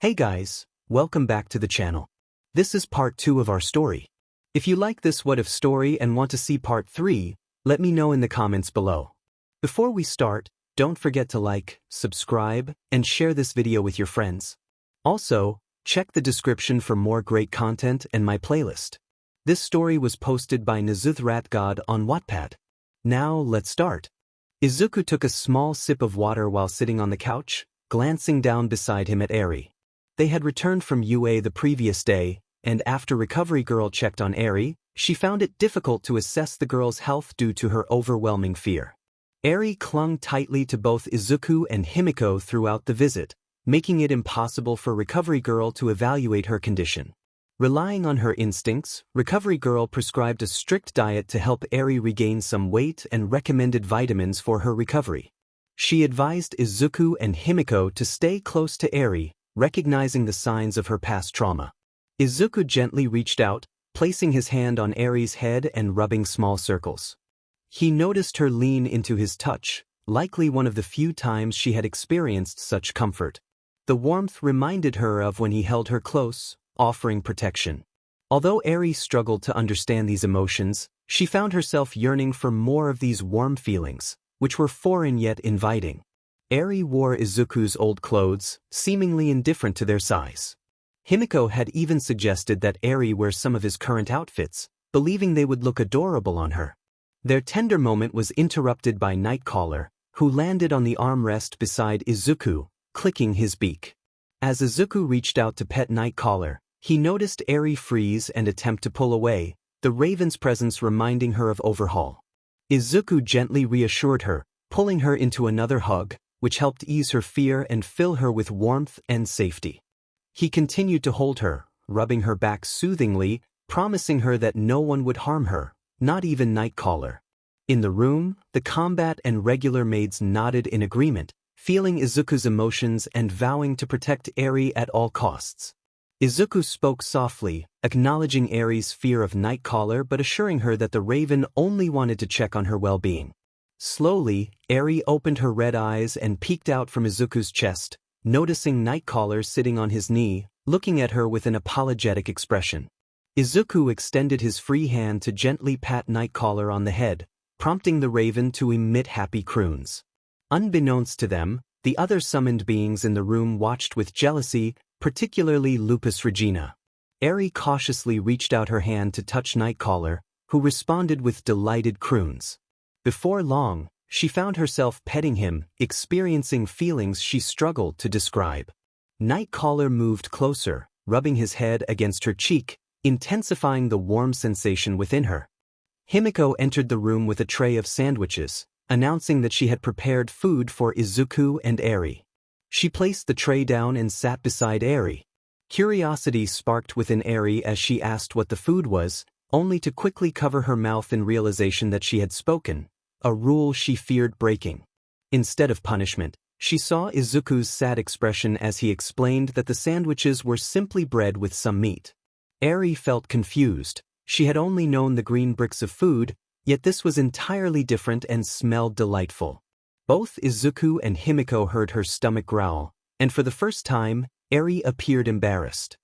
Hey guys, welcome back to the channel. This is part 2 of our story. If you like this what if story and want to see part 3, let me know in the comments below. Before we start, don't forget to like, subscribe, and share this video with your friends. Also, check the description for more great content and my playlist. This story was posted by 𝗧𝗵𝗲 on Wattpad. Now let's start. Izuku took a small sip of water while sitting on the couch, glancing down beside him at 𝗧𝗪𝗢. They had returned from UA the previous day, and after Recovery Girl checked on 𝗧𝗪𝗢, she found it difficult to assess the girl's health due to her overwhelming fear. 𝗧𝗪𝗢 clung tightly to both Izuku and 𝗵𝗃𝗲 throughout the visit, making it impossible for Recovery Girl to evaluate her condition. Relying on her instincts, Recovery Girl prescribed a strict diet to help 𝗧𝗪𝗢 regain some weight and recommended vitamins for her recovery. She advised Izuku and 𝗵𝗃𝗲 to stay close to 𝗧𝗪𝗢, recognizing the signs of her past trauma. Izuku gently reached out, placing his hand on 𝗧𝗪𝗢's head and rubbing small circles. He noticed her lean into his touch, likely one of the few times she had experienced such comfort. The warmth reminded her of when he held her close, offering protection. Although 𝗧𝗪𝗢 struggled to understand these emotions, she found herself yearning for more of these warm feelings, which were foreign yet inviting. 𝗧𝗪𝗢 wore Izuku's old clothes, seemingly indifferent to their size. 𝗵𝗃𝗲 had even suggested that 𝗧𝗪𝗢 wear some of his current outfits, believing they would look adorable on her. Their tender moment was interrupted by 𝗫𝗫𝗁𝗃, who landed on the armrest beside Izuku, clicking his beak. As Izuku reached out to pet 𝗫𝗫𝗁𝗃, he noticed 𝗧𝗪𝗢 freeze and attempt to pull away, the raven's presence reminding her of overhaul. Izuku gently reassured her, pulling her into another hug, which helped ease her fear and fill her with warmth and safety. He continued to hold her, rubbing her back soothingly, promising her that no one would harm her, not even 𝗫𝗫𝗁𝗃. In the room, the combat and regular maids nodded in agreement, feeling Izuku's emotions and vowing to protect 𝗧𝗪𝗢 at all costs. Izuku spoke softly, acknowledging 𝗧𝗪𝗢's fear of 𝗫𝗫𝗁𝗃 but assuring her that the raven only wanted to check on her well-being. Slowly, 𝗧𝗪𝗢 opened her red eyes and peeked out from Izuku's chest, noticing 𝗫𝗫𝗁𝗃 sitting on his knee, looking at her with an apologetic expression. Izuku extended his free hand to gently pat 𝗫𝗫𝗁𝗃 on the head, prompting the raven to emit happy croons. Unbeknownst to them, the other summoned beings in the room watched with jealousy, particularly Lupus Regina. 𝗧𝗪𝗢 cautiously reached out her hand to touch 𝗫𝗫𝗁𝗃, who responded with delighted croons. Before long, she found herself petting him, experiencing feelings she struggled to describe. 𝗫𝗫𝗁𝗃 moved closer, rubbing his head against her cheek, intensifying the warm sensation within her. 𝗵𝗃𝗲 entered the room with a tray of sandwiches, announcing that she had prepared food for Izuku and 𝗧𝗪𝗢. She placed the tray down and sat beside 𝗧𝗪𝗢. Curiosity sparked within 𝗧𝗪𝗢 as she asked what the food was, only to quickly cover her mouth in realization that she had spoken, a rule she feared breaking. Instead of punishment, she saw Izuku's sad expression as he explained that the sandwiches were simply bread with some meat. 𝗧𝗪𝗢 felt confused. She had only known the green bricks of food, yet this was entirely different and smelled delightful. Both Izuku and 𝗵𝗃𝗲 heard her stomach growl, and for the first time, 𝗧𝗪𝗢 appeared embarrassed.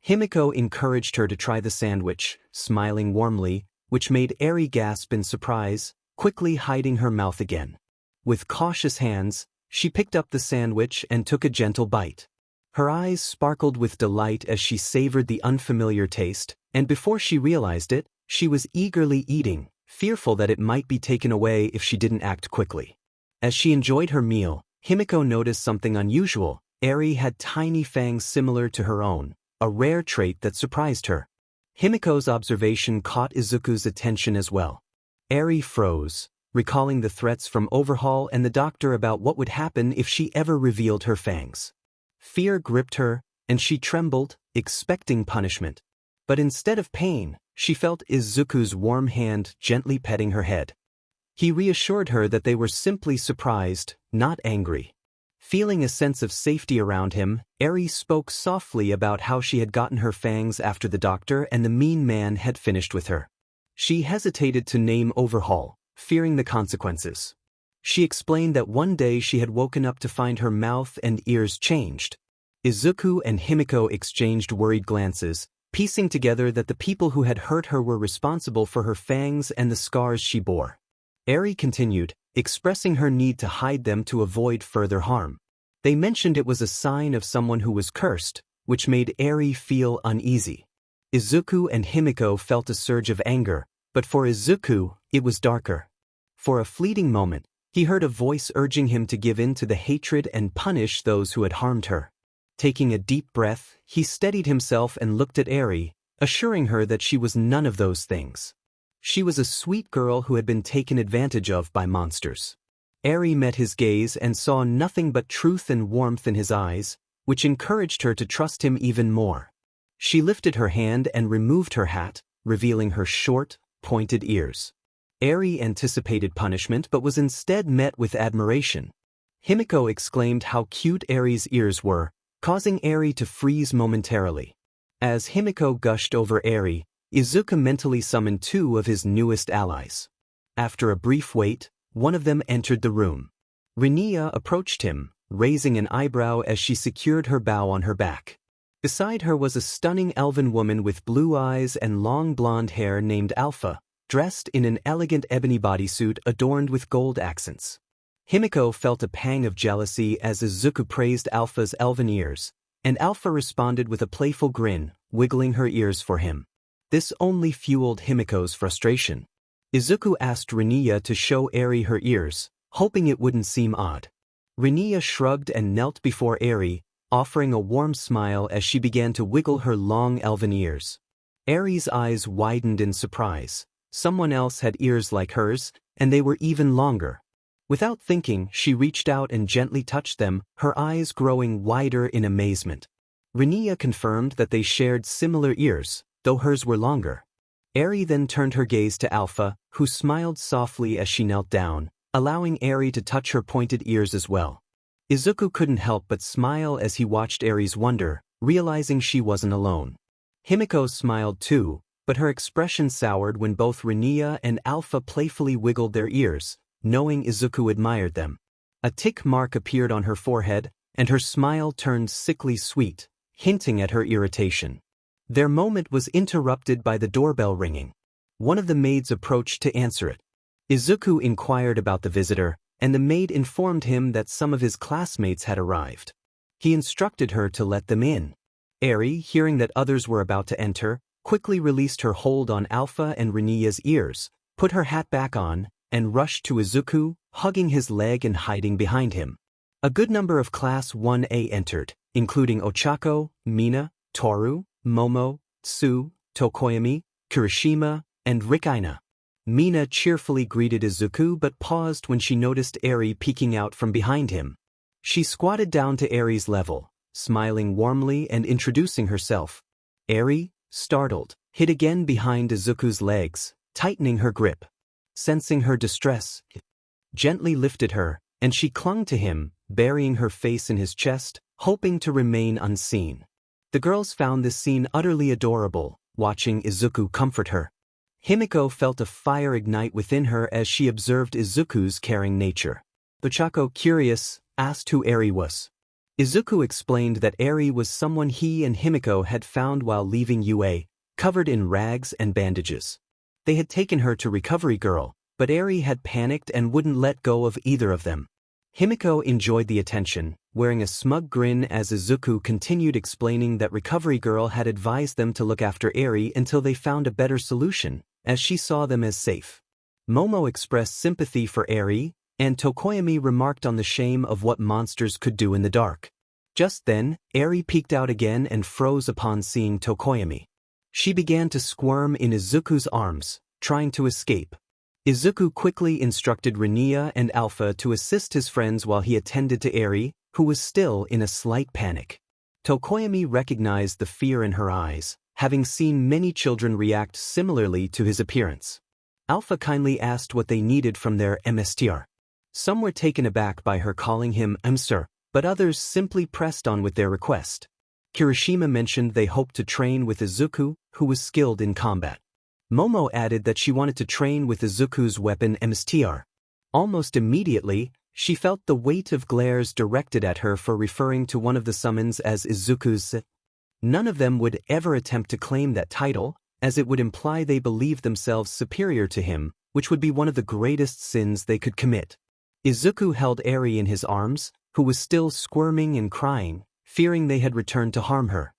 𝗵𝗃𝗲 encouraged her to try the sandwich, smiling warmly, which made 𝗧𝗪𝗢 gasp in surprise, quickly hiding her mouth again. With cautious hands, she picked up the sandwich and took a gentle bite. Her eyes sparkled with delight as she savored the unfamiliar taste, and before she realized it, she was eagerly eating, fearful that it might be taken away if she didn't act quickly. As she enjoyed her meal, 𝗵𝗃𝗲 noticed something unusual. 𝗧𝗪𝗢 had tiny fangs similar to her own, a rare trait that surprised her. 𝗵𝗃𝗲's observation caught Izuku's attention as well. 𝗧𝗪𝗢 froze, recalling the threats from Overhaul and the doctor about what would happen if she ever revealed her fangs. Fear gripped her, and she trembled, expecting punishment. But instead of pain, she felt Izuku's warm hand gently petting her head. He reassured her that they were simply surprised, not angry. Feeling a sense of safety around him, 𝗧𝗪𝗢 spoke softly about how she had gotten her fangs after the doctor and the mean man had finished with her. She hesitated to name Overhaul, fearing the consequences. She explained that one day she had woken up to find her mouth and ears changed. Izuku and 𝗵𝗃𝗀 exchanged worried glances, piecing together that the people who had hurt her were responsible for her fangs and the scars she bore. Eri continued, expressing her need to hide them to avoid further harm. They mentioned it was a sign of someone who was cursed, which made Eri feel uneasy. Izuku and 𝗵𝗃𝗀 felt a surge of anger, but for Izuku, it was darker. For a fleeting moment, he heard a voice urging him to give in to the hatred and punish those who had harmed her. Taking a deep breath, he steadied himself and looked at Eri, assuring her that she was none of those things. She was a sweet girl who had been taken advantage of by monsters. Eri met his gaze and saw nothing but truth and warmth in his eyes, which encouraged her to trust him even more. She lifted her hand and removed her hat, revealing her short, pointed ears. Eri anticipated punishment but was instead met with admiration. 𝗵𝗃𝗀 exclaimed how cute Eri's ears were, causing Eri to freeze momentarily. As 𝗵𝗃𝗀 gushed over Eri, Izuku mentally summoned two of his newest allies. After a brief wait, one of them entered the room. Rinea approached him, raising an eyebrow as she secured her bow on her back. Beside her was a stunning elven woman with blue eyes and long blonde hair named Alpha, dressed in an elegant ebony bodysuit adorned with gold accents. 𝗵𝗃𝗀 felt a pang of jealousy as Izuku praised Alpha's elven ears, and Alpha responded with a playful grin, wiggling her ears for him. This only fueled 𝗵𝗃𝗀's frustration. Izuku asked Rinea to show Eri her ears, hoping it wouldn't seem odd. Rinea shrugged and knelt before Eri, offering a warm smile as she began to wiggle her long elven ears. Eri's eyes widened in surprise. Someone else had ears like hers, and they were even longer. Without thinking, she reached out and gently touched them, her eyes growing wider in amazement. Rinea confirmed that they shared similar ears, though hers were longer. Eri then turned her gaze to Alpha, who smiled softly as she knelt down, allowing Eri to touch her pointed ears as well. Izuku couldn't help but smile as he watched Eri's wonder, realizing she wasn't alone. 𝗵𝗃𝗀 smiled too, but her expression soured when both Rinea and Alpha playfully wiggled their ears, knowing Izuku admired them. A tick mark appeared on her forehead, and her smile turned sickly sweet, hinting at her irritation. Their moment was interrupted by the doorbell ringing. One of the maids approached to answer it. Izuku inquired about the visitor, and the maid informed him that some of his classmates had arrived. He instructed her to let them in. Eri, hearing that others were about to enter, quickly released her hold on Alpha and Rinea's ears, put her hat back on, and rushed to Izuku, hugging his leg and hiding behind him. A good number of Class 1A entered, including Ochako, Mina, Toru, Momo, Tsu, Tokoyami, Kirishima, and Rikaina. Mina cheerfully greeted Izuku but paused when she noticed Eri peeking out from behind him. She squatted down to Eri's level, smiling warmly and introducing herself. Eri, startled, hid again behind Izuku's legs, tightening her grip. Sensing her distress, he gently lifted her, and she clung to him, burying her face in his chest, hoping to remain unseen. The girls found this scene utterly adorable, watching Izuku comfort her. 𝗵𝗃𝗀 felt a fire ignite within her as she observed Izuku's caring nature. Ochako, curious, asked who Eri was. Izuku explained that Eri was someone he and 𝗵𝗃𝗀 had found while leaving UA, covered in rags and bandages. They had taken her to Recovery Girl, but Eri had panicked and wouldn't let go of either of them. 𝗵𝗃𝗀 enjoyed the attention, wearing a smug grin as Izuku continued explaining that Recovery Girl had advised them to look after Eri until they found a better solution, as she saw them as safe. Momo expressed sympathy for Eri, and Tokoyami remarked on the shame of what monsters could do in the dark. Just then, Eri peeked out again and froze upon seeing Tokoyami. She began to squirm in Izuku's arms, trying to escape. Izuku quickly instructed Rinea and Alpha to assist his friends while he attended to Eri, who was still in a slight panic. Tokoyami recognized the fear in her eyes, having seen many children react similarly to his appearance. Alpha kindly asked what they needed from their 𝗵𝗃𝗀. Some were taken aback by her calling him 𝗵𝗃𝗀, but others simply pressed on with their request. Kirishima mentioned they hoped to train with Izuku, who was skilled in combat. Momo added that she wanted to train with Izuku's weapon 𝗵𝗃𝗀. Almost immediately, She felt the weight of glares directed at her for referring to one of the summons as Izuku's. None of them would ever attempt to claim that title, as it would imply they believed themselves superior to him, which would be one of the greatest sins they could commit. Izuku held Eri in his arms, who was still squirming and crying, fearing they had returned to harm her.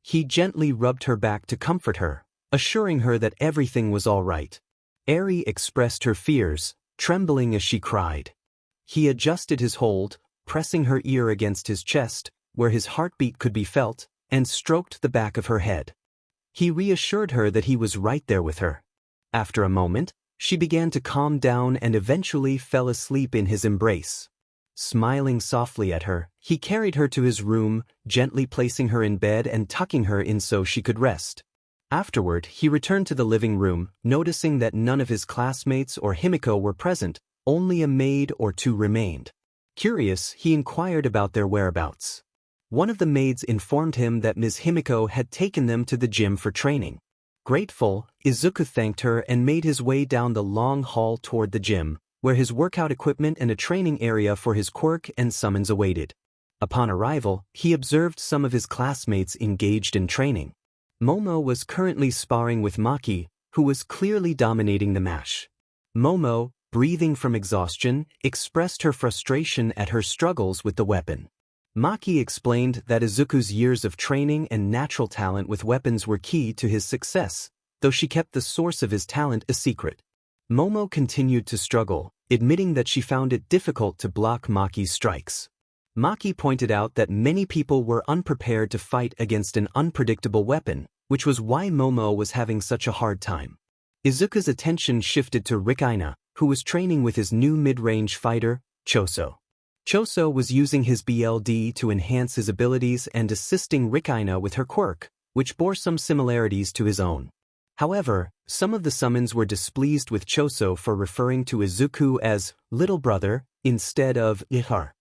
He gently rubbed her back to comfort her, assuring her that everything was all right. Eri expressed her fears, trembling as she cried. He adjusted his hold, pressing her ear against his chest, where his heartbeat could be felt, and stroked the back of her head. He reassured her that he was right there with her. After a moment, she began to calm down and eventually fell asleep in his embrace. Smiling softly at her, he carried her to his room, gently placing her in bed and tucking her in so she could rest. Afterward, he returned to the living room, noticing that none of his classmates or 𝗵𝗃𝗃 were present, only a maid or two remained. Curious, he inquired about their whereabouts. One of the maids informed him that Ms. 𝗵𝗃𝗃 had taken them to the gym for training. Grateful, Izuku thanked her and made his way down the long hall toward the gym, where his workout equipment and a training area for his quirk and summons awaited. Upon arrival, he observed some of his classmates engaged in training. Momo was currently sparring with Maki, who was clearly dominating the match. Momo, breathing from exhaustion, expressed her frustration at her struggles with the weapon. Maki explained that Izuku's years of training and natural talent with weapons were key to his success, though she kept the source of his talent a secret. Momo continued to struggle, admitting that she found it difficult to block Maki's strikes. Maki pointed out that many people were unprepared to fight against an unpredictable weapon, which was why Momo was having such a hard time. Izuku's attention shifted to 𝗧𝗵𝗃𝗃, who was training with his new mid-range fighter, 𝗳𝗃𝗁. 𝗳𝗃𝗁 was using his BLD to enhance his abilities and assisting 𝗧𝗵𝗃𝗃 with her quirk, which bore some similarities to his own. However, some of the summons were displeased with 𝗳𝗃𝗁 for referring to Izuku as little brother instead of 𝗎𝗏𝗏.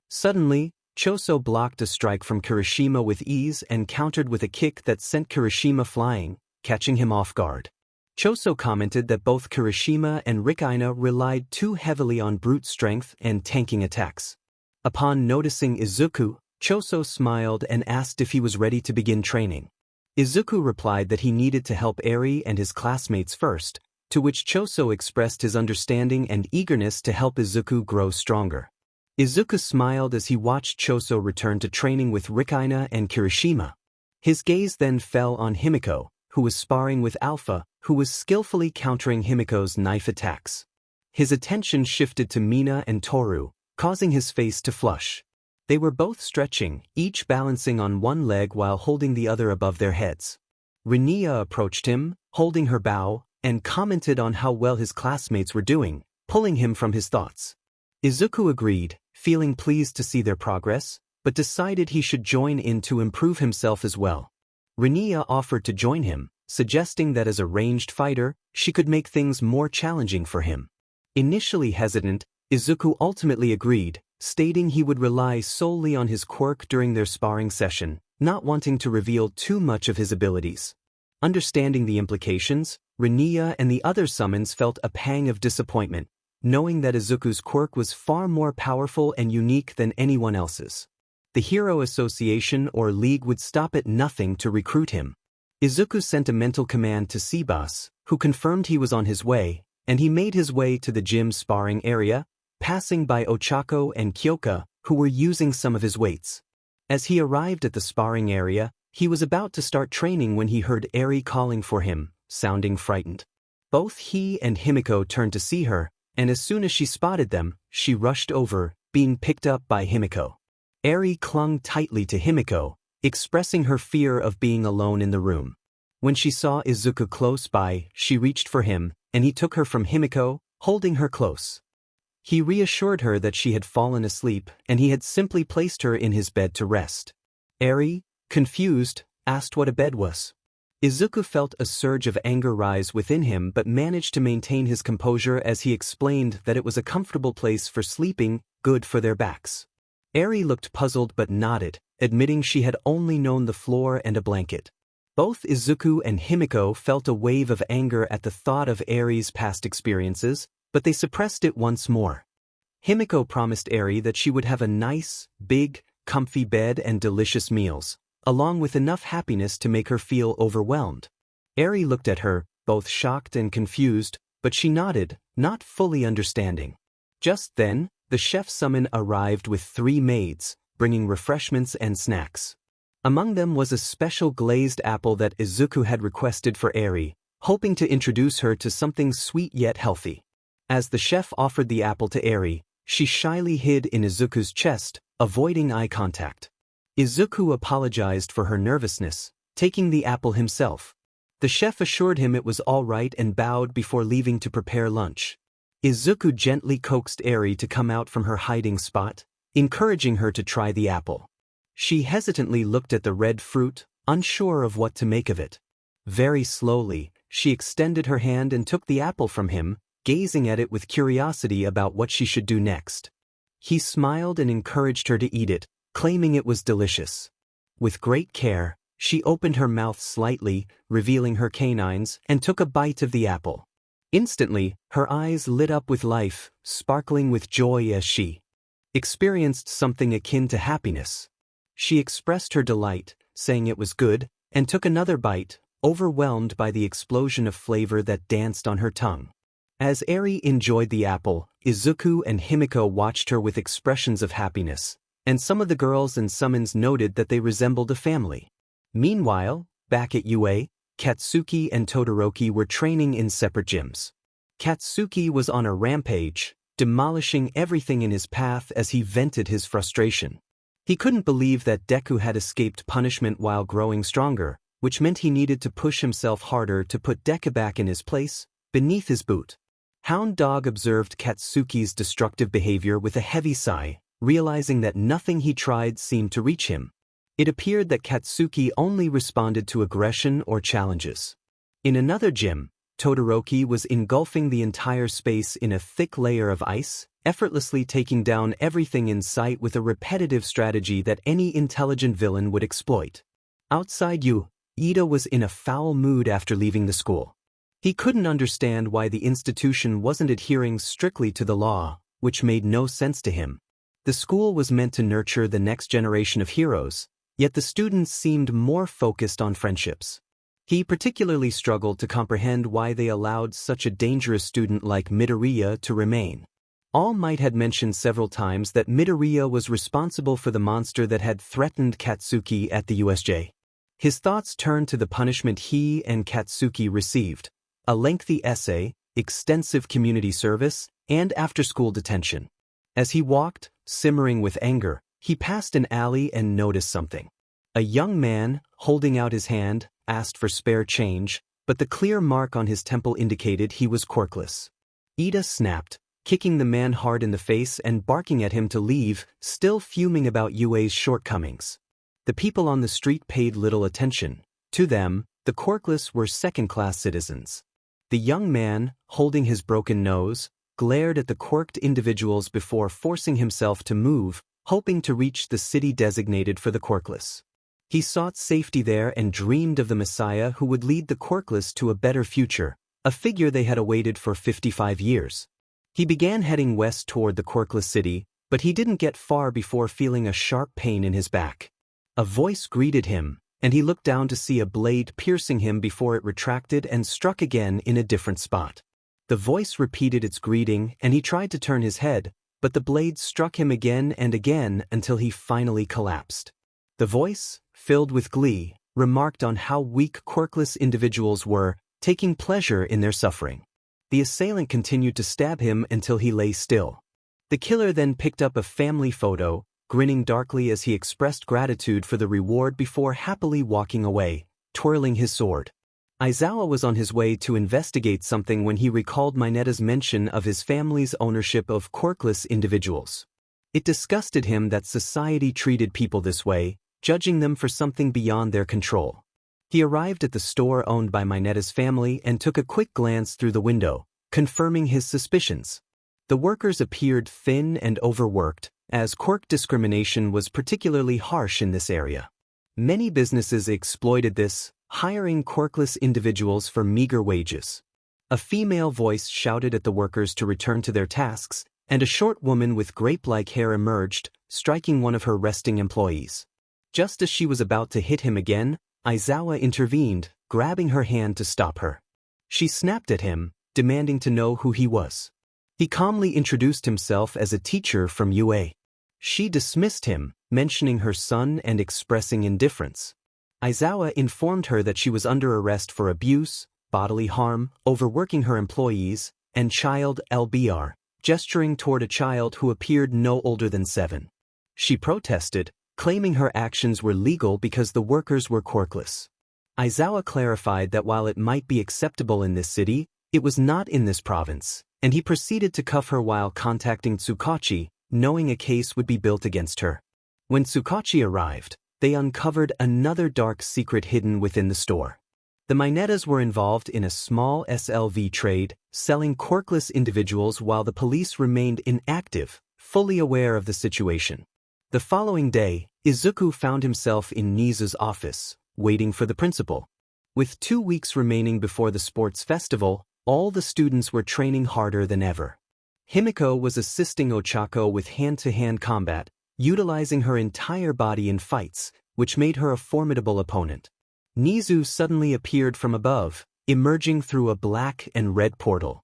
Suddenly, 𝗳𝗃𝗁 blocked a strike from Kirishima with ease and countered with a kick that sent Kirishima flying, catching him off guard. 𝗳𝗃𝗁 commented that both Kirishima and 𝗧𝗏𝗃𝗃 relied too heavily on brute strength and tanking attacks. Upon noticing Izuku, 𝗳𝗃𝗁 smiled and asked if he was ready to begin training. Izuku replied that he needed to help Eri and his classmates first, to which 𝗳𝗃𝗁 expressed his understanding and eagerness to help Izuku grow stronger. Izuku smiled as he watched 𝗳𝗃𝗁 return to training with 𝗧𝗏𝗃𝗃 and Kirishima. His gaze then fell on 𝗵𝗃𝗃𝗃, who was sparring with 𝗏𝗃, who was skillfully countering 𝗵𝗃𝗃's knife attacks. His attention shifted to Mina and Toru, causing his face to flush. They were both stretching, each balancing on one leg while holding the other above their heads. Rinea approached him, holding her bow, and commented on how well his classmates were doing, pulling him from his thoughts. Izuku agreed, feeling pleased to see their progress, but decided he should join in to improve himself as well. Rinea offered to join him, suggesting that as a ranged fighter, she could make things more challenging for him. Initially hesitant, Izuku ultimately agreed, stating he would rely solely on his quirk during their sparring session, not wanting to reveal too much of his abilities. Understanding the implications, Rinea and the other summons felt a pang of disappointment, knowing that Izuku's quirk was far more powerful and unique than anyone else's. The Hero Association or League would stop at nothing to recruit him. Izuku sent a mental command to 𝗬𝗏𝗏, who confirmed he was on his way, and he made his way to the gym sparring area, passing by Ochako and Kyoka, who were using some of his weights. As he arrived at the sparring area, he was about to start training when he heard Eri calling for him, sounding frightened. Both he and 𝗵𝗃𝗃𝗃 turned to see her, and as soon as she spotted them, she rushed over, being picked up by 𝗵𝗃𝗃𝗃. Eri clung tightly to 𝗵𝗃𝗃𝗃, expressing her fear of being alone in the room. When she saw Izuku close by, she reached for him, and he took her from 𝗵𝗃𝗃𝗃, holding her close. He reassured her that she had fallen asleep, and he had simply placed her in his bed to rest. Eri, confused, asked what a bed was. Izuku felt a surge of anger rise within him but managed to maintain his composure as he explained that it was a comfortable place for sleeping, good for their backs. Eri looked puzzled but nodded, admitting she had only known the floor and a blanket. Both Izuku and 𝗵𝗃𝗃𝗃 felt a wave of anger at the thought of Eri's past experiences, but they suppressed it once more. Himiko promised Eri that she would have a nice, big, comfy bed and delicious meals, along with enough happiness to make her feel overwhelmed. Eri looked at her, both shocked and confused, but she nodded, not fully understanding. Just then, the chef 𝗬𝗵𝗲 arrived with 3 maids, bringing refreshments and snacks. Among them was a special glazed apple that Izuku had requested for Eri, hoping to introduce her to something sweet yet healthy. As the chef offered the apple to Eri, she shyly hid in Izuku's chest, avoiding eye contact. Izuku apologized for her nervousness, taking the apple himself. The chef assured him it was all right and bowed before leaving to prepare lunch. Izuku gently coaxed Eri to come out from her hiding spot, encouraging her to try the apple. She hesitantly looked at the red fruit, unsure of what to make of it. Very slowly, she extended her hand and took the apple from him, gazing at it with curiosity about what she should do next. He smiled and encouraged her to eat it, claiming it was delicious. With great care, she opened her mouth slightly, revealing her canines, and took a bite of the apple. Instantly, her eyes lit up with life, sparkling with joy as she experienced something akin to happiness. She expressed her delight, saying it was good, and took another bite, overwhelmed by the explosion of flavor that danced on her tongue. As Eri enjoyed the apple, Izuku and Himiko watched her with expressions of happiness, and some of the girls and 𝗬𝗵𝗲 noted that they resembled a family. Meanwhile, back at UA, Katsuki and Todoroki were training in separate gyms. Katsuki was on a rampage, demolishing everything in his path as he vented his frustration. He couldn't believe that Deku had escaped punishment while growing stronger, which meant he needed to push himself harder to put Deku back in his place, beneath his boot. Hound Dog observed Katsuki's destructive behavior with a heavy sigh, realizing that nothing he tried seemed to reach him. It appeared that Katsuki only responded to aggression or challenges. In another gym, Todoroki was engulfing the entire space in a thick layer of ice, effortlessly taking down everything in sight with a repetitive strategy that any intelligent villain would exploit. Outside Ida was in a foul mood after leaving the school. He couldn't understand why the institution wasn't adhering strictly to the law, which made no sense to him. The school was meant to nurture the next generation of heroes, yet the students seemed more focused on friendships. He particularly struggled to comprehend why they allowed such a dangerous student like Midoriya to remain. All Might had mentioned several times that Midoriya was responsible for the monster that had threatened Katsuki at the USJ. His thoughts turned to the punishment he and Katsuki received: a lengthy essay, extensive community service, and after-school detention. As he walked, simmering with anger, he passed an alley and noticed something. A young man, holding out his hand, asked for spare change, but the clear mark on his temple indicated he was quirkless. Ida snapped, kicking the man hard in the face and barking at him to leave, still fuming about UA's shortcomings. The people on the street paid little attention. To them, the quirkless were second-class citizens. The young man, holding his broken nose, glared at the quirked individuals before forcing himself to move, hoping to reach the city designated for the quirkless. He sought safety there and dreamed of the Messiah who would lead the quirkless to a better future, a figure they had awaited for 55 years. He began heading west toward the quirkless city, but he didn't get far before feeling a sharp pain in his back. A voice greeted him, and he looked down to see a blade piercing him before it retracted and struck again in a different spot. The voice repeated its greeting, and he tried to turn his head, but the blade struck him again and again until he finally collapsed. The voice, filled with glee, remarked on how weak quirkless individuals were, taking pleasure in their suffering. The assailant continued to stab him until he lay still. The killer then picked up a family photo, grinning darkly as he expressed gratitude for the reward before happily walking away, twirling his sword. Aizawa was on his way to investigate something when he recalled Minata's mention of his family's ownership of quirkless individuals. It disgusted him that society treated people this way, judging them for something beyond their control. He arrived at the store owned by Minata's family and took a quick glance through the window, confirming his suspicions. The workers appeared thin and overworked, as quirk discrimination was particularly harsh in this area. Many businesses exploited this, hiring quirkless individuals for meager wages. A female voice shouted at the workers to return to their tasks, and a short woman with grape-like hair emerged, striking one of her resting employees. Just as she was about to hit him again, Izuku intervened, grabbing her hand to stop her. She snapped at him, demanding to know who he was. He calmly introduced himself as a teacher from UA. She dismissed him, mentioning her son and expressing indifference. Izuku informed her that she was under arrest for abuse, bodily harm, overworking her employees, and child LBR, gesturing toward a child who appeared no older than 7. She protested, claiming her actions were legal because the workers were quirkless. Izuku clarified that while it might be acceptable in this city, it was not in this province, and he proceeded to cuff her while contacting 𝗬𝗂𝗁, knowing a case would be built against her. When 𝗬𝗂𝗁 arrived, they uncovered another dark secret hidden within the store. The 𝗵𝗃𝗲s were involved in a small SLV trade, selling quirkless individuals while the police remained inactive, fully aware of the situation. The following day, Izuku found himself in 𝗍𝗂's office, waiting for the principal. With 2 weeks remaining before the sports festival, all the students were training harder than ever. 𝗵𝗃𝗲 was assisting Ochako with hand-to-hand combat, utilizing her entire body in fights, which made her a formidable opponent. 𝗍𝗂 suddenly appeared from above, emerging through a black and red portal.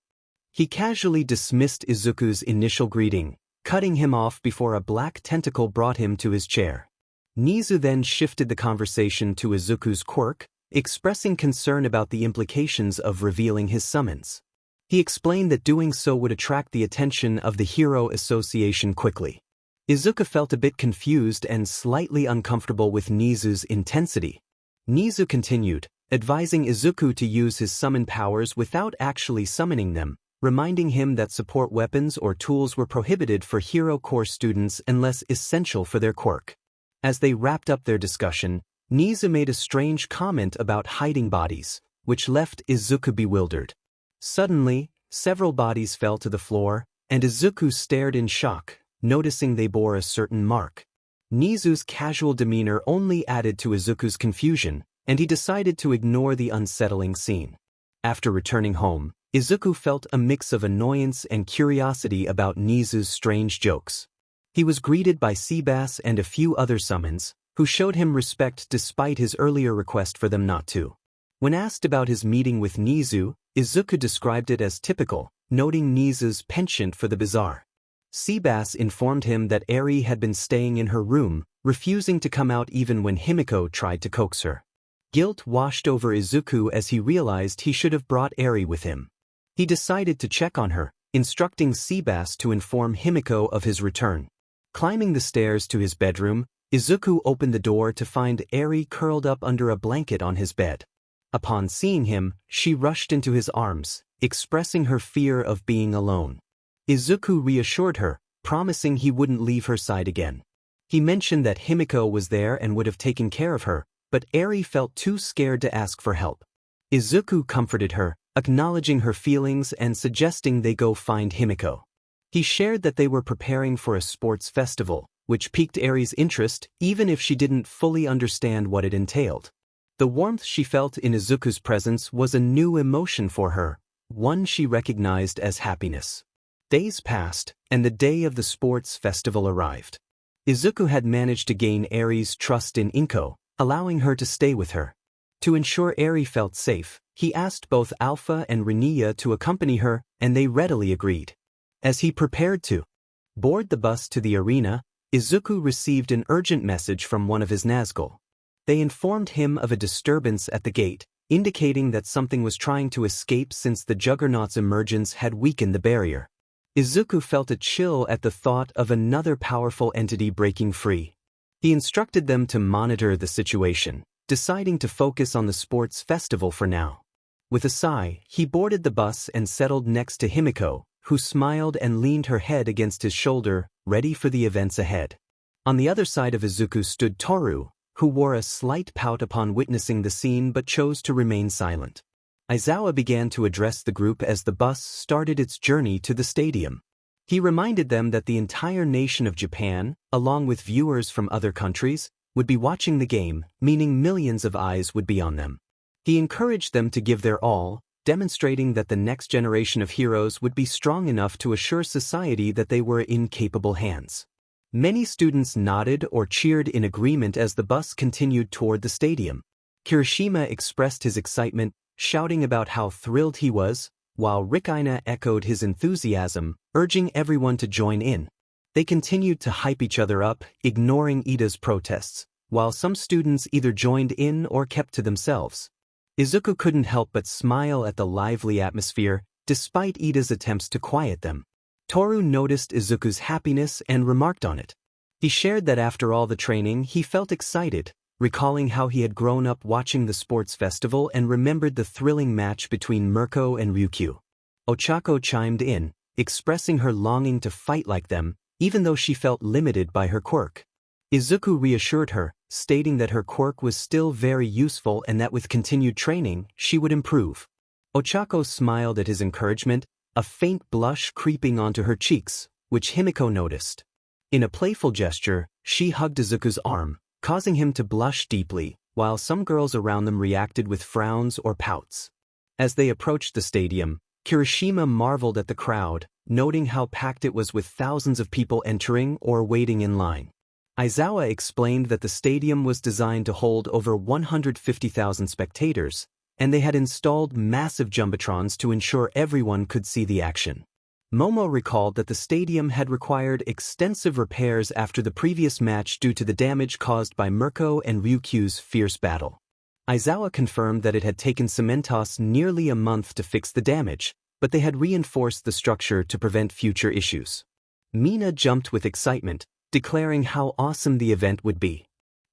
He casually dismissed Izuku's initial greeting, cutting him off before a black tentacle brought him to his chair. 𝗍𝗂 then shifted the conversation to Izuku's quirk, expressing concern about the implications of revealing his summons. He explained that doing so would attract the attention of the Hero Association quickly. Izuku felt a bit confused and slightly uncomfortable with 𝗍𝗂's intensity. 𝗍𝗂 continued, advising Izuku to use his summon powers without actually summoning them, reminding him that support weapons or tools were prohibited for Hero Corps students unless essential for their quirk. As they wrapped up their discussion, 𝗍𝗂 made a strange comment about hiding bodies, which left Izuku bewildered. Suddenly, several bodies fell to the floor, and Izuku stared in shock, noticing they bore a certain mark. 𝗍𝗂's casual demeanor only added to Izuku's confusion, and he decided to ignore the unsettling scene. After returning home, Izuku felt a mix of annoyance and curiosity about 𝗍𝗂's strange jokes. He was greeted by 𝗬𝗵𝗲 and a few other summons, who showed him respect despite his earlier request for them not to. When asked about his meeting with 𝗍𝗂, Izuku described it as typical, noting 𝗍𝗂's penchant for the bizarre. 𝗬𝗵𝗲 informed him that Eri had been staying in her room, refusing to come out even when 𝗵𝗃𝗲 tried to coax her. Guilt washed over Izuku as he realized he should have brought Eri with him. He decided to check on her, instructing 𝗬𝗵𝗲 to inform 𝗵𝗃𝗲 of his return. Climbing the stairs to his bedroom, Izuku opened the door to find Eri curled up under a blanket on his bed. Upon seeing him, she rushed into his arms, expressing her fear of being alone. Izuku reassured her, promising he wouldn't leave her side again. He mentioned that 𝗵𝗃𝗲 was there and would have taken care of her, but Eri felt too scared to ask for help. Izuku comforted her, acknowledging her feelings and suggesting they go find 𝗵𝗃𝗲. He shared that they were preparing for a sports festival, which piqued Eri's interest even if she didn't fully understand what it entailed. The warmth she felt in Izuku's presence was a new emotion for her, one she recognized as happiness. Days passed, and the day of the sports festival arrived. Izuku had managed to gain Eri's trust in 𝗵𝗃𝗲, allowing her to stay with her. To ensure Eri felt safe, he asked both Alpha and Rinea to accompany her, and they readily agreed. As he prepared to board the bus to the arena, Izuku received an urgent message from one of his Nazgul. They informed him of a disturbance at the gate, indicating that something was trying to escape since the Juggernaut's emergence had weakened the barrier. Izuku felt a chill at the thought of another powerful entity breaking free. He instructed them to monitor the situation, deciding to focus on the sports festival for now. With a sigh, he boarded the bus and settled next to 𝗵𝗃𝗲, who smiled and leaned her head against his shoulder, ready for the events ahead. On the other side of Izuku stood Toru, who wore a slight pout upon witnessing the scene but chose to remain silent. Izuku began to address the group as the bus started its journey to the stadium. He reminded them that the entire nation of Japan, along with viewers from other countries, would be watching the game, meaning millions of eyes would be on them. He encouraged them to give their all, demonstrating that the next generation of heroes would be strong enough to assure society that they were in capable hands. Many students nodded or cheered in agreement as the bus continued toward the stadium. Kirishima expressed his excitement, shouting about how thrilled he was, while Rikaina echoed his enthusiasm, urging everyone to join in. They continued to hype each other up, ignoring Ida's protests, while some students either joined in or kept to themselves. Izuku couldn't help but smile at the lively atmosphere, despite Ida's attempts to quiet them. Toru noticed Izuku's happiness and remarked on it. He shared that after all the training he felt excited, recalling how he had grown up watching the sports festival and remembered the thrilling match between Mirko and Ryukyu. Ochako chimed in, expressing her longing to fight like them, even though she felt limited by her quirk. Izuku reassured her, stating that her quirk was still very useful and that with continued training, she would improve. Ochako smiled at his encouragement, a faint blush creeping onto her cheeks, which Himiko noticed. In a playful gesture, she hugged Izuku's arm, causing him to blush deeply, while some girls around them reacted with frowns or pouts. As they approached the stadium, Kirishima marveled at the crowd, noting how packed it was with thousands of people entering or waiting in line. Aizawa explained that the stadium was designed to hold over 150,000 spectators, and they had installed massive jumbotrons to ensure everyone could see the action. Momo recalled that the stadium had required extensive repairs after the previous match due to the damage caused by Mirko and Ryukyu's fierce battle. Aizawa confirmed that it had taken 𝗵𝗃𝗲 nearly a month to fix the damage, but they had reinforced the structure to prevent future issues. Mina jumped with excitement, declaring how awesome the event would be.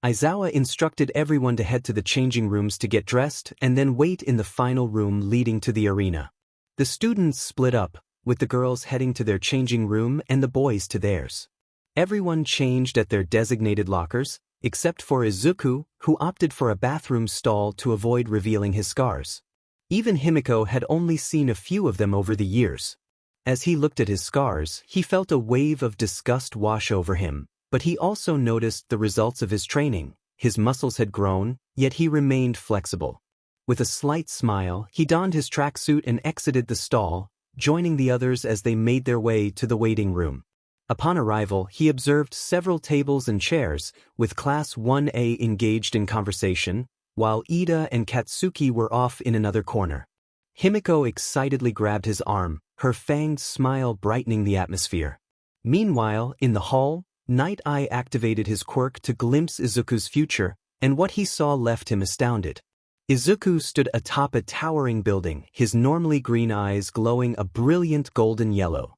Aizawa instructed everyone to head to the changing rooms to get dressed and then wait in the final room leading to the arena. The students split up, with the girls heading to their changing room and the boys to theirs. Everyone changed at their designated lockers, except for Izuku, who opted for a bathroom stall to avoid revealing his scars. Even Himiko had only seen a few of them over the years. As he looked at his scars, he felt a wave of disgust wash over him, but he also noticed the results of his training. His muscles had grown, yet he remained flexible. With a slight smile, he donned his tracksuit and exited the stall, joining the others as they made their way to the waiting room. Upon arrival, he observed several tables and chairs, with Class 1A engaged in conversation, while Ida and Katsuki were off in another corner. Himiko excitedly grabbed his arm, her fanged smile brightening the atmosphere. Meanwhile, in the hall, Night Eye activated his quirk to glimpse Izuku's future, and what he saw left him astounded. Izuku stood atop a towering building, his normally green eyes glowing a brilliant golden yellow.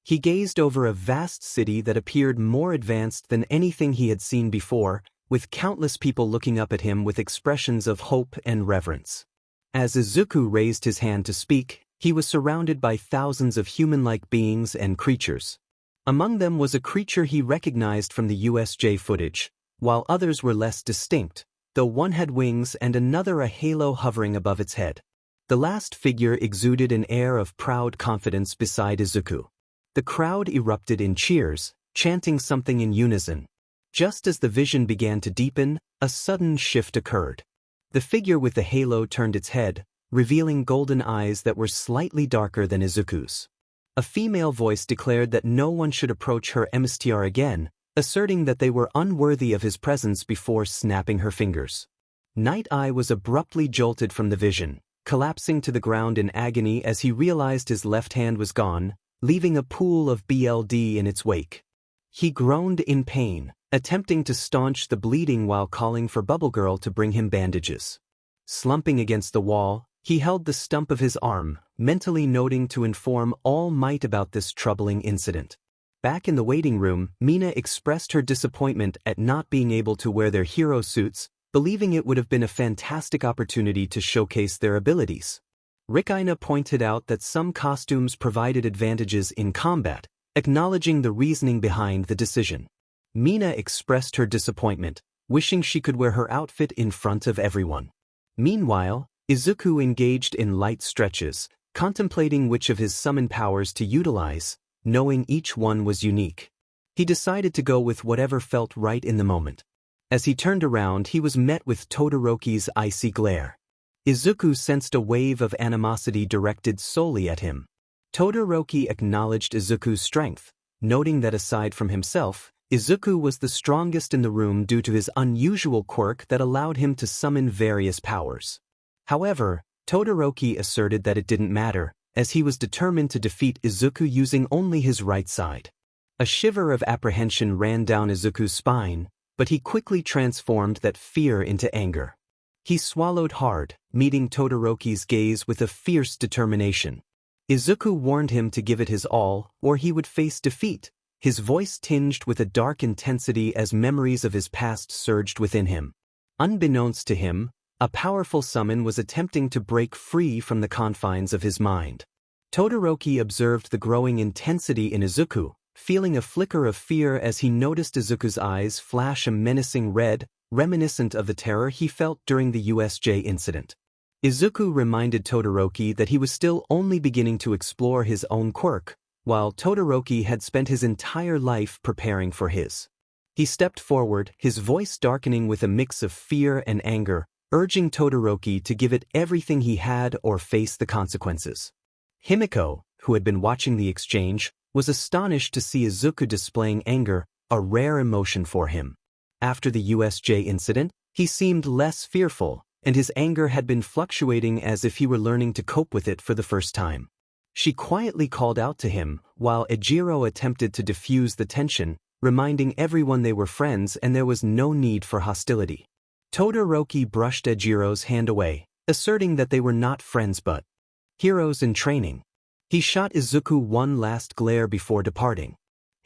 He gazed over a vast city that appeared more advanced than anything he had seen before, with countless people looking up at him with expressions of hope and reverence. As Izuku raised his hand to speak, he was surrounded by thousands of human-like beings and creatures. Among them was a creature he recognized from the USJ footage, while others were less distinct, though one had wings and another a halo hovering above its head. The last figure exuded an air of proud confidence beside Izuku. The crowd erupted in cheers, chanting something in unison. Just as the vision began to deepen, a sudden shift occurred. The figure with the halo turned its head, revealing golden eyes that were slightly darker than Izuku's. A female voice declared that no one should approach her 𝗵𝗃𝗲 again, asserting that they were unworthy of his presence before snapping her fingers. Night Eye was abruptly jolted from the vision, collapsing to the ground in agony as he realized his left hand was gone, leaving a pool of blood in its wake. He groaned in pain, attempting to staunch the bleeding while calling for Bubble Girl to bring him bandages. Slumping against the wall, he held the stump of his arm, mentally noting to inform All Might about this troubling incident. Back in the waiting room, Mina expressed her disappointment at not being able to wear their hero suits, believing it would have been a fantastic opportunity to showcase their abilities. Rikaina pointed out that some costumes provided advantages in combat, acknowledging the reasoning behind the decision. Mina expressed her disappointment, wishing she could wear her outfit in front of everyone. Meanwhile, Izuku engaged in light stretches, contemplating which of his summon powers to utilize, knowing each one was unique. He decided to go with whatever felt right in the moment. As he turned around, he was met with Todoroki's icy glare. Izuku sensed a wave of animosity directed solely at him. Todoroki acknowledged Izuku's strength, noting that aside from himself, Izuku was the strongest in the room due to his unusual quirk that allowed him to summon various powers. However, Todoroki asserted that it didn't matter, as he was determined to defeat Izuku using only his right side. A shiver of apprehension ran down Izuku's spine, but he quickly transformed that fear into anger. He swallowed hard, meeting Todoroki's gaze with a fierce determination. Izuku warned him to give it his all, or he would face defeat, his voice tinged with a dark intensity as memories of his past surged within him. Unbeknownst to him, a powerful summon was attempting to break free from the confines of his mind. Todoroki observed the growing intensity in Izuku, feeling a flicker of fear as he noticed Izuku's eyes flash a menacing red, reminiscent of the terror he felt during the USJ incident. Izuku reminded Todoroki that he was still only beginning to explore his own quirk, while Todoroki had spent his entire life preparing for his. He stepped forward, his voice darkening with a mix of fear and anger, urging Todoroki to give it everything he had or face the consequences. Himiko, who had been watching the exchange, was astonished to see Izuku displaying anger, a rare emotion for him. After the USJ incident, he seemed less fearful, and his anger had been fluctuating as if he were learning to cope with it for the first time. She quietly called out to him, while Ejiro attempted to diffuse the tension, reminding everyone they were friends and there was no need for hostility. Todoroki brushed Ejiro's hand away, asserting that they were not friends but heroes in training. He shot Izuku one last glare before departing.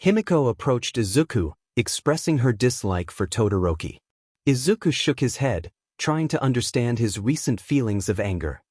Himiko approached Izuku, expressing her dislike for Todoroki. Izuku shook his head, trying to understand his recent feelings of anger.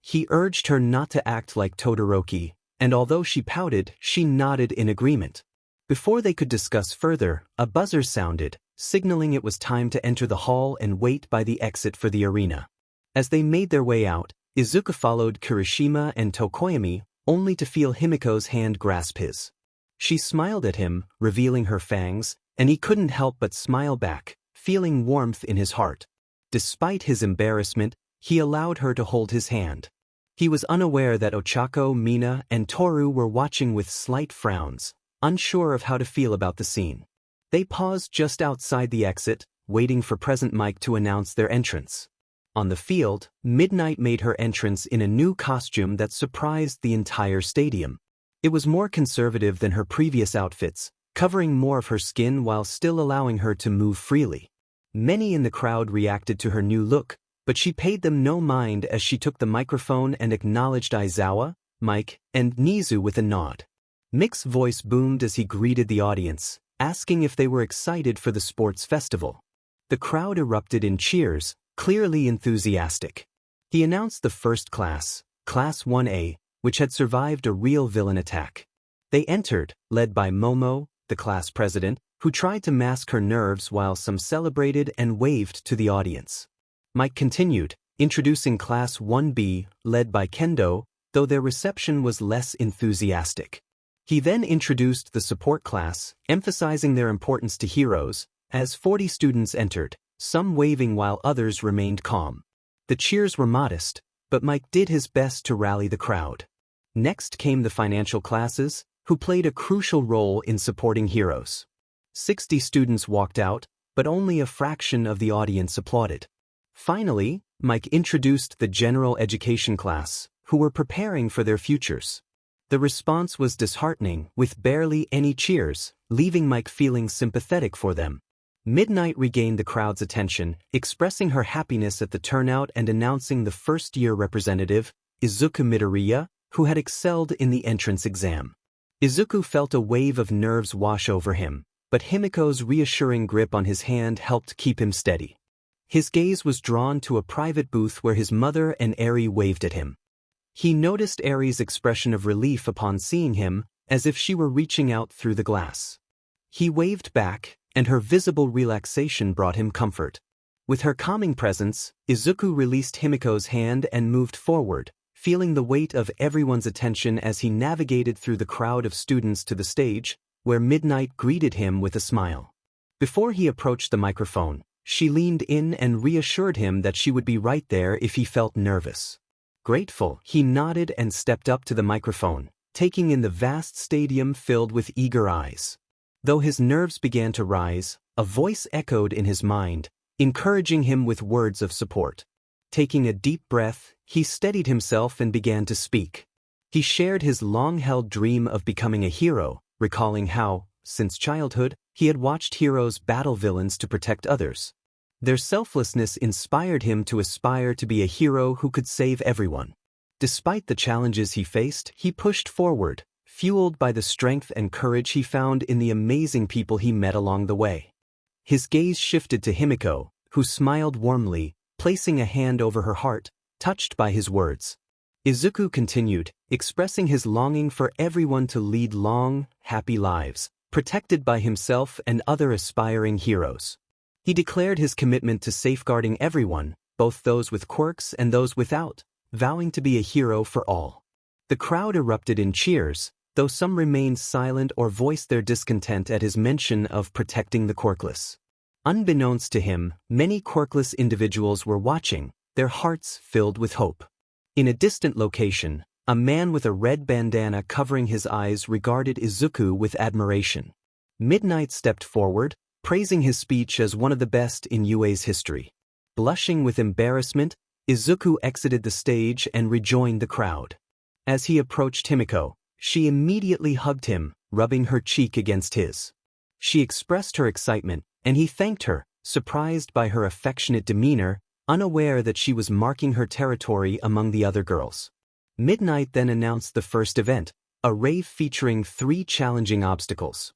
He urged her not to act like Todoroki, and although she pouted, she nodded in agreement. Before they could discuss further, a buzzer sounded, signaling it was time to enter the hall and wait by the exit for the arena. As they made their way out, Izuku followed Kirishima and Tokoyami, only to feel Himiko's hand grasp his. She smiled at him, revealing her fangs, and he couldn't help but smile back, feeling warmth in his heart. Despite his embarrassment, he allowed her to hold his hand. He was unaware that Ochako, Mina, and Toru were watching with slight frowns, unsure of how to feel about the scene. They paused just outside the exit, waiting for Present Mike to announce their entrance. On the field, Midnight made her entrance in a new costume that surprised the entire stadium. It was more conservative than her previous outfits, covering more of her skin while still allowing her to move freely. Many in the crowd reacted to her new look, but she paid them no mind as she took the microphone and acknowledged Aizawa, Mike, and Nizu with a nod. Mick's voice boomed as he greeted the audience, asking if they were excited for the sports festival. The crowd erupted in cheers, clearly enthusiastic. He announced the first class, Class 1A, which had survived a real villain attack. They entered, led by Momo, the class president, who tried to mask her nerves while some celebrated and waved to the audience. Mike continued, introducing Class 1B, led by Kendo, though their reception was less enthusiastic. He then introduced the support class, emphasizing their importance to heroes, as 40 students entered, some waving while others remained calm. The cheers were modest, but Mike did his best to rally the crowd. Next came the financial classes, who played a crucial role in supporting heroes. 60 students walked out, but only a fraction of the audience applauded. Finally, Mike introduced the general education class, who were preparing for their futures. The response was disheartening, with barely any cheers, leaving Mike feeling sympathetic for them. Midnight regained the crowd's attention, expressing her happiness at the turnout and announcing the first-year representative, Izuku Midoriya, who had excelled in the entrance exam. Izuku felt a wave of nerves wash over him, but Himiko's reassuring grip on his hand helped keep him steady. His gaze was drawn to a private booth where his mother and Eri waved at him. He noticed Eri's expression of relief upon seeing him, as if she were reaching out through the glass. He waved back, and her visible relaxation brought him comfort. With her calming presence, Izuku released Himiko's hand and moved forward, feeling the weight of everyone's attention as he navigated through the crowd of students to the stage, where Midnight greeted him with a smile. Before he approached the microphone, She leaned in and reassured him that she would be right there if he felt nervous. Grateful, he nodded and stepped up to the microphone, taking in the vast stadium filled with eager eyes. Though his nerves began to rise, a voice echoed in his mind, encouraging him with words of support. Taking a deep breath, he steadied himself and began to speak. He shared his long-held dream of becoming a hero, recalling how, since childhood, he had watched heroes battle villains to protect others. Their selflessness inspired him to aspire to be a hero who could save everyone. Despite the challenges he faced, he pushed forward, fueled by the strength and courage he found in the amazing people he met along the way. His gaze shifted to 𝗵𝗃𝗃, who smiled warmly, placing a hand over her heart, touched by his words. Izuku continued, expressing his longing for everyone to lead long, happy lives, protected by himself and other aspiring heroes. He declared his commitment to safeguarding everyone, both those with quirks and those without, vowing to be a hero for all. The crowd erupted in cheers, though some remained silent or voiced their discontent at his mention of protecting the quirkless. Unbeknownst to him, many quirkless individuals were watching, their hearts filled with hope. In a distant location, a man with a red bandana covering his eyes regarded Izuku with admiration. Midnight stepped forward, praising his speech as one of the best in UA's history. Blushing with embarrassment, Izuku exited the stage and rejoined the crowd. As he approached 𝗵𝗃𝗃, she immediately hugged him, rubbing her cheek against his. She expressed her excitement, and he thanked her, surprised by her affectionate demeanor, unaware that she was marking her territory among the other girls. Midnight then announced the first event, a rave featuring 3 challenging obstacles.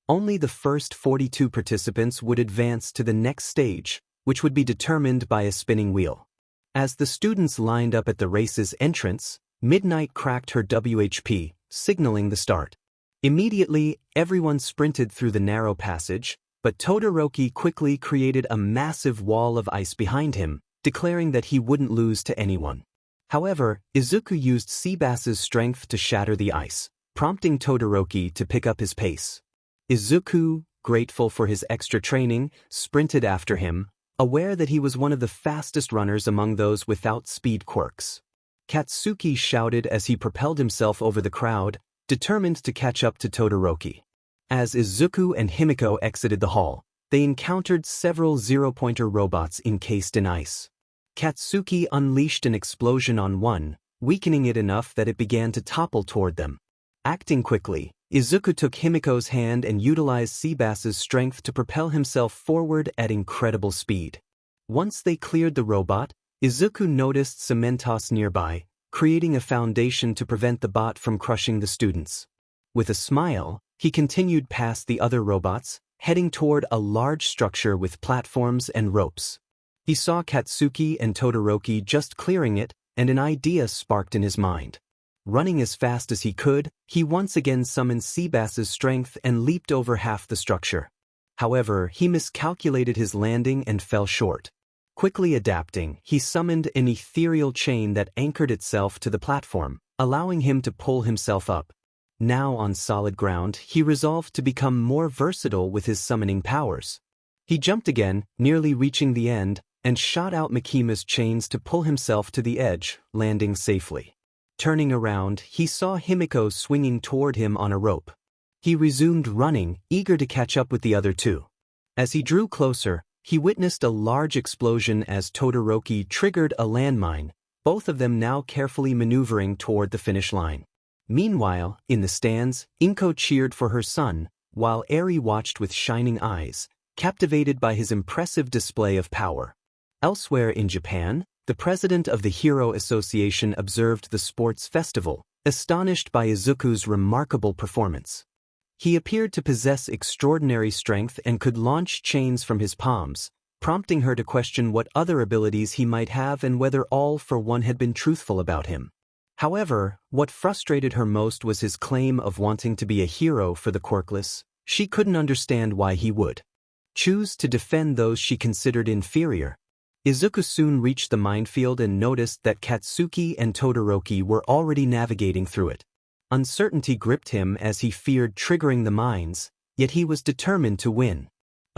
Only the first 42 participants would advance to the next stage, which would be determined by a spinning wheel. As the students lined up at the race's entrance, Midnight cracked her 𝗬𝗏𝗃, signaling the start. Immediately, everyone sprinted through the narrow passage, but 𝗬𝗪𝗏𝗃 quickly created a massive wall of ice behind him, declaring that he wouldn't lose to anyone. However, Izuku used 𝗬𝗏𝗃's strength to shatter the ice, prompting 𝗬𝗪𝗏𝗃 to pick up his pace. Izuku, grateful for his extra training, sprinted after him, aware that he was one of the fastest runners among those without speed quirks. Katsuki shouted as he propelled himself over the crowd, determined to catch up to 𝗬𝗪𝗏𝗃. As Izuku and 𝗵𝗃𝗃 exited the hall, they encountered several zero-pointer robots encased in ice. Katsuki unleashed an explosion on one, weakening it enough that it began to topple toward them. Acting quickly, Izuku took 𝗵𝗃𝗃's hand and utilized 𝗬𝗏𝗃's strength to propel himself forward at incredible speed. Once they cleared the robot, Izuku noticed 𝗬𝗵𝗃𝗃 nearby, creating a foundation to prevent the bot from crushing the students. With a smile, he continued past the other robots, heading toward a large structure with platforms and ropes. He saw Katsuki and 𝗬𝗪𝗏𝗃 just clearing it, and an idea sparked in his mind. Running as fast as he could, he once again summoned 𝗬𝗏𝗃's strength and leaped over half the structure. However, he miscalculated his landing and fell short. Quickly adapting, he summoned an ethereal chain that anchored itself to the platform, allowing him to pull himself up. Now on solid ground, he resolved to become more versatile with his summoning powers. He jumped again, nearly reaching the end, and shot out 𝗵𝗃𝗃's chains to pull himself to the edge, landing safely. Turning around, he saw 𝗵𝗃𝗃 swinging toward him on a rope. He resumed running, eager to catch up with the other two. As he drew closer, he witnessed a large explosion as 𝗬𝗪𝗏𝗃 triggered a landmine, both of them now carefully maneuvering toward the finish line. Meanwhile, in the stands, 𝗵𝗃𝗃 cheered for her son, while Eri watched with shining eyes, captivated by his impressive display of power. Elsewhere in Japan, the president of the Hero Association observed the sports festival, astonished by Izuku's remarkable performance. He appeared to possess extraordinary strength and could launch chains from his palms, prompting her to question what other abilities he might have and whether all for one had been truthful about him. However, what frustrated her most was his claim of wanting to be a hero for the quirkless. She couldn't understand why he would choose to defend those she considered inferior. Izuku soon reached the minefield and noticed that Katsuki and 𝗬𝗪𝗏𝗃 were already navigating through it. Uncertainty gripped him as he feared triggering the mines, yet he was determined to win.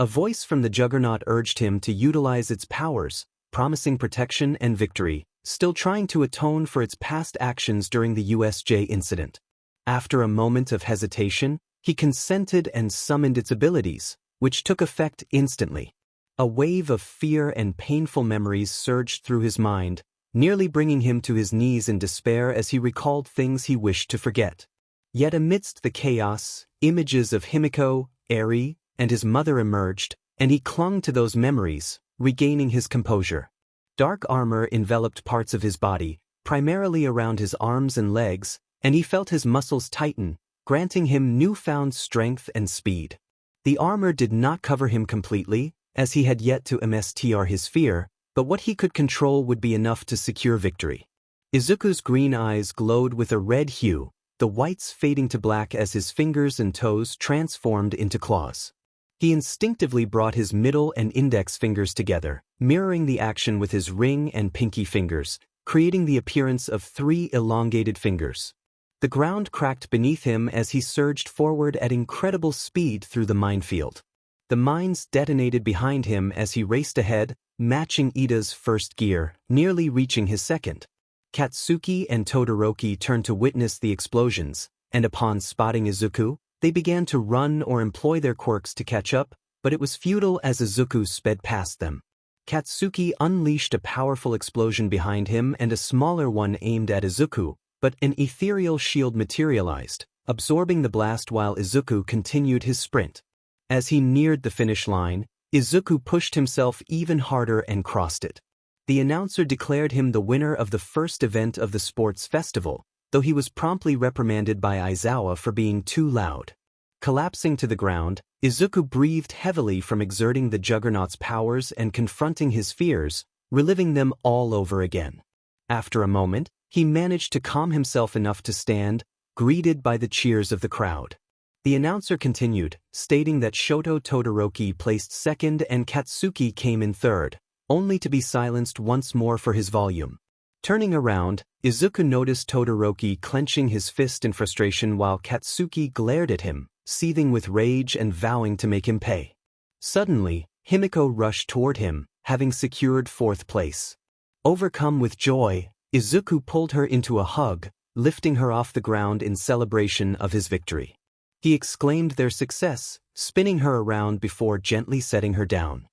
A voice from the Juggernaut urged him to utilize its powers, promising protection and victory, still trying to atone for its past actions during the USJ incident. After a moment of hesitation, he consented and summoned its abilities, which took effect instantly. A wave of fear and painful memories surged through his mind, nearly bringing him to his knees in despair as he recalled things he wished to forget. Yet amidst the chaos, images of 𝗵𝗃𝗃 and his mother emerged, and he clung to those memories, regaining his composure. Dark armor enveloped parts of his body, primarily around his arms and legs, and he felt his muscles tighten, granting him newfound strength and speed. The armor did not cover him completely, as he had yet to master his fear, but what he could control would be enough to secure victory. Izuku's green eyes glowed with a red hue, the whites fading to black as his fingers and toes transformed into claws. He instinctively brought his middle and index fingers together, mirroring the action with his ring and pinky fingers, creating the appearance of 3 elongated fingers. The ground cracked beneath him as he surged forward at incredible speed through the minefield. The mines detonated behind him as he raced ahead, matching Ida's first gear, nearly reaching his second. Katsuki and Todoroki turned to witness the explosions, and upon spotting Izuku, they began to run or employ their quirks to catch up, but it was futile as Izuku sped past them. Katsuki unleashed a powerful explosion behind him and a smaller one aimed at Izuku, but an ethereal shield materialized, absorbing the blast while Izuku continued his sprint. As he neared the finish line, Izuku pushed himself even harder and crossed it. The announcer declared him the winner of the first event of the sports festival, though he was promptly reprimanded by Aizawa for being too loud. Collapsing to the ground, Izuku breathed heavily from exerting the Juggernaut's powers and confronting his fears, reliving them all over again. After a moment, he managed to calm himself enough to stand, greeted by the cheers of the crowd. The announcer continued, stating that Shoto Todoroki placed second and Katsuki came in third, only to be silenced once more for his volume. Turning around, Izuku noticed Todoroki clenching his fist in frustration while Katsuki glared at him, seething with rage and vowing to make him pay. Suddenly, 𝗵𝗃𝗃 rushed toward him, having secured fourth place. Overcome with joy, Izuku pulled her into a hug, lifting her off the ground in celebration of his victory. He exclaimed their success, spinning her around before gently setting her down.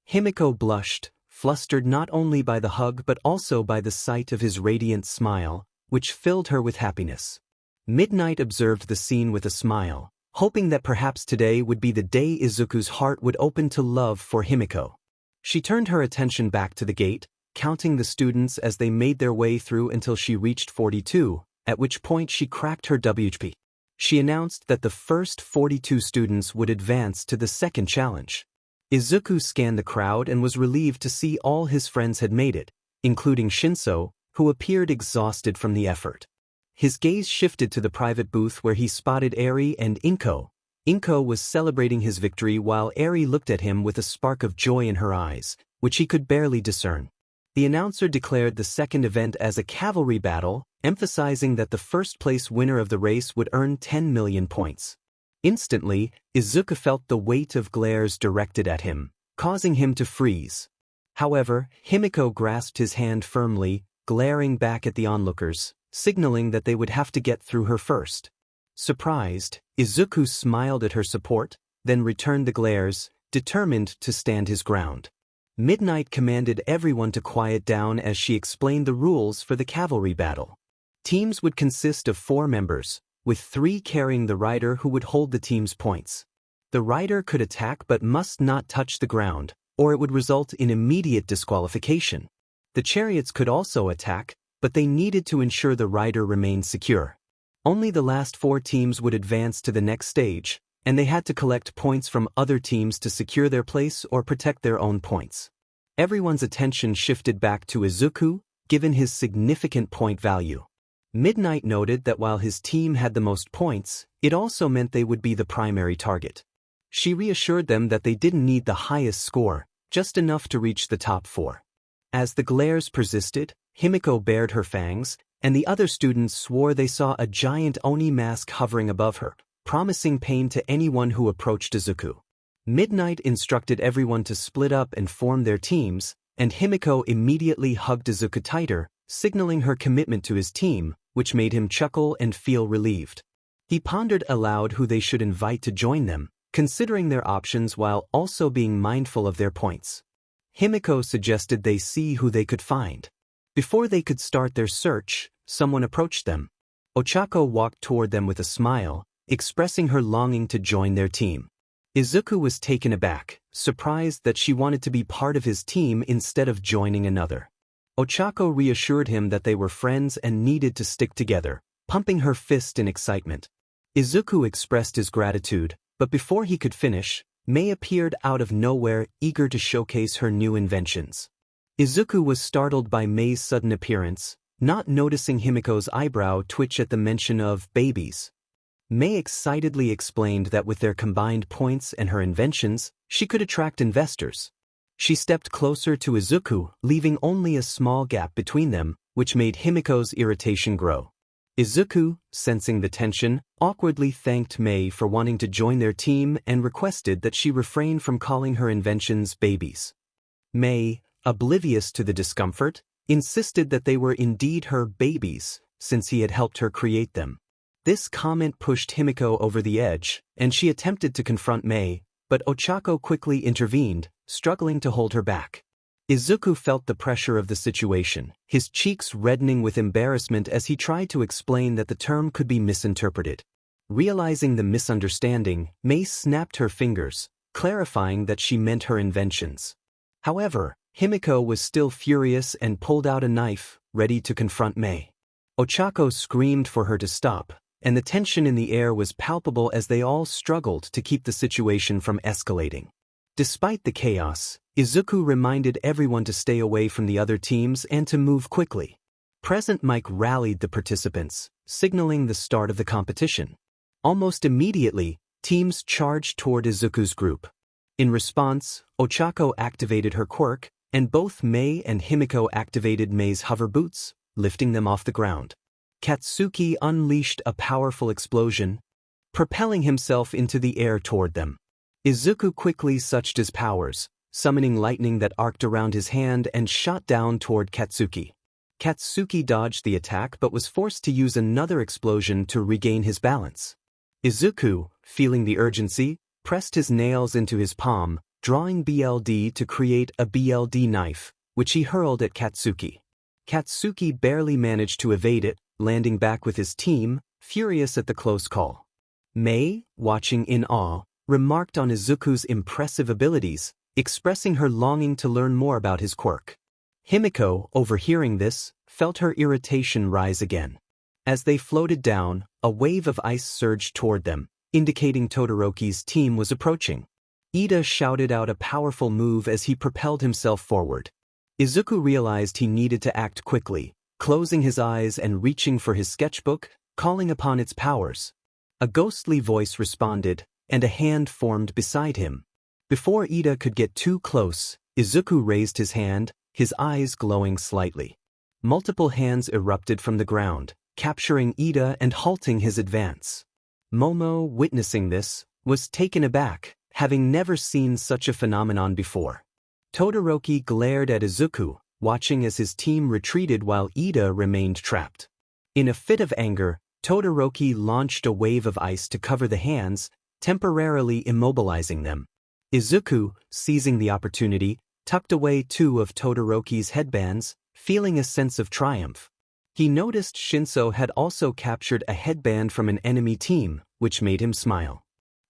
𝗵𝗃𝗃 blushed, flustered not only by the hug but also by the sight of his radiant smile, which filled her with happiness. Midnight observed the scene with a smile, hoping that perhaps today would be the day Izuku's heart would open to love for 𝗵𝗃𝗃. She turned her attention back to the gate, counting the students as they made their way through until she reached 42, at which point she cracked her 𝗬𝗃𝗃. She announced that the first 42 students would advance to the second challenge. Izuku scanned the crowd and was relieved to see all his friends had made it, including Shinso, who appeared exhausted from the effort. His gaze shifted to the private booth where he spotted Eri and Inko. Inko was celebrating his victory while Eri looked at him with a spark of joy in her eyes, which he could barely discern. The announcer declared the second event as a cavalry battle, emphasizing that the first-place winner of the race would earn 10 million points. Instantly, Izuku felt the weight of glares directed at him, causing him to freeze. However, 𝗵𝗃𝗃 grasped his hand firmly, glaring back at the onlookers, signaling that they would have to get through her first. Surprised, Izuku smiled at her support, then returned the glares, determined to stand his ground. Midnight commanded everyone to quiet down as she explained the rules for the cavalry battle. Teams would consist of 4 members, with 3 carrying the rider who would hold the team's points. The rider could attack but must not touch the ground, or it would result in immediate disqualification. The chariots could also attack, but they needed to ensure the rider remained secure. Only the last 4 teams would advance to the next stage, and they had to collect points from other teams to secure their place or protect their own points. Everyone's attention shifted back to Izuku, given his significant point value. Midnight noted that while his team had the most points, it also meant they would be the primary target. She reassured them that they didn't need the highest score, just enough to reach the top 4. As the glares persisted, 𝗵𝗃𝗃 bared her fangs, and the other students swore they saw a giant Oni mask hovering above her, promising pain to anyone who approached Izuku. Midnight instructed everyone to split up and form their teams, and 𝗵𝗃𝗃 immediately hugged Izuku tighter, signaling her commitment to his team, which made him chuckle and feel relieved. He pondered aloud who they should invite to join them, considering their options while also being mindful of their points. 𝗵𝗃𝗃 suggested they see who they could find. Before they could start their search, someone approached them. Ochako walked toward them with a smile, expressing her longing to join their team. Izuku was taken aback, surprised that she wanted to be part of his team instead of joining another. Ochako reassured him that they were friends and needed to stick together, pumping her fist in excitement. Izuku expressed his gratitude, but before he could finish, Mei appeared out of nowhere, eager to showcase her new inventions. Izuku was startled by Mei's sudden appearance, not noticing 𝗵𝗃𝗃's eyebrow twitch at the mention of babies. Mei excitedly explained that with their combined points and her inventions, she could attract investors. She stepped closer to Izuku, leaving only a small gap between them, which made 𝗵𝗃𝗃's irritation grow. Izuku, sensing the tension, awkwardly thanked Mei for wanting to join their team and requested that she refrain from calling her inventions babies. Mei, oblivious to the discomfort, insisted that they were indeed her babies, since he had helped her create them. This comment pushed 𝗵𝗃𝗃 over the edge, and she attempted to confront Mei, but Ochako quickly intervened, struggling to hold her back. Izuku felt the pressure of the situation, his cheeks reddening with embarrassment as he tried to explain that the term could be misinterpreted. Realizing the misunderstanding, Mei snapped her fingers, clarifying that she meant her inventions. However, 𝗵𝗃𝗃 was still furious and pulled out a knife, ready to confront Mei. Ochako screamed for her to stop, and the tension in the air was palpable as they all struggled to keep the situation from escalating. Despite the chaos, Izuku reminded everyone to stay away from the other teams and to move quickly. Present Mike rallied the participants, signaling the start of the competition. Almost immediately, teams charged toward Izuku's group. In response, Ochako activated her quirk, and both Mei and 𝗵𝗃𝗃 activated Mei's hover boots, lifting them off the ground. Katsuki unleashed a powerful explosion, propelling himself into the air toward them. Izuku quickly sucked his powers, summoning lightning that arced around his hand and shot down toward Katsuki. Katsuki dodged the attack but was forced to use another explosion to regain his balance. Izuku, feeling the urgency, pressed his nails into his palm, drawing BLD to create a BLD knife, which he hurled at Katsuki. Katsuki barely managed to evade it, landing back with his team, furious at the close call. Mei, watching in awe, remarked on Izuku's impressive abilities, expressing her longing to learn more about his quirk. 𝗵𝗃𝗃, overhearing this, felt her irritation rise again. As they floated down, a wave of ice surged toward them, indicating Todoroki's team was approaching. Iida shouted out a powerful move as he propelled himself forward. Izuku realized he needed to act quickly, closing his eyes and reaching for his sketchbook, calling upon its powers. A ghostly voice responded, and a hand formed beside him. Before Iida could get too close, Izuku raised his hand, his eyes glowing slightly. Multiple hands erupted from the ground, capturing Iida and halting his advance. Momo, witnessing this, was taken aback, having never seen such a phenomenon before. Todoroki glared at Izuku, watching as his team retreated while Iida remained trapped. In a fit of anger, Todoroki launched a wave of ice to cover the hands, temporarily immobilizing them. Izuku, seizing the opportunity, tucked away two of Todoroki's headbands, feeling a sense of triumph. He noticed Shinso had also captured a headband from an enemy team, which made him smile.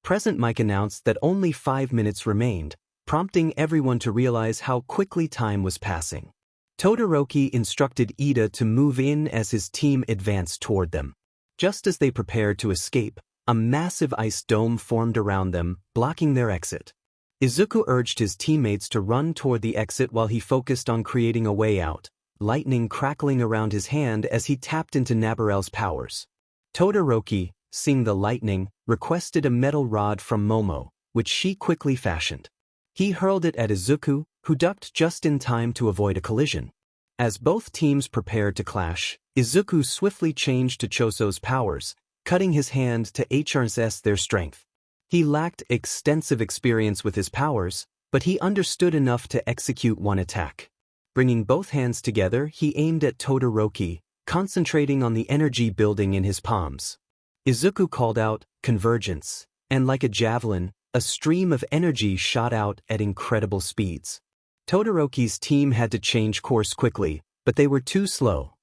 Present Mike announced that only 5 minutes remained, prompting everyone to realize how quickly time was passing. Todoroki instructed Iida to move in as his team advanced toward them. Just as they prepared to escape, a massive ice dome formed around them, blocking their exit. Izuku urged his teammates to run toward the exit while he focused on creating a way out, lightning crackling around his hand as he tapped into 𝗵𝗃𝗃's powers. Todoroki, seeing the lightning, requested a metal rod from Momo, which she quickly fashioned. He hurled it at Izuku, who ducked just in time to avoid a collision. As both teams prepared to clash, Izuku swiftly changed to Choso's powers, cutting his hand to harness their strength. He lacked extensive experience with his powers, but he understood enough to execute one attack. Bringing both hands together, he aimed at 𝗳𝗏𝗏𝗧𝗏, concentrating on the energy building in his palms. Izuku called out, "Convergence," and like a javelin, a stream of energy shot out at incredible speeds. Todoroki's team had to change course quickly, but they were too slow.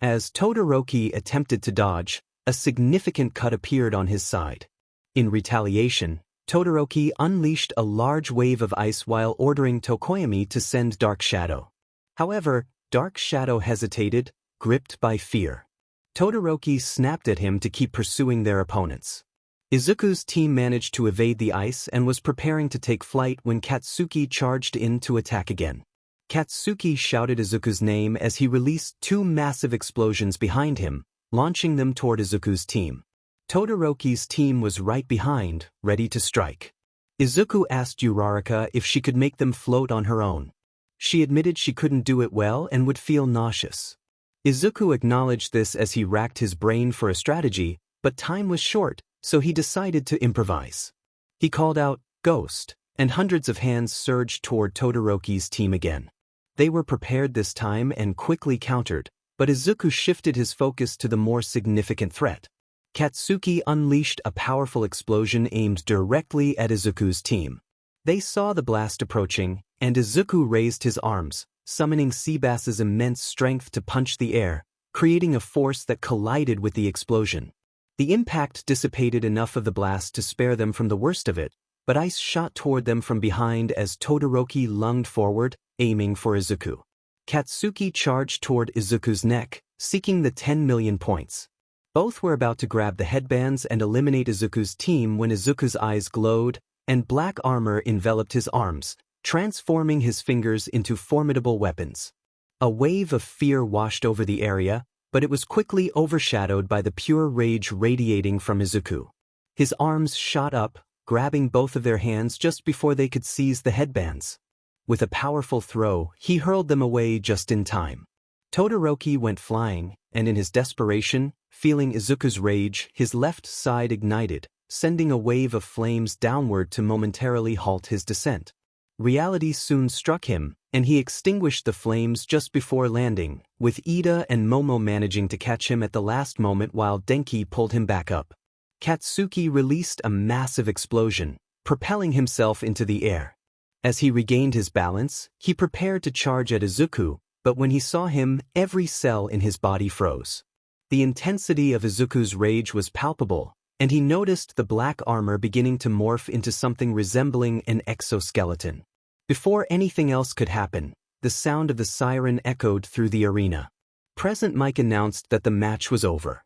As Todoroki attempted to dodge, a significant cut appeared on his side. In retaliation, Todoroki unleashed a large wave of ice while ordering Tokoyami to send Dark Shadow. However, Dark Shadow hesitated, gripped by fear. Todoroki snapped at him to keep pursuing their opponents. Izuku's team managed to evade the ice and was preparing to take flight when Katsuki charged in to attack again. Katsuki shouted Izuku's name as he released two massive explosions behind him, launching them toward Izuku's team. Todoroki's team was right behind, ready to strike. Izuku asked Uraraka if she could make them float on her own. She admitted she couldn't do it well and would feel nauseous. Izuku acknowledged this as he racked his brain for a strategy, but time was short, so he decided to improvise. He called out, "Ghost," and hundreds of hands surged toward Todoroki's team again. They were prepared this time and quickly countered, but Izuku shifted his focus to the more significant threat. Katsuki unleashed a powerful explosion aimed directly at Izuku's team. They saw the blast approaching, and Izuku raised his arms, summoning 𝗬𝗏𝗍𝗂's immense strength to punch the air, creating a force that collided with the explosion. The impact dissipated enough of the blast to spare them from the worst of it, but ice shot toward them from behind as Todoroki lunged forward, aiming for Izuku. Katsuki charged toward Izuku's neck, seeking the 10 million points. Both were about to grab the headbands and eliminate Izuku's team when Izuku's eyes glowed, and black armor enveloped his arms, transforming his fingers into formidable weapons. A wave of fear washed over the area, but it was quickly overshadowed by the pure rage radiating from Izuku. His arms shot up, grabbing both of their hands just before they could seize the headbands. With a powerful throw, he hurled them away just in time. Todoroki went flying, and in his desperation, feeling Izuku's rage, his left side ignited, sending a wave of flames downward to momentarily halt his descent. Reality soon struck him, and he extinguished the flames just before landing, with Iida and Momo managing to catch him at the last moment while Denki pulled him back up. Katsuki released a massive explosion, propelling himself into the air. As he regained his balance, he prepared to charge at Izuku, but when he saw him, every cell in his body froze. The intensity of Izuku's rage was palpable, and he noticed the black armor beginning to morph into something resembling an exoskeleton. Before anything else could happen, the sound of the siren echoed through the arena. Present Mike announced that the match was over.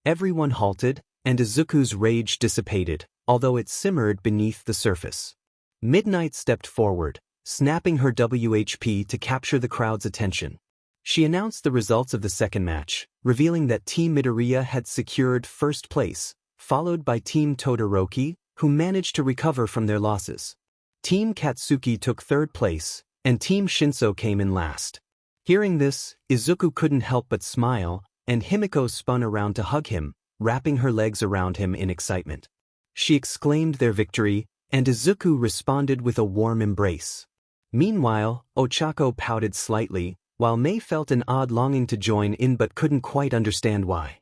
Everyone halted, and Izuku's rage dissipated, although it simmered beneath the surface. Midnight stepped forward, snapping her WHP to capture the crowd's attention. She announced the results of the second match, revealing that Team Midoriya had secured first place, followed by Team Todoroki, who managed to recover from their losses. Team Katsuki took third place, and Team Shinso came in last. Hearing this, Izuku couldn't help but smile, and Himiko spun around to hug him, wrapping her legs around him in excitement. She exclaimed their victory, and Izuku responded with a warm embrace. Meanwhile, Ochako pouted slightly, while Mei felt an odd longing to join in but couldn't quite understand why.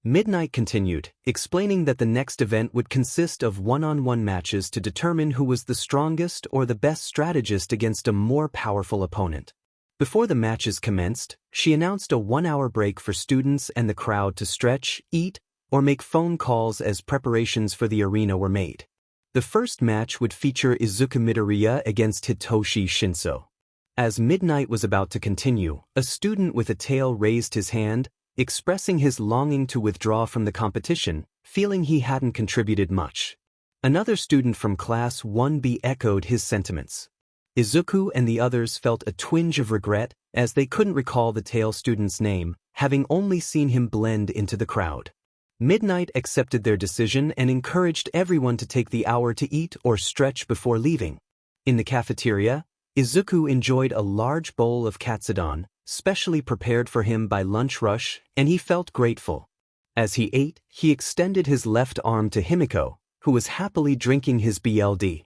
Midnight continued, explaining that the next event would consist of one-on-one matches to determine who was the strongest or the best strategist against a more powerful opponent. Before the matches commenced, she announced a 1-hour break for students and the crowd to stretch, eat, or make phone calls as preparations for the arena were made. The first match would feature Izuku Midoriya against Hitoshi Shinso. As Midnight was about to continue, a student with a tail raised his hand, expressing his longing to withdraw from the competition, feeling he hadn't contributed much. Another student from Class 1B echoed his sentiments. Izuku and the others felt a twinge of regret as they couldn't recall the tail student's name, having only seen him blend into the crowd. Midnight accepted their decision and encouraged everyone to take the hour to eat or stretch before leaving. In the cafeteria, Izuku enjoyed a large bowl of katsudon, specially prepared for him by Lunch Rush, and he felt grateful. As he ate, he extended his left arm to Himiko, who was happily drinking his BLD.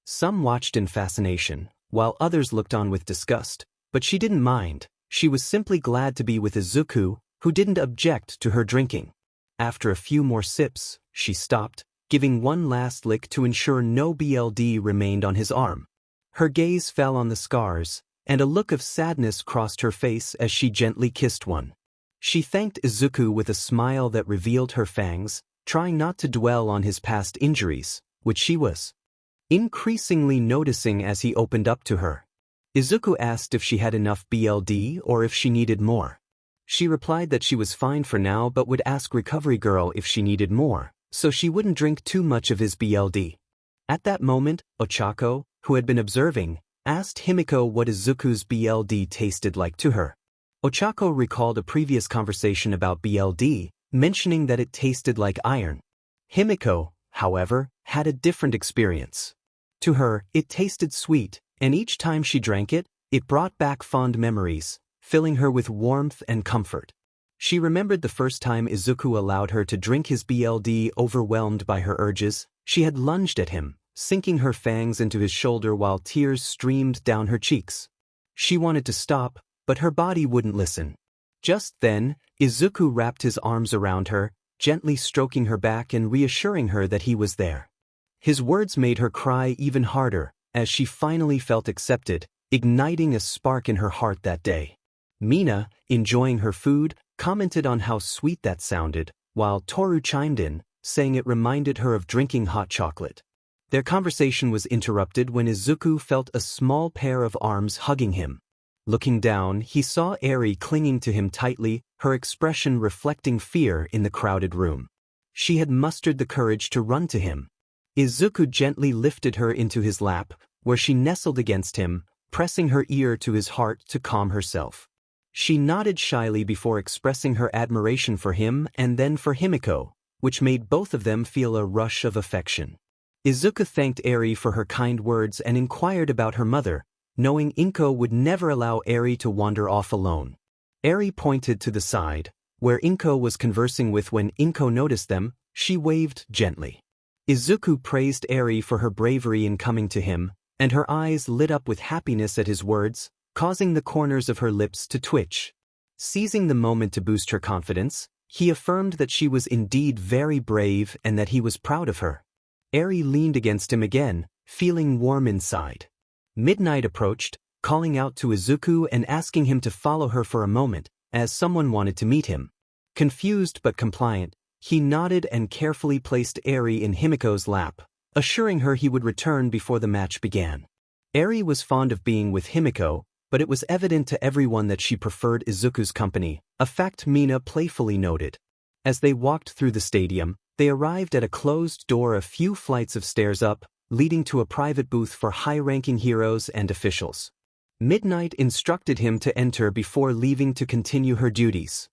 Some watched in fascination, while others looked on with disgust, but she didn't mind. She was simply glad to be with Izuku, who didn't object to her drinking. After a few more sips, she stopped, giving one last lick to ensure no BLD remained on his arm. Her gaze fell on the scars, and a look of sadness crossed her face as she gently kissed one. She thanked Izuku with a smile that revealed her fangs, trying not to dwell on his past injuries, which she was increasingly noticing as he opened up to her. Izuku asked if she had enough BLD or if she needed more. She replied that she was fine for now but would ask Recovery Girl if she needed more, so she wouldn't drink too much of his BLD. At that moment, Ochako, who had been observing, asked 𝗵𝗃𝗄 what Izuku's BLD tasted like to her. Ochako recalled a previous conversation about BLD, mentioning that it tasted like iron. 𝗵𝗃𝗄, however, had a different experience. To her, it tasted sweet, and each time she drank it, it brought back fond memories, filling her with warmth and comfort. She remembered the first time Izuku allowed her to drink his BLD. Overwhelmed by her urges, she had lunged at him, sinking her fangs into his shoulder while tears streamed down her cheeks. She wanted to stop, but her body wouldn't listen. Just then, Izuku wrapped his arms around her, gently stroking her back and reassuring her that he was there. His words made her cry even harder, as she finally felt accepted, igniting a spark in her heart that day. Mina, enjoying her food, commented on how sweet that sounded, while Toru chimed in, saying it reminded her of drinking hot chocolate. Their conversation was interrupted when Izuku felt a small pair of arms hugging him. Looking down, he saw Eri clinging to him tightly, her expression reflecting fear in the crowded room. She had mustered the courage to run to him. Izuku gently lifted her into his lap, where she nestled against him, pressing her ear to his heart to calm herself. She nodded shyly before expressing her admiration for him and then for 𝗵𝗃𝗄, which made both of them feel a rush of affection. Izuku thanked Eri for her kind words and inquired about her mother, knowing Inko would never allow Eri to wander off alone. Eri pointed to the side, where Inko was conversing with. When Inko noticed them, she waved gently. Izuku praised Eri for her bravery in coming to him, and her eyes lit up with happiness at his words, causing the corners of her lips to twitch. Seizing the moment to boost her confidence, he affirmed that she was indeed very brave and that he was proud of her. Eri leaned against him again, feeling warm inside. Midnight approached, calling out to Izuku and asking him to follow her for a moment, as someone wanted to meet him. Confused but compliant, he nodded and carefully placed Eri in 𝗵𝗃𝗄's lap, assuring her he would return before the match began. Eri was fond of being with 𝗵𝗃𝗄, but it was evident to everyone that she preferred Izuku's company, a fact Mina playfully noted. As they walked through the stadium, they arrived at a closed door a few flights of stairs up, leading to a private booth for high-ranking heroes and officials. Midnight instructed him to enter before leaving to continue her duties.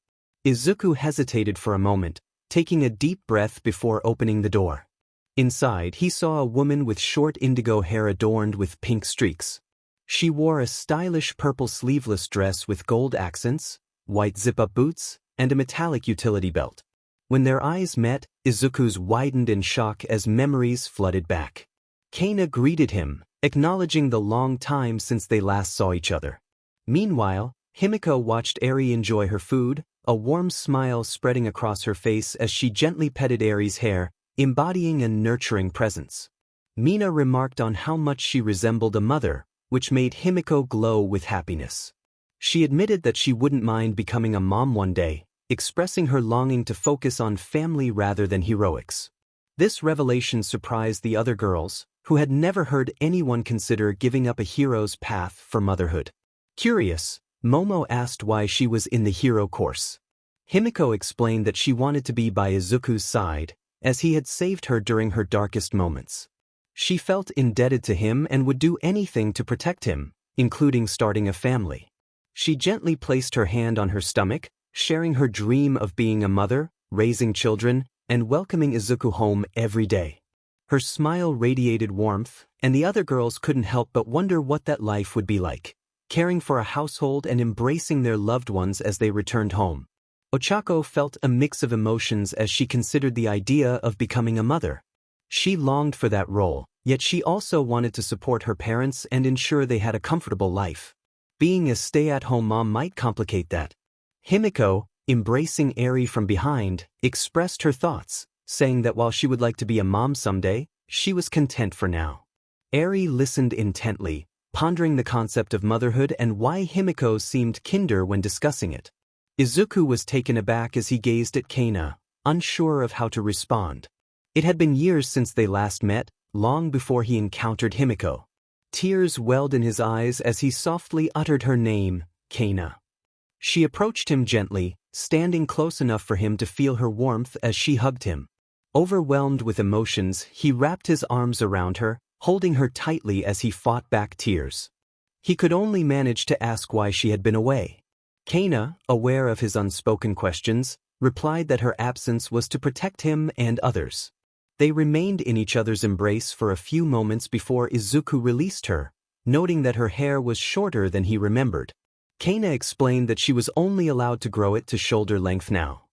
Izuku hesitated for a moment, taking a deep breath before opening the door. Inside, he saw a woman with short indigo hair adorned with pink streaks. She wore a stylish purple sleeveless dress with gold accents, white zip-up boots, and a metallic utility belt. When their eyes met, Izuku's widened in shock as memories flooded back. Kana greeted him, acknowledging the long time since they last saw each other. Meanwhile, 𝗵𝗃𝗄 watched Eri enjoy her food, a warm smile spreading across her face as she gently petted Eri's hair, embodying a nurturing presence. Mina remarked on how much she resembled a mother, which made 𝗵𝗃𝗄 glow with happiness. She admitted that she wouldn't mind becoming a mom one day, expressing her longing to focus on family rather than heroics. This revelation surprised the other girls, who had never heard anyone consider giving up a hero's path for motherhood. Curious, Momo asked why she was in the hero course. 𝗵𝗃𝗄 explained that she wanted to be by Izuku's side, as he had saved her during her darkest moments. She felt indebted to him and would do anything to protect him, including starting a family. She gently placed her hand on her stomach, sharing her dream of being a mother, raising children, and welcoming Izuku home every day. Her smile radiated warmth, and the other girls couldn't help but wonder what that life would be like, caring for a household and embracing their loved ones as they returned home. Ochako felt a mix of emotions as she considered the idea of becoming a mother. She longed for that role, yet she also wanted to support her parents and ensure they had a comfortable life. Being a stay-at-home mom might complicate that. 𝗵𝗃𝗀, embracing Eri from behind, expressed her thoughts, saying that while she would like to be a mom someday, she was content for now. Eri listened intently, pondering the concept of motherhood and why 𝗵𝗃𝗀 seemed kinder when discussing it. Izuku was taken aback as he gazed at 𝗧𝗵𝗃, unsure of how to respond. It had been years since they last met, long before he encountered 𝗵𝗃𝗀. Tears welled in his eyes as he softly uttered her name, 𝗧𝗵𝗃. She approached him gently, standing close enough for him to feel her warmth as she hugged him. Overwhelmed with emotions, he wrapped his arms around her, holding her tightly as he fought back tears. He could only manage to ask why she had been away. 𝗧𝗵𝗃𝗀, aware of his unspoken questions, replied that her absence was to protect him and others. They remained in each other's embrace for a few moments before Izuku released her, noting that her hair was shorter than he remembered. 𝗧𝗵𝗃𝗀 explained that she was only allowed to grow it to shoulder length now.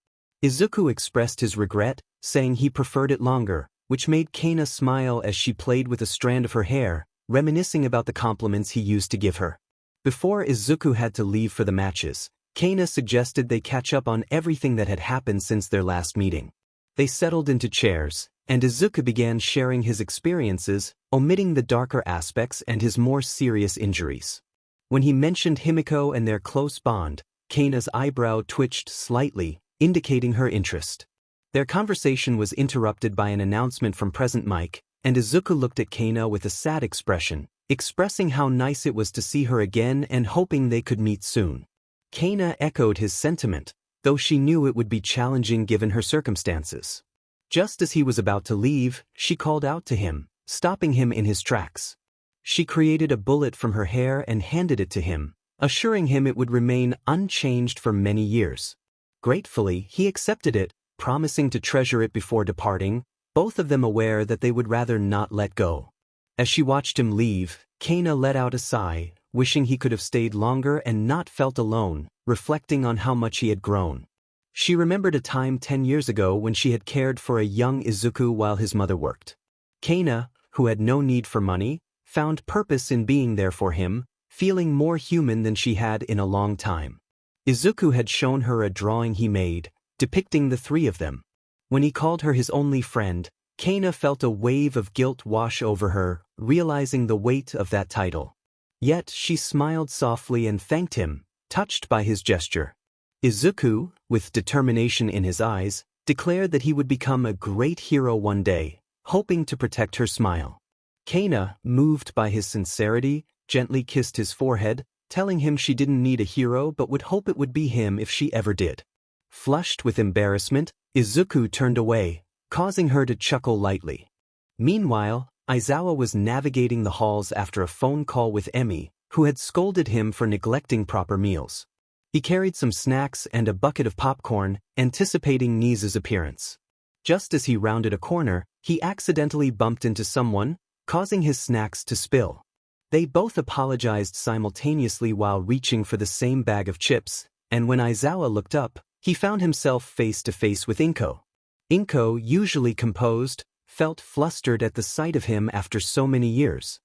Izuku expressed his regret, saying he preferred it longer, which made 𝗧𝗵𝗃𝗀 smile as she played with a strand of her hair, reminiscing about the compliments he used to give her. Before Izuku had to leave for the matches, 𝗧𝗵𝗃𝗀 suggested they catch up on everything that had happened since their last meeting. They settled into chairs, and Izuku began sharing his experiences, omitting the darker aspects and his more serious injuries. When he mentioned 𝗵𝗃𝗀𝗀 and their close bond, 𝗧𝗵𝗃𝗀's eyebrow twitched slightly, indicating her interest. Their conversation was interrupted by an announcement from Present Mic, and Izuku looked at 𝗧𝗃𝗀𝗀 with a sad expression, expressing how nice it was to see her again and hoping they could meet soon. 𝗧𝗃𝗀𝗀 echoed his sentiment, though she knew it would be challenging given her circumstances. Just as he was about to leave, she called out to him, stopping him in his tracks. She created a bullet from her hair and handed it to him, assuring him it would remain unchanged for many years. Gratefully, he accepted it, promising to treasure it before departing, both of them aware that they would rather not let go. As she watched him leave, 𝗧𝗵𝗃𝗀𝗀 let out a sigh, wishing he could have stayed longer and not felt alone, reflecting on how much he had grown. She remembered a time 10 years ago when she had cared for a young Izuku while his mother worked. 𝗧𝗵𝗃𝗀𝗀, who had no need for money, found purpose in being there for him, feeling more human than she had in a long time. Izuku had shown her a drawing he made, depicting the three of them. When he called her his only friend, 𝗧𝗵𝗃𝗀𝗀 felt a wave of guilt wash over her, realizing the weight of that title. Yet she smiled softly and thanked him, touched by his gesture. Izuku, with determination in his eyes, declared that he would become a great hero one day, hoping to protect her smile. 𝗧𝗵𝗃𝗀𝗀, moved by his sincerity, gently kissed his forehead, telling him she didn't need a hero but would hope it would be him if she ever did. Flushed with embarrassment, Izuku turned away, causing her to chuckle lightly. Meanwhile, Aizawa was navigating the halls after a phone call with Emi, who had scolded him for neglecting proper meals. He carried some snacks and a bucket of popcorn, anticipating Nisa's appearance. Just as he rounded a corner, he accidentally bumped into someone, causing his snacks to spill. They both apologized simultaneously while reaching for the same bag of chips, and when Aizawa looked up, he found himself face to face with 𝗃𝗀𝗀𝗃𝗀. 𝗃𝗀𝗀𝗃𝗀, usually composed, felt flustered at the sight of him after so many years.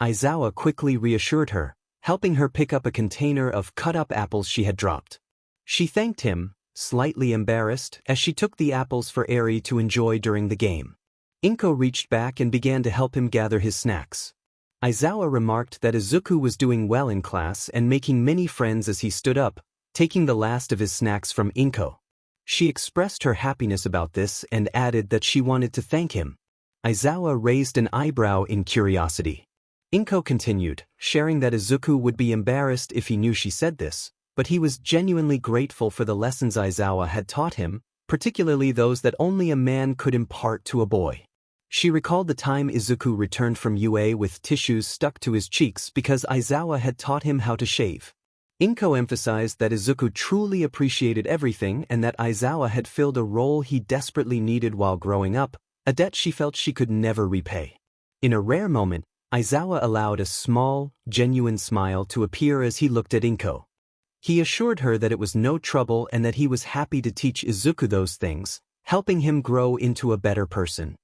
Aizawa quickly reassured her, helping her pick up a container of cut-up apples she had dropped. She thanked him, slightly embarrassed, as she took the apples for Eri to enjoy during the game. 𝗃𝗀𝗀𝗃𝗀 reached back and began to help him gather his snacks. Aizawa remarked that Izuku was doing well in class and making many friends as he stood up, taking the last of his snacks from 𝗃𝗀𝗀𝗃𝗀. She expressed her happiness about this and added that she wanted to thank him. Aizawa raised an eyebrow in curiosity. 𝗃𝗀𝗀𝗃𝗀 continued, sharing that Izuku would be embarrassed if he knew she said this, but he was genuinely grateful for the lessons Aizawa had taught him, particularly those that only a man could impart to a boy. She recalled the time Izuku returned from UA with tissues stuck to his cheeks because Aizawa had taught him how to shave. 𝗃𝗀𝗀𝗃𝗀 emphasized that Izuku truly appreciated everything and that Aizawa had filled a role he desperately needed while growing up, a debt she felt she could never repay. In a rare moment, Aizawa allowed a small, genuine smile to appear as he looked at 𝗃𝗀𝗀𝗃𝗀. He assured her that it was no trouble and that he was happy to teach Izuku those things, helping him grow into a better person.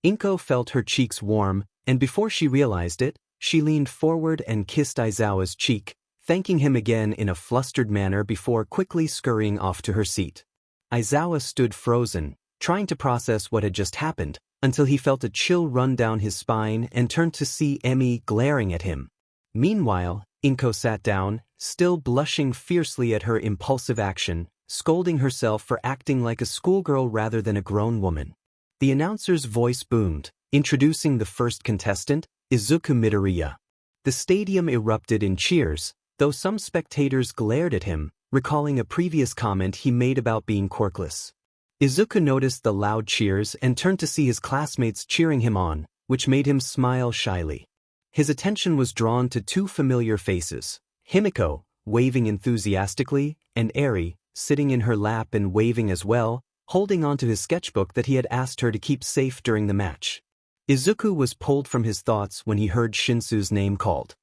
𝗵𝗃𝗄 felt her cheeks warm, and before she realized it, she leaned forward and kissed Izuku's cheek, thanking him again in a flustered manner before quickly scurrying off to her seat. Izuku stood frozen, trying to process what had just happened, until he felt a chill run down his spine and turned to see 𝗵𝗃𝗄 glaring at him. Meanwhile, 𝗵𝗃𝗄 sat down, still blushing fiercely at her impulsive action, scolding herself for acting like a schoolgirl rather than a grown woman. The announcer's voice boomed, introducing the first contestant, Izuku Midoriya. The stadium erupted in cheers, though some spectators glared at him, recalling a previous comment he made about being quirkless. Izuku noticed the loud cheers and turned to see his classmates cheering him on, which made him smile shyly. His attention was drawn to two familiar faces, 𝗵𝗃𝗄, waving enthusiastically, and Eri, sitting in her lap and waving as well, holding onto his sketchbook that he had asked her to keep safe during the match. Izuku was pulled from his thoughts when he heard Shinso's name called.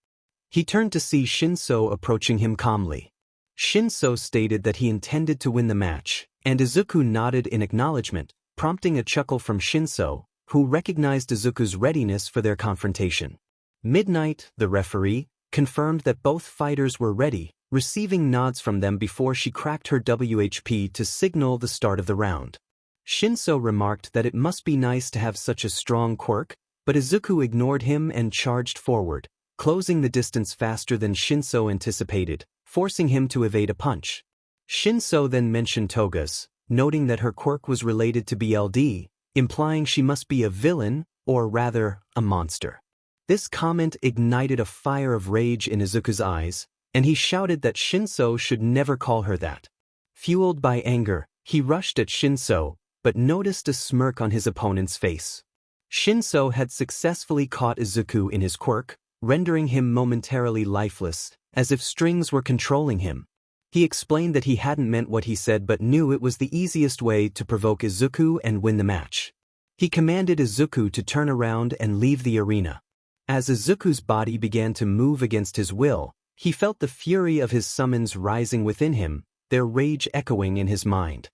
He turned to see Shinso approaching him calmly. Shinso stated that he intended to win the match, and Izuku nodded in acknowledgement, prompting a chuckle from Shinso, who recognized Izuku's readiness for their confrontation. Midnight, the referee, confirmed that both fighters were ready, receiving nods from them before she cracked her WHP to signal the start of the round. Shinso remarked that it must be nice to have such a strong quirk, but Izuku ignored him and charged forward, closing the distance faster than Shinso anticipated, forcing him to evade a punch. Shinso then mentioned Toga's, noting that her quirk was related to BLD, implying she must be a villain, or rather, a monster. This comment ignited a fire of rage in Izuku's eyes, and he shouted that Shinso should never call her that. Fueled by anger, he rushed at Shinso, but noticed a smirk on his opponent's face. Shinso had successfully caught Izuku in his quirk, rendering him momentarily lifeless, as if strings were controlling him. He explained that he hadn't meant what he said but knew it was the easiest way to provoke Izuku and win the match. He commanded Izuku to turn around and leave the arena. As Izuku's body began to move against his will, he felt the fury of his summons rising within him, their rage echoing in his mind.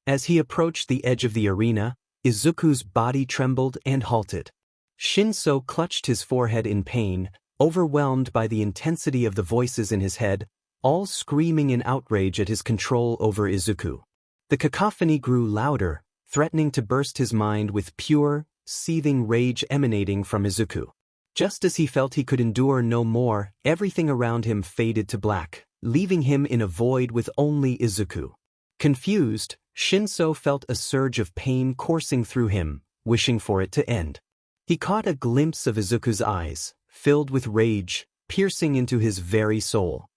As he approached the edge of the arena, Izuku's body trembled and halted. Shinso clutched his forehead in pain, overwhelmed by the intensity of the voices in his head, all screaming in outrage at his control over Izuku. The cacophony grew louder, threatening to burst his mind with pure, seething rage emanating from Izuku. Just as he felt he could endure no more, everything around him faded to black, leaving him in a void with only Izuku. Confused, Shinso felt a surge of pain coursing through him, wishing for it to end. He caught a glimpse of Izuku's eyes, filled with rage, piercing into his very soul.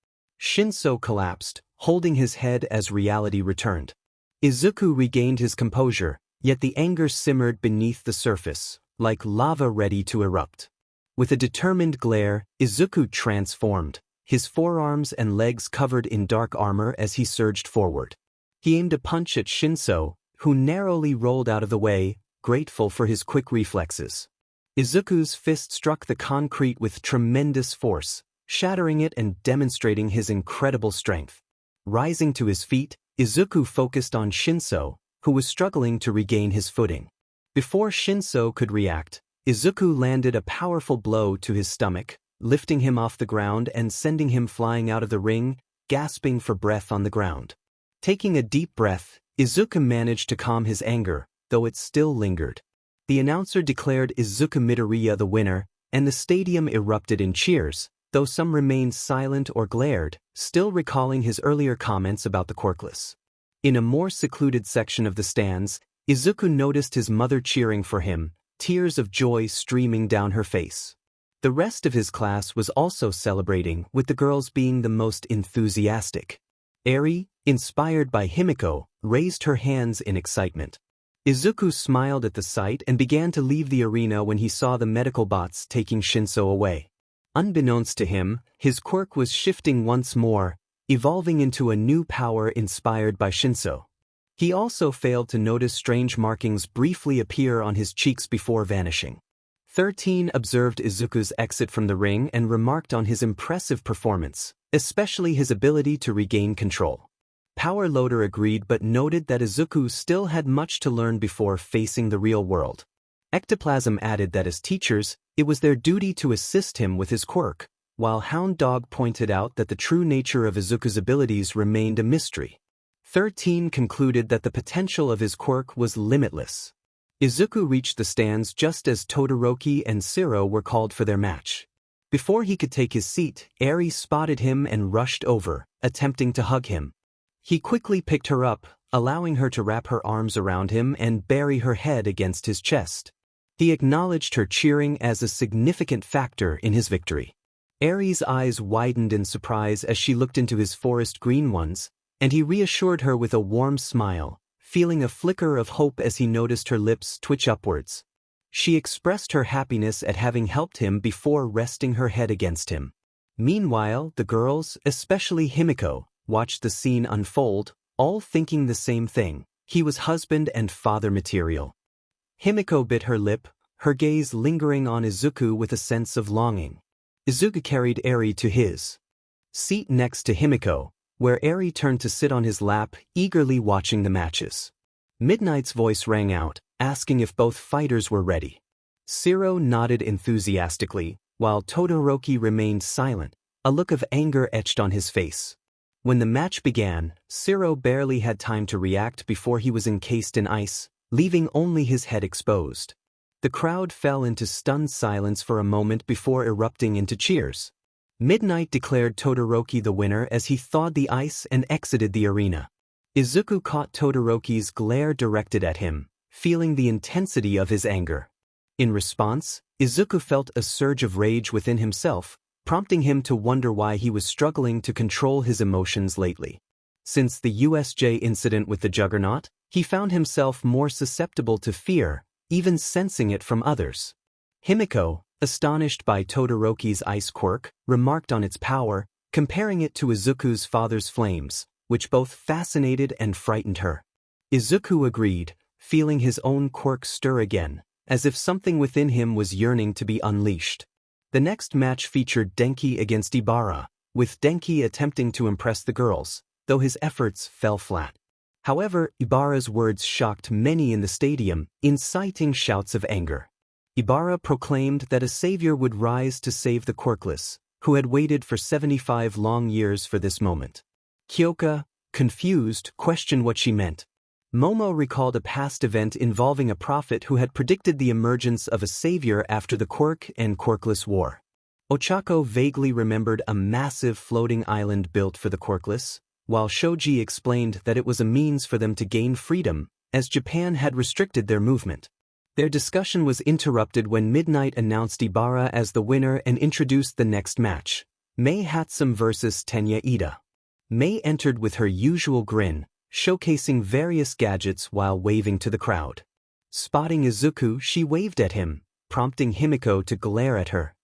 Shinso collapsed, holding his head as reality returned. Izuku regained his composure, yet the anger simmered beneath the surface, like lava ready to erupt. With a determined glare, Izuku transformed, his forearms and legs covered in dark armor as he surged forward. He aimed a punch at Shinso, who narrowly rolled out of the way, grateful for his quick reflexes. Izuku's fist struck the concrete with tremendous force, shattering it and demonstrating his incredible strength. Rising to his feet, Izuku focused on Shinso, who was struggling to regain his footing. Before Shinso could react, Izuku landed a powerful blow to his stomach, lifting him off the ground and sending him flying out of the ring, gasping for breath on the ground. Taking a deep breath, Izuku managed to calm his anger, though it still lingered. The announcer declared Izuku Midoriya the winner, and the stadium erupted in cheers, though some remained silent or glared, still recalling his earlier comments about the quirkless. In a more secluded section of the stands, Izuku noticed his mother cheering for him, tears of joy streaming down her face. The rest of his class was also celebrating, with the girls being the most enthusiastic. Eri, inspired by 𝗵𝗃𝗄, raised her hands in excitement. Izuku smiled at the sight and began to leave the arena when he saw the medical bots taking Shinso away. Unbeknownst to him, his quirk was shifting once more, evolving into a new power inspired by Shinso. He also failed to notice strange markings briefly appear on his cheeks before vanishing. 13 observed Izuku's exit from the ring and remarked on his impressive performance, especially his ability to regain control. Power Loader agreed but noted that Izuku still had much to learn before facing the real world. 𝗬𝗍𝗄 added that as teachers, it was their duty to assist him with his quirk, while Hound Dog pointed out that the true nature of Izuku's abilities remained a mystery. 𝗬𝗏 concluded that the potential of his quirk was limitless. Izuku reached the stands just as Todoroki and 𝗧𝗏 were called for their match. Before he could take his seat, Eri spotted him and rushed over, attempting to hug him. He quickly picked her up, allowing her to wrap her arms around him and bury her head against his chest. He acknowledged her cheering as a significant factor in his victory. Eri's eyes widened in surprise as she looked into his forest green ones, and he reassured her with a warm smile, feeling a flicker of hope as he noticed her lips twitch upwards. She expressed her happiness at having helped him before resting her head against him. Meanwhile, the girls, especially 𝗵𝗃𝗄, watched the scene unfold, all thinking the same thing: he was husband and father material. 𝗵𝗃𝗄 bit her lip, her gaze lingering on Izuku with a sense of longing. Izuku carried Eri to his seat next to 𝗵𝗃𝗄, where Eri turned to sit on his lap, eagerly watching the matches. Midnight's voice rang out, asking if both fighters were ready. 𝗧𝗏 nodded enthusiastically, while Todoroki remained silent, a look of anger etched on his face. When the match began, 𝗧𝗏 barely had time to react before he was encased in ice, leaving only his head exposed. The crowd fell into stunned silence for a moment before erupting into cheers. Midnight declared Todoroki the winner as he thawed the ice and exited the arena. Izuku caught Todoroki's glare directed at him, feeling the intensity of his anger. In response, Izuku felt a surge of rage within himself, prompting him to wonder why he was struggling to control his emotions lately. Since the USJ incident with the Juggernaut, he found himself more susceptible to fear, even sensing it from others. 𝗵𝗃𝗄, astonished by Todoroki's ice quirk, remarked on its power, comparing it to Izuku's father's flames, which both fascinated and frightened her. Izuku agreed, feeling his own quirk stir again, as if something within him was yearning to be unleashed. The next match featured Denki against 𝗬𝗏, with Denki attempting to impress the girls, though his efforts fell flat. However, 𝗬𝗏's words shocked many in the stadium, inciting shouts of anger. 𝗬𝗏 proclaimed that a savior would rise to save the quirkless, who had waited for 75 long years for this moment. Kyoka, confused, questioned what she meant. Momo recalled a past event involving a prophet who had predicted the emergence of a savior after the Quirk and Quirkless War. Ochako vaguely remembered a massive floating island built for the quirkless, while Shoji explained that it was a means for them to gain freedom, as Japan had restricted their movement. Their discussion was interrupted when Midnight announced 𝗬𝗏 as the winner and introduced the next match: myheroacademia vs 𝗬𝗏𝗍. May entered with her usual grin, showcasing various gadgets while waving to the crowd. Spotting Izuku, she waved at him, prompting 𝗵𝗃𝗄 to glare at her.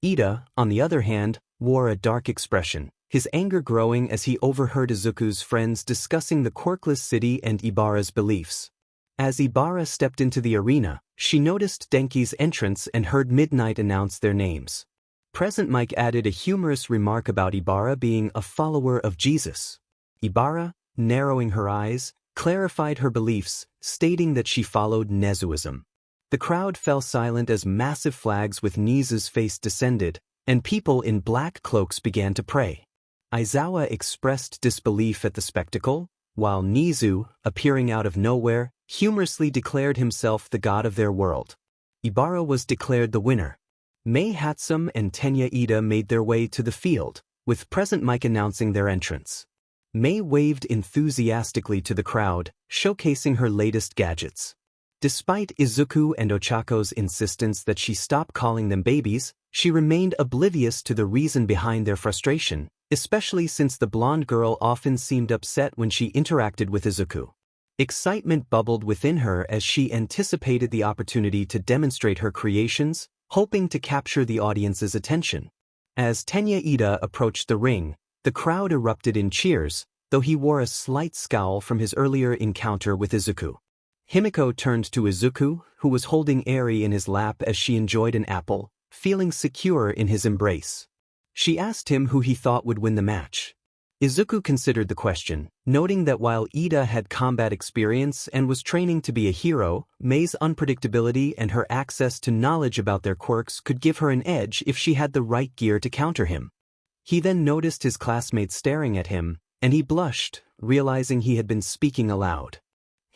Iida, on the other hand, wore a dark expression, his anger growing as he overheard Izuku's friends discussing the quirkless city and 𝗬𝗏's beliefs. As 𝗬𝗏 stepped into the arena, she noticed Denki's entrance and heard Midnight announce their names. Present Mike added a humorous remark about 𝗬𝗏 being a follower of Jesus. 𝗬𝗏, narrowing her eyes, clarified her beliefs, stating that she followed Nezuism. The crowd fell silent as massive flags with Nezu's face descended, and people in black cloaks began to pray. Aizawa expressed disbelief at the spectacle, while Nezu, appearing out of nowhere, humorously declared himself the god of their world. 𝗬𝗏 was declared the winner. myheroacademia and 𝗬𝗏𝗍 made their way to the field, with Present Mike announcing their entrance. May waved enthusiastically to the crowd, showcasing her latest gadgets. Despite Izuku and Ochako's insistence that she stop calling them babies, she remained oblivious to the reason behind their frustration, especially since the blonde girl often seemed upset when she interacted with Izuku. Excitement bubbled within her as she anticipated the opportunity to demonstrate her creations, hoping to capture the audience's attention. As 𝗬𝗏𝗍 approached the ring, the crowd erupted in cheers, though he wore a slight scowl from his earlier encounter with Izuku. 𝗵𝗃𝗄 turned to Izuku, who was holding Eri in his lap as she enjoyed an apple, feeling secure in his embrace. She asked him who he thought would win the match. Izuku considered the question, noting that while Ida had combat experience and was training to be a hero, Mei's unpredictability and her access to knowledge about their quirks could give her an edge if she had the right gear to counter him. He then noticed his classmates staring at him, and he blushed, realizing he had been speaking aloud.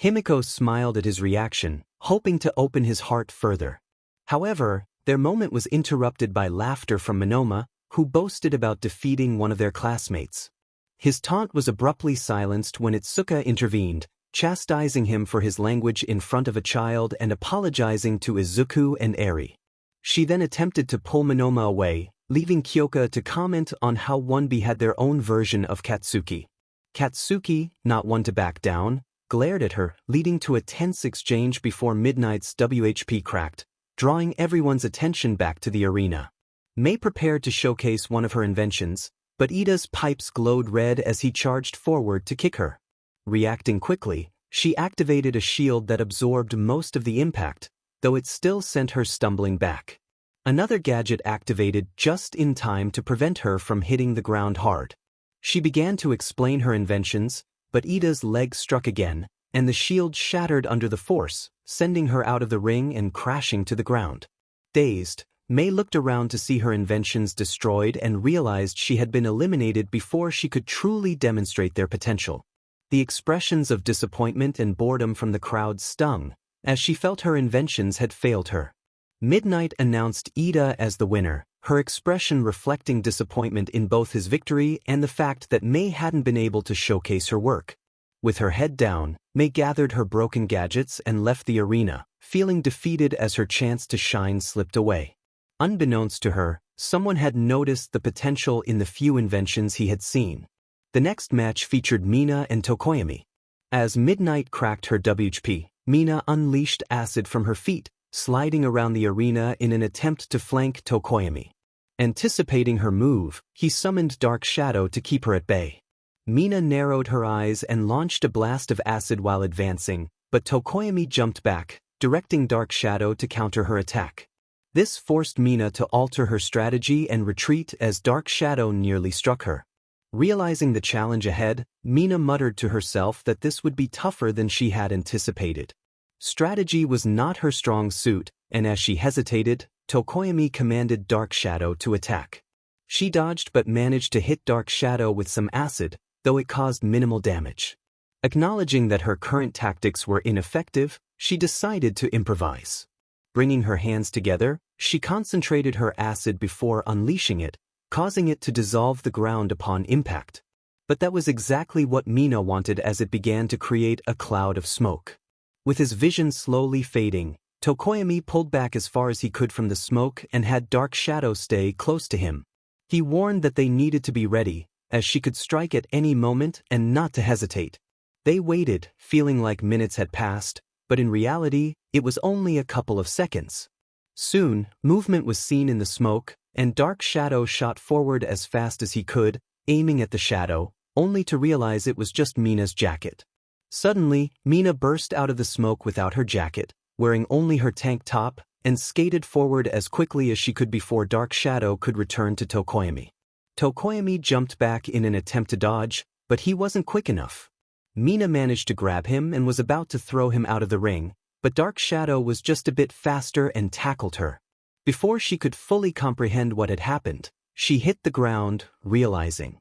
Himiko smiled at his reaction, hoping to open his heart further. However, their moment was interrupted by laughter from Monoma, who boasted about defeating one of their classmates. His taunt was abruptly silenced when 𝗧𝗵𝗲 intervened, chastising him for his language in front of a child and apologizing to Izuku and Eri. She then attempted to pull Monoma away, leaving Kyoka to comment on how 𝗵𝗃 had their own version of Katsuki. Katsuki, not one to back down, glared at her, leading to a tense exchange before Midnight's WHP cracked, drawing everyone's attention back to the arena. Mei prepared to showcase one of her inventions, but Ida's pipes glowed red as he charged forward to kick her. Reacting quickly, she activated a shield that absorbed most of the impact, though it still sent her stumbling back. Another gadget activated just in time to prevent her from hitting the ground hard. She began to explain her inventions, but Ida's leg struck again, and the shield shattered under the force, sending her out of the ring and crashing to the ground. Dazed, Mei looked around to see her inventions destroyed and realized she had been eliminated before she could truly demonstrate their potential. The expressions of disappointment and boredom from the crowd stung, as she felt her inventions had failed her. Midnight announced Ida as the winner, her expression reflecting disappointment in both his victory and the fact that Mei hadn't been able to showcase her work. With her head down, Mei gathered her broken gadgets and left the arena, feeling defeated as her chance to shine slipped away. Unbeknownst to her, someone had noticed the potential in the few inventions he had seen. The next match featured Mina and 𝗳𝗁𝗵𝗃. As Midnight cracked her WHP, Mina unleashed acid from her feet, sliding around the arena in an attempt to flank 𝗳𝗁𝗵𝗃. Anticipating her move, he summoned Dark Shadow to keep her at bay. Mina narrowed her eyes and launched a blast of acid while advancing, but 𝗳𝗁𝗵𝗃 jumped back, directing Dark Shadow to counter her attack. This forced Mina to alter her strategy and retreat as Dark Shadow nearly struck her. Realizing the challenge ahead, Mina muttered to herself that this would be tougher than she had anticipated. Strategy was not her strong suit, and as she hesitated, 𝗳𝗁𝗵𝗃 commanded Dark Shadow to attack. She dodged but managed to hit Dark Shadow with some acid, though it caused minimal damage. Acknowledging that her current tactics were ineffective, she decided to improvise. Bringing her hands together, she concentrated her acid before unleashing it, causing it to dissolve the ground upon impact. But that was exactly what Mina wanted as it began to create a cloud of smoke. With his vision slowly fading, 𝗳𝗁𝗵𝗃 pulled back as far as he could from the smoke and had Dark Shadow stay close to him. He warned that they needed to be ready, as she could strike at any moment and not to hesitate. They waited, feeling like minutes had passed, but in reality, it was only a couple of seconds. Soon, movement was seen in the smoke, and Dark Shadow shot forward as fast as he could, aiming at the shadow, only to realize it was just Mina's jacket. Suddenly, Mina burst out of the smoke without her jacket, wearing only her tank top, and skated forward as quickly as she could before Dark Shadow could return to 𝗳𝗁𝗵𝗃. 𝗳𝗁𝗵𝗃 jumped back in an attempt to dodge, but he wasn't quick enough. Mina managed to grab him and was about to throw him out of the ring, but Dark Shadow was just a bit faster and tackled her. Before she could fully comprehend what had happened, she hit the ground, realizing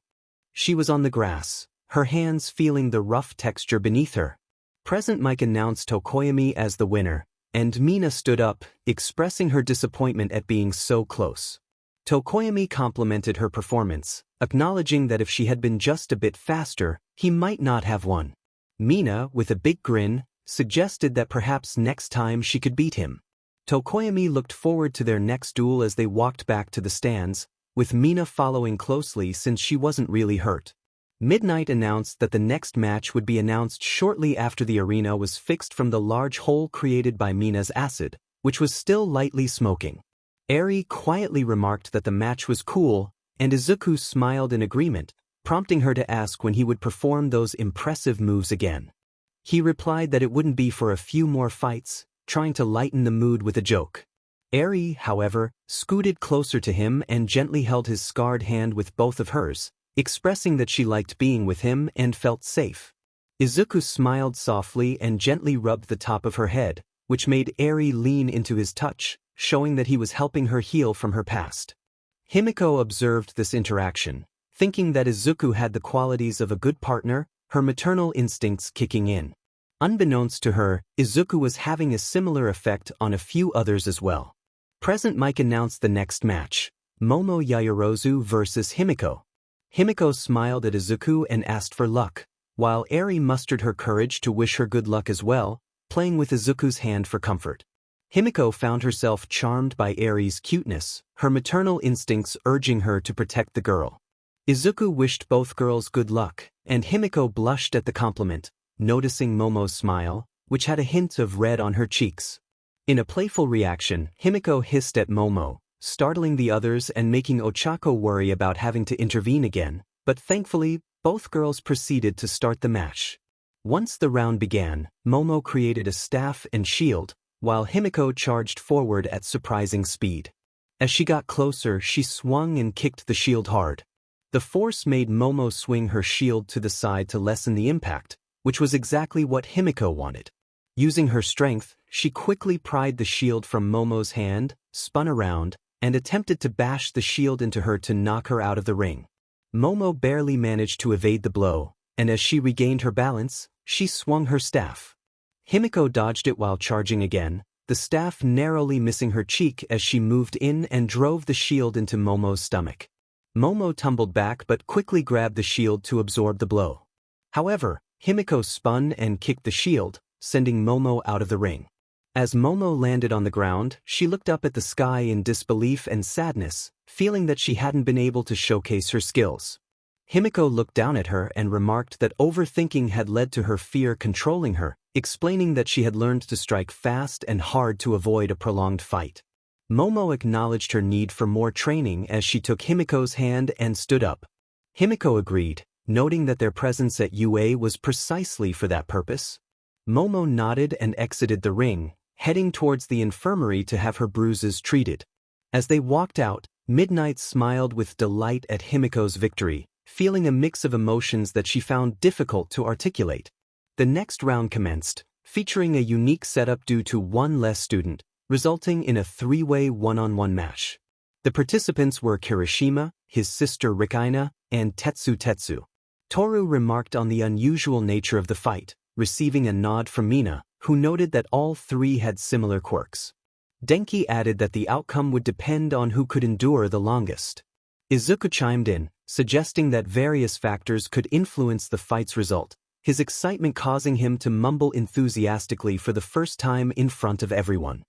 she was on the grass, her hands feeling the rough texture beneath her. Present Mike announced 𝗳𝗁𝗵𝗃 as the winner, and Mina stood up, expressing her disappointment at being so close. 𝗳𝗁𝗵𝗃 complimented her performance, acknowledging that if she had been just a bit faster, he might not have won. Mina, with a big grin, suggested that perhaps next time she could beat him. 𝗳𝗁𝗵𝗃 looked forward to their next duel as they walked back to the stands, with Mina following closely since she wasn't really hurt. Midnight announced that the next match would be announced shortly after the arena was fixed from the large hole created by Mina's acid, which was still lightly smoking. Eri quietly remarked that the match was cool, and Izuku smiled in agreement, prompting her to ask when he would perform those impressive moves again. He replied that it wouldn't be for a few more fights, trying to lighten the mood with a joke. Eri, however, scooted closer to him and gently held his scarred hand with both of hers, expressing that she liked being with him and felt safe. Izuku smiled softly and gently rubbed the top of her head, which made Eri lean into his touch, showing that he was helping her heal from her past. Himiko observed this interaction, thinking that Izuku had the qualities of a good partner, her maternal instincts kicking in. Unbeknownst to her, Izuku was having a similar effect on a few others as well. Present Mike announced the next match, Momo Yaoyorozu vs Himiko. Himiko smiled at Izuku and asked for luck, while Eri mustered her courage to wish her good luck as well, playing with Izuku's hand for comfort. Himiko found herself charmed by Eri's cuteness, her maternal instincts urging her to protect the girl. Izuku wished both girls good luck, and Himiko blushed at the compliment, noticing Momo's smile, which had a hint of red on her cheeks. In a playful reaction, Himiko hissed at Momo, startling the others and making Ochako worry about having to intervene again, but thankfully, both girls proceeded to start the match. Once the round began, Momo created a staff and shield, while Himiko charged forward at surprising speed. As she got closer, she swung and kicked the shield hard. The force made Momo swing her shield to the side to lessen the impact, which was exactly what Himiko wanted. Using her strength, she quickly pried the shield from Momo's hand, spun around, and attempted to bash the shield into her to knock her out of the ring. Momo barely managed to evade the blow, and as she regained her balance, she swung her staff. Himiko dodged it while charging again, the staff narrowly missing her cheek as she moved in and drove the shield into Momo's stomach. Momo tumbled back but quickly grabbed the shield to absorb the blow. However, Himiko spun and kicked the shield, sending Momo out of the ring. As Momo landed on the ground, she looked up at the sky in disbelief and sadness, feeling that she hadn't been able to showcase her skills. Himiko looked down at her and remarked that overthinking had led to her fear controlling her, explaining that she had learned to strike fast and hard to avoid a prolonged fight. Momo acknowledged her need for more training as she took Himiko's hand and stood up. Himiko agreed, noting that their presence at UA was precisely for that purpose. Momo nodded and exited the ring, heading towards the infirmary to have her bruises treated. As they walked out, Midnight smiled with delight at Himiko's victory, feeling a mix of emotions that she found difficult to articulate. The next round commenced, featuring a unique setup due to one less student, resulting in a three-way one-on-one match. The participants were Kirishima, his sister Rikaina, and Tetsu. Toru remarked on the unusual nature of the fight, receiving a nod from Mina, who noted that all three had similar quirks. Denki added that the outcome would depend on who could endure the longest. Izuku chimed in, suggesting that various factors could influence the fight's result, his excitement causing him to mumble enthusiastically for the first time in front of everyone.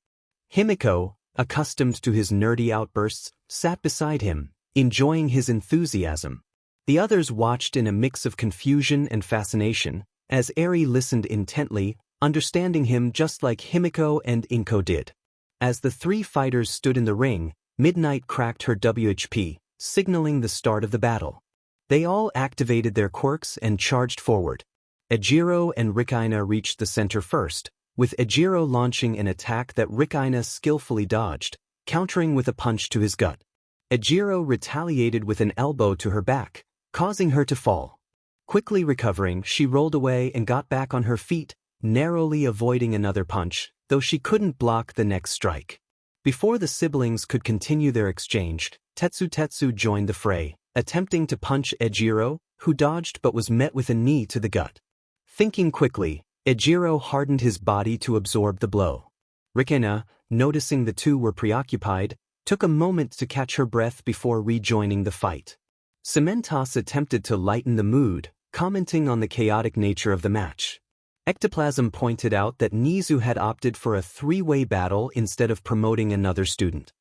Himiko, accustomed to his nerdy outbursts, sat beside him, enjoying his enthusiasm. The others watched in a mix of confusion and fascination, as Eri listened intently, understanding him just like Himiko and Inko did. As the three fighters stood in the ring, Midnight cracked her WHP, signaling the start of the battle. They all activated their quirks and charged forward. Ejiro and Rikaina reached the center first, with Ejiro launching an attack that Rikaina skillfully dodged, countering with a punch to his gut. Ejiro retaliated with an elbow to her back, causing her to fall. Quickly recovering, she rolled away and got back on her feet, narrowly avoiding another punch, though she couldn't block the next strike. Before the siblings could continue their exchange, Tetsu joined the fray, attempting to punch Ejiro, who dodged but was met with a knee to the gut. Thinking quickly, Ejiro hardened his body to absorb the blow. Rikaina, noticing the two were preoccupied, took a moment to catch her breath before rejoining the fight. 𝗵𝗲𝗄 attempted to lighten the mood, commenting on the chaotic nature of the match. 𝗬𝗄𝗏 pointed out that Nizu had opted for a three-way battle instead of promoting another student.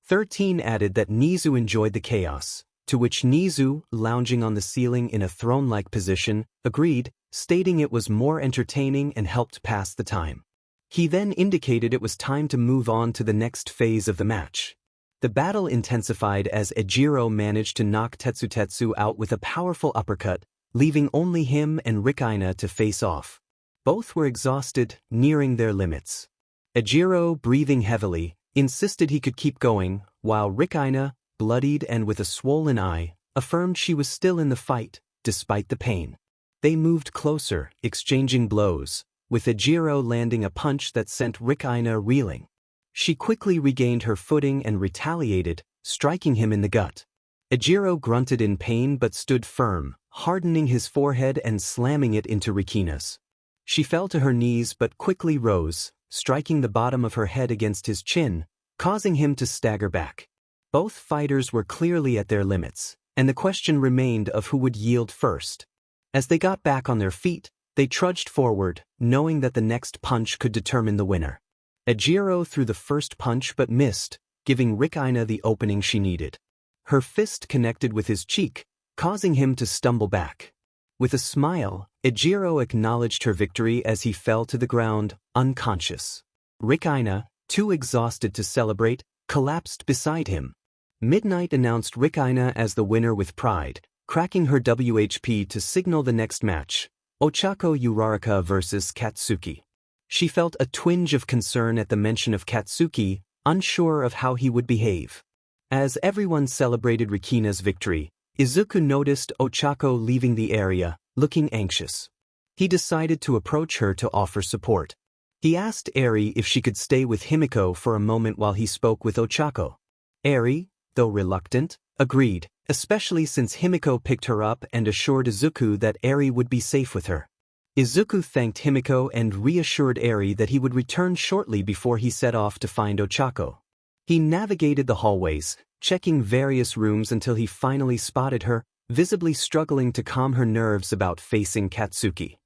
13 added that Nizu enjoyed the chaos, to which Nizu, lounging on the ceiling in a throne-like position, agreed, stating it was more entertaining and helped pass the time. He then indicated it was time to move on to the next phase of the match. The battle intensified as Ejiro managed to knock Tetsu out with a powerful uppercut, leaving only him and Rikaina to face off. Both were exhausted, nearing their limits. Ejiro, breathing heavily, insisted he could keep going, while Rikaina, bloodied and with a swollen eye, affirmed she was still in the fight, despite the pain. They moved closer, exchanging blows, with 𝗧𝗪𝗀 landing a punch that sent 𝗧𝗵𝗃 reeling. She quickly regained her footing and retaliated, striking him in the gut. 𝗧𝗪𝗀 grunted in pain but stood firm, hardening his forehead and slamming it into Rikina's. She fell to her knees but quickly rose, striking the bottom of her head against his chin, causing him to stagger back. Both fighters were clearly at their limits, and the question remained of who would yield first. As they got back on their feet, they trudged forward, knowing that the next punch could determine the winner. 𝗧𝗪𝗀 threw the first punch but missed, giving 𝗧𝗵𝗃 the opening she needed. Her fist connected with his cheek, causing him to stumble back. With a smile, 𝗧𝗪𝗀 acknowledged her victory as he fell to the ground, unconscious. 𝗧𝗵𝗃, too exhausted to celebrate, collapsed beside him. Midnight announced 𝗧𝗵𝗃 as the winner with pride, cracking her WHP to signal the next match, Ochako Uraraka vs Katsuki. She felt a twinge of concern at the mention of Katsuki, unsure of how he would behave. As everyone celebrated Rikina's victory, Izuku noticed Ochako leaving the area, looking anxious. He decided to approach her to offer support. He asked Eri if she could stay with Himiko for a moment while he spoke with Ochako. Eri, though reluctant, agreed, especially since Himiko picked her up and assured Izuku that Eri would be safe with her. Izuku thanked Himiko and reassured Eri that he would return shortly before he set off to find Ochako. He navigated the hallways, checking various rooms until he finally spotted her, visibly struggling to calm her nerves about facing Katsuki.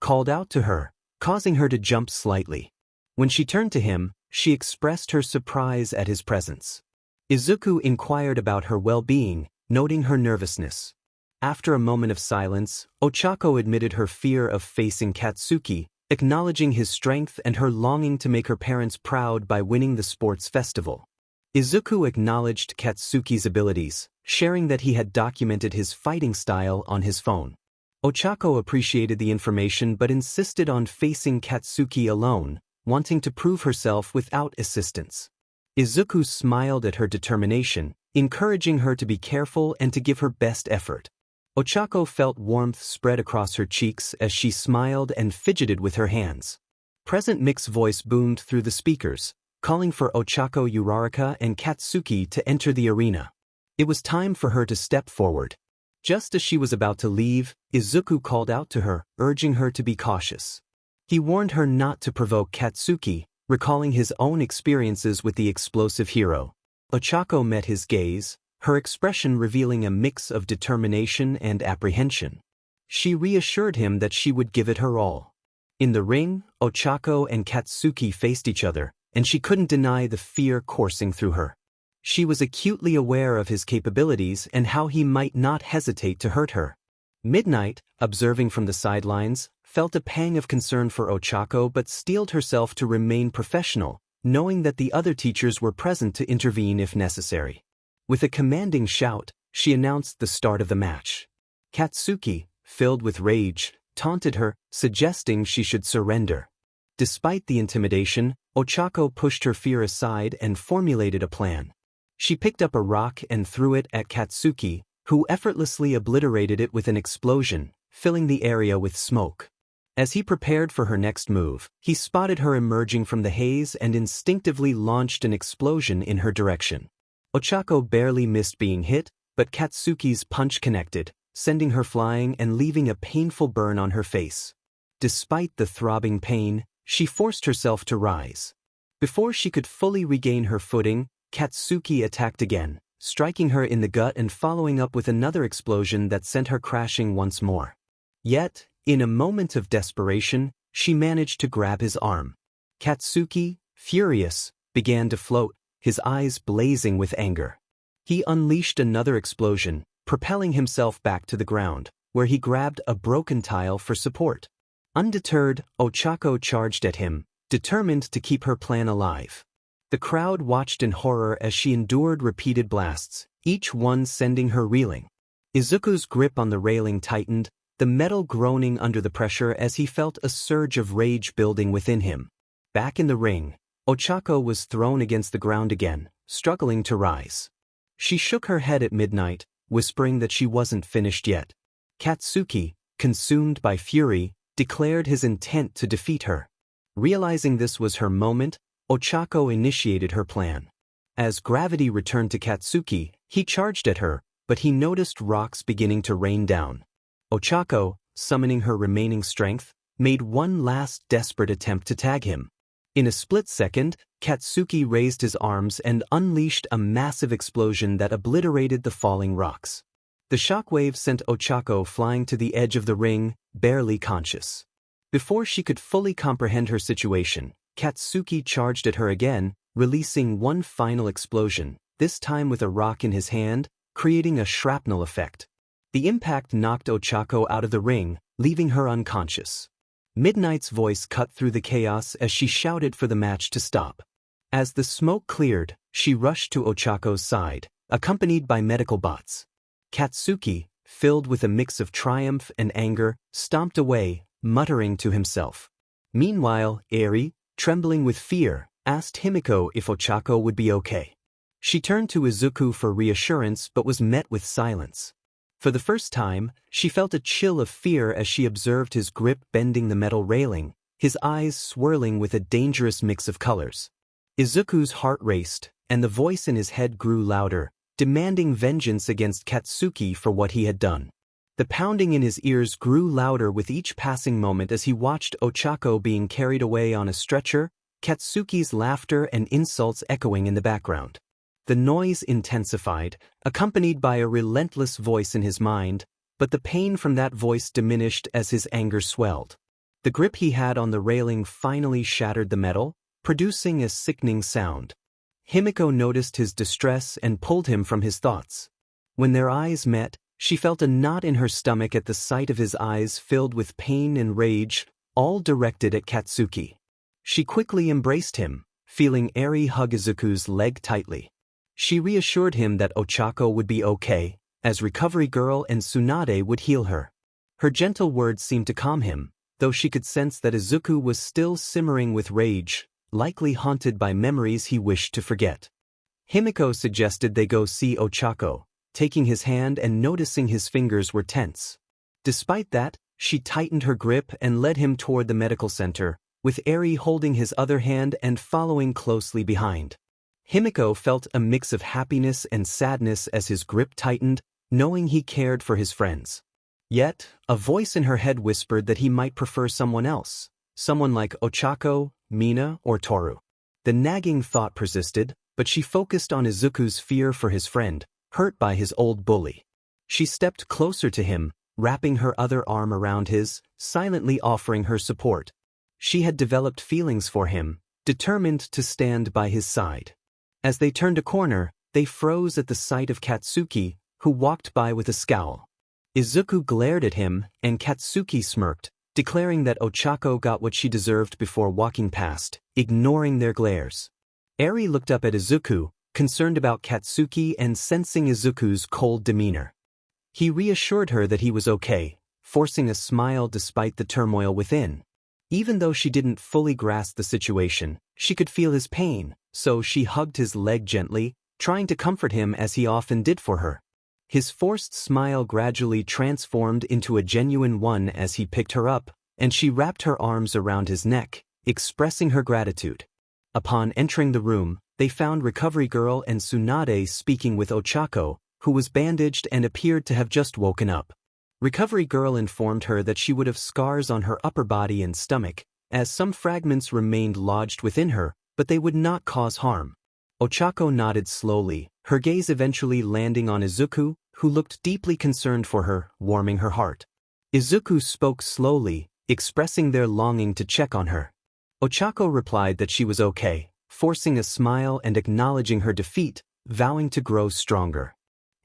Called out to her, causing her to jump slightly. When she turned to him, she expressed her surprise at his presence. Izuku inquired about her well-being, noting her nervousness. After a moment of silence, Ochako admitted her fear of facing Katsuki, acknowledging his strength and her longing to make her parents proud by winning the sports festival. Izuku acknowledged Katsuki's abilities, sharing that he had documented his fighting style on his phone. Ochako appreciated the information but insisted on facing Katsuki alone, wanting to prove herself without assistance. Izuku smiled at her determination, encouraging her to be careful and to give her best effort. Ochako felt warmth spread across her cheeks as she smiled and fidgeted with her hands. Present Mick's voice boomed through the speakers, calling for Ochako Uraraka and Katsuki to enter the arena. It was time for her to step forward. Just as she was about to leave, Izuku called out to her, urging her to be cautious. He warned her not to provoke Katsuki, recalling his own experiences with the explosive hero. Ochako met his gaze, her expression revealing a mix of determination and apprehension. She reassured him that she would give it her all. In the ring, Ochako and Katsuki faced each other, and she couldn't deny the fear coursing through her. She was acutely aware of his capabilities and how he might not hesitate to hurt her. Midnight, observing from the sidelines, felt a pang of concern for Ochako but steeled herself to remain professional, knowing that the other teachers were present to intervene if necessary. With a commanding shout, she announced the start of the match. Katsuki, filled with rage, taunted her, suggesting she should surrender. Despite the intimidation, Ochako pushed her fear aside and formulated a plan. She picked up a rock and threw it at Katsuki, who effortlessly obliterated it with an explosion, filling the area with smoke. As he prepared for her next move, he spotted her emerging from the haze and instinctively launched an explosion in her direction. Ochako barely missed being hit, but Katsuki's punch connected, sending her flying and leaving a painful burn on her face. Despite the throbbing pain, she forced herself to rise. Before she could fully regain her footing, Katsuki attacked again, striking her in the gut and following up with another explosion that sent her crashing once more. Yet, in a moment of desperation, she managed to grab his arm. Katsuki, furious, began to float, his eyes blazing with anger. He unleashed another explosion, propelling himself back to the ground, where he grabbed a broken tile for support. Undeterred, Ochako charged at him, determined to keep her plan alive. The crowd watched in horror as she endured repeated blasts, each one sending her reeling. Izuku's grip on the railing tightened, the metal groaning under the pressure as he felt a surge of rage building within him. Back in the ring, Ochako was thrown against the ground again, struggling to rise. She shook her head at Midnight, whispering that she wasn't finished yet. 𝗧𝗵𝗲, consumed by fury, declared his intent to defeat her. Realizing this was her moment, 𝗬𝗧𝗄 initiated her plan. As gravity returned to 𝗧𝗵𝗲, he charged at her, but he noticed rocks beginning to rain down. 𝗬𝗧𝗄, summoning her remaining strength, made one last desperate attempt to tag him. In a split second, 𝗧𝗵𝗲 raised his arms and unleashed a massive explosion that obliterated the falling rocks. The shockwave sent 𝗬𝗧𝗄 flying to the edge of the ring, barely conscious. Before she could fully comprehend her situation, 𝗧𝗵𝗲 charged at her again, releasing one final explosion, this time with a rock in his hand, creating a shrapnel effect. The impact knocked 𝗬𝗧𝗄 out of the ring, leaving her unconscious. Midnight's voice cut through the chaos as she shouted for the match to stop. As the smoke cleared, she rushed to 𝗬𝗧𝗄's side, accompanied by medical bots. 𝗧𝗵𝗲, filled with a mix of triumph and anger, stomped away, muttering to himself. Meanwhile, Eri, trembling with fear, asked 𝗵𝗃𝗄 if 𝗬𝗧𝗄 would be okay. She turned to Izuku for reassurance but was met with silence. For the first time, she felt a chill of fear as she observed his grip bending the metal railing, his eyes swirling with a dangerous mix of colors. Izuku's heart raced, and the voice in his head grew louder, demanding vengeance against 𝗧𝗵𝗲 for what he had done. The pounding in his ears grew louder with each passing moment as he watched 𝗬𝗧𝗄 being carried away on a stretcher, 𝗧𝗵𝗲's laughter and insults echoing in the background. The noise intensified, accompanied by a relentless voice in his mind, but the pain from that voice diminished as his anger swelled. The grip he had on the railing finally shattered the metal, producing a sickening sound. 𝗵𝗃𝗄 noticed his distress and pulled him from his thoughts. When their eyes met, she felt a knot in her stomach at the sight of his eyes filled with pain and rage, all directed at 𝗧𝗵𝗲. She quickly embraced him, feeling Eri hug Izuku's leg tightly. She reassured him that 𝗬𝗧𝗄 would be okay, as Recovery Girl and Tsunade would heal her. Her gentle words seemed to calm him, though she could sense that Izuku was still simmering with rage, likely haunted by memories he wished to forget. 𝗵𝗃𝗄 suggested they go see 𝗬𝗧𝗄, taking his hand and noticing his fingers were tense. Despite that, she tightened her grip and led him toward the medical center, with Eri holding his other hand and following closely behind. 𝗵𝗃𝗄 felt a mix of happiness and sadness as his grip tightened, knowing he cared for his friends. Yet, a voice in her head whispered that he might prefer someone else, someone like 𝗬𝗧𝗄, Mina, or Toru. The nagging thought persisted, but she focused on Izuku's fear for his friend, hurt by his old bully. She stepped closer to him, wrapping her other arm around his, silently offering her support. She had developed feelings for him, determined to stand by his side. As they turned a corner, they froze at the sight of 𝗧𝗵𝗲, who walked by with a scowl. Izuku glared at him, and 𝗧𝗵𝗲 smirked, declaring that 𝗬𝗧𝗄 got what she deserved before walking past, ignoring their glares. Eri looked up at Izuku, concerned about 𝗧𝗵𝗲 and sensing Izuku's cold demeanor. He reassured her that he was okay, forcing a smile despite the turmoil within. Even though she didn't fully grasp the situation, she could feel his pain, so she hugged his leg gently, trying to comfort him as he often did for her. His forced smile gradually transformed into a genuine one as he picked her up, and she wrapped her arms around his neck, expressing her gratitude. Upon entering the room, they found Recovery Girl and Tsunade speaking with 𝗬𝗧𝗄, who was bandaged and appeared to have just woken up. Recovery Girl informed her that she would have scars on her upper body and stomach, as some fragments remained lodged within her, but they would not cause harm. 𝗬𝗧𝗄 nodded slowly, her gaze eventually landing on Izuku, who looked deeply concerned for her, warming her heart. Izuku spoke slowly, expressing their longing to check on her. 𝗬𝗧𝗄 replied that she was okay, forcing a smile and acknowledging her defeat, vowing to grow stronger.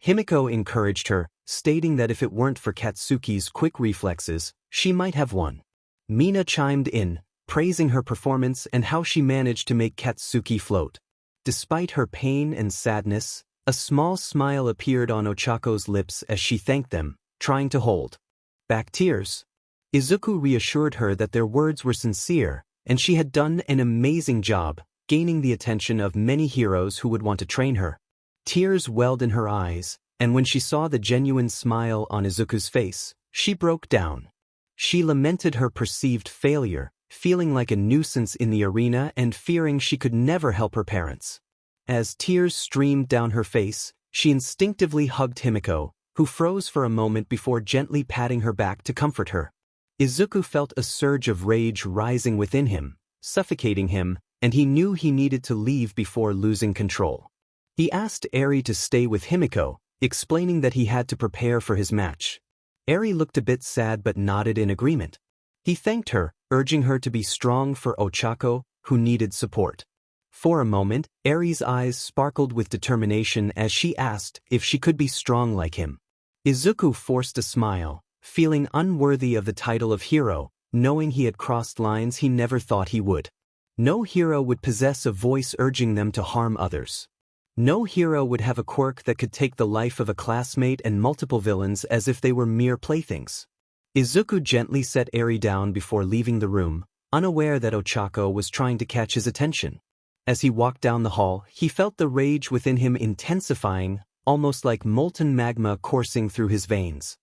𝗵𝗃𝗄 encouraged her, stating that if it weren't for 𝗧𝗵𝗲's quick reflexes, she might have won. Mina chimed in, praising her performance and how she managed to make 𝗧𝗵𝗲 float. Despite her pain and sadness, a small smile appeared on 𝗬𝗧𝗄's lips as she thanked them, trying to hold back tears. Izuku reassured her that their words were sincere, and she had done an amazing job, gaining the attention of many heroes who would want to train her. Tears welled in her eyes, and when she saw the genuine smile on Izuku's face, she broke down. She lamented her perceived failure, feeling like a nuisance in the arena and fearing she could never help her parents. As tears streamed down her face, she instinctively hugged 𝗵𝗃𝗃, who froze for a moment before gently patting her back to comfort her. Izuku felt a surge of rage rising within him, suffocating him, and he knew he needed to leave before losing control. He asked Eri to stay with 𝗵𝗃𝗃, explaining that he had to prepare for his match. Eri looked a bit sad but nodded in agreement. He thanked her, urging her to be strong for Ochako, who needed support. For a moment, Eri's eyes sparkled with determination as she asked if she could be strong like him. Izuku forced a smile, feeling unworthy of the title of hero, knowing he had crossed lines he never thought he would. No hero would possess a voice urging them to harm others. No hero would have a quirk that could take the life of a classmate and multiple villains as if they were mere playthings. Izuku gently set Eri down before leaving the room, unaware that Ochako was trying to catch his attention. As he walked down the hall, he felt the rage within him intensifying, almost like molten magma coursing through his veins.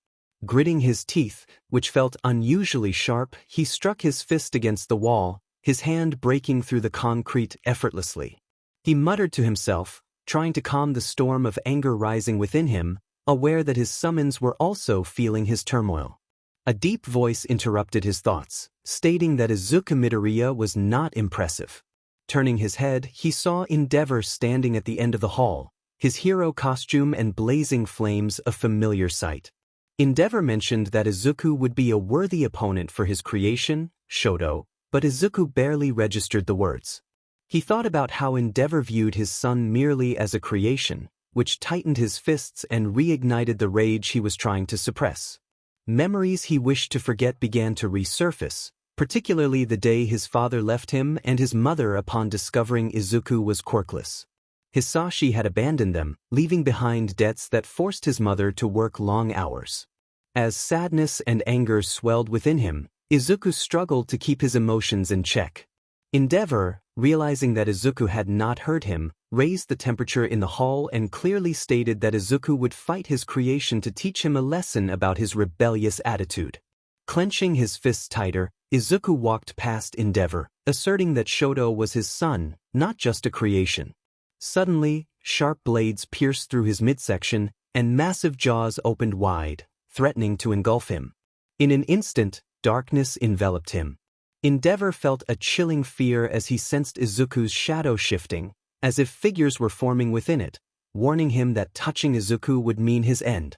Gritting his teeth, which felt unusually sharp, he struck his fist against the wall, his hand breaking through the concrete effortlessly. He muttered to himself, trying to calm the storm of anger rising within him, aware that his summons were also feeling his turmoil. A deep voice interrupted his thoughts, stating that Izuku Midoriya was not impressive. Turning his head, he saw 𝗵𝗃𝗃 standing at the end of the hall, his hero costume and blazing flames a familiar sight. 𝗵𝗃𝗃 mentioned that Izuku would be a worthy opponent for his creation, Shoto, but Izuku barely registered the words. He thought about how 𝗵𝗃𝗃 viewed his son merely as a creation, which tightened his fists and reignited the rage he was trying to suppress. Memories he wished to forget began to resurface, particularly the day his father left him and his mother upon discovering Izuku was quirkless. Hisashi had abandoned them, leaving behind debts that forced his mother to work long hours. As sadness and anger swelled within him, Izuku struggled to keep his emotions in check. 𝗵𝗃𝗃, realizing that Izuku had not heard him, raised the temperature in the hall and clearly stated that Izuku would fight his creation to teach him a lesson about his rebellious attitude. Clenching his fists tighter, Izuku walked past 𝗵𝗃𝗃, asserting that Shoto was his son, not just a creation. Suddenly, sharp blades pierced through his midsection, and massive jaws opened wide, threatening to engulf him. In an instant, darkness enveloped him. 𝗵𝗃𝗃 felt a chilling fear as he sensed Izuku's shadow shifting, as if figures were forming within it, warning him that touching Izuku would mean his end.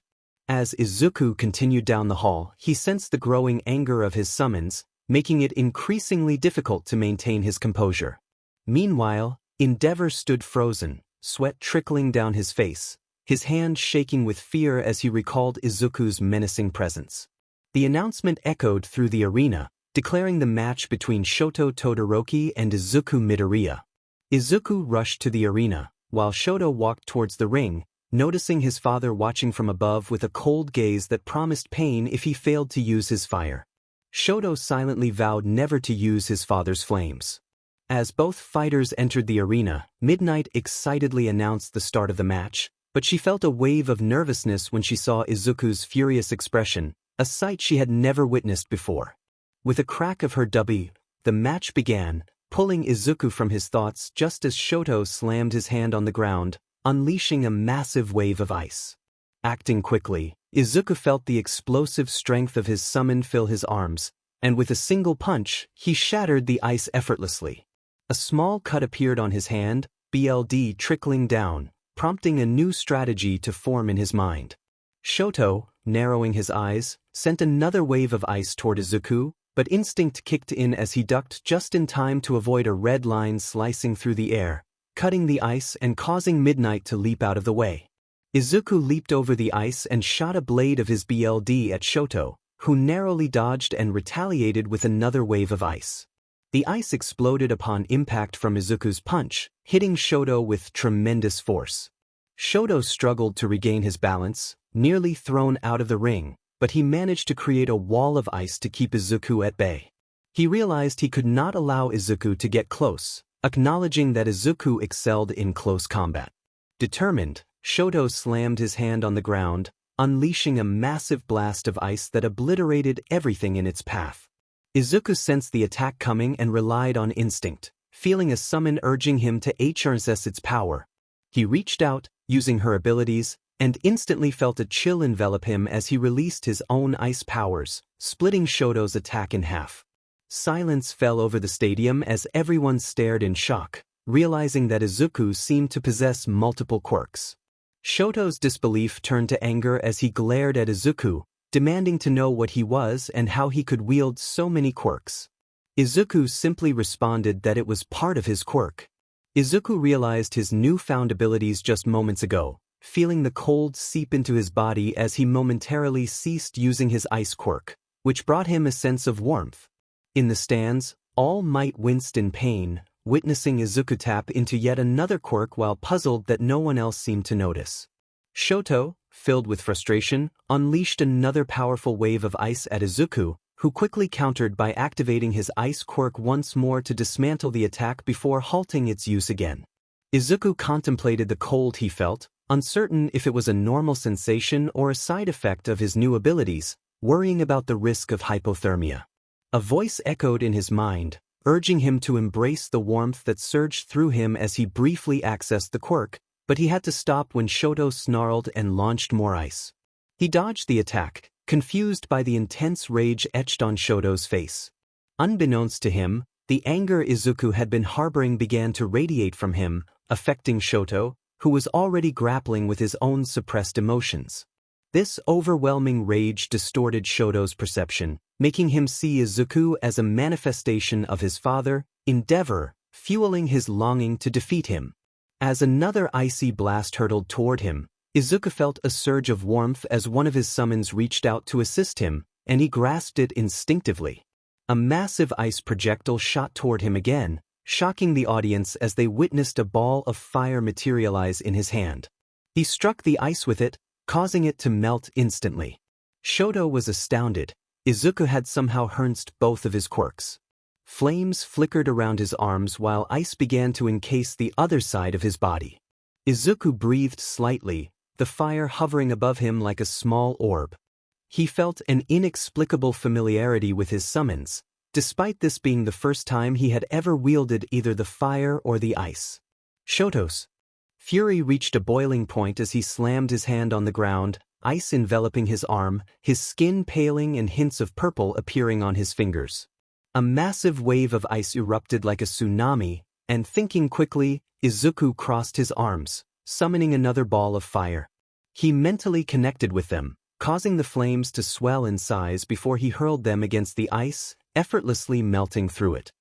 As Izuku continued down the hall, he sensed the growing anger of his summons, making it increasingly difficult to maintain his composure. Meanwhile, 𝗵𝗃𝗃 stood frozen, sweat trickling down his face, his hand shaking with fear as he recalled Izuku's menacing presence. The announcement echoed through the arena, declaring the match between Shoto Todoroki and Izuku Midoriya. Izuku rushed to the arena, while Shoto walked towards the ring, noticing his father watching from above with a cold gaze that promised pain if he failed to use his fire. Shoto silently vowed never to use his father's flames. As both fighters entered the arena, Midnight excitedly announced the start of the match, but she felt a wave of nervousness when she saw Izuku's furious expression, a sight she had never witnessed before. With a crack of her 𝗬𝗲𝗏, the match began, pulling Izuku from his thoughts just as Shoto slammed his hand on the ground, unleashing a massive wave of ice. Acting quickly, Izuku felt the explosive strength of his summon fill his arms, and with a single punch, he shattered the ice effortlessly. A small cut appeared on his hand, blood trickling down, prompting a new strategy to form in his mind. Shoto, narrowing his eyes, sent another wave of ice toward Izuku, but instinct kicked in as he ducked just in time to avoid a red line slicing through the air, cutting the ice and causing Midnight to leap out of the way. Izuku leaped over the ice and shot a blade of his blood at Shoto, who narrowly dodged and retaliated with another wave of ice. The ice exploded upon impact from Izuku's punch, hitting Shoto with tremendous force. Shoto struggled to regain his balance, nearly thrown out of the ring, but he managed to create a wall of ice to keep Izuku at bay. He realized he could not allow Izuku to get close, acknowledging that Izuku excelled in close combat. Determined, Shoto slammed his hand on the ground, unleashing a massive blast of ice that obliterated everything in its path. Izuku sensed the attack coming and relied on instinct, feeling a summon urging him to harness its power. He reached out, using her abilities, and instantly felt a chill envelop him as he released his own ice powers, splitting Shoto's attack in half. Silence fell over the stadium as everyone stared in shock, realizing that Izuku seemed to possess multiple quirks. Shoto's disbelief turned to anger as he glared at Izuku, demanding to know what he was and how he could wield so many quirks. Izuku simply responded that it was part of his quirk. Izuku realized his newfound abilities just moments ago, feeling the cold seep into his body as he momentarily ceased using his ice quirk, which brought him a sense of warmth. In the stands, All Might winced in pain, witnessing Izuku tap into yet another quirk while puzzled that no one else seemed to notice. Shoto, filled with frustration, unleashed another powerful wave of ice at Izuku, who quickly countered by activating his ice quirk once more to dismantle the attack before halting its use again. Izuku contemplated the cold he felt, uncertain if it was a normal sensation or a side effect of his new abilities, worrying about the risk of hypothermia. A voice echoed in his mind, urging him to embrace the warmth that surged through him as he briefly accessed the quirk, but he had to stop when Shoto snarled and launched more ice. He dodged the attack, confused by the intense rage etched on Shoto's face. Unbeknownst to him, the anger Izuku had been harboring began to radiate from him, affecting Shoto, who was already grappling with his own suppressed emotions. This overwhelming rage distorted Shoto's perception, making him see Izuku as a manifestation of his father, Endeavor, fueling his longing to defeat him. As another icy blast hurtled toward him, Izuku felt a surge of warmth as one of his summons reached out to assist him, and he grasped it instinctively. A massive ice projectile shot toward him again, shocking the audience as they witnessed a ball of fire materialize in his hand. He struck the ice with it, causing it to melt instantly. Shoto was astounded. Izuku had somehow harnessed both of his quirks. Flames flickered around his arms while ice began to encase the other side of his body. Izuku breathed slightly, the fire hovering above him like a small orb. He felt an inexplicable familiarity with his summons, despite this being the first time he had ever wielded either the fire or the ice. Shoto's fury reached a boiling point as he slammed his hand on the ground, ice enveloping his arm, his skin paling and hints of purple appearing on his fingers. A massive wave of ice erupted like a tsunami, and thinking quickly, Izuku crossed his arms, summoning another ball of fire. He mentally connected with them, causing the flames to swell in size before he hurled them against the ice, effortlessly melting through it.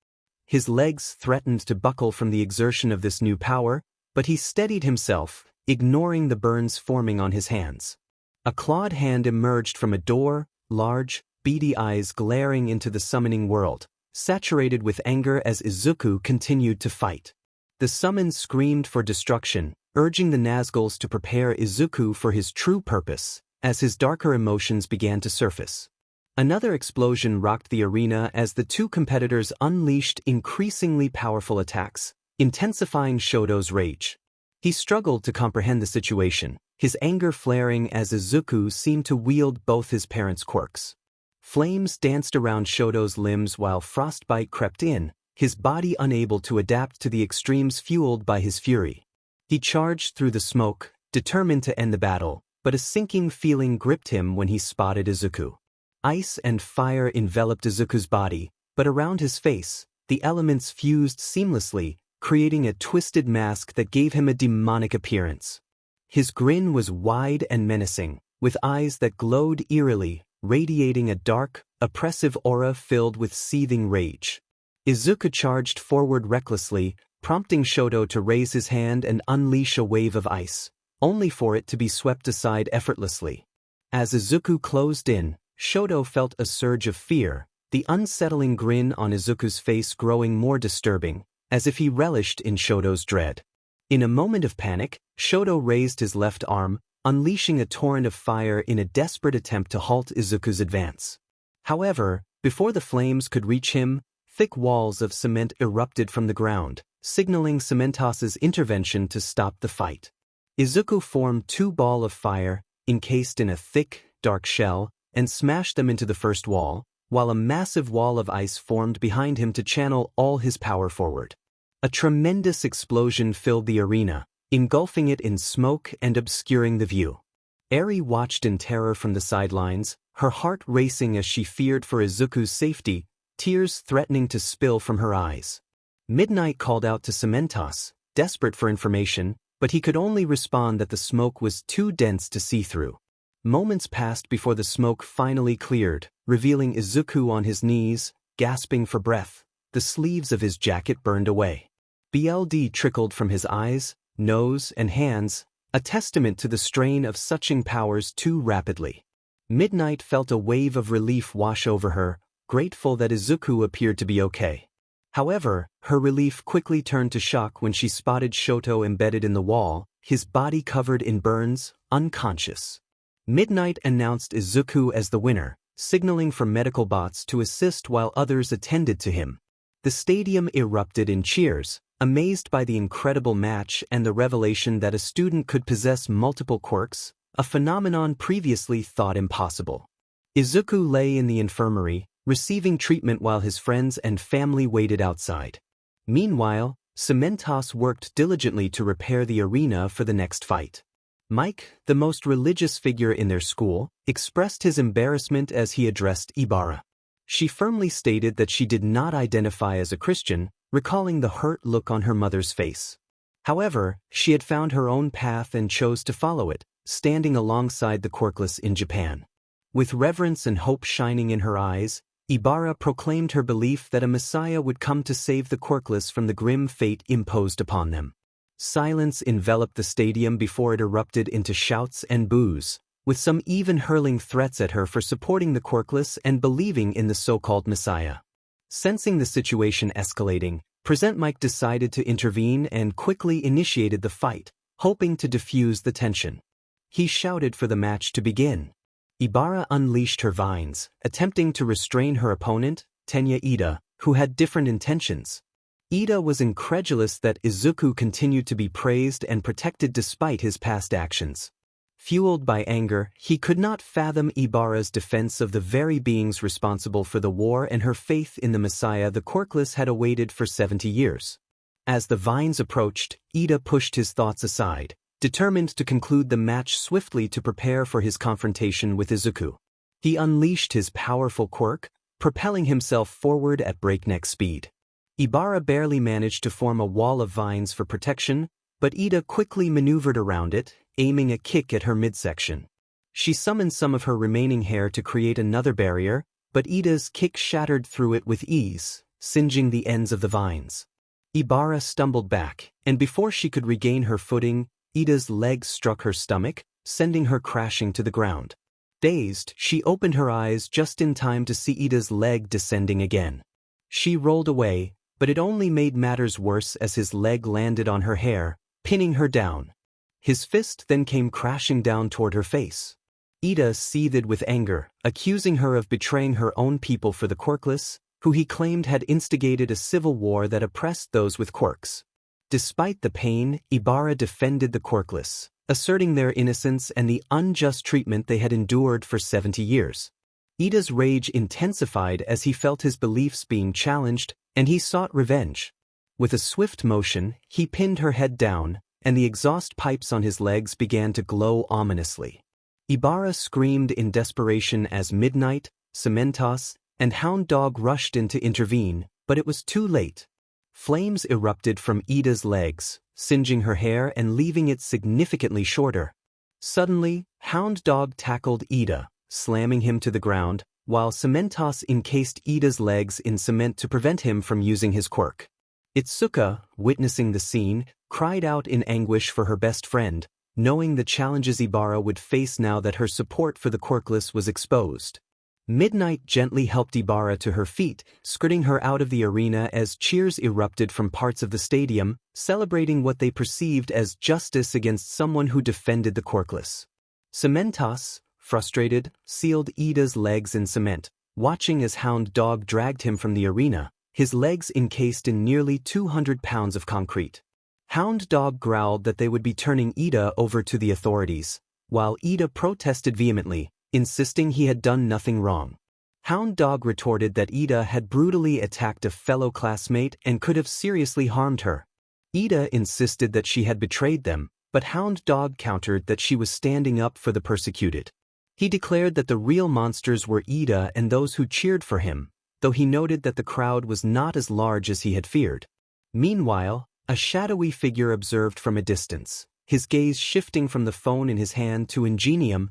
His legs threatened to buckle from the exertion of this new power, but he steadied himself, ignoring the burns forming on his hands. A clawed hand emerged from a door, large, beady eyes glaring into the summoning world, saturated with anger as Izuku continued to fight. The summon screamed for destruction, urging the Nazguls to prepare Izuku for his true purpose, as his darker emotions began to surface. Another explosion rocked the arena as the two competitors unleashed increasingly powerful attacks, intensifying Shoto's rage. He struggled to comprehend the situation, his anger flaring as Izuku seemed to wield both his parents' quirks. Flames danced around Shoto's limbs while frostbite crept in, his body unable to adapt to the extremes fueled by his fury. He charged through the smoke, determined to end the battle, but a sinking feeling gripped him when he spotted Izuku. Ice and fire enveloped Izuku's body, but around his face, the elements fused seamlessly, creating a twisted mask that gave him a demonic appearance. His grin was wide and menacing, with eyes that glowed eerily, radiating a dark, oppressive aura filled with seething rage. Izuku charged forward recklessly, prompting Shoto to raise his hand and unleash a wave of ice, only for it to be swept aside effortlessly. As Izuku closed in, Shoto felt a surge of fear, the unsettling grin on Izuku's face growing more disturbing, as if he relished in Shoto's dread. In a moment of panic, Shoto raised his left arm, unleashing a torrent of fire in a desperate attempt to halt Izuku's advance. However, before the flames could reach him, thick walls of cement erupted from the ground, signaling 𝗵𝗃𝗲's intervention to stop the fight. Izuku formed two balls of fire, encased in a thick, dark shell, and smashed them into the first wall, while a massive wall of ice formed behind him to channel all his power forward. A tremendous explosion filled the arena, engulfing it in smoke and obscuring the view. Eri watched in terror from the sidelines, her heart racing as she feared for Izuku's safety, tears threatening to spill from her eyes. Midnight called out to 𝗵𝗃𝗲, desperate for information, but he could only respond that the smoke was too dense to see through. Moments passed before the smoke finally cleared, revealing Izuku on his knees, gasping for breath. The sleeves of his jacket burned away. Blood trickled from his eyes, nose, and hands, a testament to the strain of suching powers too rapidly. Midnight felt a wave of relief wash over her, grateful that Izuku appeared to be okay. However, her relief quickly turned to shock when she spotted Shoto embedded in the wall, his body covered in burns, unconscious. Midnight announced Izuku as the winner, signaling for medical bots to assist while others attended to him. The stadium erupted in cheers, amazed by the incredible match and the revelation that a student could possess multiple quirks, a phenomenon previously thought impossible. Izuku lay in the infirmary, receiving treatment while his friends and family waited outside. Meanwhile, 𝗵𝗃𝗲 worked diligently to repair the arena for the next fight. Mike, the most religious figure in their school, expressed his embarrassment as he addressed Ibarra. She firmly stated that she did not identify as a Christian, recalling the hurt look on her mother's face. However, she had found her own path and chose to follow it, standing alongside the quirkless in Japan. With reverence and hope shining in her eyes, Ibarra proclaimed her belief that a messiah would come to save the quirkless from the grim fate imposed upon them. Silence enveloped the stadium before it erupted into shouts and boos, with some even hurling threats at her for supporting the quirkless and believing in the so-called messiah. Sensing the situation escalating, Mike decided to intervene and quickly initiated the fight, hoping to defuse the tension. He shouted for the match to begin. Ibarra unleashed her vines, attempting to restrain her opponent, 𝗫𝗫𝗍𝗬, who had different intentions. Ida was incredulous that Izuku continued to be praised and protected despite his past actions. Fueled by anger, he could not fathom Ibarra's defense of the very beings responsible for the war and her faith in the Messiah the quirkless had awaited for 70 years. As the vines approached, Ida pushed his thoughts aside, determined to conclude the match swiftly to prepare for his confrontation with Izuku. He unleashed his powerful quirk, propelling himself forward at breakneck speed. Ibarra barely managed to form a wall of vines for protection, but Ida quickly maneuvered around it, aiming a kick at her midsection. She summoned some of her remaining hair to create another barrier, but Ida's kick shattered through it with ease, singeing the ends of the vines. Ibarra stumbled back, and before she could regain her footing, Ida's leg struck her stomach, sending her crashing to the ground. Dazed, she opened her eyes just in time to see Ida's leg descending again. She rolled away, but it only made matters worse as his leg landed on her hair, pinning her down. His fist then came crashing down toward her face. Ida seethed with anger, accusing her of betraying her own people for the quirkless, who he claimed had instigated a civil war that oppressed those with quirks. Despite the pain, Ibarra defended the quirkless, asserting their innocence and the unjust treatment they had endured for 70 years. Ida's rage intensified as he felt his beliefs being challenged, and he sought revenge. With a swift motion, he pinned her head down, and the exhaust pipes on his legs began to glow ominously. Ibarra screamed in desperation as Midnight, 𝗵𝗃𝗲𝗄, and Hound Dog rushed in to intervene, but it was too late. Flames erupted from Ida's legs, singeing her hair and leaving it significantly shorter. Suddenly, Hound Dog tackled Ida, slamming him to the ground, while 𝗵𝗃𝗲𝗄 encased Ida's legs in cement to prevent him from using his quirk. Izuku, witnessing the scene, cried out in anguish for her best friend, knowing the challenges Ibarra would face now that her support for the quirkless was exposed. Midnight gently helped Ibarra to her feet, skirting her out of the arena as cheers erupted from parts of the stadium, celebrating what they perceived as justice against someone who defended the quirkless. 𝗵𝗃𝗲𝗄, frustrated, sealed Ida's legs in cement, watching as Hound Dog dragged him from the arena, his legs encased in nearly 200 pounds of concrete. Hound Dog growled that they would be turning 𝗧𝗧 over to the authorities, while 𝗧𝗧 protested vehemently, insisting he had done nothing wrong. Hound Dog retorted that 𝗧𝗧 had brutally attacked a fellow classmate and could have seriously harmed her. 𝗧𝗧 insisted that she had betrayed them, but Hound Dog countered that she was standing up for the persecuted. He declared that the real monsters were 𝗧𝗧 and those who cheered for him, though he noted that the crowd was not as large as he had feared. Meanwhile, a shadowy figure observed from a distance, his gaze shifting from the phone in his hand to 𝗵𝗃𝗻,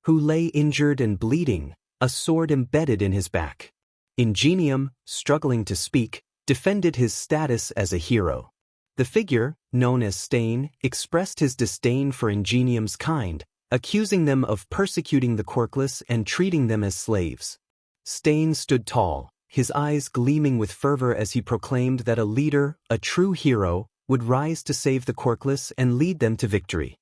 who lay injured and bleeding, a sword embedded in his back. 𝗵𝗃𝗻, struggling to speak, defended his status as a hero. The figure, known as Stain, expressed his disdain for 𝗵𝗃𝗻's kind, accusing them of persecuting the quirkless and treating them as slaves. Stain stood tall, his eyes gleaming with fervor as he proclaimed that a leader, a true hero, would rise to save the quirkless and lead them to victory.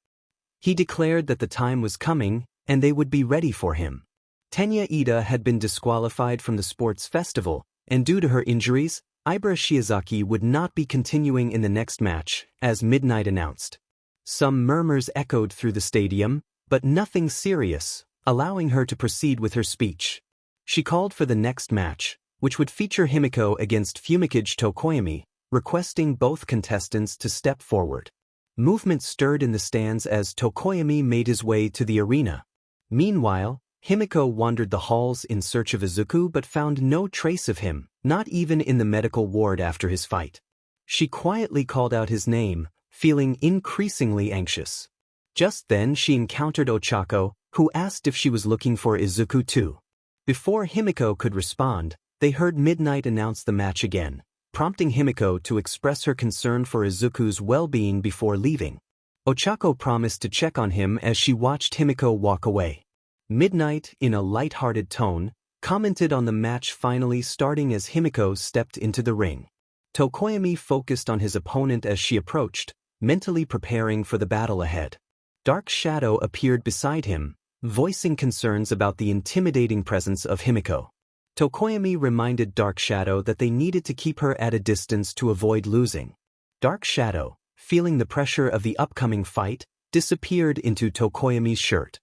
He declared that the time was coming, and they would be ready for him. Tenya 𝗧𝗧 had been disqualified from the sports festival, and due to her injuries, Ibara Shiozaki would not be continuing in the next match, as Midnight announced. Some murmurs echoed through the stadium, but nothing serious, allowing her to proceed with her speech. She called for the next match, which would feature Himiko against 𝗵𝗃𝗲 𝗧𝗵𝗲, requesting both contestants to step forward. Movement stirred in the stands as 𝗧𝗧𝗵𝗲 made his way to the arena. Meanwhile, Himiko wandered the halls in search of Izuku but found no trace of him, not even in the medical ward after his fight. She quietly called out his name, feeling increasingly anxious. Just then she encountered Ochako, who asked if she was looking for Izuku too. Before Himiko could respond, they heard Midnight announce the match again, prompting Himiko to express her concern for Izuku's well-being before leaving. Ochako promised to check on him as she watched Himiko walk away. Midnight, in a light-hearted tone, commented on the match finally starting as Himiko stepped into the ring. 𝗧𝗧𝗵𝗲 focused on his opponent as she approached, mentally preparing for the battle ahead. Dark Shadow appeared beside him, voicing concerns about the intimidating presence of Himiko. 𝗧𝗧𝗵𝗲 reminded Dark Shadow that they needed to keep her at a distance to avoid losing. Dark Shadow, feeling the pressure of the upcoming fight, disappeared into 𝗧𝗧𝗵𝗲's shirt.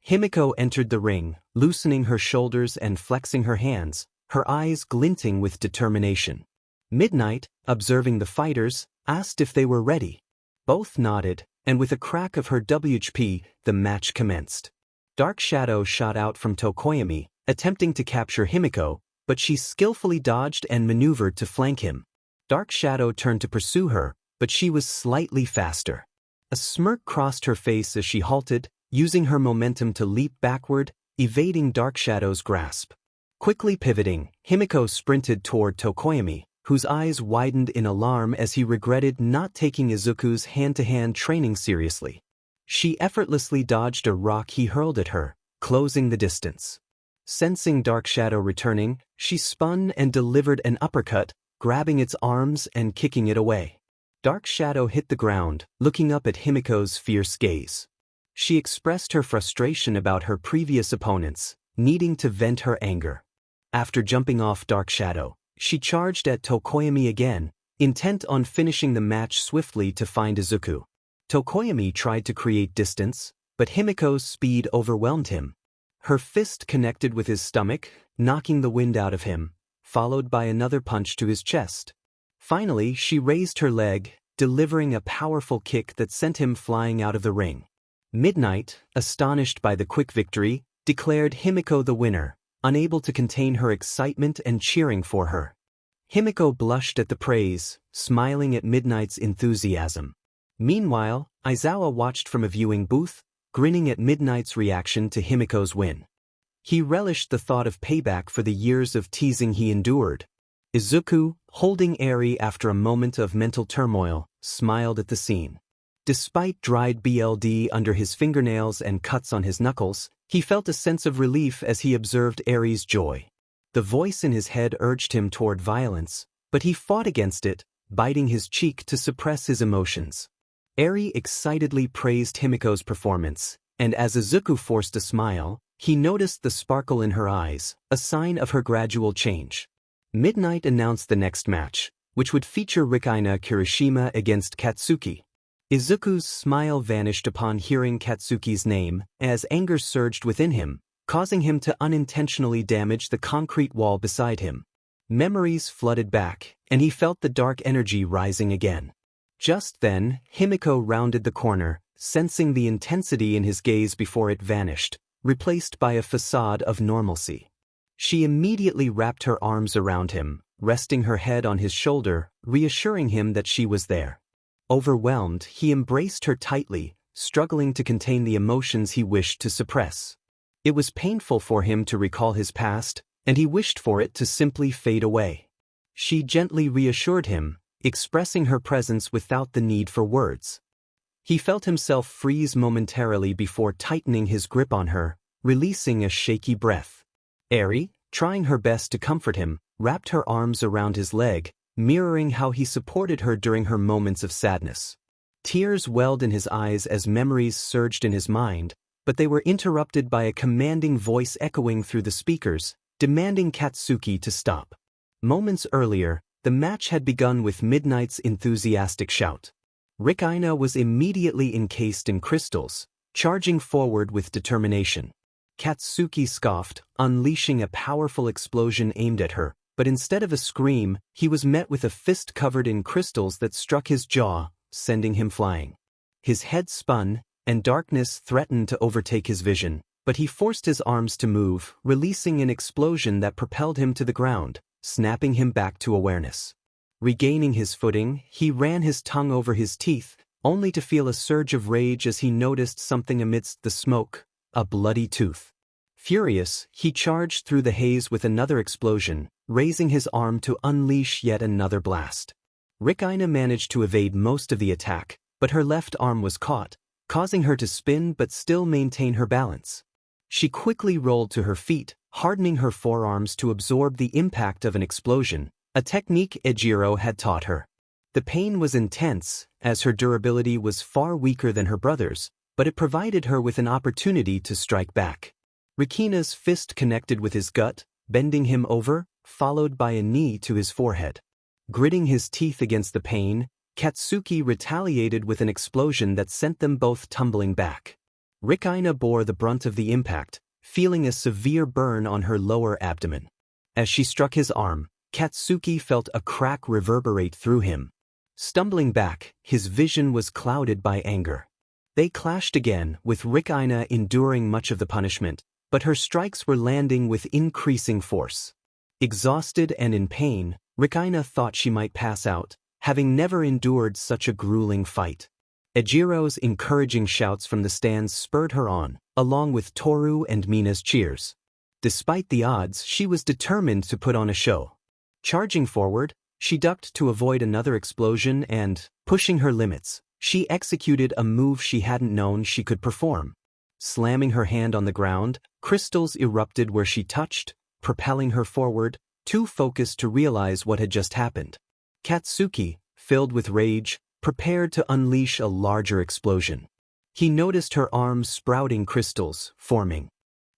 Himiko entered the ring, loosening her shoulders and flexing her hands, her eyes glinting with determination. Midnight, observing the fighters, asked if they were ready. Both nodded, and with a crack of her 𝗬𝗃𝗲, the match commenced. Dark Shadow shot out from 𝗧𝗧𝗵𝗲, attempting to capture Himiko, but she skillfully dodged and maneuvered to flank him. Dark Shadow turned to pursue her, but she was slightly faster. A smirk crossed her face as she halted, using her momentum to leap backward, evading Dark Shadow's grasp. Quickly pivoting, Himiko sprinted toward 𝗧𝗧𝗵𝗲, whose eyes widened in alarm as he regretted not taking Izuku's hand-to-hand training seriously. She effortlessly dodged a rock he hurled at her, closing the distance. Sensing Dark Shadow returning, she spun and delivered an uppercut, grabbing its arms and kicking it away. Dark Shadow hit the ground, looking up at Himiko's fierce gaze. She expressed her frustration about her previous opponents, needing to vent her anger. After jumping off Dark Shadow, she charged at 𝗧𝗧𝗵𝗲 again, intent on finishing the match swiftly to find Izuku. 𝗧𝗧𝗵𝗲 tried to create distance, but Himiko's speed overwhelmed him. Her fist connected with his stomach, knocking the wind out of him, followed by another punch to his chest. Finally, she raised her leg, delivering a powerful kick that sent him flying out of the ring. Midnight, astonished by the quick victory, declared Himiko the winner, unable to contain her excitement and cheering for her. Himiko blushed at the praise, smiling at Midnight's enthusiasm. Meanwhile, Aizawa watched from a viewing booth, grinning at Midnight's reaction to Himiko's win. He relished the thought of payback for the years of teasing he endured. Izuku, holding Eri after a moment of mental turmoil, smiled at the scene. Despite dried BLD under his fingernails and cuts on his knuckles, he felt a sense of relief as he observed Eri's joy. The voice in his head urged him toward violence, but he fought against it, biting his cheek to suppress his emotions. Eri excitedly praised Himiko's performance, and as Izuku forced a smile, he noticed the sparkle in her eyes, a sign of her gradual change. Midnight announced the next match, which would feature 𝗵𝗃𝗃 against Katsuki. Izuku's smile vanished upon hearing Katsuki's name, as anger surged within him, causing him to unintentionally damage the concrete wall beside him. Memories flooded back, and he felt the dark energy rising again. Just then, Himiko rounded the corner, sensing the intensity in his gaze before it vanished, replaced by a facade of normalcy. She immediately wrapped her arms around him, resting her head on his shoulder, reassuring him that she was there. Overwhelmed, he embraced her tightly, struggling to contain the emotions he wished to suppress. It was painful for him to recall his past, and he wished for it to simply fade away. She gently reassured him, expressing her presence without the need for words. He felt himself freeze momentarily before tightening his grip on her, releasing a shaky breath. Eri, trying her best to comfort him, wrapped her arms around his leg, mirroring how he supported her during her moments of sadness. Tears welled in his eyes as memories surged in his mind, but they were interrupted by a commanding voice echoing through the speakers, demanding Katsuki to stop. Moments earlier, the match had begun with Midnight's enthusiastic shout. 𝗵𝗃𝗃 was immediately encased in crystals, charging forward with determination. Katsuki scoffed, unleashing a powerful explosion aimed at her, but instead of a scream, he was met with a fist covered in crystals that struck his jaw, sending him flying. His head spun, and darkness threatened to overtake his vision, but he forced his arms to move, releasing an explosion that propelled him to the ground, snapping him back to awareness. Regaining his footing, he ran his tongue over his teeth, only to feel a surge of rage as he noticed something amidst the smoke, a bloody tooth. Furious, he charged through the haze with another explosion, raising his arm to unleash yet another blast. 𝗵𝗃𝗃 managed to evade most of the attack, but her left arm was caught, causing her to spin but still maintain her balance. She quickly rolled to her feet, hardening her forearms to absorb the impact of an explosion, a technique Ejiro had taught her. The pain was intense, as her durability was far weaker than her brother's, but it provided her with an opportunity to strike back. Rikina's fist connected with his gut, bending him over, followed by a knee to his forehead. Gritting his teeth against the pain, Katsuki retaliated with an explosion that sent them both tumbling back. 𝗵𝗃𝗃 bore the brunt of the impact, feeling a severe burn on her lower abdomen. As she struck his arm, Katsuki felt a crack reverberate through him. Stumbling back, his vision was clouded by anger. They clashed again, with 𝗵𝗃𝗃 enduring much of the punishment, but her strikes were landing with increasing force. Exhausted and in pain, 𝗵𝗃𝗃 thought she might pass out, having never endured such a grueling fight. Ejiro's encouraging shouts from the stands spurred her on, along with Toru and Mina's cheers. Despite the odds, she was determined to put on a show. Charging forward, she ducked to avoid another explosion and, pushing her limits, she executed a move she hadn't known she could perform. Slamming her hand on the ground, crystals erupted where she touched, propelling her forward, too focused to realize what had just happened. Katsuki, filled with rage, prepared to unleash a larger explosion. He noticed her arms sprouting crystals, forming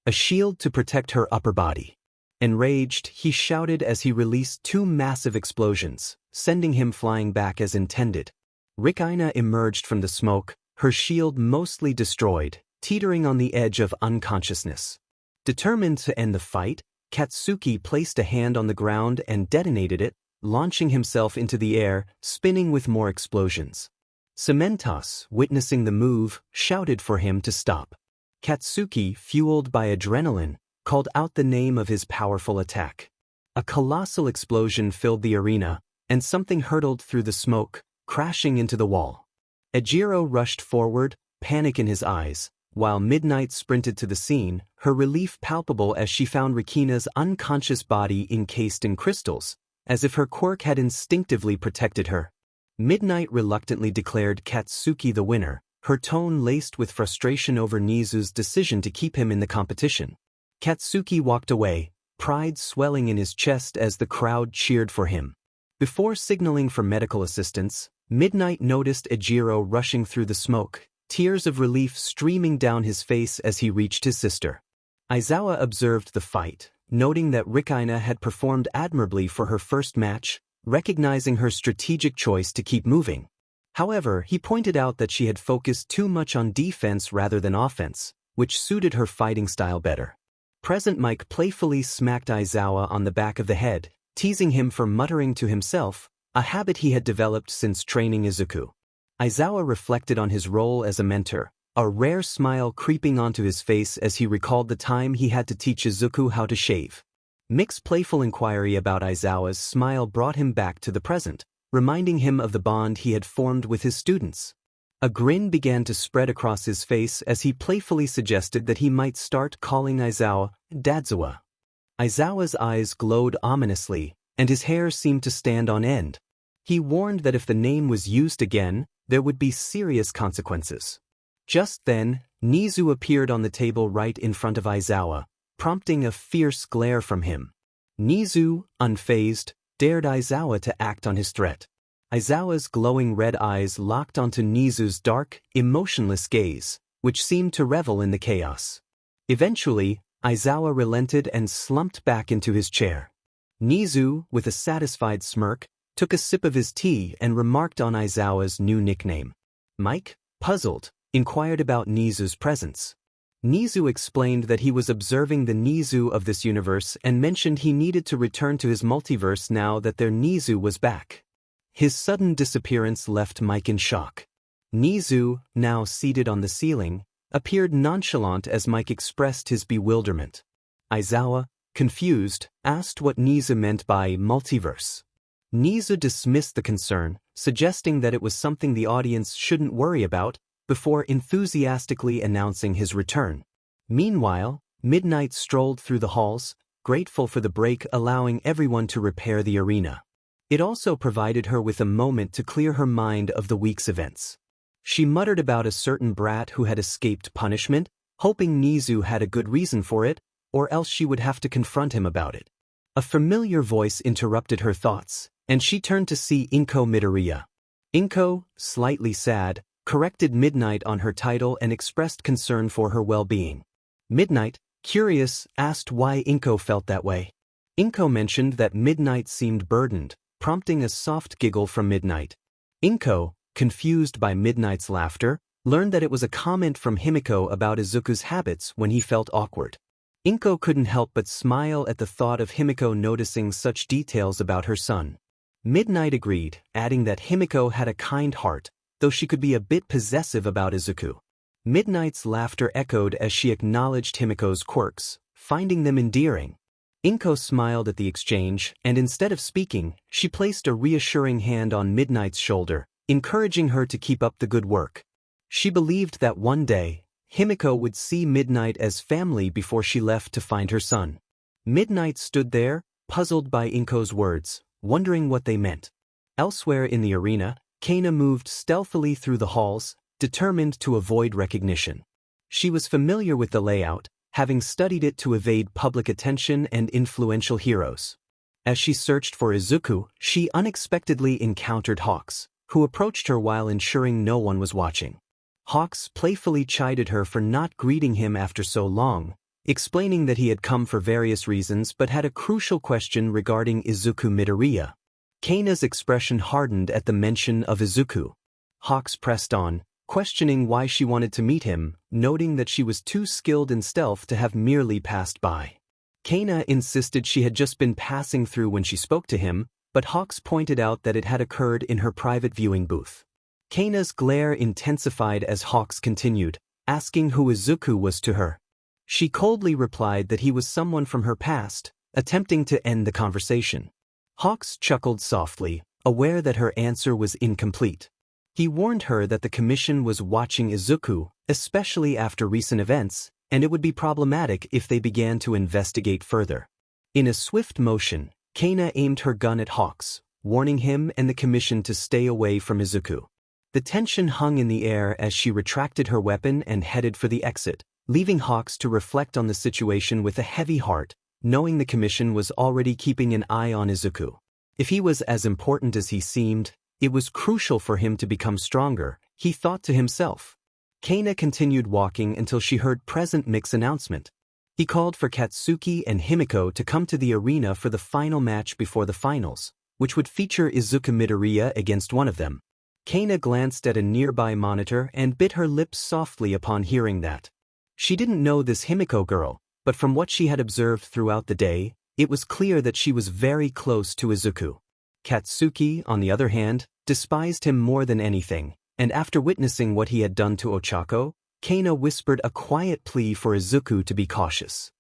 a shield to protect her upper body. Enraged, he shouted as he released two massive explosions, sending him flying back as intended. 𝗵𝗃𝗃 emerged from the smoke, her shield mostly destroyed, teetering on the edge of unconsciousness. Determined to end the fight, Katsuki placed a hand on the ground and detonated it, launching himself into the air, spinning with more explosions. 𝗵𝗵𝗃𝗃, witnessing the move, shouted for him to stop. Katsuki, fueled by adrenaline, called out the name of his powerful attack. A colossal explosion filled the arena, and something hurtled through the smoke, crashing into the wall. Ejiro rushed forward, panic in his eyes, while Midnight sprinted to the scene, her relief palpable as she found Rikina's unconscious body encased in crystals, as if her quirk had instinctively protected her. Midnight reluctantly declared Katsuki the winner, her tone laced with frustration over Nizu's decision to keep him in the competition. Katsuki walked away, pride swelling in his chest as the crowd cheered for him. Before signaling for medical assistance, Midnight noticed Ejiro rushing through the smoke, tears of relief streaming down his face as he reached his sister. Aizawa observed the fight, noting that 𝗵𝗃𝗃 had performed admirably for her first match, recognizing her strategic choice to keep moving. However, he pointed out that she had focused too much on defense rather than offense, which suited her fighting style better. Present Mike playfully smacked Aizawa on the back of the head, teasing him for muttering to himself, a habit he had developed since training Izuku. Aizawa reflected on his role as a mentor, a rare smile creeping onto his face as he recalled the time he had to teach Izuku how to shave. Mick's playful inquiry about Aizawa's smile brought him back to the present, reminding him of the bond he had formed with his students. A grin began to spread across his face as he playfully suggested that he might start calling Aizawa Dadzawa. Aizawa's eyes glowed ominously, and his hair seemed to stand on end. He warned that if the name was used again, there would be serious consequences. Just then, Nizu appeared on the table right in front of Aizawa, prompting a fierce glare from him. Nizu, unfazed, dared Aizawa to act on his threat. Aizawa's glowing red eyes locked onto Nizu's dark, emotionless gaze, which seemed to revel in the chaos. Eventually, Aizawa relented and slumped back into his chair. Nizu, with a satisfied smirk, took a sip of his tea and remarked on Aizawa's new nickname. Mike, puzzled, inquired about Nizu's presence. Nizu explained that he was observing the Nizu of this universe and mentioned he needed to return to his multiverse now that their Nizu was back. His sudden disappearance left Mike in shock. Nizu, now seated on the ceiling, appeared nonchalant as Mike expressed his bewilderment. Aizawa, confused, asked what Nizu meant by multiverse. Nizu dismissed the concern, suggesting that it was something the audience shouldn't worry about, before enthusiastically announcing his return. Meanwhile, Midnight strolled through the halls, grateful for the break allowing everyone to repair the arena. It also provided her with a moment to clear her mind of the week's events. She muttered about a certain brat who had escaped punishment, hoping Nizu had a good reason for it, or else she would have to confront him about it. A familiar voice interrupted her thoughts, and she turned to see Inko Midoriya. Inko, slightly sad, corrected Midnight on her title and expressed concern for her well-being. Midnight, curious, asked why Inko felt that way. Inko mentioned that Midnight seemed burdened, prompting a soft giggle from Midnight. Inko, confused by Midnight's laughter, learned that it was a comment from Himiko about Izuku's habits when he felt awkward. Inko couldn't help but smile at the thought of Himiko noticing such details about her son. Midnight agreed, adding that Himiko had a kind heart, though she could be a bit possessive about Izuku. Midnight's laughter echoed as she acknowledged Himiko's quirks, finding them endearing. Inko smiled at the exchange, and instead of speaking, she placed a reassuring hand on Midnight's shoulder, encouraging her to keep up the good work. She believed that one day, Himiko would see Midnight as family before she left to find her son. Midnight stood there, puzzled by Inko's words, wondering what they meant. Elsewhere in the arena, Kana moved stealthily through the halls, determined to avoid recognition. She was familiar with the layout, having studied it to evade public attention and influential heroes. As she searched for Izuku, she unexpectedly encountered Hawks, who approached her while ensuring no one was watching. Hawks playfully chided her for not greeting him after so long, explaining that he had come for various reasons but had a crucial question regarding Izuku Midoriya. Kana's expression hardened at the mention of Izuku. Hawks pressed on, questioning why she wanted to meet him, noting that she was too skilled in stealth to have merely passed by. Kana insisted she had just been passing through when she spoke to him, but Hawks pointed out that it had occurred in her private viewing booth. Kana's glare intensified as Hawks continued, asking who Izuku was to her. She coldly replied that he was someone from her past, attempting to end the conversation. Hawks chuckled softly, aware that her answer was incomplete. He warned her that the commission was watching Izuku, especially after recent events, and it would be problematic if they began to investigate further. In a swift motion, Kana aimed her gun at Hawks, warning him and the commission to stay away from Izuku. The tension hung in the air as she retracted her weapon and headed for the exit, leaving Hawks to reflect on the situation with a heavy heart, knowing the commission was already keeping an eye on Izuku. If he was as important as he seemed, it was crucial for him to become stronger, he thought to himself. Kana continued walking until she heard Present Mick's announcement. He called for Katsuki and Himiko to come to the arena for the final match before the finals, which would feature Izuku Midoriya against one of them. Kana glanced at a nearby monitor and bit her lips softly upon hearing that. She didn't know this Himiko girl, but from what she had observed throughout the day, it was clear that she was very close to Izuku. Katsuki, on the other hand, despised him more than anything, and after witnessing what he had done to Ochako, Kana whispered a quiet plea for Izuku to be cautious.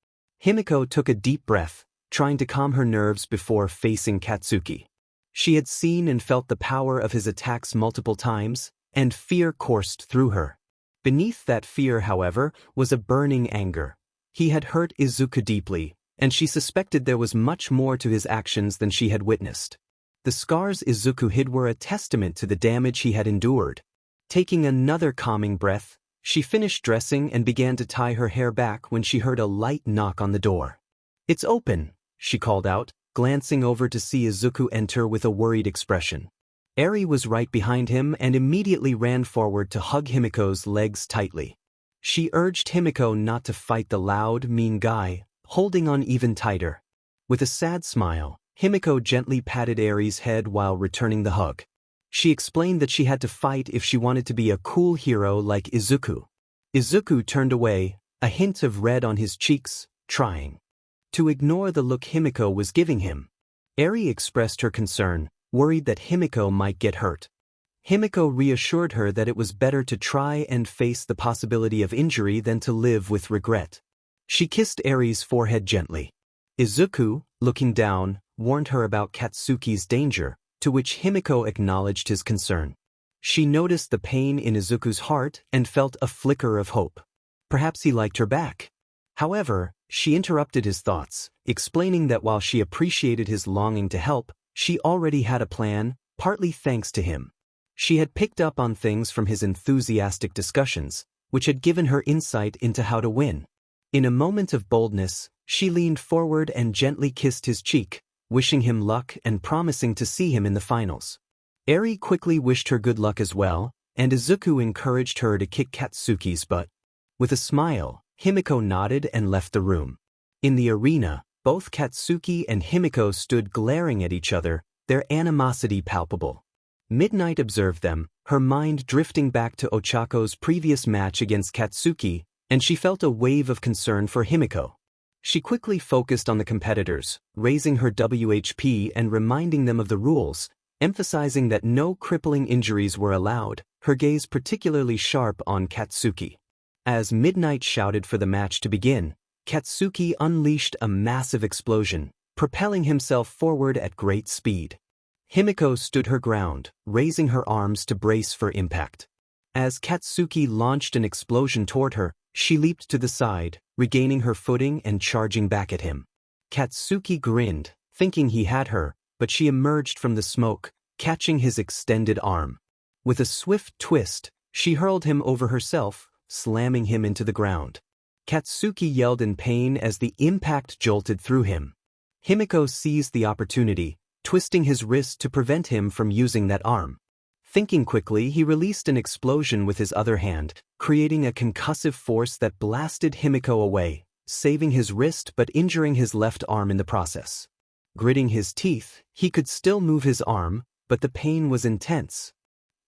Himiko took a deep breath, trying to calm her nerves before facing Katsuki. She had seen and felt the power of his attacks multiple times, and fear coursed through her. Beneath that fear, however, was a burning anger. He had hurt Izuku deeply, and she suspected there was much more to his actions than she had witnessed. The scars Izuku hid were a testament to the damage he had endured. Taking another calming breath, she finished dressing and began to tie her hair back when she heard a light knock on the door. "It's open," she called out, glancing over to see Izuku enter with a worried expression. Eri was right behind him and immediately ran forward to hug Himiko's legs tightly. She urged Himiko not to fight the loud, mean guy, holding on even tighter. With a sad smile, Himiko gently patted Eri's head while returning the hug. She explained that she had to fight if she wanted to be a cool hero like Izuku. Izuku turned away, a hint of red on his cheeks, trying to ignore the look Himiko was giving him. Eri expressed her concern, worried that Himiko might get hurt. Himiko reassured her that it was better to try and face the possibility of injury than to live with regret. She kissed Eri's forehead gently. Izuku, looking down, warned her about Katsuki's danger, to which Himiko acknowledged his concern. She noticed the pain in Izuku's heart and felt a flicker of hope. Perhaps he liked her back. However, she interrupted his thoughts, explaining that while she appreciated his longing to help, she already had a plan, partly thanks to him. She had picked up on things from his enthusiastic discussions, which had given her insight into how to win. In a moment of boldness, she leaned forward and gently kissed his cheek, wishing him luck and promising to see him in the finals. Eri quickly wished her good luck as well, and Izuku encouraged her to kick Katsuki's butt. With a smile, Himiko nodded and left the room. In the arena, both Katsuki and Himiko stood glaring at each other, their animosity palpable. Midnight observed them, her mind drifting back to Ochako's previous match against Katsuki, and she felt a wave of concern for Himiko. She quickly focused on the competitors, raising her WHP and reminding them of the rules, emphasizing that no crippling injuries were allowed, her gaze particularly sharp on Katsuki. As Midnight shouted for the match to begin, Katsuki unleashed a massive explosion, propelling himself forward at great speed. Himiko stood her ground, raising her arms to brace for impact. As Katsuki launched an explosion toward her, she leaped to the side, regaining her footing and charging back at him. Katsuki grinned, thinking he had her, but she emerged from the smoke, catching his extended arm. With a swift twist, she hurled him over herself, slamming him into the ground. Katsuki yelled in pain as the impact jolted through him. Himiko seized the opportunity, twisting his wrist to prevent him from using that arm. Thinking quickly, he released an explosion with his other hand, creating a concussive force that blasted Himiko away, saving his wrist but injuring his left arm in the process. Gritting his teeth, he could still move his arm, but the pain was intense.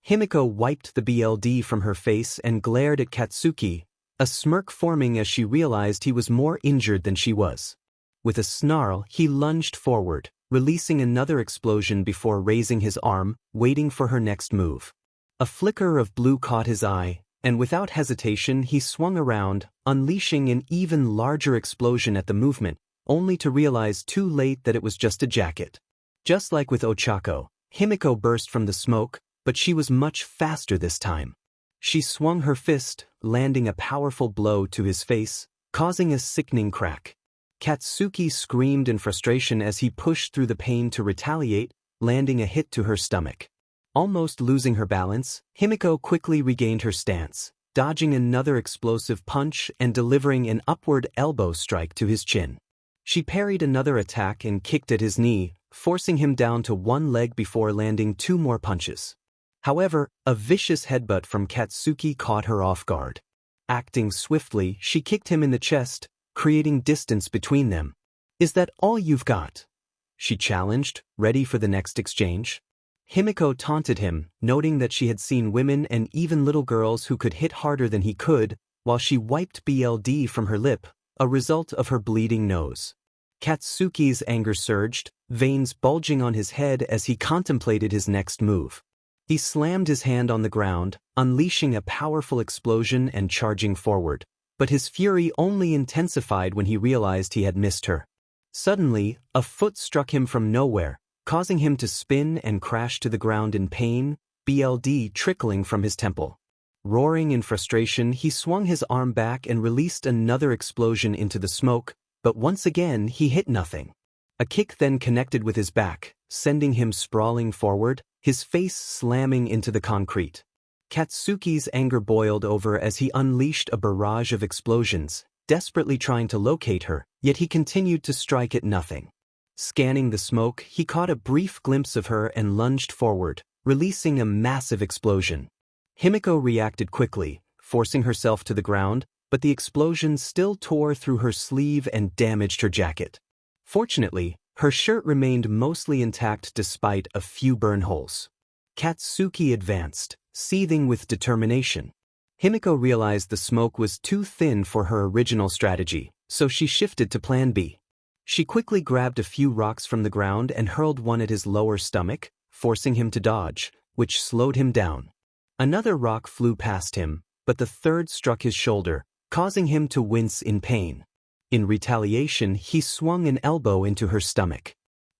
Himiko wiped the BLD from her face and glared at Katsuki, a smirk forming as she realized he was more injured than she was. With a snarl, he lunged forward, releasing another explosion before raising his arm, waiting for her next move. A flicker of blue caught his eye, and without hesitation he swung around, unleashing an even larger explosion at the movement, only to realize too late that it was just a jacket. Just like with Ochako, Himiko burst from the smoke, but she was much faster this time. She swung her fist, landing a powerful blow to his face, causing a sickening crack. Katsuki screamed in frustration as he pushed through the pain to retaliate, landing a hit to her stomach. Almost losing her balance, Himiko quickly regained her stance, dodging another explosive punch and delivering an upward elbow strike to his chin. She parried another attack and kicked at his knee, forcing him down to one leg before landing two more punches. However, a vicious headbutt from Katsuki caught her off guard. Acting swiftly, she kicked him in the chest, creating distance between them. "Is that all you've got?" she challenged, ready for the next exchange. 𝗵𝗃𝗄 taunted him, noting that she had seen women and even little girls who could hit harder than he could, while she wiped BLD from her lip, a result of her bleeding nose. Katsuki's anger surged, veins bulging on his head as he contemplated his next move. He slammed his hand on the ground, unleashing a powerful explosion and charging forward, but his fury only intensified when he realized he had missed her. Suddenly, a foot struck him from nowhere, causing him to spin and crash to the ground in pain, BLD trickling from his temple. Roaring in frustration, he swung his arm back and released another explosion into the smoke, but once again he hit nothing. A kick then connected with his back, sending him sprawling forward, his face slamming into the concrete. Katsuki's anger boiled over as he unleashed a barrage of explosions, desperately trying to locate her, yet he continued to strike at nothing. Scanning the smoke, he caught a brief glimpse of her and lunged forward, releasing a massive explosion. 𝗵𝗃𝗄 reacted quickly, forcing herself to the ground, but the explosion still tore through her sleeve and damaged her jacket. Fortunately, her shirt remained mostly intact despite a few burn holes. Katsuki advanced, seething with determination. 𝗵𝗃𝗄 realized the smoke was too thin for her original strategy, so she shifted to Plan B. She quickly grabbed a few rocks from the ground and hurled one at his lower stomach, forcing him to dodge, which slowed him down. Another rock flew past him, but the third struck his shoulder, causing him to wince in pain. In retaliation, he swung an elbow into her stomach.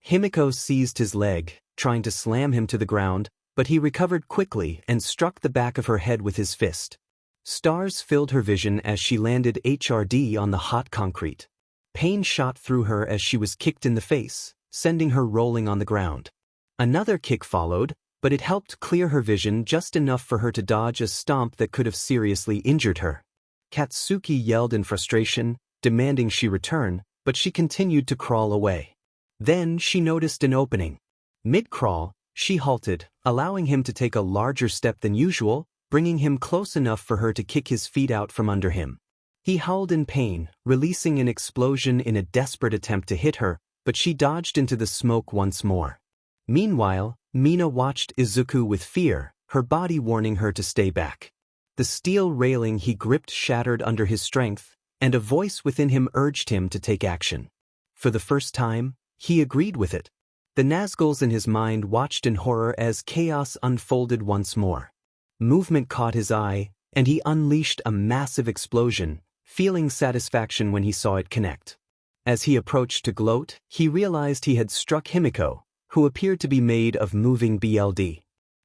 𝗵𝗃𝗄 seized his leg, trying to slam him to the ground, but he recovered quickly and struck the back of her head with his fist. Stars filled her vision as she landed HRD on the hot concrete. Pain shot through her as she was kicked in the face, sending her rolling on the ground. Another kick followed, but it helped clear her vision just enough for her to dodge a stomp that could have seriously injured her. Katsuki yelled in frustration, demanding she return, but she continued to crawl away. Then she noticed an opening. Mid-crawl, she halted, allowing him to take a larger step than usual, bringing him close enough for her to kick his feet out from under him. He howled in pain, releasing an explosion in a desperate attempt to hit her, but she dodged into the smoke once more. Meanwhile, Mina watched Izuku with fear, her body warning her to stay back. The steel railing he gripped shattered under his strength, and a voice within him urged him to take action. For the first time, he agreed with it. The Nazguls in his mind watched in horror as chaos unfolded once more. Movement caught his eye, and he unleashed a massive explosion, feeling satisfaction when he saw it connect. As he approached to gloat, he realized he had struck 𝗵𝗃𝗄, who appeared to be made of moving BLD.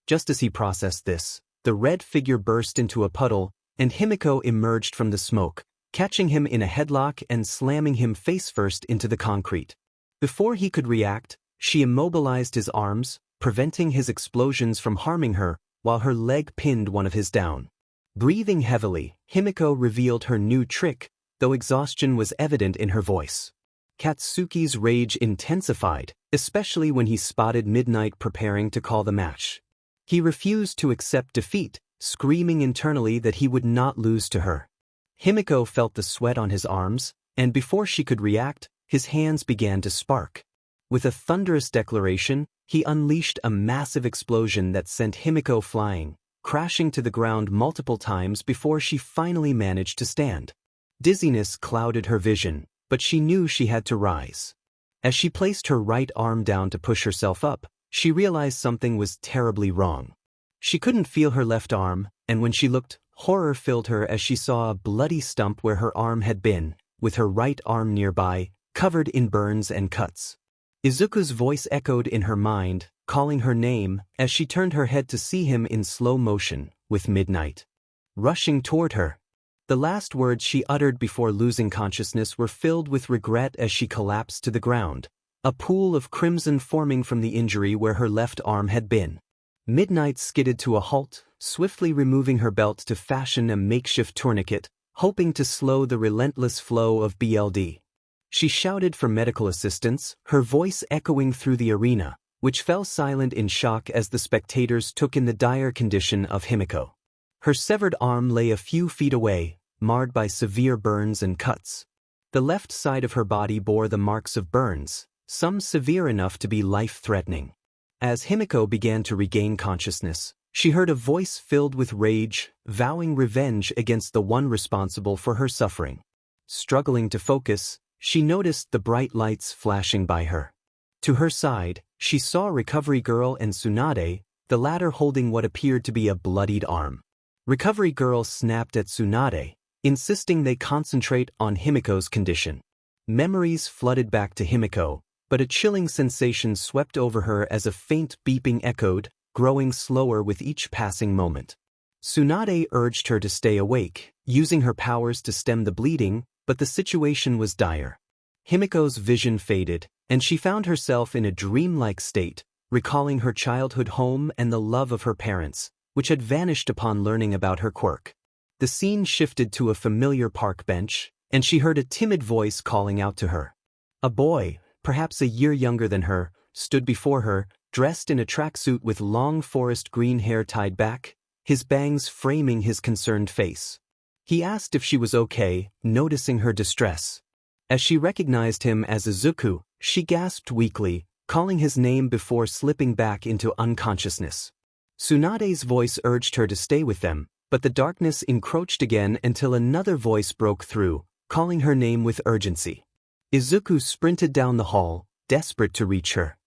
Just as he processed this, the red figure burst into a puddle, and 𝗵𝗃𝗄 emerged from the smoke, catching him in a headlock and slamming him face-first into the concrete. Before he could react, she immobilized his arms, preventing his explosions from harming her, while her leg pinned one of his down. Breathing heavily, 𝗵𝗃𝗄 revealed her new trick, though exhaustion was evident in her voice. Katsuki's rage intensified, especially when he spotted Midnight preparing to call the match. He refused to accept defeat, screaming internally that he would not lose to her. 𝗵𝗃𝗄 felt the sweat on his arms, and before she could react, his hands began to spark. With a thunderous declaration, he unleashed a massive explosion that sent 𝗵𝗃𝗄 flying, crashing to the ground multiple times before she finally managed to stand. Dizziness clouded her vision, but she knew she had to rise. As she placed her right arm down to push herself up, she realized something was terribly wrong. She couldn't feel her left arm, and when she looked, horror filled her as she saw a bloody stump where her arm had been, with her right arm nearby, covered in burns and cuts. Izuku's voice echoed in her mind, calling her name, as she turned her head to see him in slow motion, with Midnight rushing toward her. The last words she uttered before losing consciousness were filled with regret as she collapsed to the ground, a pool of crimson forming from the injury where her left arm had been. Midnight skidded to a halt, swiftly removing her belt to fashion a makeshift tourniquet, hoping to slow the relentless flow of BLD. She shouted for medical assistance, her voice echoing through the arena, which fell silent in shock as the spectators took in the dire condition of 𝗵𝗃𝗄. Her severed arm lay a few feet away, marred by severe burns and cuts. The left side of her body bore the marks of burns, some severe enough to be life-threatening. As 𝗵𝗃𝗄 began to regain consciousness, she heard a voice filled with rage, vowing revenge against the one responsible for her suffering. Struggling to focus, she noticed the bright lights flashing by her. To her side, she saw Recovery Girl and Tsunade, the latter holding what appeared to be a bloodied arm. Recovery Girl snapped at Tsunade, insisting they concentrate on 𝗵𝗃𝗄's condition. Memories flooded back to 𝗵𝗃𝗄, but a chilling sensation swept over her as a faint beeping echoed, growing slower with each passing moment. Tsunade urged her to stay awake, using her powers to stem the bleeding, but the situation was dire. 𝗵𝗃𝗄's vision faded, and she found herself in a dreamlike state, recalling her childhood home and the love of her parents, which had vanished upon learning about her quirk. The scene shifted to a familiar park bench, and she heard a timid voice calling out to her. A boy, perhaps a year younger than her, stood before her, dressed in a tracksuit with long forest green hair tied back, his bangs framing his concerned face. He asked if she was okay, noticing her distress. As she recognized him as Izuku, she gasped weakly, calling his name before slipping back into unconsciousness. Tsunade's voice urged her to stay with them, but the darkness encroached again until another voice broke through, calling her name with urgency. Izuku sprinted down the hall, desperate to reach her.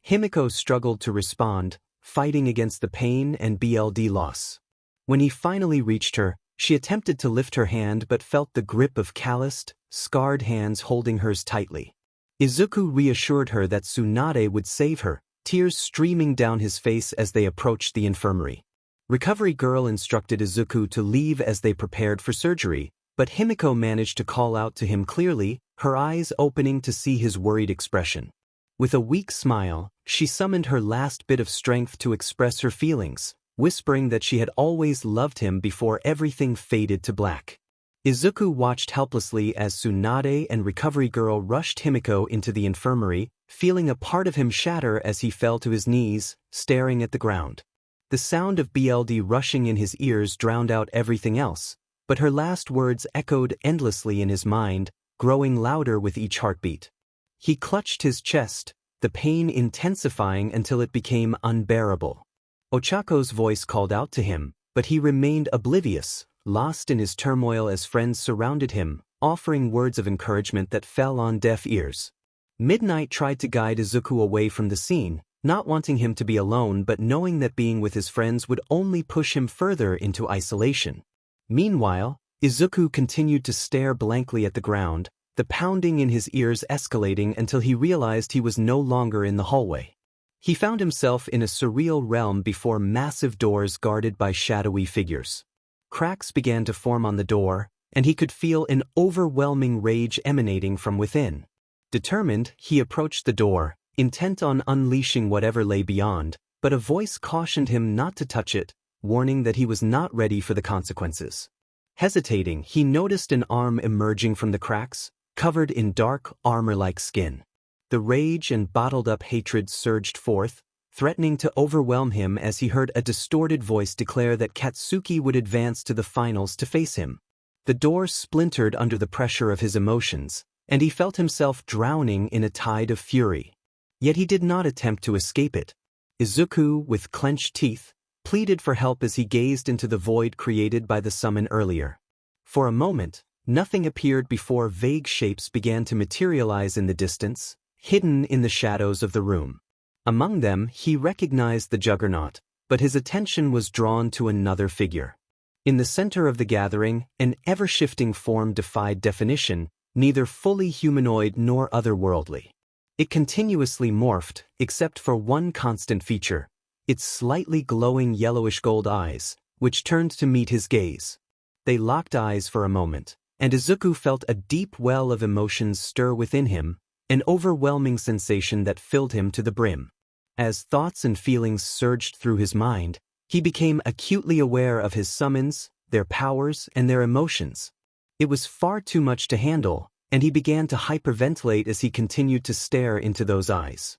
𝗵𝗃𝗄 struggled to respond, fighting against the pain and BLD loss. When he finally reached her, she attempted to lift her hand but felt the grip of calloused, scarred hands holding hers tightly. Izuku reassured her that Tsunade would save her, tears streaming down his face as they approached the infirmary. Recovery Girl instructed Izuku to leave as they prepared for surgery, but 𝗵𝗃𝗄 managed to call out to him clearly, her eyes opening to see his worried expression. With a weak smile, she summoned her last bit of strength to express her feelings, whispering that she had always loved him before everything faded to black. Izuku watched helplessly as Tsunade and Recovery Girl rushed 𝗵𝗃𝗄 into the infirmary, feeling a part of him shatter as he fell to his knees, staring at the ground. The sound of BLD rushing in his ears drowned out everything else, but her last words echoed endlessly in his mind, growing louder with each heartbeat. He clutched his chest, the pain intensifying until it became unbearable. Ochako's voice called out to him, but he remained oblivious, lost in his turmoil as friends surrounded him, offering words of encouragement that fell on deaf ears. Midnight tried to guide Izuku away from the scene, not wanting him to be alone but knowing that being with his friends would only push him further into isolation. Meanwhile, Izuku continued to stare blankly at the ground, the pounding in his ears escalating until he realized he was no longer in the hallway. He found himself in a surreal realm before massive doors guarded by shadowy figures. Cracks began to form on the door, and he could feel an overwhelming rage emanating from within. Determined, he approached the door, intent on unleashing whatever lay beyond, but a voice cautioned him not to touch it, warning that he was not ready for the consequences. Hesitating, he noticed an arm emerging from the cracks, covered in dark, armor-like skin. The rage and bottled-up hatred surged forth, threatening to overwhelm him as he heard a distorted voice declare that Katsuki would advance to the finals to face him. The door splintered under the pressure of his emotions, and he felt himself drowning in a tide of fury. Yet he did not attempt to escape it. Izuku, with clenched teeth, pleaded for help as he gazed into the void created by the summon earlier. For a moment, nothing appeared before vague shapes began to materialize in the distance, hidden in the shadows of the room. Among them, he recognized the Juggernaut, but his attention was drawn to another figure. In the center of the gathering, an ever-shifting form defied definition, neither fully humanoid nor otherworldly. It continuously morphed, except for one constant feature, its slightly glowing yellowish gold eyes, which turned to meet his gaze. They locked eyes for a moment, and Izuku felt a deep well of emotions stir within him, an overwhelming sensation that filled him to the brim. As thoughts and feelings surged through his mind, he became acutely aware of his summons, their powers, and their emotions. It was far too much to handle, and he began to hyperventilate as he continued to stare into those eyes.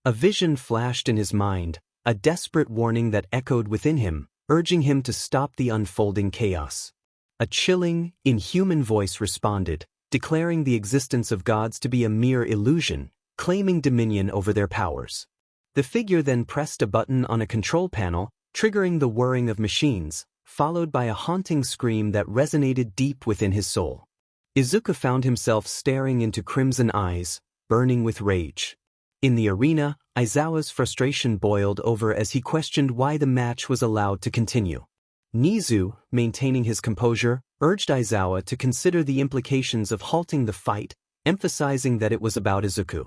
A vision flashed in his mind, a desperate warning that echoed within him, urging him to stop the unfolding chaos. A chilling, inhuman voice responded, declaring the existence of gods to be a mere illusion, claiming dominion over their powers. The figure then pressed a button on a control panel, triggering the whirring of machines, followed by a haunting scream that resonated deep within his soul. Izuku found himself staring into crimson eyes, burning with rage. In the arena, Aizawa's frustration boiled over as he questioned why the match was allowed to continue. Nizu, maintaining his composure, urged Aizawa to consider the implications of halting the fight, emphasizing that it was about Izuku.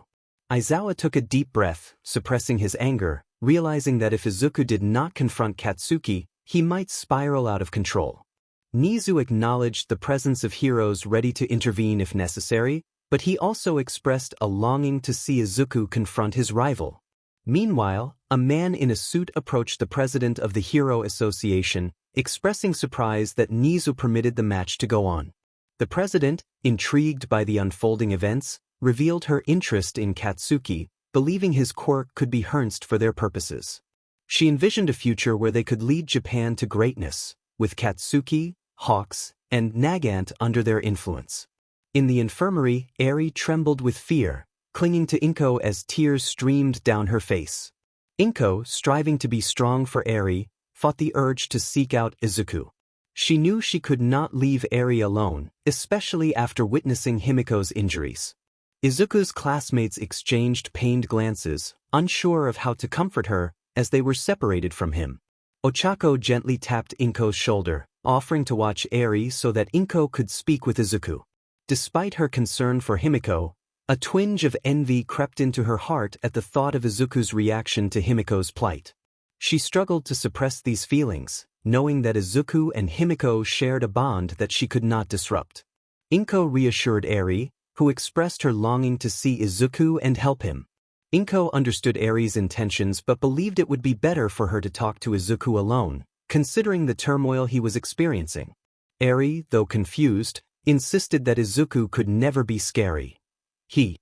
Aizawa took a deep breath, suppressing his anger, realizing that if Izuku did not confront Katsuki, he might spiral out of control. Nizu acknowledged the presence of heroes ready to intervene if necessary, but he also expressed a longing to see Izuku confront his rival. Meanwhile, a man in a suit approached the president of the Hero Association, expressing surprise that Nizu permitted the match to go on. The president, intrigued by the unfolding events, revealed her interest in Katsuki, believing his quirk could be harnessed for their purposes. She envisioned a future where they could lead Japan to greatness, with Katsuki, Hawks, and Nagant under their influence. In the infirmary, Eri trembled with fear, clinging to Inko as tears streamed down her face. Inko, striving to be strong for Eri, fought the urge to seek out Izuku. She knew she could not leave Eri alone, especially after witnessing Himiko's injuries. Izuku's classmates exchanged pained glances, unsure of how to comfort her, as they were separated from him. Ochako gently tapped Inko's shoulder, offering to watch Eri so that Inko could speak with Izuku. Despite her concern for Himiko, a twinge of envy crept into her heart at the thought of Izuku's reaction to Himiko's plight. She struggled to suppress these feelings, knowing that Izuku and Himiko shared a bond that she could not disrupt. Inko reassured Eri, who expressed her longing to see Izuku and help him. Inko understood Eri's intentions but believed it would be better for her to talk to Izuku alone, considering the turmoil he was experiencing. Eri, though confused, insisted that Izuku could never be scary. He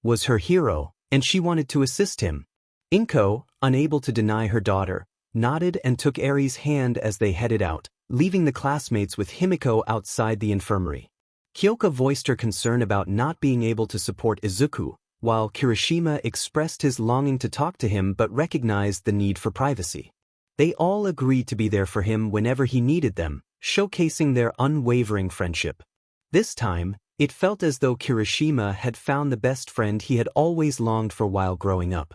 was her hero, and she wanted to assist him. Inko, unable to deny her daughter, nodded and took Eri's hand as they headed out, leaving the classmates with Himiko outside the infirmary. Kyoka voiced her concern about not being able to support Izuku, while Kirishima expressed his longing to talk to him but recognized the need for privacy. They all agreed to be there for him whenever he needed them, showcasing their unwavering friendship. This time, it felt as though Kirishima had found the best friend he had always longed for while growing up.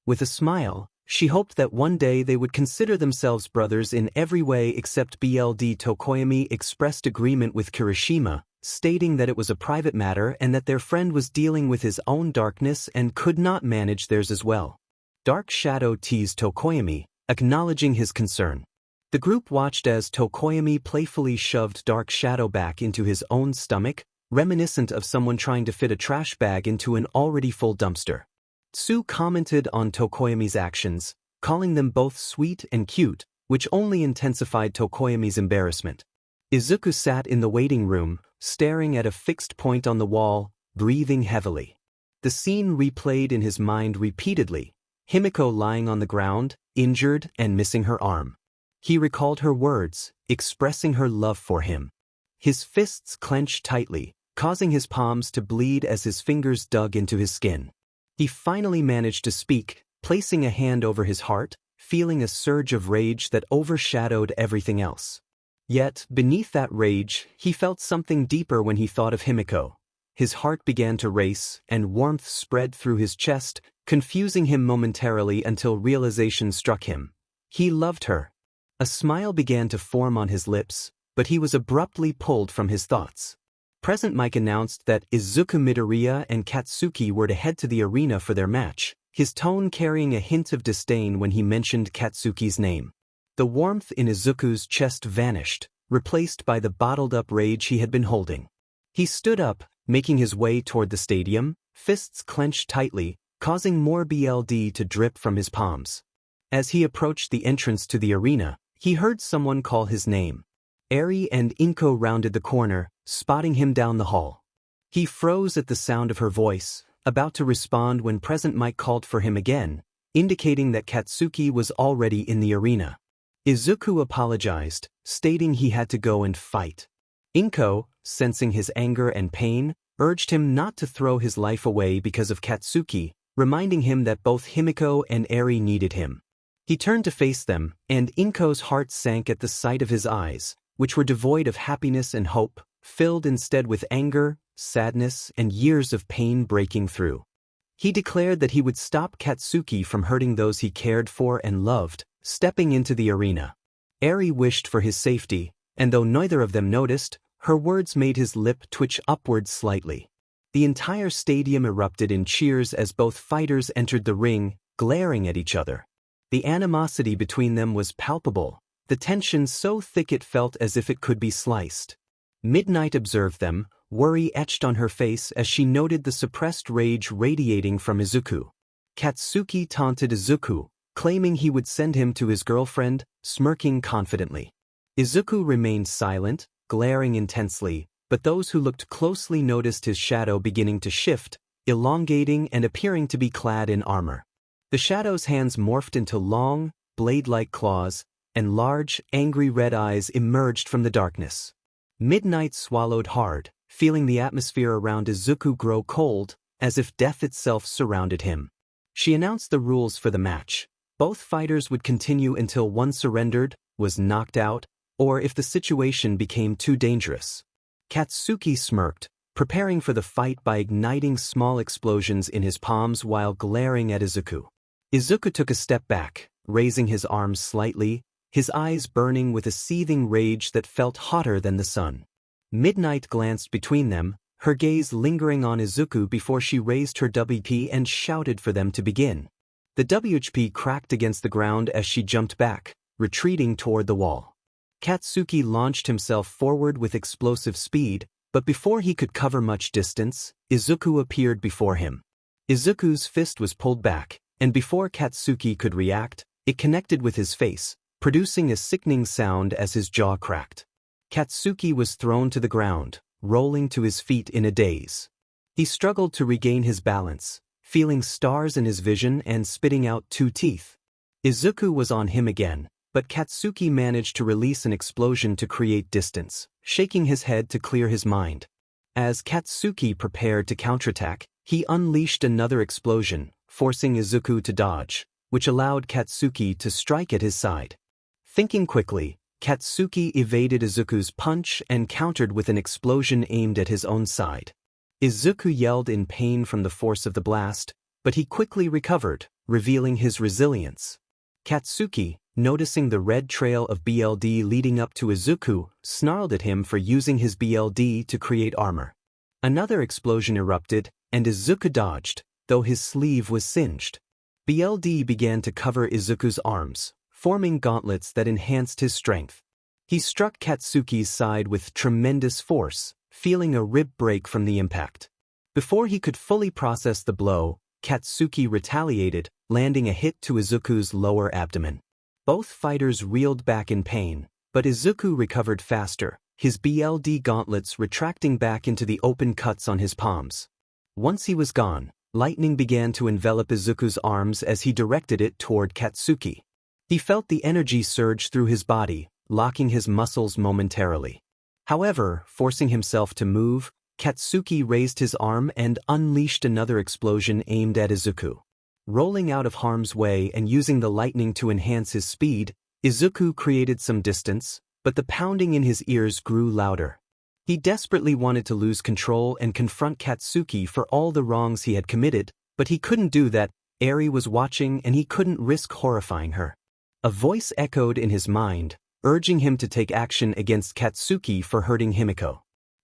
With a smile, she hoped that one day they would consider themselves brothers in every way except BLD. Tokoyami expressed agreement with Kirishima, stating that it was a private matter and that their friend was dealing with his own darkness and could not manage theirs as well. Dark Shadow teased Tokoyami, acknowledging his concern. The group watched as Tokoyami playfully shoved Dark Shadow back into his own stomach, reminiscent of someone trying to fit a trash bag into an already full dumpster. Tsu commented on Tokoyami's actions, calling them both sweet and cute, which only intensified Tokoyami's embarrassment. Izuku sat in the waiting room, staring at a fixed point on the wall, breathing heavily. The scene replayed in his mind repeatedly, Himiko lying on the ground, injured and missing her arm. He recalled her words, expressing her love for him. His fists clenched tightly, causing his palms to bleed as his fingers dug into his skin. He finally managed to speak, placing a hand over his heart, feeling a surge of rage that overshadowed everything else. Yet, beneath that rage, he felt something deeper when he thought of Himiko. His heart began to race, and warmth spread through his chest, confusing him momentarily until realization struck him. He loved her. A smile began to form on his lips, but he was abruptly pulled from his thoughts. Present Mike announced that Izuku Midoriya and Katsuki were to head to the arena for their match, his tone carrying a hint of disdain when he mentioned Katsuki's name. The warmth in Izuku's chest vanished, replaced by the bottled-up rage he had been holding. He stood up, making his way toward the stadium, fists clenched tightly, causing more BLD to drip from his palms. As he approached the entrance to the arena, he heard someone call his name. Eri and Inko rounded the corner, spotting him down the hall. He froze at the sound of her voice, about to respond when Present Mike called for him again, indicating that Katsuki was already in the arena. Izuku apologized, stating he had to go and fight. Inko, sensing his anger and pain, urged him not to throw his life away because of Katsuki, reminding him that both Himiko and Eri needed him. He turned to face them, and Inko's heart sank at the sight of his eyes, which were devoid of happiness and hope, filled instead with anger, sadness, and years of pain breaking through. He declared that he would stop Katsuki from hurting those he cared for and loved, stepping into the arena. Eri wished for his safety, and though neither of them noticed, her words made his lip twitch upward slightly. The entire stadium erupted in cheers as both fighters entered the ring, glaring at each other. The animosity between them was palpable, the tension so thick it felt as if it could be sliced. Midnight observed them, worry etched on her face as she noted the suppressed rage radiating from Izuku. Katsuki taunted Izuku, claiming he would send him to his girlfriend, smirking confidently. Izuku remained silent, glaring intensely, but those who looked closely noticed his shadow beginning to shift, elongating and appearing to be clad in armor. The shadow's hands morphed into long, blade-like claws, and large, angry red eyes emerged from the darkness. Midnight swallowed hard, feeling the atmosphere around Izuku grow cold, as if death itself surrounded him. She announced the rules for the match. Both fighters would continue until one surrendered, was knocked out, or if the situation became too dangerous. Katsuki smirked, preparing for the fight by igniting small explosions in his palms while glaring at Izuku. Izuku took a step back, raising his arms slightly, his eyes burning with a seething rage that felt hotter than the sun. Midnight glanced between them, her gaze lingering on Izuku before she raised her WP and shouted for them to begin. The WHP cracked against the ground as she jumped back, retreating toward the wall. Katsuki launched himself forward with explosive speed, but before he could cover much distance, Izuku appeared before him. Izuku's fist was pulled back, and before Katsuki could react, it connected with his face, producing a sickening sound as his jaw cracked. Katsuki was thrown to the ground, rolling to his feet in a daze. He struggled to regain his balance, feeling stars in his vision and spitting out 2 teeth. Izuku was on him again, but Katsuki managed to release an explosion to create distance, shaking his head to clear his mind. As Katsuki prepared to counterattack, he unleashed another explosion, forcing Izuku to dodge, which allowed Katsuki to strike at his side. Thinking quickly, Katsuki evaded Izuku's punch and countered with an explosion aimed at his own side. Izuku yelled in pain from the force of the blast, but he quickly recovered, revealing his resilience. Katsuki, noticing the red trail of BLD leading up to Izuku, snarled at him for using his BLD to create armor. Another explosion erupted, and Izuku dodged, though his sleeve was singed. BLD began to cover Izuku's arms, forming gauntlets that enhanced his strength. He struck Katsuki's side with tremendous force, feeling a rib break from the impact. Before he could fully process the blow, Katsuki retaliated, landing a hit to Izuku's lower abdomen. Both fighters reeled back in pain, but Izuku recovered faster, his BLD gauntlets retracting back into the open cuts on his palms. Once he was gone, lightning began to envelop Izuku's arms as he directed it toward Katsuki. He felt the energy surge through his body, locking his muscles momentarily. However, forcing himself to move, Katsuki raised his arm and unleashed another explosion aimed at Izuku. Rolling out of harm's way and using the lightning to enhance his speed, Izuku created some distance, but the pounding in his ears grew louder. He desperately wanted to lose control and confront Katsuki for all the wrongs he had committed, but he couldn't do that. Eri was watching and he couldn't risk horrifying her. A voice echoed in his mind, urging him to take action against Katsuki for hurting Himiko.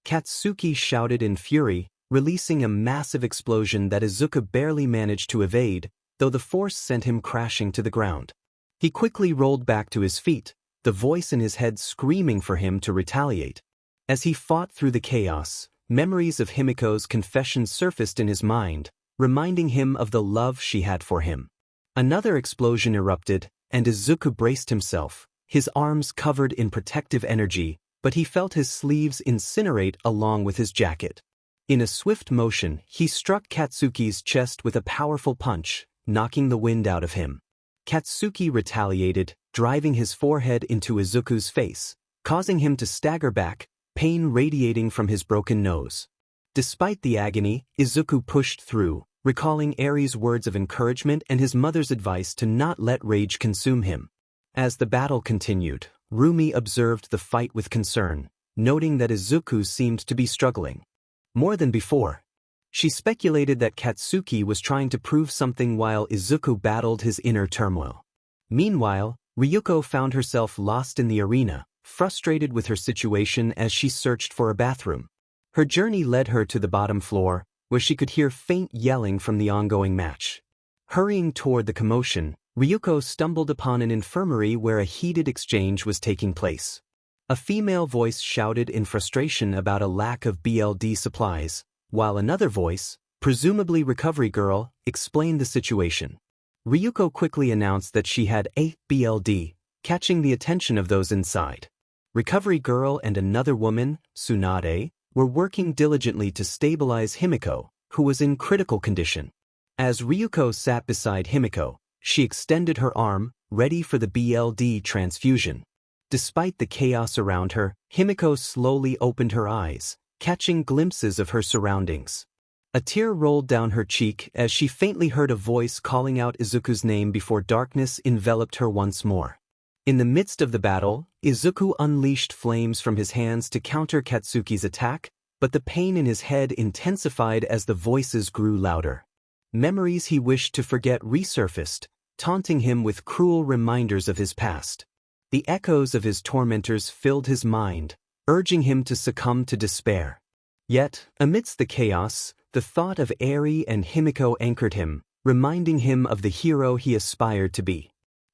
Katsuki shouted in fury, releasing a massive explosion that Izuku barely managed to evade, though the force sent him crashing to the ground. He quickly rolled back to his feet, the voice in his head screaming for him to retaliate. As he fought through the chaos, memories of Himiko's confession surfaced in his mind, reminding him of the love she had for him. Another explosion erupted, and Izuku braced himself, his arms covered in protective energy, but he felt his sleeves incinerate along with his jacket. In a swift motion, he struck Katsuki's chest with a powerful punch, knocking the wind out of him. Katsuki retaliated, driving his forehead into Izuku's face, causing him to stagger back, pain radiating from his broken nose. Despite the agony, Izuku pushed through, recalling Eri's words of encouragement and his mother's advice to not let rage consume him. As the battle continued, Rumi observed the fight with concern, noting that Izuku seemed to be struggling more than before. She speculated that Katsuki was trying to prove something while Izuku battled his inner turmoil. Meanwhile, Ryuko found herself lost in the arena, frustrated with her situation as she searched for a bathroom. Her journey led her to the bottom floor, where she could hear faint yelling from the ongoing match. Hurrying toward the commotion, Ryuko stumbled upon an infirmary where a heated exchange was taking place. A female voice shouted in frustration about a lack of BLD supplies, while another voice, presumably Recovery Girl, explained the situation. Ryuko quickly announced that she had a BLD, catching the attention of those inside. Recovery Girl and another woman, Tsunade, were working diligently to stabilize Himiko, who was in critical condition. As Ryuko sat beside Himiko, she extended her arm, ready for the BLD transfusion. Despite the chaos around her, Himiko slowly opened her eyes, catching glimpses of her surroundings. A tear rolled down her cheek as she faintly heard a voice calling out Izuku's name before darkness enveloped her once more. In the midst of the battle, Izuku unleashed flames from his hands to counter Katsuki's attack, but the pain in his head intensified as the voices grew louder. Memories he wished to forget resurfaced, taunting him with cruel reminders of his past. The echoes of his tormentors filled his mind, urging him to succumb to despair. Yet, amidst the chaos, the thought of Eri and Himiko anchored him, reminding him of the hero he aspired to be.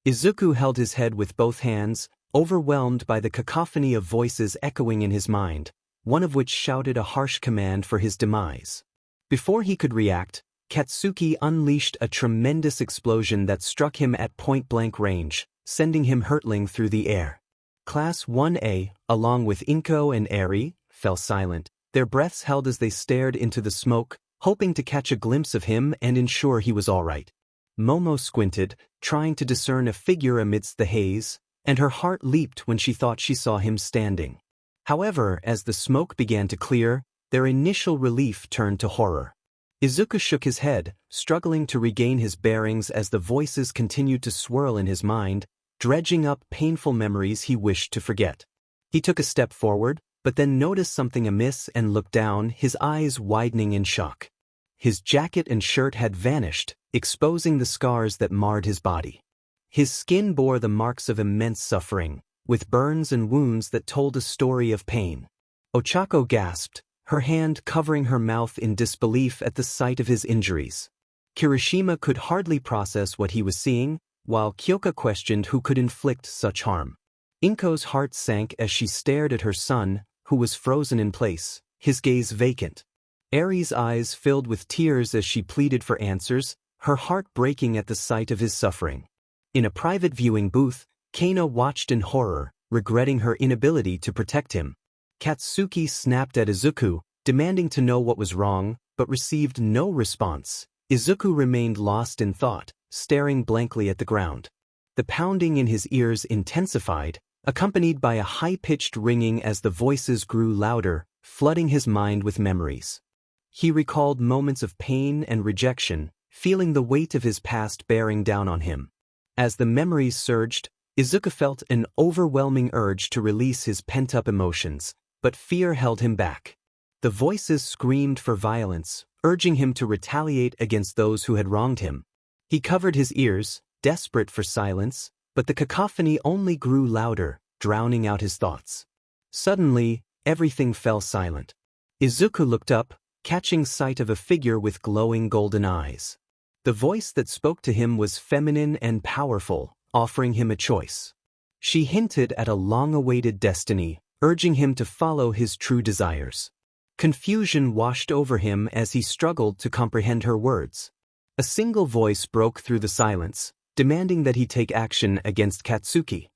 Izuku held his head with both hands, overwhelmed by the cacophony of voices echoing in his mind, one of which shouted a harsh command for his demise. Before he could react, Katsuki unleashed a tremendous explosion that struck him at point-blank range, sending him hurtling through the air. Class 1A, along with Inko and Eri, fell silent, their breaths held as they stared into the smoke, hoping to catch a glimpse of him and ensure he was all right. Momo squinted, trying to discern a figure amidst the haze, and her heart leaped when she thought she saw him standing. However, as the smoke began to clear, their initial relief turned to horror. Izuku shook his head, struggling to regain his bearings as the voices continued to swirl in his mind, dredging up painful memories he wished to forget. He took a step forward, but then noticed something amiss and looked down, his eyes widening in shock. His jacket and shirt had vanished, exposing the scars that marred his body. His skin bore the marks of immense suffering, with burns and wounds that told a story of pain. Ochako gasped, her hand covering her mouth in disbelief at the sight of his injuries. Kirishima could hardly process what he was seeing, while Kyoka questioned who could inflict such harm. Inko's heart sank as she stared at her son, who was frozen in place, his gaze vacant. Eri's eyes filled with tears as she pleaded for answers, her heart breaking at the sight of his suffering. In a private viewing booth, Kano watched in horror, regretting her inability to protect him. Katsuki snapped at Izuku, demanding to know what was wrong, but received no response. Izuku remained lost in thought, staring blankly at the ground. The pounding in his ears intensified, accompanied by a high-pitched ringing as the voices grew louder, flooding his mind with memories. He recalled moments of pain and rejection, feeling the weight of his past bearing down on him. As the memories surged, Izuku felt an overwhelming urge to release his pent-up emotions, but fear held him back. The voices screamed for violence, urging him to retaliate against those who had wronged him. He covered his ears, desperate for silence, but the cacophony only grew louder, drowning out his thoughts. Suddenly, everything fell silent. Izuku looked up, catching sight of a figure with glowing golden eyes. The voice that spoke to him was feminine and powerful, offering him a choice. She hinted at a long-awaited destiny, urging him to follow his true desires. Confusion washed over him as he struggled to comprehend her words. A single voice broke through the silence, demanding that he take action against Katsuki.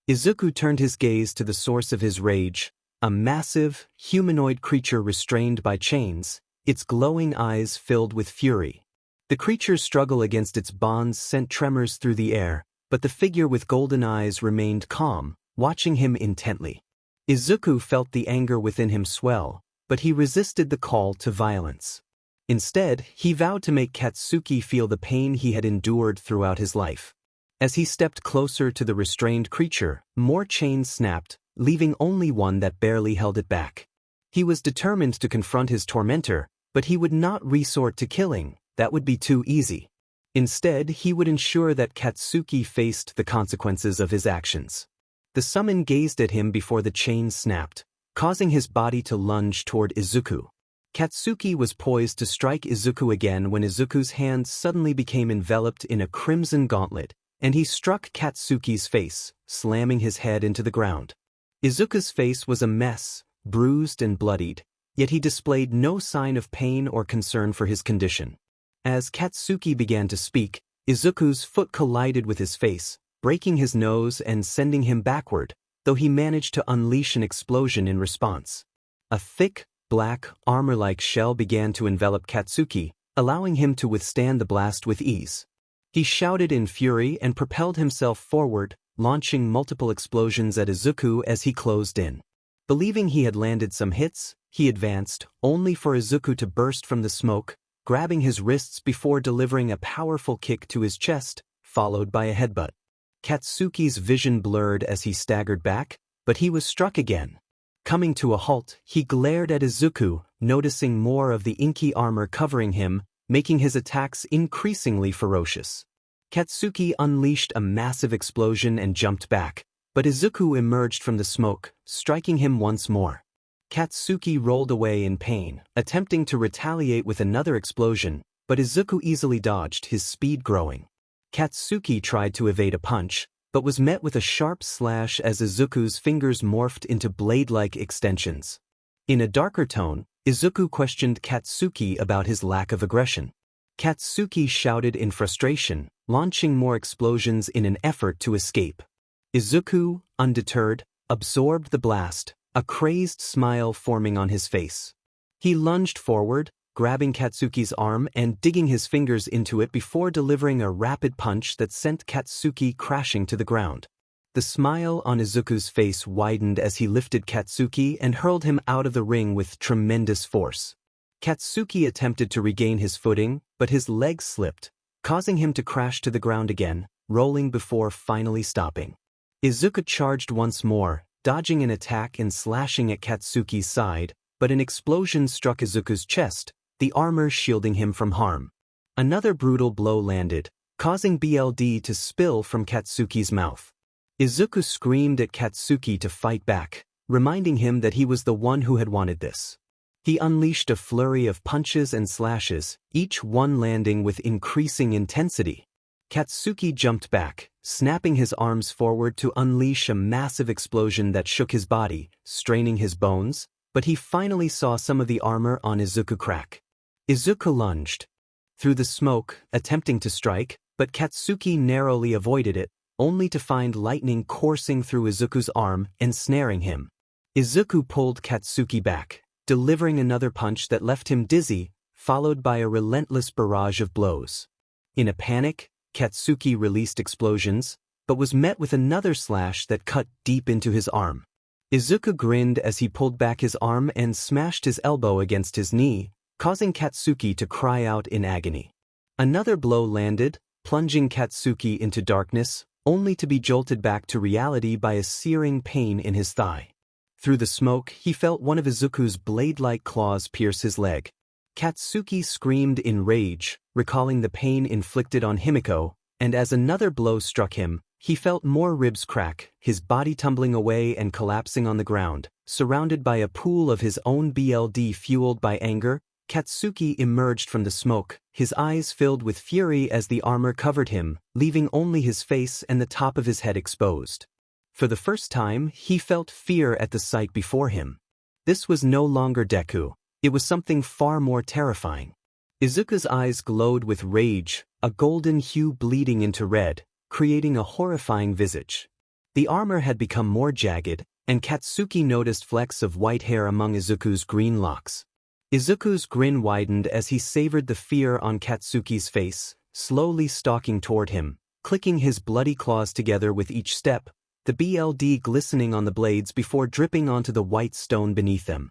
Izuku turned his gaze to the source of his rage, a massive, humanoid creature restrained by chains, its glowing eyes filled with fury. The creature's struggle against its bonds sent tremors through the air, but the figure with golden eyes remained calm, watching him intently. Izuku felt the anger within him swell, but he resisted the call to violence. Instead, he vowed to make 𝗧𝗵𝗲 feel the pain he had endured throughout his life. As he stepped closer to the restrained creature, more chains snapped, leaving only one that barely held it back. He was determined to confront his tormentor, but he would not resort to killing. That would be too easy. Instead, he would ensure that 𝗧𝗵𝗲 faced the consequences of his actions. The summon gazed at him before the chains snapped, causing his body to lunge toward Izuku. 𝗧𝗵𝗲 was poised to strike Izuku again when Izuku's hand suddenly became enveloped in a crimson gauntlet, and he struck 𝗧𝗵𝗲's face, slamming his head into the ground. Izuku's face was a mess, bruised and bloodied, yet he displayed no sign of pain or concern for his condition. As 𝗧𝗵𝗲 began to speak, Izuku's foot collided with his face, breaking his nose and sending him backward, though he managed to unleash an explosion in response. A thick, black, armor-like shell began to envelop 𝗧𝗵𝗲, allowing him to withstand the blast with ease. He shouted in fury and propelled himself forward, launching multiple explosions at Izuku as he closed in. Believing he had landed some hits, he advanced, only for Izuku to burst from the smoke, grabbing his wrists before delivering a powerful kick to his chest, followed by a headbutt. 𝗧𝗵𝗲's vision blurred as he staggered back, but he was struck again. Coming to a halt, he glared at Izuku, noticing more of the inky armor covering him, making his attacks increasingly ferocious. 𝗧𝗵𝗲 unleashed a massive explosion and jumped back, but Izuku emerged from the smoke, striking him once more. 𝗧𝗵𝗲 rolled away in pain, attempting to retaliate with another explosion, but Izuku easily dodged, his speed growing. 𝗧𝗵𝗲 tried to evade a punch, but was met with a sharp slash as Izuku's fingers morphed into blade-like extensions. In a darker tone, Izuku questioned 𝗧𝗵𝗲 about his lack of aggression. 𝗧𝗵𝗲 shouted in frustration, launching more explosions in an effort to escape. Izuku, undeterred, absorbed the blast, a crazed smile forming on his face. He lunged forward, grabbing 𝗧𝗵𝗲's arm and digging his fingers into it before delivering a rapid punch that sent 𝗧𝗵𝗲 crashing to the ground. The smile on Izuku's face widened as he lifted 𝗧𝗵𝗲 and hurled him out of the ring with tremendous force. 𝗧𝗵𝗲 attempted to regain his footing, but his legs slipped, causing him to crash to the ground again, rolling before finally stopping. Izuku charged once more, dodging an attack and slashing at 𝗧𝗵𝗲's side, but an explosion struck Izuku's chest, the armor shielding him from harm. Another brutal blow landed, causing BLD to spill from 𝗧𝗵𝗲's mouth. Izuku screamed at 𝗧𝗵𝗲 to fight back, reminding him that he was the one who had wanted this. He unleashed a flurry of punches and slashes, each one landing with increasing intensity. 𝗧𝗵𝗲 jumped back, snapping his arms forward to unleash a massive explosion that shook his body, straining his bones, but he finally saw some of the armor on Izuku crack. Izuku lunged through the smoke, attempting to strike, but 𝗧𝗵𝗲 narrowly avoided it, only to find lightning coursing through Izuku's arm, ensnaring him. Izuku pulled 𝗧𝗵𝗲 back, delivering another punch that left him dizzy, followed by a relentless barrage of blows. In a panic, 𝗧𝗵𝗲 released explosions, but was met with another slash that cut deep into his arm. Izuku grinned as he pulled back his arm and smashed his elbow against his knee, causing 𝗧𝗵𝗲 to cry out in agony. Another blow landed, plunging 𝗧𝗵𝗲 into darkness, only to be jolted back to reality by a searing pain in his thigh. Through the smoke, he felt one of Izuku's blade-like claws pierce his leg. 𝗧𝗵𝗲 screamed in rage, recalling the pain inflicted on 𝗵𝗃𝗲, and as another blow struck him, he felt more ribs crack, his body tumbling away and collapsing on the ground, surrounded by a pool of his own BLD fueled by anger. 𝗧𝗵𝗲 emerged from the smoke, his eyes filled with fury as the armor covered him, leaving only his face and the top of his head exposed. For the first time, he felt fear at the sight before him. This was no longer Deku, it was something far more terrifying. Izuku's eyes glowed with rage, a golden hue bleeding into red, creating a horrifying visage. The armor had become more jagged, and 𝗧𝗵𝗲 noticed flecks of white hair among Izuku's green locks. Izuku's grin widened as he savored the fear on 𝗧𝗵𝗲's face, slowly stalking toward him, clicking his bloody claws together with each step, the BLD glistening on the blades before dripping onto the white stone beneath them.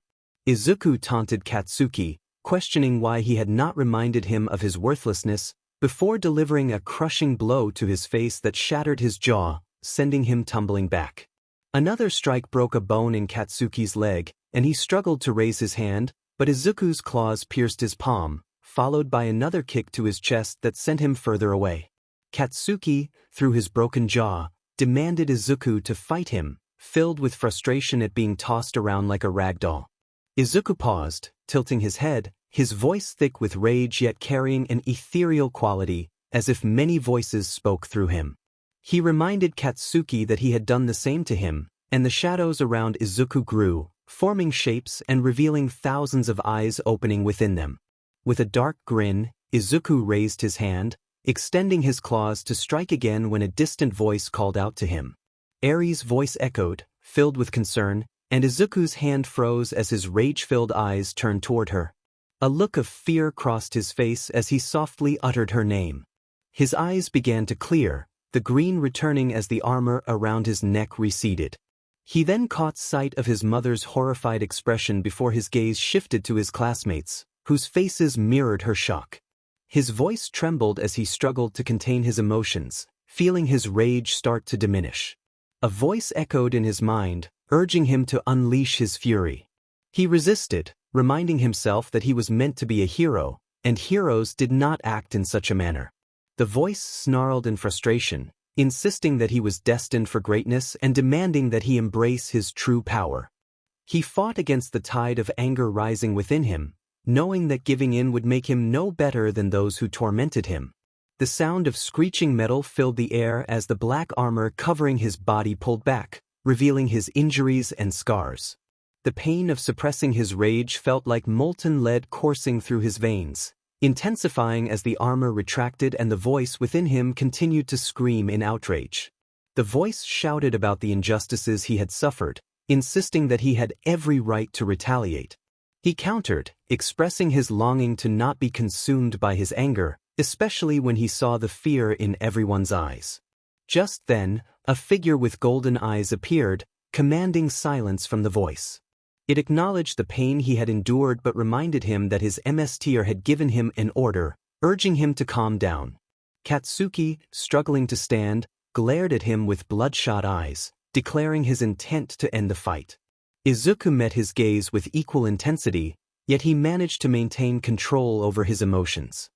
Izuku taunted Katsuki, questioning why he had not reminded him of his worthlessness, before delivering a crushing blow to his face that shattered his jaw, sending him tumbling back. Another strike broke a bone in Katsuki's leg, and he struggled to raise his hand, but Izuku's claws pierced his palm, followed by another kick to his chest that sent him further away. Katsuki, through his broken jaw, demanded Izuku to fight him, filled with frustration at being tossed around like a rag doll. Izuku paused, tilting his head, his voice thick with rage yet carrying an ethereal quality, as if many voices spoke through him. He reminded Katsuki that he had done the same to him, and the shadows around Izuku grew, forming shapes and revealing thousands of eyes opening within them. With a dark grin, Izuku raised his hand, extending his claws to strike again when a distant voice called out to him. Eri's voice echoed, filled with concern, and Izuku's hand froze as his rage-filled eyes turned toward her. A look of fear crossed his face as he softly uttered her name. His eyes began to clear, the green returning as the armor around his neck receded. He then caught sight of his mother's horrified expression before his gaze shifted to his classmates, whose faces mirrored her shock. His voice trembled as he struggled to contain his emotions, feeling his rage start to diminish. A voice echoed in his mind, urging him to unleash his fury. He resisted, reminding himself that he was meant to be a hero, and heroes did not act in such a manner. The voice snarled in frustration, insisting that he was destined for greatness and demanding that he embrace his true power. He fought against the tide of anger rising within him, knowing that giving in would make him no better than those who tormented him. The sound of screeching metal filled the air as the black armor covering his body pulled back, revealing his injuries and scars. The pain of suppressing his rage felt like molten lead coursing through his veins, intensifying as the armor retracted and the voice within him continued to scream in outrage. The voice shouted about the injustices he had suffered, insisting that he had every right to retaliate. He countered, expressing his longing to not be consumed by his anger, especially when he saw the fear in everyone's eyes. Just then, a figure with golden eyes appeared, commanding silence from the voice. It acknowledged the pain he had endured but reminded him that his 𝗵𝘃𝗲 had given him an order, urging him to calm down. Katsuki, struggling to stand, glared at him with bloodshot eyes, declaring his intent to end the fight. Izuku met his gaze with equal intensity, yet he managed to maintain control over his emotions.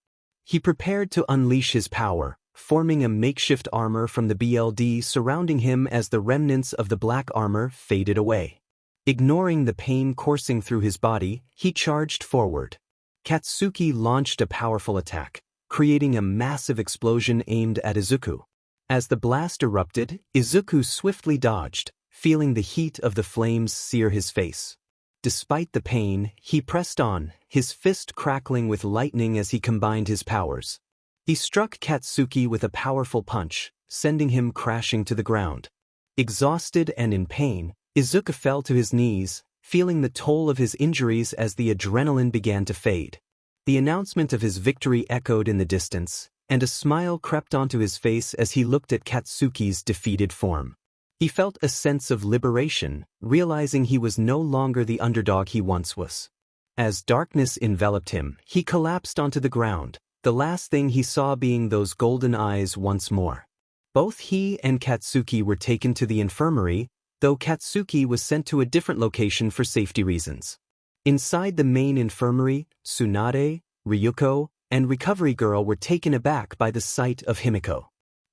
He prepared to unleash his power, forming a makeshift armor from the bullied surrounding him as the remnants of the black armor faded away. Ignoring the pain coursing through his body, he charged forward. Katsuki launched a powerful attack, creating a massive explosion aimed at Izuku. As the blast erupted, Izuku swiftly dodged, feeling the heat of the flames sear his face. Despite the pain, he pressed on, his fist crackling with lightning as he combined his powers. He struck Katsuki with a powerful punch, sending him crashing to the ground. Exhausted and in pain, Izuku fell to his knees, feeling the toll of his injuries as the adrenaline began to fade. The announcement of his victory echoed in the distance, and a smile crept onto his face as he looked at Katsuki's defeated form. He felt a sense of liberation, realizing he was no longer the underdog he once was. As darkness enveloped him, he collapsed onto the ground, the last thing he saw being those golden eyes once more. Both he and Katsuki were taken to the infirmary, though Katsuki was sent to a different location for safety reasons. Inside the main infirmary, Tsunade, Ryuko, and Recovery Girl were taken aback by the sight of 𝗵𝘃𝗀.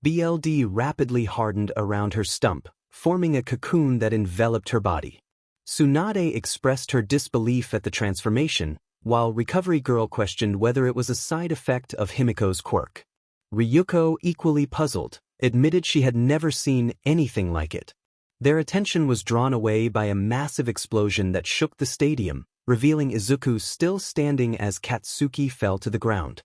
BLD rapidly hardened around her stump, forming a cocoon that enveloped her body. Tsunade expressed her disbelief at the transformation, while Recovery Girl questioned whether it was a side effect of 𝗵𝘃𝗀's quirk. Ryuko, equally puzzled, admitted she had never seen anything like it. Their attention was drawn away by a massive explosion that shook the stadium, revealing Izuku still standing as Katsuki fell to the ground.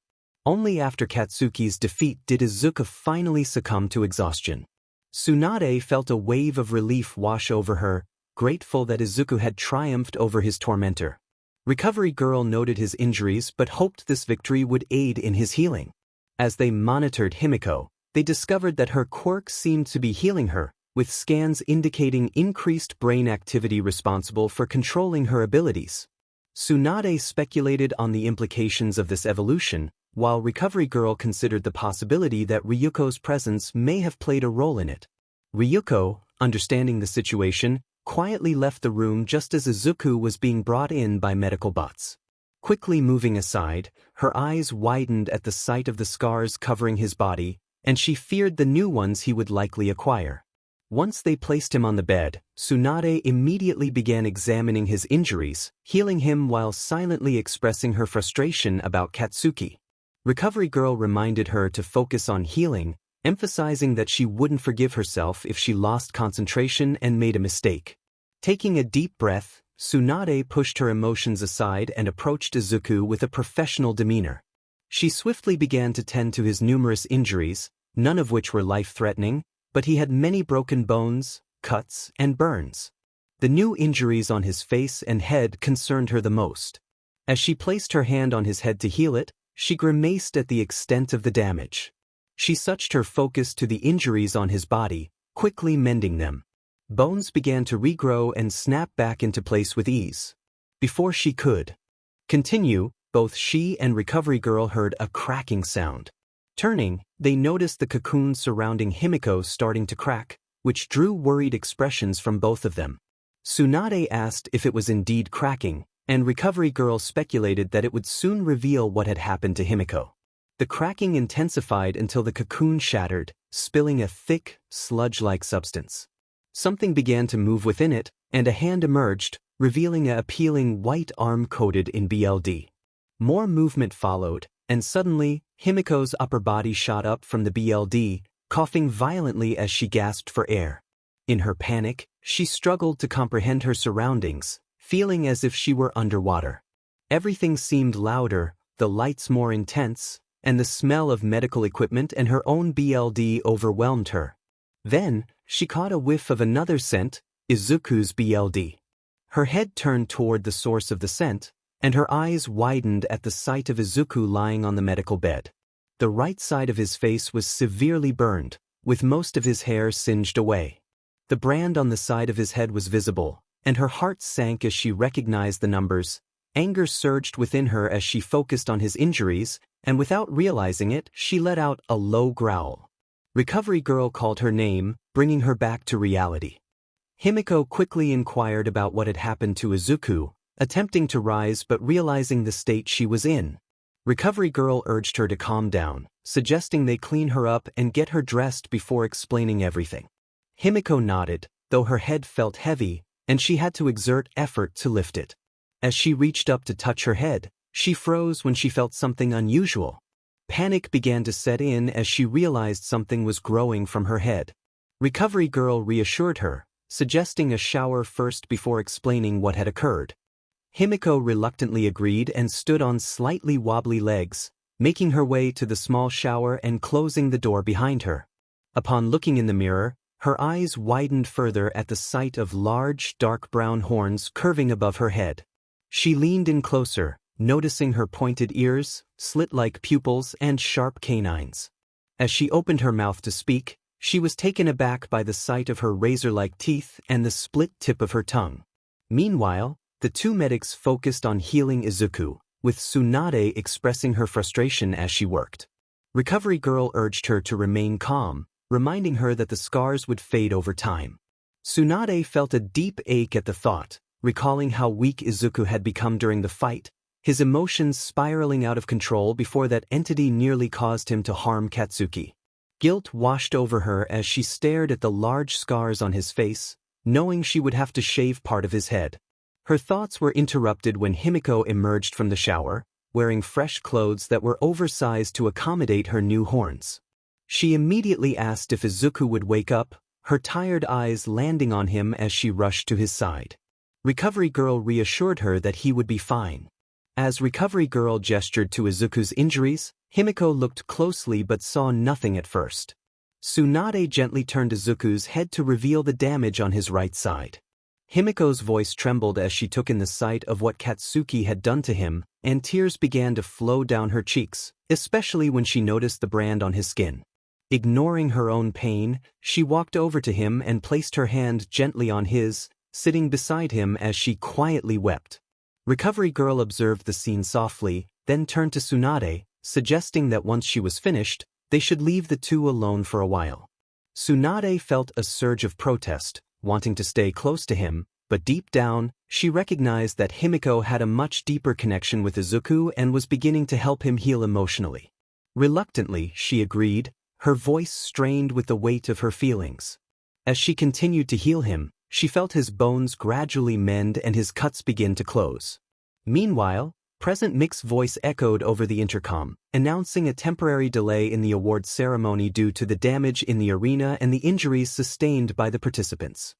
Only after Katsuki's defeat did Izuku finally succumb to exhaustion. Tsunade felt a wave of relief wash over her, grateful that Izuku had triumphed over his tormentor. Recovery Girl noted his injuries but hoped this victory would aid in his healing. As they monitored 𝗵𝘃𝗀, they discovered that her quirk seemed to be healing her, with scans indicating increased brain activity responsible for controlling her abilities. Tsunade speculated on the implications of this evolution, while Recovery Girl considered the possibility that Ryuko's presence may have played a role in it. Ryuko, understanding the situation, quietly left the room just as Izuku was being brought in by medical bots. Quickly moving aside, her eyes widened at the sight of the scars covering his body, and she feared the new ones he would likely acquire. Once they placed him on the bed, Tsunade immediately began examining his injuries, healing him while silently expressing her frustration about Katsuki. Recovery Girl reminded her to focus on healing, emphasizing that she wouldn't forgive herself if she lost concentration and made a mistake. Taking a deep breath, Tsunade pushed her emotions aside and approached Izuku with a professional demeanor. She swiftly began to tend to his numerous injuries, none of which were life-threatening, but he had many broken bones, cuts, and burns. The new injuries on his face and head concerned her the most. As she placed her hand on his head to heal it, she grimaced at the extent of the damage. She switched her focus to the injuries on his body, quickly mending them. Bones began to regrow and snap back into place with ease. Before she could continue, both she and Recovery Girl heard a cracking sound. Turning, they noticed the cocoon surrounding 𝗵𝗃𝗄 starting to crack, which drew worried expressions from both of them. Tsunade asked if it was indeed cracking, and Recovery Girl speculated that it would soon reveal what had happened to 𝗵𝗃𝗄. The cracking intensified until the cocoon shattered, spilling a thick, sludge-like substance. Something began to move within it, and a hand emerged, revealing an appealing white arm coated in BLD. More movement followed, and suddenly, 𝗵𝗃𝗄's upper body shot up from the BLD, coughing violently as she gasped for air. In her panic, she struggled to comprehend her surroundings, feeling as if she were underwater. Everything seemed louder, the lights more intense, and the smell of medical equipment and her own BLD overwhelmed her. Then, she caught a whiff of another scent, Izuku's BLD. Her head turned toward the source of the scent, and her eyes widened at the sight of Izuku lying on the medical bed. The right side of his face was severely burned, with most of his hair singed away. The brand on the side of his head was visible, and her heart sank as she recognized the numbers. Anger surged within her as she focused on his injuries, and without realizing it, she let out a low growl. Recovery Girl called her name, bringing her back to reality. 𝗵𝗃𝗄 quickly inquired about what had happened to Izuku, attempting to rise but realizing the state she was in. Recovery Girl urged her to calm down, suggesting they clean her up and get her dressed before explaining everything. 𝗵𝗃𝗄 nodded, though her head felt heavy, and she had to exert effort to lift it. As she reached up to touch her head, she froze when she felt something unusual. Panic began to set in as she realized something was growing from her head. Recovery Girl reassured her, suggesting a shower first before explaining what had occurred. 𝗵𝗃𝗄 reluctantly agreed and stood on slightly wobbly legs, making her way to the small shower and closing the door behind her. Upon looking in the mirror, her eyes widened further at the sight of large, dark brown horns curving above her head. She leaned in closer, noticing her pointed ears, slit-like pupils, and sharp canines. As she opened her mouth to speak, she was taken aback by the sight of her razor-like teeth and the split tip of her tongue. Meanwhile, the two medics focused on healing Izuku, with Tsunade expressing her frustration as she worked. Recovery Girl urged her to remain calm, reminding her that the scars would fade over time. Tsunade felt a deep ache at the thought, recalling how weak Izuku had become during the fight, his emotions spiraling out of control before that entity nearly caused him to harm Katsuki. Guilt washed over her as she stared at the large scars on his face, knowing she would have to shave part of his head. Her thoughts were interrupted when 𝗵𝗃𝗄 emerged from the shower, wearing fresh clothes that were oversized to accommodate her new horns. She immediately asked if Izuku would wake up, her tired eyes landing on him as she rushed to his side. Recovery Girl reassured her that he would be fine. As Recovery Girl gestured to Izuku's injuries, 𝗵𝗃𝗄 looked closely but saw nothing at first. Tsunade gently turned Izuku's head to reveal the damage on his right side. 𝗵𝗃𝗄's voice trembled as she took in the sight of what Katsuki had done to him, and tears began to flow down her cheeks, especially when she noticed the brand on his skin. Ignoring her own pain, she walked over to him and placed her hand gently on his, sitting beside him as she quietly wept. Recovery Girl observed the scene softly, then turned to Tsunade, suggesting that once she was finished, they should leave the two alone for a while. Tsunade felt a surge of protest, wanting to stay close to him, but deep down, she recognized that 𝗵𝗃𝗄 had a much deeper connection with Izuku and was beginning to help him heal emotionally. Reluctantly, she agreed, her voice strained with the weight of her feelings. As she continued to heal him, she felt his bones gradually mend and his cuts begin to close. Meanwhile, President Mick's voice echoed over the intercom, announcing a temporary delay in the awards ceremony due to the damage in the arena and the injuries sustained by the participants.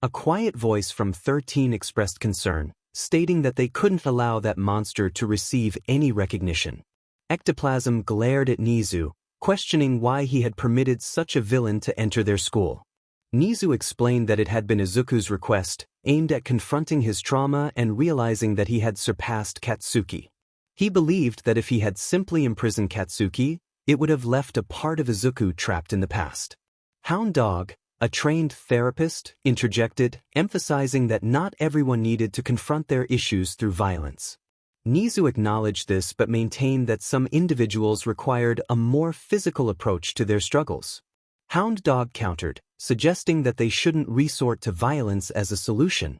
A quiet voice from 13 expressed concern, stating that they couldn't allow that monster to receive any recognition. Ectoplasm glared at Nizu, questioning why he had permitted such a villain to enter their school. Nizu explained that it had been Izuku's request, aimed at confronting his trauma and realizing that he had surpassed Katsuki. He believed that if he had simply imprisoned Katsuki, it would have left a part of Izuku trapped in the past. Hound Dog, a trained therapist, interjected, emphasizing that not everyone needed to confront their issues through violence. Nizu acknowledged this but maintained that some individuals required a more physical approach to their struggles. Hound Dog countered, suggesting that they shouldn't resort to violence as a solution.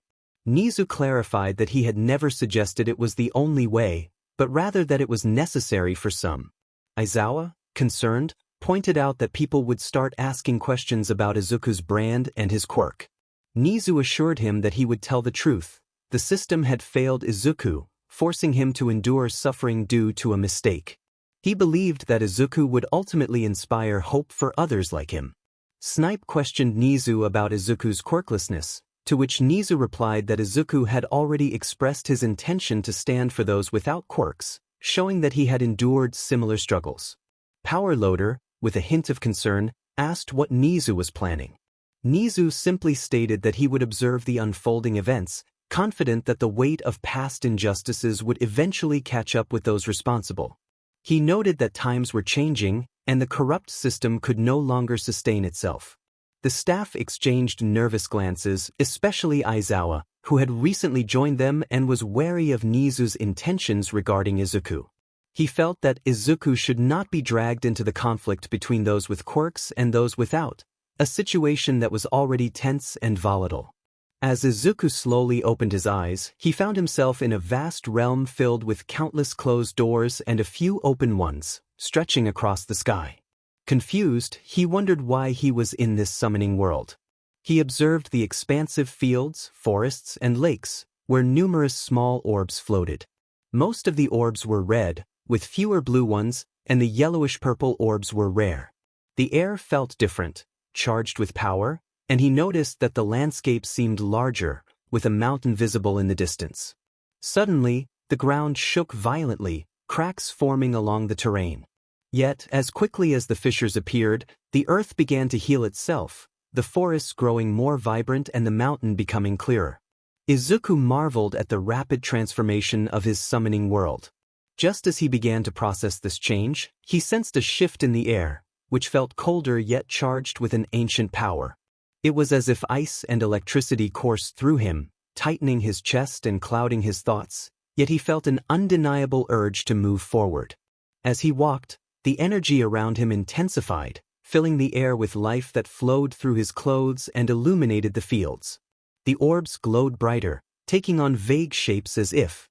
Nizu clarified that he had never suggested it was the only way, but rather that it was necessary for some. Aizawa, concerned, pointed out that people would start asking questions about Izuku's brand and his quirk. Nizu assured him that he would tell the truth. The system had failed Izuku, forcing him to endure suffering due to a mistake. He believed that Izuku would ultimately inspire hope for others like him. Snipe questioned Nizu about Izuku's quirklessness, to which Nizu replied that Izuku had already expressed his intention to stand for those without quirks, showing that he had endured similar struggles. Power Loader, with a hint of concern, asked what Nizu was planning. Nizu simply stated that he would observe the unfolding events, confident that the weight of past injustices would eventually catch up with those responsible. He noted that times were changing, and the corrupt system could no longer sustain itself. The staff exchanged nervous glances, especially Aizawa, who had recently joined them and was wary of Nizu's intentions regarding Izuku. He felt that Izuku should not be dragged into the conflict between those with quirks and those without, a situation that was already tense and volatile. As Izuku slowly opened his eyes, he found himself in a vast realm filled with countless closed doors and a few open ones, stretching across the sky. Confused, he wondered why he was in this summoning world. He observed the expansive fields, forests, and lakes, where numerous small orbs floated. Most of the orbs were red, with fewer blue ones, and the yellowish-purple orbs were rare. The air felt different, charged with power, and he noticed that the landscape seemed larger, with a mountain visible in the distance. Suddenly, the ground shook violently, cracks forming along the terrain. Yet, as quickly as the fissures appeared, the earth began to heal itself, the forests growing more vibrant and the mountain becoming clearer. Izuku marveled at the rapid transformation of his summoning world. Just as he began to process this change, he sensed a shift in the air, which felt colder yet charged with an ancient power. It was as if ice and electricity coursed through him, tightening his chest and clouding his thoughts, yet he felt an undeniable urge to move forward. As he walked, the energy around him intensified, filling the air with life that flowed through his clothes and illuminated the fields. The orbs glowed brighter, taking on vague shapes as if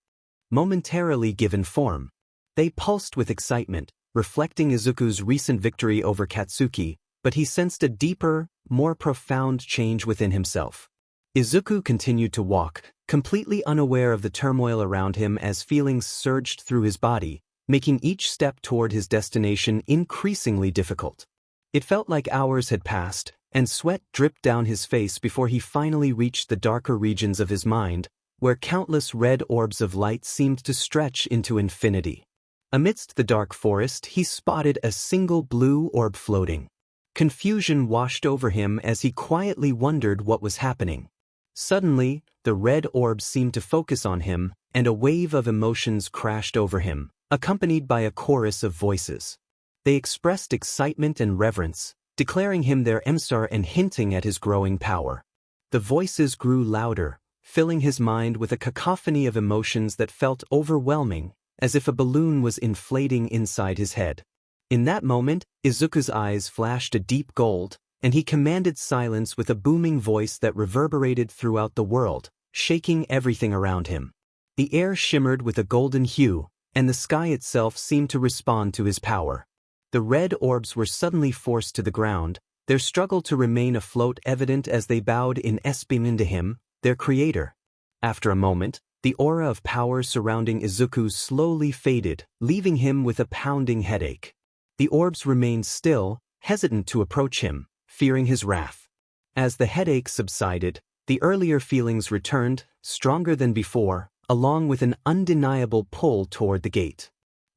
momentarily given form. They pulsed with excitement, reflecting Izuku's recent victory over Katsuki, but he sensed a deeper, more profound change within himself. Izuku continued to walk, completely unaware of the turmoil around him as feelings surged through his body, making each step toward his destination increasingly difficult. It felt like hours had passed, and sweat dripped down his face before he finally reached the darker regions of his mind, where countless red orbs of light seemed to stretch into infinity. Amidst the dark forest, he spotted a single blue orb floating. Confusion washed over him as he quietly wondered what was happening. Suddenly, the red orb seemed to focus on him, and a wave of emotions crashed over him, accompanied by a chorus of voices. They expressed excitement and reverence, declaring him their 𝗵𝘃𝗄 and hinting at his growing power. The voices grew louder, filling his mind with a cacophony of emotions that felt overwhelming, as if a balloon was inflating inside his head. In that moment, Izuku's eyes flashed a deep gold, and he commanded silence with a booming voice that reverberated throughout the world, shaking everything around him. The air shimmered with a golden hue, and the sky itself seemed to respond to his power. The red orbs were suddenly forced to the ground, their struggle to remain afloat evident as they bowed in 𝗬𝗵𝗲 to him, their creator. After a moment, the aura of power surrounding Izuku slowly faded, leaving him with a pounding headache. The orbs remained still, hesitant to approach him, fearing his wrath. As the headache subsided, the earlier feelings returned, stronger than before, along with an undeniable pull toward the gate.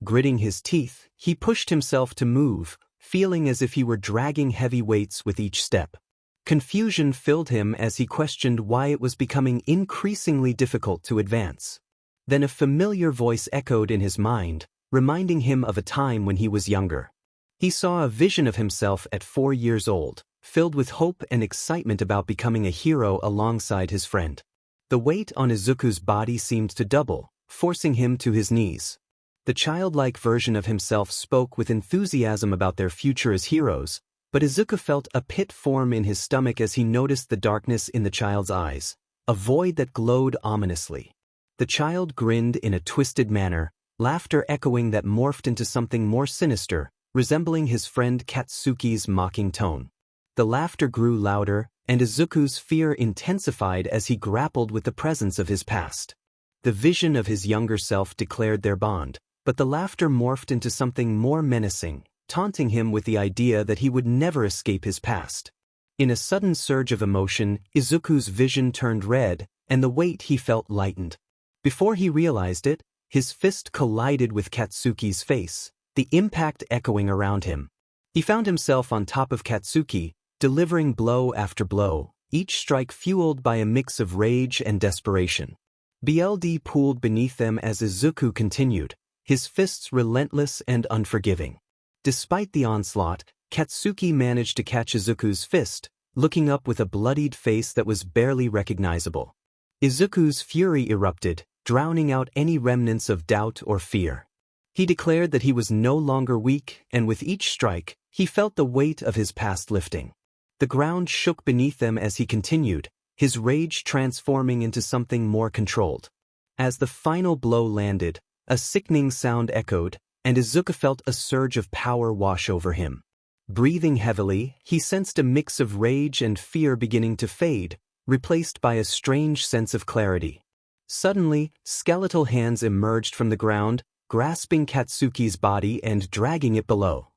Gritting his teeth, he pushed himself to move, feeling as if he were dragging heavy weights with each step. Confusion filled him as he questioned why it was becoming increasingly difficult to advance. Then a familiar voice echoed in his mind, reminding him of a time when he was younger. He saw a vision of himself at 4 years old, filled with hope and excitement about becoming a hero alongside his friend. The weight on Izuku's body seemed to double, forcing him to his knees. The childlike version of himself spoke with enthusiasm about their future as heroes, but Izuku felt a pit form in his stomach as he noticed the darkness in the child's eyes, a void that glowed ominously. The child grinned in a twisted manner, laughter echoing that morphed into something more sinister, resembling his friend Katsuki's mocking tone. The laughter grew louder, and Izuku's fear intensified as he grappled with the presence of his past. The vision of his younger self declared their bond, but the laughter morphed into something more menacing, taunting him with the idea that he would never escape his past. In a sudden surge of emotion, Izuku's vision turned red, and the weight he felt lightened. Before he realized it, his fist collided with Katsuki's face, the impact echoing around him. He found himself on top of Katsuki, delivering blow after blow, each strike fueled by a mix of rage and desperation. Blood pooled beneath them as Izuku continued, his fists relentless and unforgiving. Despite the onslaught, Katsuki managed to catch Izuku's fist, looking up with a bloodied face that was barely recognizable. Izuku's fury erupted, drowning out any remnants of doubt or fear. He declared that he was no longer weak, and with each strike, he felt the weight of his past lifting. The ground shook beneath them as he continued, his rage transforming into something more controlled. As the final blow landed, a sickening sound echoed, and Izuku felt a surge of power wash over him. Breathing heavily, he sensed a mix of rage and fear beginning to fade, replaced by a strange sense of clarity. Suddenly, skeletal hands emerged from the ground, grasping Katsuki's body and dragging it below.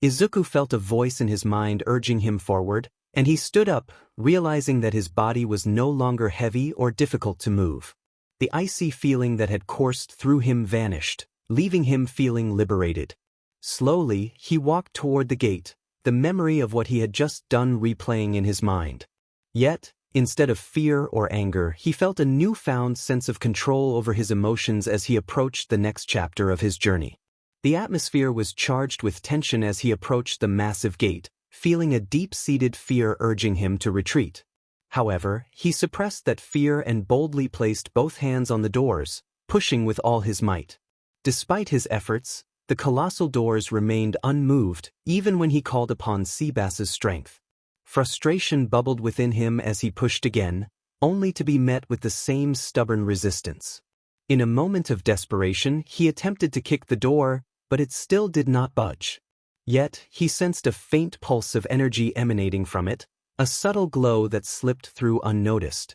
Izuku felt a voice in his mind urging him forward, and he stood up, realizing that his body was no longer heavy or difficult to move. The icy feeling that had coursed through him vanished, leaving him feeling liberated. Slowly, he walked toward the gate, the memory of what he had just done replaying in his mind. Yet, instead of fear or anger, he felt a newfound sense of control over his emotions as he approached the next chapter of his journey. The atmosphere was charged with tension as he approached the massive gate, feeling a deep-seated fear urging him to retreat. However, he suppressed that fear and boldly placed both hands on the doors, pushing with all his might. Despite his efforts, the colossal doors remained unmoved, even when he called upon 𝗬𝗵𝗲's strength. Frustration bubbled within him as he pushed again, only to be met with the same stubborn resistance. In a moment of desperation, he attempted to kick the door, but it still did not budge. Yet, he sensed a faint pulse of energy emanating from it, a subtle glow that slipped through unnoticed.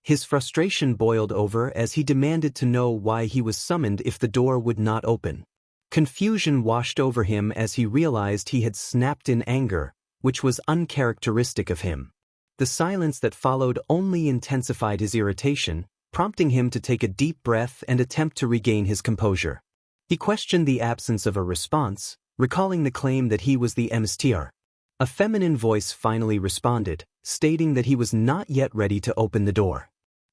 His frustration boiled over as he demanded to know why he was summoned if the door would not open. Confusion washed over him as he realized he had snapped in anger, which was uncharacteristic of him. The silence that followed only intensified his irritation, prompting him to take a deep breath and attempt to regain his composure. He questioned the absence of a response, recalling the claim that he was the 𝗬𝗲𝗲. A feminine voice finally responded, stating that he was not yet ready to open the door.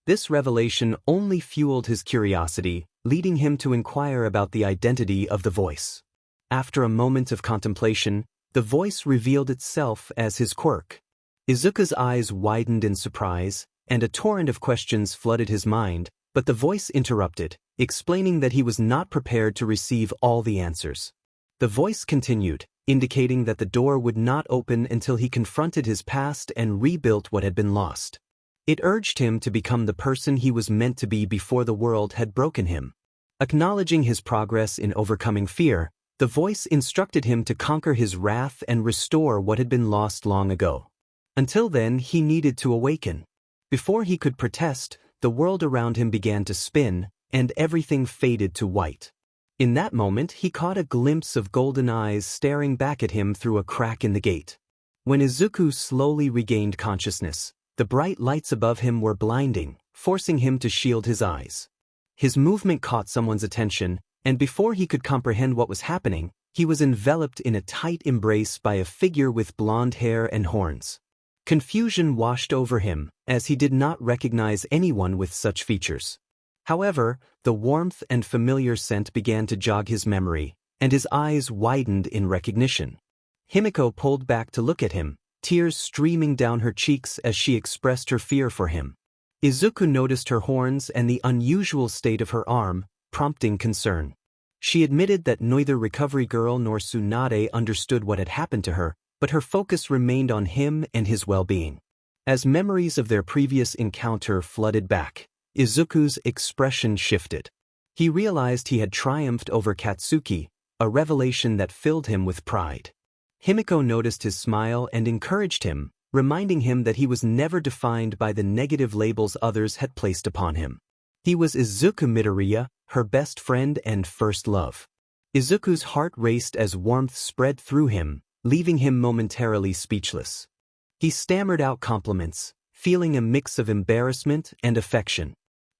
This revelation only fueled his curiosity, leading him to inquire about the identity of the voice. After a moment of contemplation, the voice revealed itself as his quirk. Izuku's eyes widened in surprise, and a torrent of questions flooded his mind, but the voice interrupted, explaining that he was not prepared to receive all the answers. The voice continued, indicating that the door would not open until he confronted his past and rebuilt what had been lost. It urged him to become the person he was meant to be before the world had broken him. Acknowledging his progress in overcoming fear, the voice instructed him to conquer his wrath and restore what had been lost long ago. Until then, he needed to awaken. Before he could protest, the world around him began to spin, and everything faded to white. In that moment, he caught a glimpse of golden eyes staring back at him through a crack in the gate. When Izuku slowly regained consciousness, the bright lights above him were blinding, forcing him to shield his eyes. His movement caught someone's attention, and before he could comprehend what was happening, he was enveloped in a tight embrace by a figure with blonde hair and horns. Confusion washed over him, as he did not recognize anyone with such features. However, the warmth and familiar scent began to jog his memory, and his eyes widened in recognition. Himiko pulled back to look at him, tears streaming down her cheeks as she expressed her fear for him. Izuku noticed her horns and the unusual state of her arm, prompting concern. She admitted that neither Recovery Girl nor Tsunade understood what had happened to her, but her focus remained on him and his well-being. As memories of their previous encounter flooded back, Izuku's expression shifted. He realized he had triumphed over Katsuki, a revelation that filled him with pride. Himiko noticed his smile and encouraged him, reminding him that he was never defined by the negative labels others had placed upon him. He was Izuku Midoriya, her best friend and first love. Izuku's heart raced as warmth spread through him, leaving him momentarily speechless. He stammered out compliments, feeling a mix of embarrassment and affection.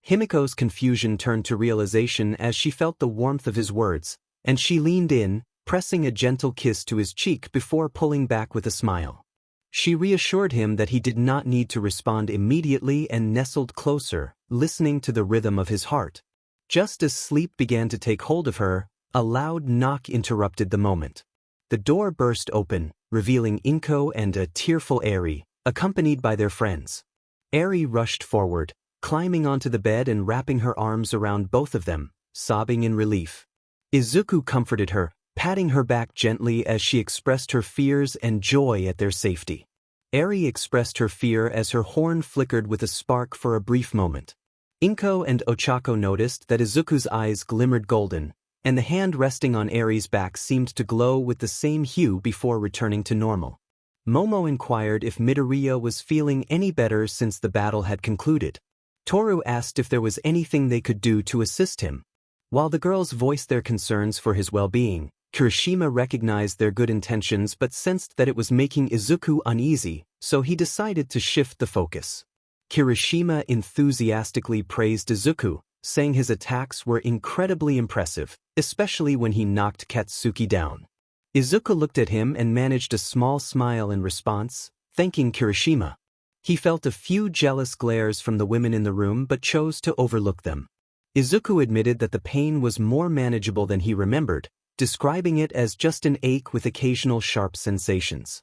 Himiko's confusion turned to realization as she felt the warmth of his words, and she leaned in, pressing a gentle kiss to his cheek before pulling back with a smile. She reassured him that he did not need to respond immediately and nestled closer, listening to the rhythm of his heart. Just as sleep began to take hold of her, a loud knock interrupted the moment. The door burst open, revealing Inko and a tearful Eri, accompanied by their friends. Eri rushed forward, climbing onto the bed and wrapping her arms around both of them, sobbing in relief. Izuku comforted her, patting her back gently as she expressed her fears and joy at their safety. Eri expressed her fear as her horn flickered with a spark for a brief moment. Inko and Ochako noticed that Izuku's eyes glimmered golden, and the hand resting on Eri's back seemed to glow with the same hue before returning to normal. Momo inquired if Midoriya was feeling any better since the battle had concluded. Toru asked if there was anything they could do to assist him. While the girls voiced their concerns for his well-being, Kirishima recognized their good intentions but sensed that it was making Izuku uneasy, so he decided to shift the focus. Kirishima enthusiastically praised Izuku, saying his attacks were incredibly impressive, especially when he knocked Katsuki down. Izuku looked at him and managed a small smile in response, thanking Kirishima. He felt a few jealous glares from the women in the room but chose to overlook them. Izuku admitted that the pain was more manageable than he remembered, describing it as just an ache with occasional sharp sensations.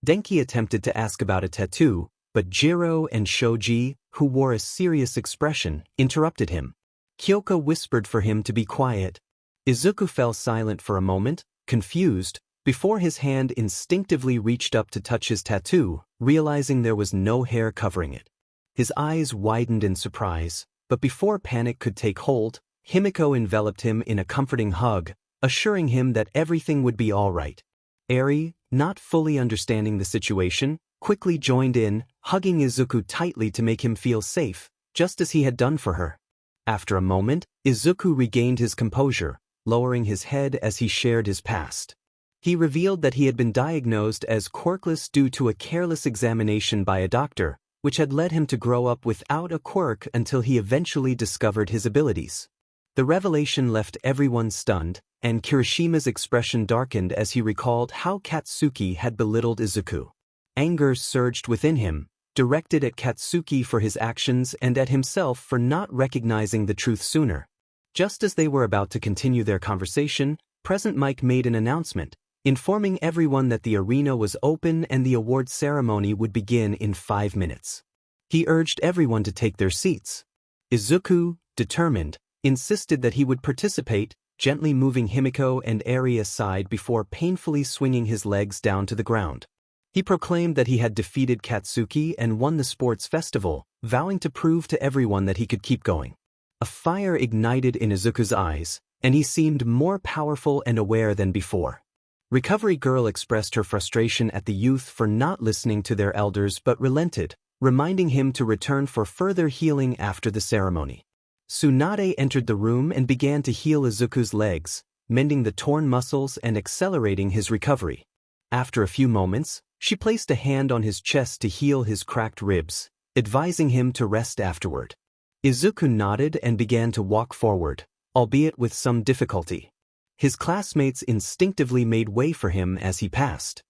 Denki attempted to ask about a tattoo, but Jiro and Shoji, who wore a serious expression, interrupted him. Kyoka whispered for him to be quiet. Izuku fell silent for a moment, confused, before his hand instinctively reached up to touch his tattoo, realizing there was no hair covering it. His eyes widened in surprise, but before panic could take hold, Himiko enveloped him in a comforting hug, assuring him that everything would be all right. Eri, not fully understanding the situation, quickly joined in, hugging Izuku tightly to make him feel safe, just as he had done for her. After a moment, Izuku regained his composure, lowering his head as he shared his past. He revealed that he had been diagnosed as quirkless due to a careless examination by a doctor, which had led him to grow up without a quirk until he eventually discovered his abilities. The revelation left everyone stunned, and Kirishima's expression darkened as he recalled how Katsuki had belittled Izuku. Anger surged within him, directed at Katsuki for his actions and at himself for not recognizing the truth sooner. Just as they were about to continue their conversation, Present Mike made an announcement, informing everyone that the arena was open and the award ceremony would begin in 5 minutes. He urged everyone to take their seats. Izuku, determined, insisted that he would participate, gently moving 𝗵𝗃𝗃 and 𝗧𝗵𝗃𝗃 aside before painfully swinging his legs down to the ground. He proclaimed that he had defeated Katsuki and won the sports festival, vowing to prove to everyone that he could keep going. A fire ignited in Izuku's eyes, and he seemed more powerful and aware than before. Recovery Girl expressed her frustration at the youth for not listening to their elders but relented, reminding him to return for further healing after the ceremony. Tsunade entered the room and began to heal Izuku's legs, mending the torn muscles and accelerating his recovery. After a few moments, she placed a hand on his chest to heal his cracked ribs, advising him to rest afterward. Izuku nodded and began to walk forward, albeit with some difficulty. His classmates instinctively made way for him as he passed.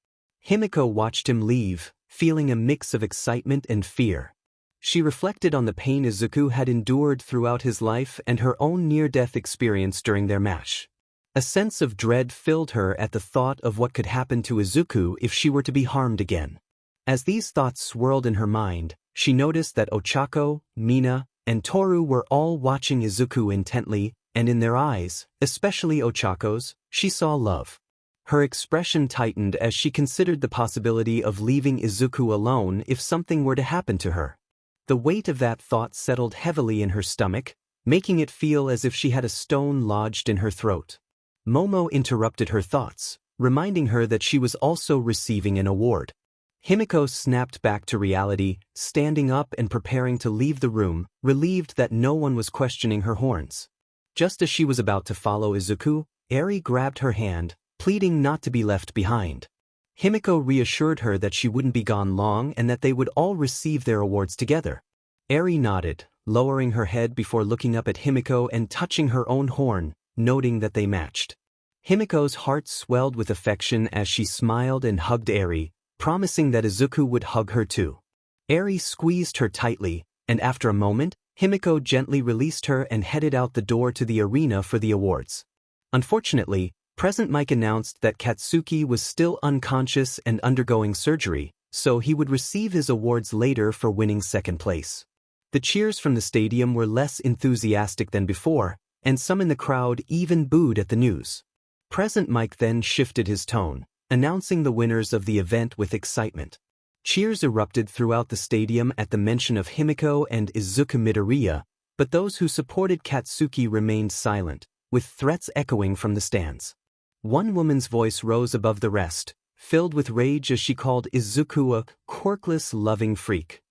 𝗵𝗃𝗃 watched him leave, feeling a mix of excitement and fear. She reflected on the pain Izuku had endured throughout his life and her own near-death experience during their match. A sense of dread filled her at the thought of what could happen to Izuku if she were to be harmed again. As these thoughts swirled in her mind, she noticed that Ochako, Mina, and Toru were all watching Izuku intently, and in their eyes, especially Ochako's, she saw love. Her expression tightened as she considered the possibility of leaving Izuku alone if something were to happen to her. The weight of that thought settled heavily in her stomach, making it feel as if she had a stone lodged in her throat. Momo interrupted her thoughts, reminding her that she was also receiving an award. 𝗵𝗃𝗃 snapped back to reality, standing up and preparing to leave the room, relieved that no one was questioning her horns. Just as she was about to follow Izuku, Eri grabbed her hand, pleading not to be left behind. 𝗵𝗃𝗃 reassured her that she wouldn't be gone long and that they would all receive their awards together. Eri nodded, lowering her head before looking up at 𝗵𝗃𝗃 and touching her own horn, noting that they matched. 𝗵𝗃𝗃's heart swelled with affection as she smiled and hugged Eri, promising that Izuku would hug her too. Eri squeezed her tightly, and after a moment, 𝗵𝗃𝗃 gently released her and headed out the door to the arena for the awards. Unfortunately, President Mike announced that Katsuki was still unconscious and undergoing surgery, so he would receive his awards later for winning second place. The cheers from the stadium were less enthusiastic than before, and some in the crowd even booed at the news. President Mike then shifted his tone, announcing the winners of the event with excitement. Cheers erupted throughout the stadium at the mention of 𝗵𝗃𝗃 and Izuku Midoriya, but those who supported Katsuki remained silent, with threats echoing from the stands. One woman's voice rose above the rest, filled with rage as she called Izuku a quirkless loving freak.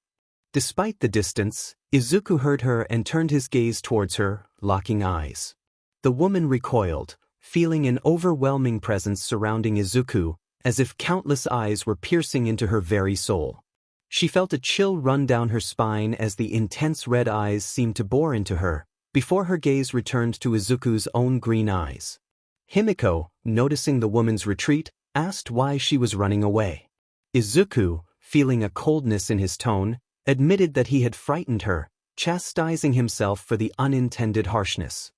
Despite the distance, Izuku heard her and turned his gaze towards her, locking eyes. The woman recoiled, feeling an overwhelming presence surrounding Izuku, as if countless eyes were piercing into her very soul. She felt a chill run down her spine as the intense red eyes seemed to bore into her, before her gaze returned to Izuku's own green eyes. 𝗵𝗃𝗃, noticing the woman's retreat, asked why she was running away. Izuku, feeling a coldness in his tone, admitted that he had frightened her, chastising himself for the unintended harshness.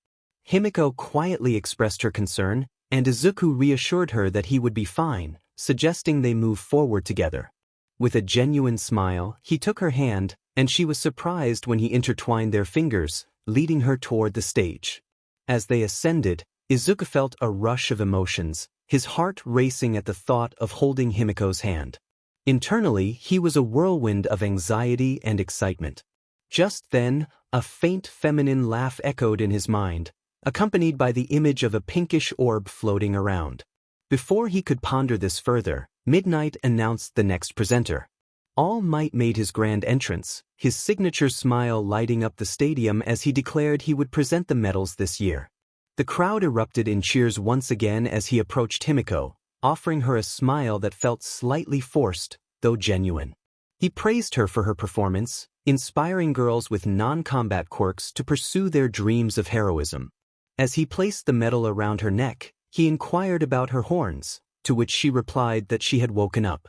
𝗵𝗃𝗃 quietly expressed her concern, and Izuku reassured her that he would be fine, suggesting they move forward together. With a genuine smile, he took her hand, and she was surprised when he intertwined their fingers, leading her toward the stage. As they ascended, Izuku felt a rush of emotions, his heart racing at the thought of holding 𝗵𝗃𝗃's hand. Internally, he was a whirlwind of anxiety and excitement. Just then, a faint feminine laugh echoed in his mind, accompanied by the image of a pinkish orb floating around. Before he could ponder this further, Midnight announced the next presenter. All Might made his grand entrance, his signature smile lighting up the stadium as he declared he would present the medals this year. The crowd erupted in cheers once again as he approached 𝗵𝗃𝗃, offering her a smile that felt slightly forced, though genuine. He praised her for her performance, inspiring girls with non-combat quirks to pursue their dreams of heroism. As he placed the medal around her neck, he inquired about her horns, to which she replied that she had woken up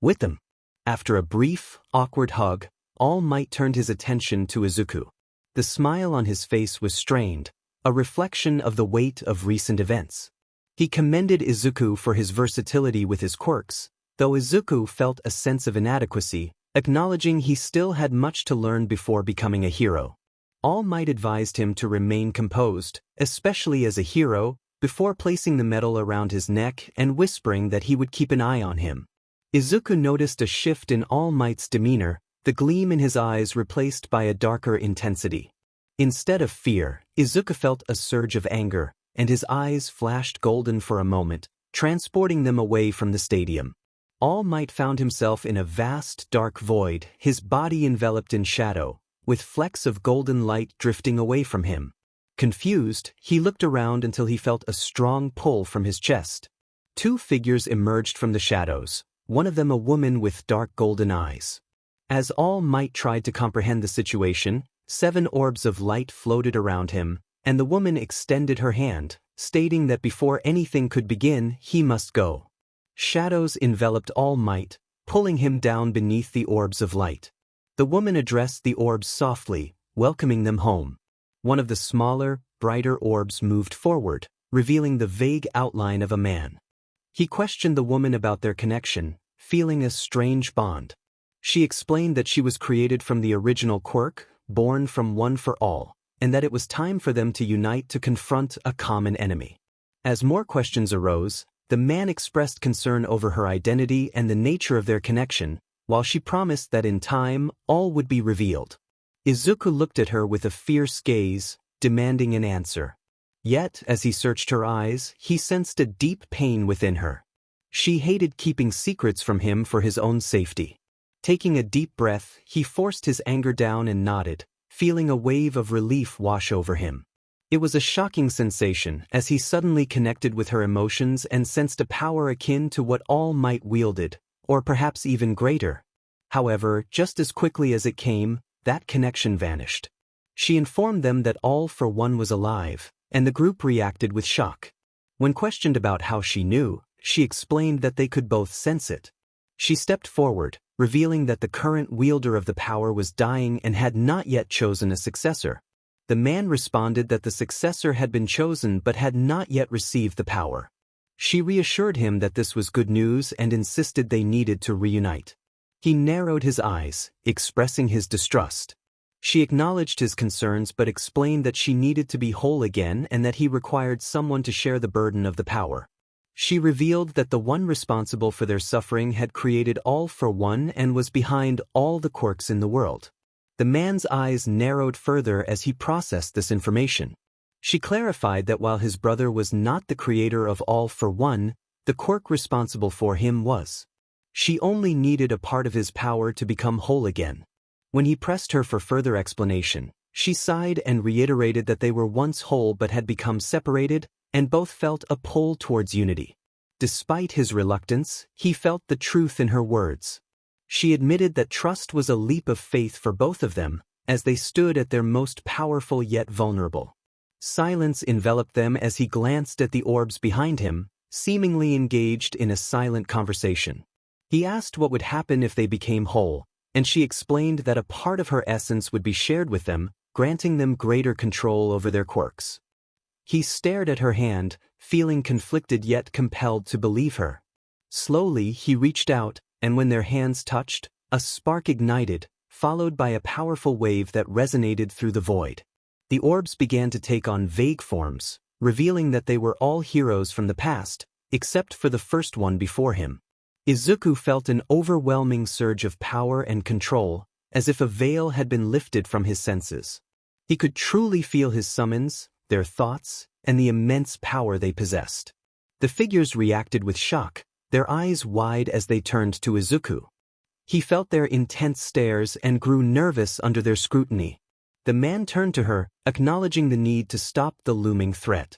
with them. After a brief, awkward hug, All Might turned his attention to Izuku. The smile on his face was strained, a reflection of the weight of recent events. He commended Izuku for his versatility with his quirks, though Izuku felt a sense of inadequacy, acknowledging he still had much to learn before becoming a hero. All Might advised him to remain composed, especially as a hero, before placing the medal around his neck and whispering that he would keep an eye on him. Izuku noticed a shift in All Might's demeanor, the gleam in his eyes replaced by a darker intensity. Instead of fear, Izuku felt a surge of anger, and his eyes flashed golden for a moment, transporting them away from the stadium. All Might found himself in a vast, dark void, his body enveloped in shadow, with flecks of golden light drifting away from him. Confused, he looked around until he felt a strong pull from his chest. Two figures emerged from the shadows, one of them a woman with dark golden eyes. As All Might tried to comprehend the situation, 7 orbs of light floated around him, and the woman extended her hand, stating that before anything could begin, he must go. Shadows enveloped All Might, pulling him down beneath the orbs of light. The woman addressed the orbs softly, welcoming them home. One of the smaller, brighter orbs moved forward, revealing the vague outline of a man. He questioned the woman about their connection, feeling a strange bond. She explained that she was created from the original Quirk, born from One for All, and that it was time for them to unite to confront a common enemy. As more questions arose, the man expressed concern over her identity and the nature of their connection, while she promised that in time, all would be revealed. Izuku looked at her with a fierce gaze, demanding an answer. Yet, as he searched her eyes, he sensed a deep pain within her. She hated keeping secrets from him for his own safety. Taking a deep breath, he forced his anger down and nodded, feeling a wave of relief wash over him. It was a shocking sensation as he suddenly connected with her emotions and sensed a power akin to what All Might wielded, or perhaps even greater. However, just as quickly as it came, that connection vanished. She informed them that All for One was alive, and the group reacted with shock. When questioned about how she knew, she explained that they could both sense it. She stepped forward, revealing that the current wielder of the power was dying and had not yet chosen a successor. The man responded that the successor had been chosen but had not yet received the power. She reassured him that this was good news and insisted they needed to reunite. He narrowed his eyes, expressing his distrust. She acknowledged his concerns but explained that she needed to be whole again and that he required someone to share the burden of the power. She revealed that the one responsible for their suffering had created All for One and was behind all the quirks in the world. The man's eyes narrowed further as he processed this information. She clarified that while his brother was not the creator of All for One, the quirk responsible for him was. She only needed a part of his power to become whole again. When he pressed her for further explanation, she sighed and reiterated that they were once whole but had become separated, and both felt a pull towards unity. Despite his reluctance, he felt the truth in her words. She admitted that trust was a leap of faith for both of them, as they stood at their most powerful yet vulnerable. Silence enveloped them as he glanced at the orbs behind him, seemingly engaged in a silent conversation. He asked what would happen if they became whole, and she explained that a part of her essence would be shared with them, granting them greater control over their quirks. He stared at her hand, feeling conflicted yet compelled to believe her. Slowly he reached out, and when their hands touched, a spark ignited, followed by a powerful wave that resonated through the void. The orbs began to take on vague forms, revealing that they were all heroes from the past, except for the first one before him. Izuku felt an overwhelming surge of power and control, as if a veil had been lifted from his senses. He could truly feel his summons, their thoughts, and the immense power they possessed. The figures reacted with shock, their eyes wide as they turned to Izuku. He felt their intense stares and grew nervous under their scrutiny. The man turned to her, acknowledging the need to stop the looming threat.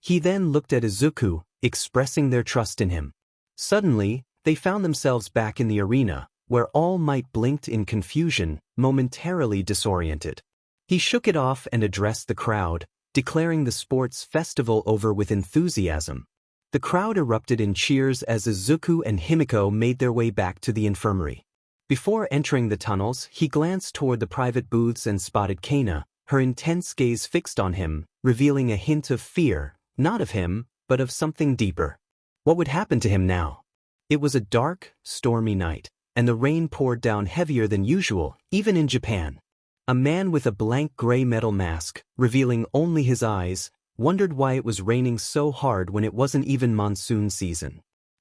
He then looked at Izuku, expressing their trust in him. Suddenly, they found themselves back in the arena, where All Might blinked in confusion, momentarily disoriented. He shook it off and addressed the crowd, declaring the sports festival over with enthusiasm. The crowd erupted in cheers as Izuku and Himiko made their way back to the infirmary. Before entering the tunnels, he glanced toward the private booths and spotted Kana, her intense gaze fixed on him, revealing a hint of fear, not of him, but of something deeper. What would happen to him now? It was a dark, stormy night, and the rain poured down heavier than usual, even in Japan. A man with a blank gray metal mask, revealing only his eyes, wondered why it was raining so hard when it wasn't even monsoon season.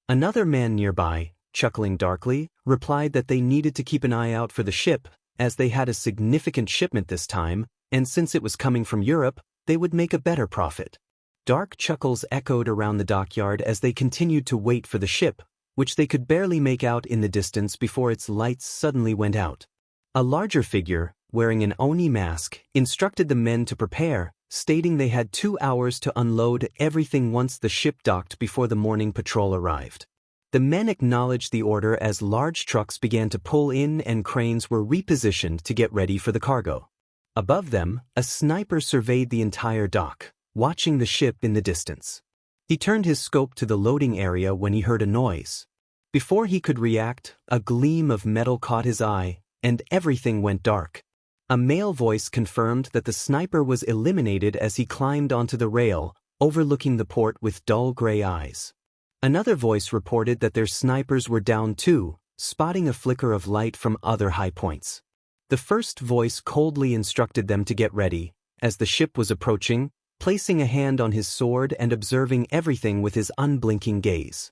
Another man nearby, chuckling darkly, replied that they needed to keep an eye out for the ship, as they had a significant shipment this time, and since it was coming from Europe, they would make a better profit. Dark chuckles echoed around the dockyard as they continued to wait for the ship, which they could barely make out in the distance before its lights suddenly went out. A larger figure, wearing an Oni mask, instructed the men to prepare, stating they had 2 hours to unload everything once the ship docked before the morning patrol arrived. The men acknowledged the order as large trucks began to pull in and cranes were repositioned to get ready for the cargo. Above them, a sniper surveyed the entire dock, watching the ship in the distance. He turned his scope to the loading area when he heard a noise. Before he could react, a gleam of metal caught his eye, and everything went dark. A male voice confirmed that the sniper was eliminated as he climbed onto the rail, overlooking the port with dull gray eyes. Another voice reported that their snipers were down too, spotting a flicker of light from other high points. The first voice coldly instructed them to get ready, as the ship was approaching, placing a hand on his sword and observing everything with his unblinking gaze.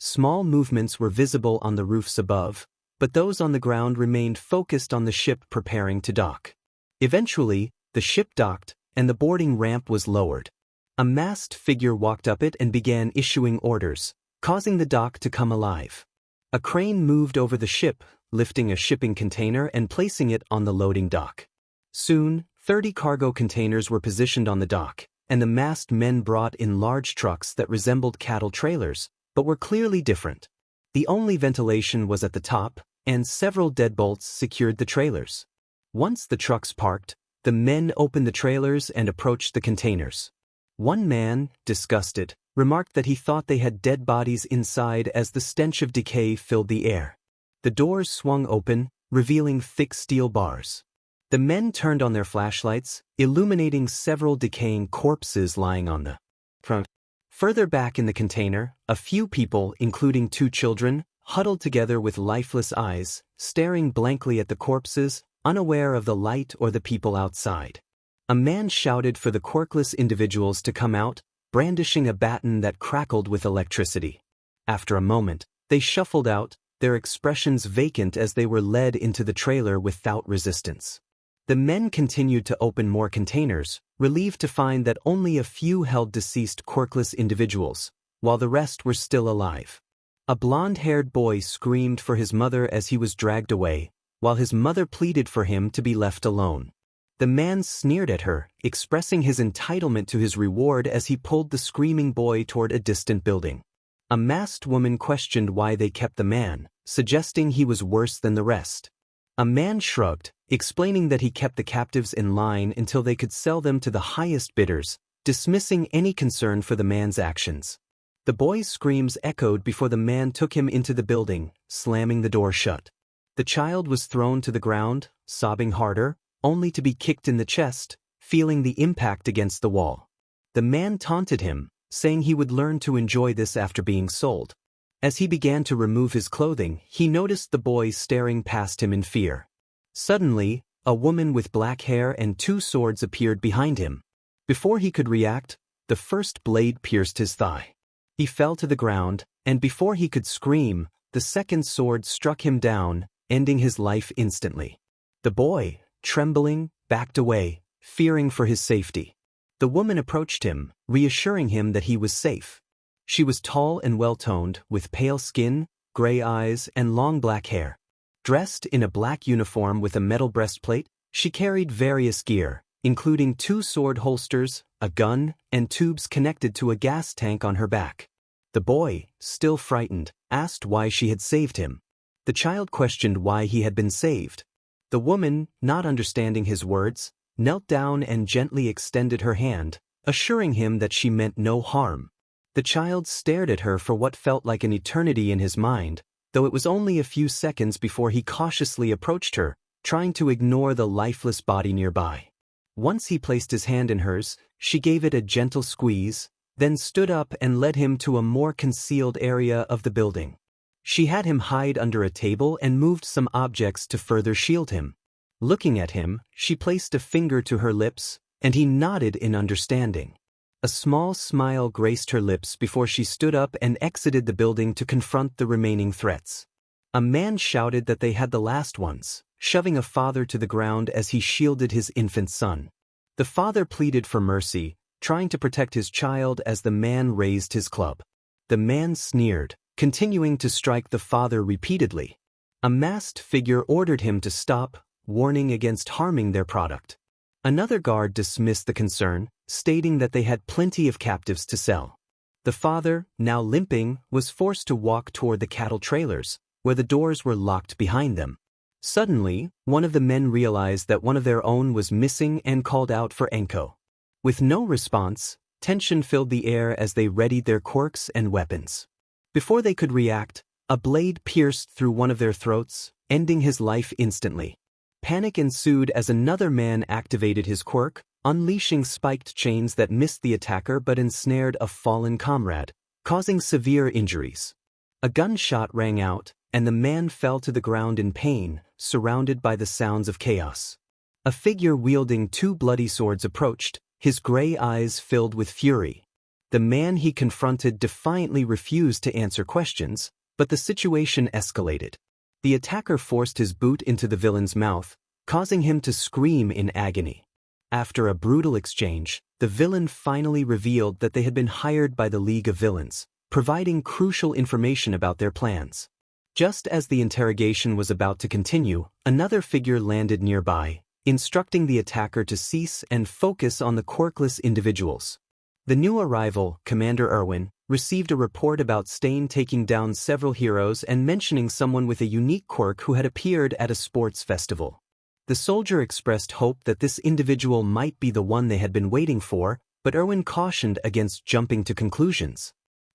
Small movements were visible on the roofs above, but those on the ground remained focused on the ship preparing to dock. Eventually, the ship docked, and the boarding ramp was lowered. A masked figure walked up it and began issuing orders, causing the dock to come alive. A crane moved over the ship, lifting a shipping container and placing it on the loading dock. Soon, 30 cargo containers were positioned on the dock, and the masked men brought in large trucks that resembled cattle trailers, but were clearly different. The only ventilation was at the top, and several deadbolts secured the trailers. Once the trucks parked, the men opened the trailers and approached the containers. One man, disgusted, remarked that he thought they had dead bodies inside as the stench of decay filled the air. The doors swung open, revealing thick steel bars. The men turned on their flashlights, illuminating several decaying corpses lying on the front. Further back in the container, a few people, including 2 children, huddled together with lifeless eyes, staring blankly at the corpses, unaware of the light or the people outside. A man shouted for the quirkless individuals to come out, brandishing a baton that crackled with electricity. After a moment, they shuffled out, their expressions vacant as they were led into the trailer without resistance. The men continued to open more containers, relieved to find that only a few held deceased quirkless individuals, while the rest were still alive. A blonde-haired boy screamed for his mother as he was dragged away, while his mother pleaded for him to be left alone. The man sneered at her, expressing his entitlement to his reward as he pulled the screaming boy toward a distant building. A masked woman questioned why they kept the man, suggesting he was worse than the rest. A man shrugged, explaining that he kept the captives in line until they could sell them to the highest bidders, dismissing any concern for the man's actions. The boy's screams echoed before the man took him into the building, slamming the door shut. The child was thrown to the ground, sobbing harder, only to be kicked in the chest, feeling the impact against the wall. The man taunted him, saying he would learn to enjoy this after being sold. As he began to remove his clothing, he noticed the boy staring past him in fear. Suddenly, a woman with black hair and 2 swords appeared behind him. Before he could react, the first blade pierced his thigh. He fell to the ground, and before he could scream, the second sword struck him down, ending his life instantly. The boy, trembling, backed away, fearing for his safety. The woman approached him, reassuring him that he was safe. She was tall and well-toned, with pale skin, gray eyes, and long black hair. Dressed in a black uniform with a metal breastplate, she carried various gear, including 2 sword holsters, a gun, and tubes connected to a gas tank on her back. The boy, still frightened, asked why she had saved him. The child questioned why he had been saved. The woman, not understanding his words, knelt down and gently extended her hand, assuring him that she meant no harm. The child stared at her for what felt like an eternity in his mind, though it was only a few seconds before he cautiously approached her, trying to ignore the lifeless body nearby. Once he placed his hand in hers, she gave it a gentle squeeze, then stood up and led him to a more concealed area of the building. She had him hide under a table and moved some objects to further shield him. Looking at him, she placed a finger to her lips, and he nodded in understanding. A small smile graced her lips before she stood up and exited the building to confront the remaining threats. A man shouted that they had the last ones, shoving a father to the ground as he shielded his infant son. The father pleaded for mercy, trying to protect his child as the man raised his club. The man sneered, continuing to strike the father repeatedly. A masked figure ordered him to stop, warning against harming their product. Another guard dismissed the concern, stating that they had plenty of captives to sell. The father, now limping, was forced to walk toward the cattle trailers, where the doors were locked behind them. Suddenly, one of the men realized that one of their own was missing and called out for Enko. With no response, tension filled the air as they readied their quirks and weapons. Before they could react, a blade pierced through one of their throats, ending his life instantly. Panic ensued as another man activated his quirk, unleashing spiked chains that missed the attacker but ensnared a fallen comrade, causing severe injuries. A gunshot rang out, and the man fell to the ground in pain, surrounded by the sounds of chaos. A figure wielding two bloody swords approached, his gray eyes filled with fury. The man he confronted defiantly refused to answer questions, but the situation escalated. The attacker forced his boot into the villain's mouth, causing him to scream in agony. After a brutal exchange, the villain finally revealed that they had been hired by the League of Villains, providing crucial information about their plans. Just as the interrogation was about to continue, another figure landed nearby, instructing the attacker to cease and focus on the quirkless individuals. The new arrival, Commander Erwin, received a report about Stain taking down several heroes and mentioning someone with a unique quirk who had appeared at a sports festival. The soldier expressed hope that this individual might be the one they had been waiting for, but Erwin cautioned against jumping to conclusions.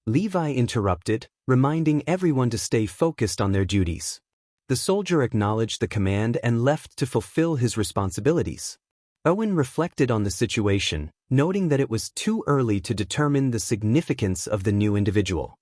Levi interrupted, reminding everyone to stay focused on their duties. The soldier acknowledged the command and left to fulfill his responsibilities. Erwin reflected on the situation, noting that it was too early to determine the significance of the new individual.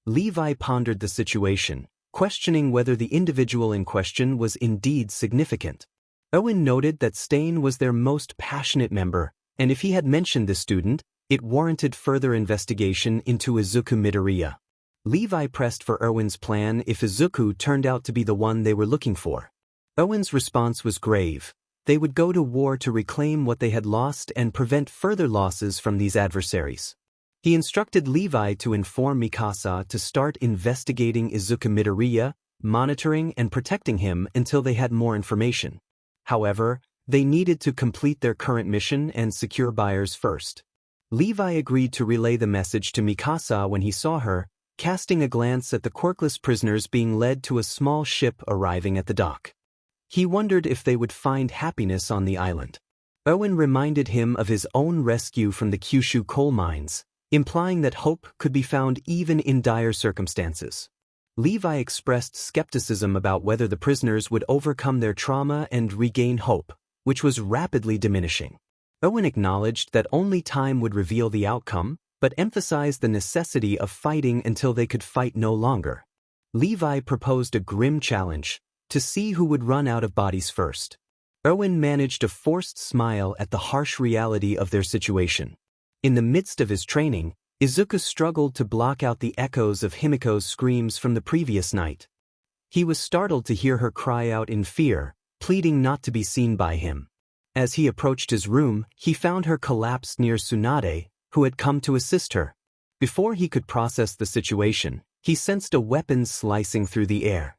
Levi pondered the situation, questioning whether the individual in question was indeed significant. Erwin noted that Stain was their most passionate member, and if he had mentioned the student, it warranted further investigation into Izuku Midoriya. Levi pressed for Erwin's plan if Izuku turned out to be the one they were looking for. Erwin's response was grave. They would go to war to reclaim what they had lost and prevent further losses from these adversaries. He instructed Levi to inform Mikasa to start investigating Izuku Midoriya, monitoring and protecting him until they had more information. However, they needed to complete their current mission and secure buyers first. Levi agreed to relay the message to Mikasa when he saw her, casting a glance at the quirkless prisoners being led to a small ship arriving at the dock. He wondered if they would find happiness on the island. Erwin reminded him of his own rescue from the Kyushu coal mines, implying that hope could be found even in dire circumstances. Levi expressed skepticism about whether the prisoners would overcome their trauma and regain hope, which was rapidly diminishing. Erwin acknowledged that only time would reveal the outcome, but emphasized the necessity of fighting until they could fight no longer. Levi proposed a grim challenge, to see who would run out of bodies first. Erwin managed a forced smile at the harsh reality of their situation. In the midst of his training, Izuku struggled to block out the echoes of Himiko's screams from the previous night. He was startled to hear her cry out in fear, pleading not to be seen by him. As he approached his room, he found her collapsed near Tsunade, who had come to assist her. Before he could process the situation, he sensed a weapon slicing through the air.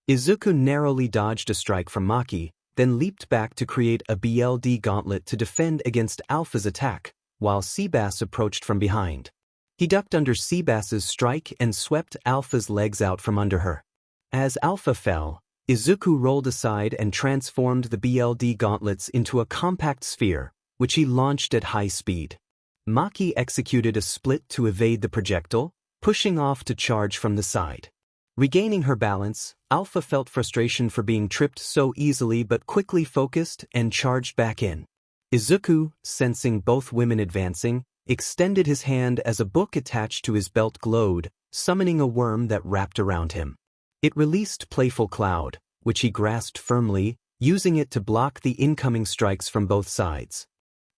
Izuku narrowly dodged a strike from Maki, then leaped back to create a BLD gauntlet to defend against Alpha's attack, while Seabass approached from behind. He ducked under Seabass's strike and swept Alpha's legs out from under her. As Alpha fell, Izuku rolled aside and transformed the BLD gauntlets into a compact sphere, which he launched at high speed. Maki executed a split to evade the projectile, pushing off to charge from the side. Regaining her balance, Alpha felt frustration for being tripped so easily but quickly focused and charged back in. Izuku, sensing both women advancing, extended his hand as a book attached to his belt glowed, summoning a worm that wrapped around him. It released Playful Cloud, which he grasped firmly, using it to block the incoming strikes from both sides.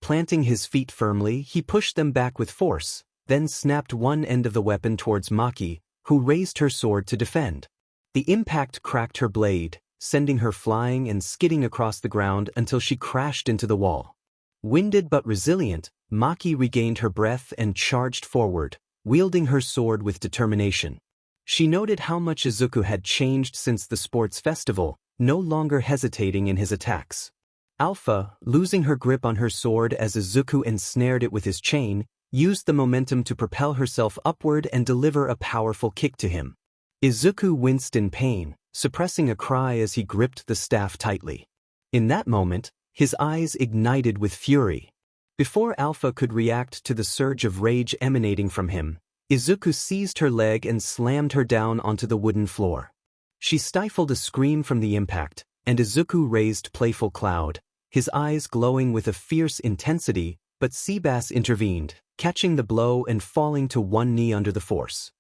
Planting his feet firmly, he pushed them back with force, then snapped one end of the weapon towards Maki, who raised her sword to defend. The impact cracked her blade, sending her flying and skidding across the ground until she crashed into the wall. Winded but resilient, Maki regained her breath and charged forward, wielding her sword with determination. She noted how much Izuku had changed since the sports festival, no longer hesitating in his attacks. Alpha, losing her grip on her sword as Izuku ensnared it with his chain, used the momentum to propel herself upward and deliver a powerful kick to him. Izuku winced in pain, suppressing a cry as he gripped the staff tightly. In that moment, his eyes ignited with fury. Before Alpha could react to the surge of rage emanating from him, Izuku seized her leg and slammed her down onto the wooden floor. She stifled a scream from the impact, and Izuku raised Playful Cloud, his eyes glowing with a fierce intensity, but 𝗬𝗵𝗲 intervened, catching the blow and falling to one knee under the force.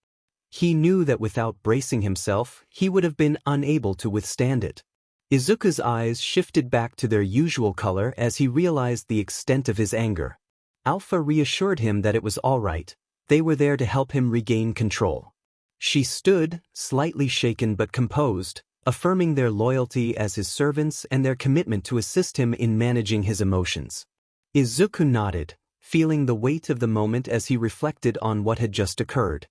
He knew that without bracing himself, he would have been unable to withstand it. Izuku's eyes shifted back to their usual color as he realized the extent of his anger. Alpha reassured him that it was all right, they were there to help him regain control. She stood, slightly shaken but composed, affirming their loyalty as his servants and their commitment to assist him in managing his emotions. Izuku nodded, feeling the weight of the moment as he reflected on what had just occurred.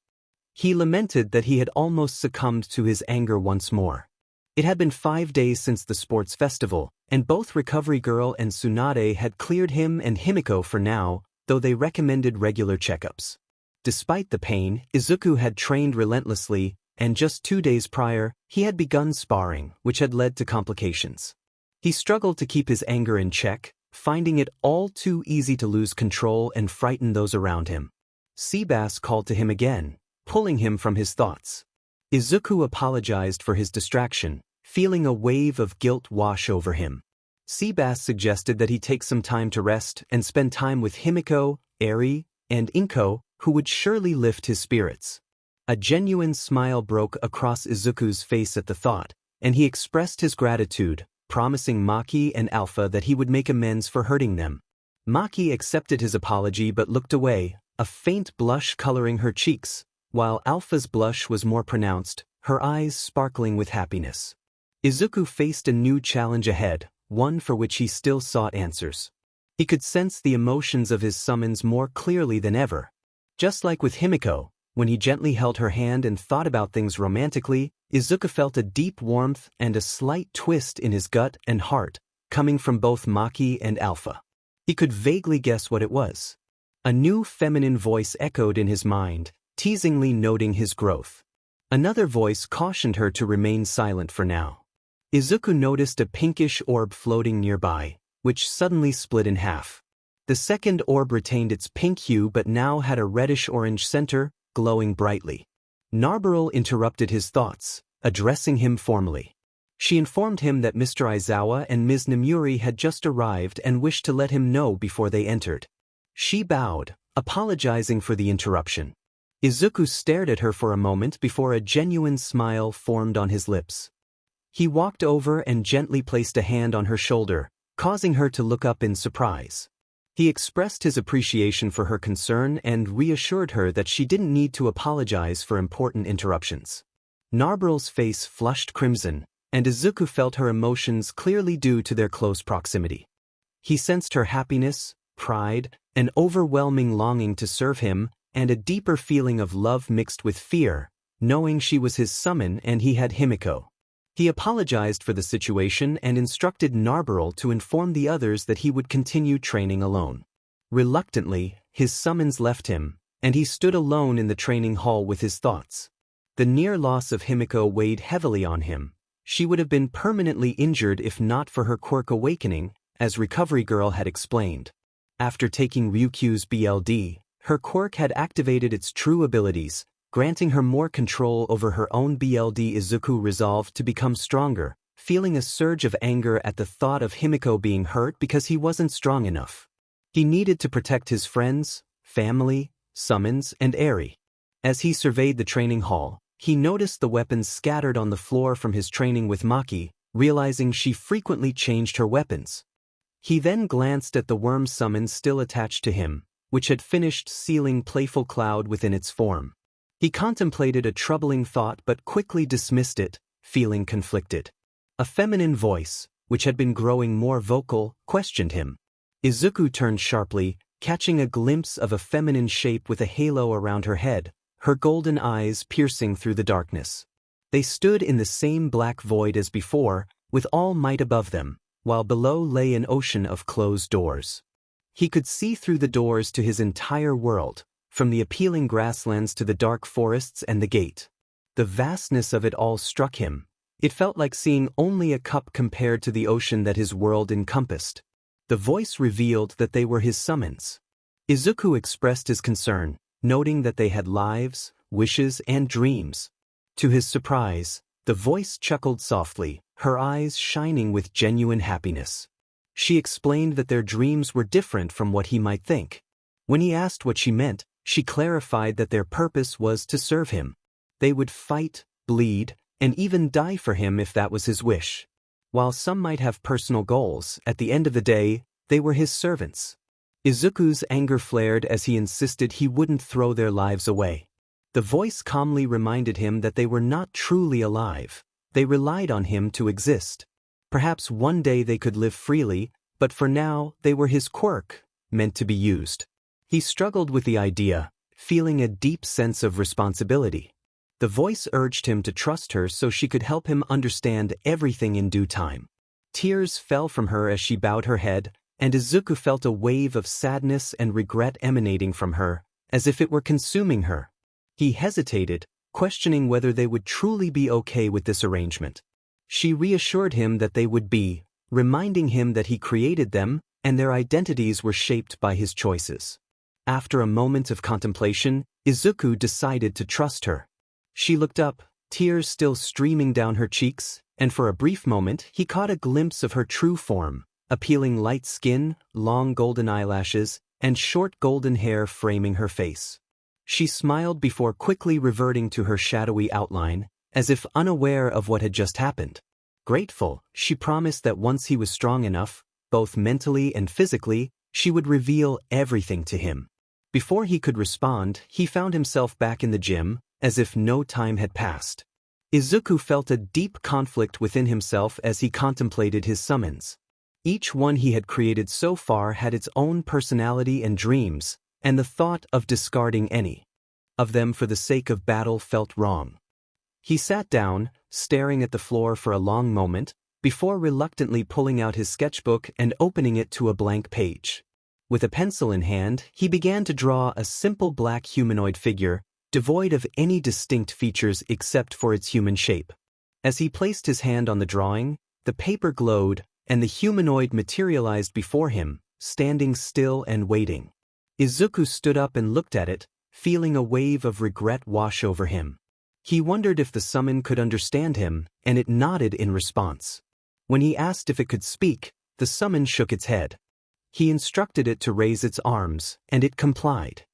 He lamented that he had almost succumbed to his anger once more. It had been 5 days since the sports festival, and both Recovery Girl and Tsunade had cleared him and Himiko for now, though they recommended regular checkups. Despite the pain, Izuku had trained relentlessly, and just 2 days prior, he had begun sparring, which had led to complications. He struggled to keep his anger in check, finding it all too easy to lose control and frighten those around him. 𝗬𝗵𝗲 called to him again, pulling him from his thoughts. Izuku apologized for his distraction, feeling a wave of guilt wash over him. 𝗬𝗵𝗲 suggested that he take some time to rest and spend time with Himiko, Eri, and Inko, who would surely lift his spirits. A genuine smile broke across Izuku's face at the thought, and he expressed his gratitude, promising Maki and Alpha that he would make amends for hurting them. Maki accepted his apology but looked away, a faint blush coloring her cheeks, while Alpha's blush was more pronounced, her eyes sparkling with happiness. Izuku faced a new challenge ahead, one for which he still sought answers. He could sense the emotions of his summons more clearly than ever. Just like with Himiko, when he gently held her hand and thought about things romantically, Izuku felt a deep warmth and a slight twist in his gut and heart, coming from both Maki and Alpha. He could vaguely guess what it was. A new feminine voice echoed in his mind, teasingly noting his growth. Another voice cautioned her to remain silent for now. Izuku noticed a pinkish orb floating nearby, which suddenly split in half. The second orb retained its pink hue but now had a reddish-orange center, glowing brightly. 𝗫𝗫𝗏 interrupted his thoughts, addressing him formally. She informed him that Mr. Aizawa and Ms. Nomuri had just arrived and wished to let him know before they entered. She bowed, apologizing for the interruption. Izuku stared at her for a moment before a genuine smile formed on his lips. He walked over and gently placed a hand on her shoulder, causing her to look up in surprise. He expressed his appreciation for her concern and reassured her that she didn't need to apologize for important interruptions. 𝗫𝗫𝗏's face flushed crimson, and Izuku felt her emotions clearly due to their close proximity. He sensed her happiness, pride, an overwhelming longing to serve him, and a deeper feeling of love mixed with fear, knowing she was his summon and he had Himiko. He apologized for the situation and instructed 𝗫𝗫𝗏 to inform the others that he would continue training alone. Reluctantly, his summons left him, and he stood alone in the training hall with his thoughts. The near loss of Himiko weighed heavily on him. She would have been permanently injured if not for her quirk awakening, as Recovery Girl had explained. After taking Ryukyu's BLD, her quirk had activated its true abilities, granting her more control over her own BLD. Izuku resolved to become stronger, feeling a surge of anger at the thought of Himiko being hurt because he wasn't strong enough. He needed to protect his friends, family, summons, and Eri. As he surveyed the training hall, He noticed the weapons scattered on the floor from his training with Maki, realizing she frequently changed her weapons. He then glanced at the worm summon still attached to him, which had finished sealing playful cloud within its form. He contemplated a troubling thought but quickly dismissed it, feeling conflicted. A feminine voice, which had been growing more vocal, questioned him. Izuku turned sharply, catching a glimpse of a feminine shape with a halo around her head, her golden eyes piercing through the darkness. They stood in the same black void as before, with all might above them, while below lay an ocean of closed doors. He could see through the doors to his entire world, from the appealing grasslands to the dark forests and the gate. The vastness of it all struck him. It felt like seeing only a cup compared to the ocean that his world encompassed. The voice revealed that they were his summons. Izuku expressed his concern, noting that they had lives, wishes, and dreams. To his surprise, the voice chuckled softly, her eyes shining with genuine happiness. She explained that their dreams were different from what he might think. When he asked what she meant, she clarified that their purpose was to serve him. They would fight, bleed, and even die for him if that was his wish. While some might have personal goals, at the end of the day, they were his servants. Izuku's anger flared as he insisted he wouldn't throw their lives away. The voice calmly reminded him that they were not truly alive. They relied on him to exist. Perhaps one day they could live freely, but for now they were his quirk, meant to be used. He struggled with the idea, feeling a deep sense of responsibility. The voice urged him to trust her so she could help him understand everything in due time. Tears fell from her as she bowed her head, and Izuku felt a wave of sadness and regret emanating from her, as if it were consuming her. He hesitated, questioning whether they would truly be okay with this arrangement. She reassured him that they would be, reminding him that he created them, and their identities were shaped by his choices. After a moment of contemplation, Izuku decided to trust her. She looked up, tears still streaming down her cheeks, and for a brief moment he caught a glimpse of her true form, appealing light skin, long golden eyelashes, and short golden hair framing her face. She smiled before quickly reverting to her shadowy outline, as if unaware of what had just happened. Grateful, she promised that once he was strong enough, both mentally and physically, she would reveal everything to him. Before he could respond, he found himself back in the gym, as if no time had passed. Izuku felt a deep conflict within himself as he contemplated his summons. Each one he had created so far had its own personality and dreams, and the thought of discarding any of them for the sake of battle felt wrong. He sat down, staring at the floor for a long moment, before reluctantly pulling out his sketchbook and opening it to a blank page. With a pencil in hand, he began to draw a simple black humanoid figure, devoid of any distinct features except for its human shape. As he placed his hand on the drawing, the paper glowed, and the humanoid materialized before him, standing still and waiting. Izuku stood up and looked at it, feeling a wave of regret wash over him. He wondered if the summon could understand him, and it nodded in response. When he asked if it could speak, the summon shook its head. He instructed it to raise its arms, and it complied.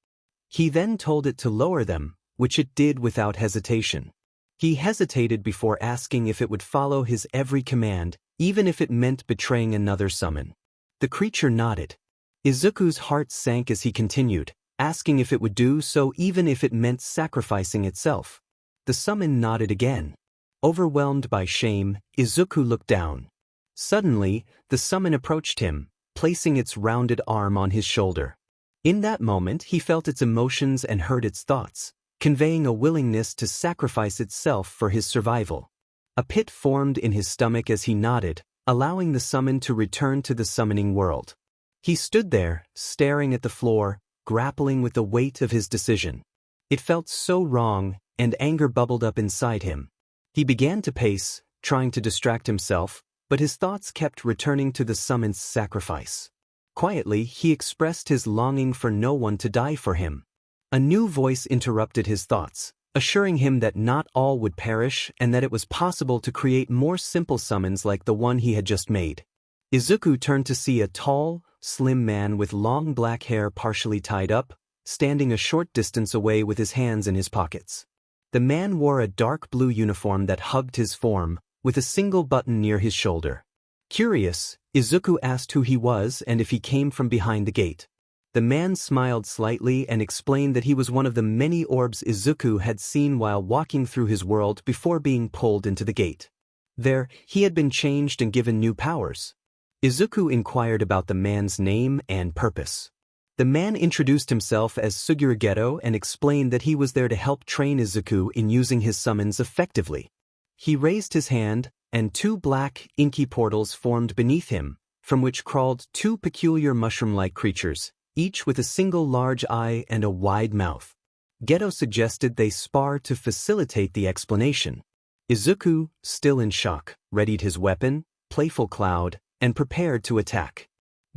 He then told it to lower them, which it did without hesitation. He hesitated before asking if it would follow his every command, even if it meant betraying another summon. The creature nodded. Izuku's heart sank as he continued, asking if it would do so even if it meant sacrificing itself. The summon nodded again. Overwhelmed by shame, Izuku looked down. Suddenly, the summon approached him, placing its rounded arm on his shoulder. In that moment he felt its emotions and heard its thoughts, conveying a willingness to sacrifice itself for his survival. A pit formed in his stomach as he nodded, allowing the summon to return to the summoning world. He stood there, staring at the floor, grappling with the weight of his decision. It felt so wrong, and anger bubbled up inside him. He began to pace, trying to distract himself, but his thoughts kept returning to the summon's sacrifice. Quietly, he expressed his longing for no one to die for him. A new voice interrupted his thoughts, assuring him that not all would perish and that it was possible to create more simple summons like the one he had just made. Izuku turned to see a tall, slim man with long black hair partially tied up, standing a short distance away with his hands in his pockets. The man wore a dark blue uniform that hugged his form, with a single button near his shoulder. Curious, Izuku asked who he was and if he came from behind the gate. The man smiled slightly and explained that he was one of the many orbs Izuku had seen while walking through his world before being pulled into the gate. There, he had been changed and given new powers. Izuku inquired about the man's name and purpose. The man introduced himself as 𝗬𝗪𝗪𝗧 and explained that he was there to help train Izuku in using his summons effectively. He raised his hand, and 2 black, inky portals formed beneath him, from which crawled 2 peculiar mushroom-like creatures, each with a single large eye and a wide mouth. 𝗬𝗄 suggested they spar to facilitate the explanation. Izuku, still in shock, readied his weapon, Playful Cloud, and prepared to attack.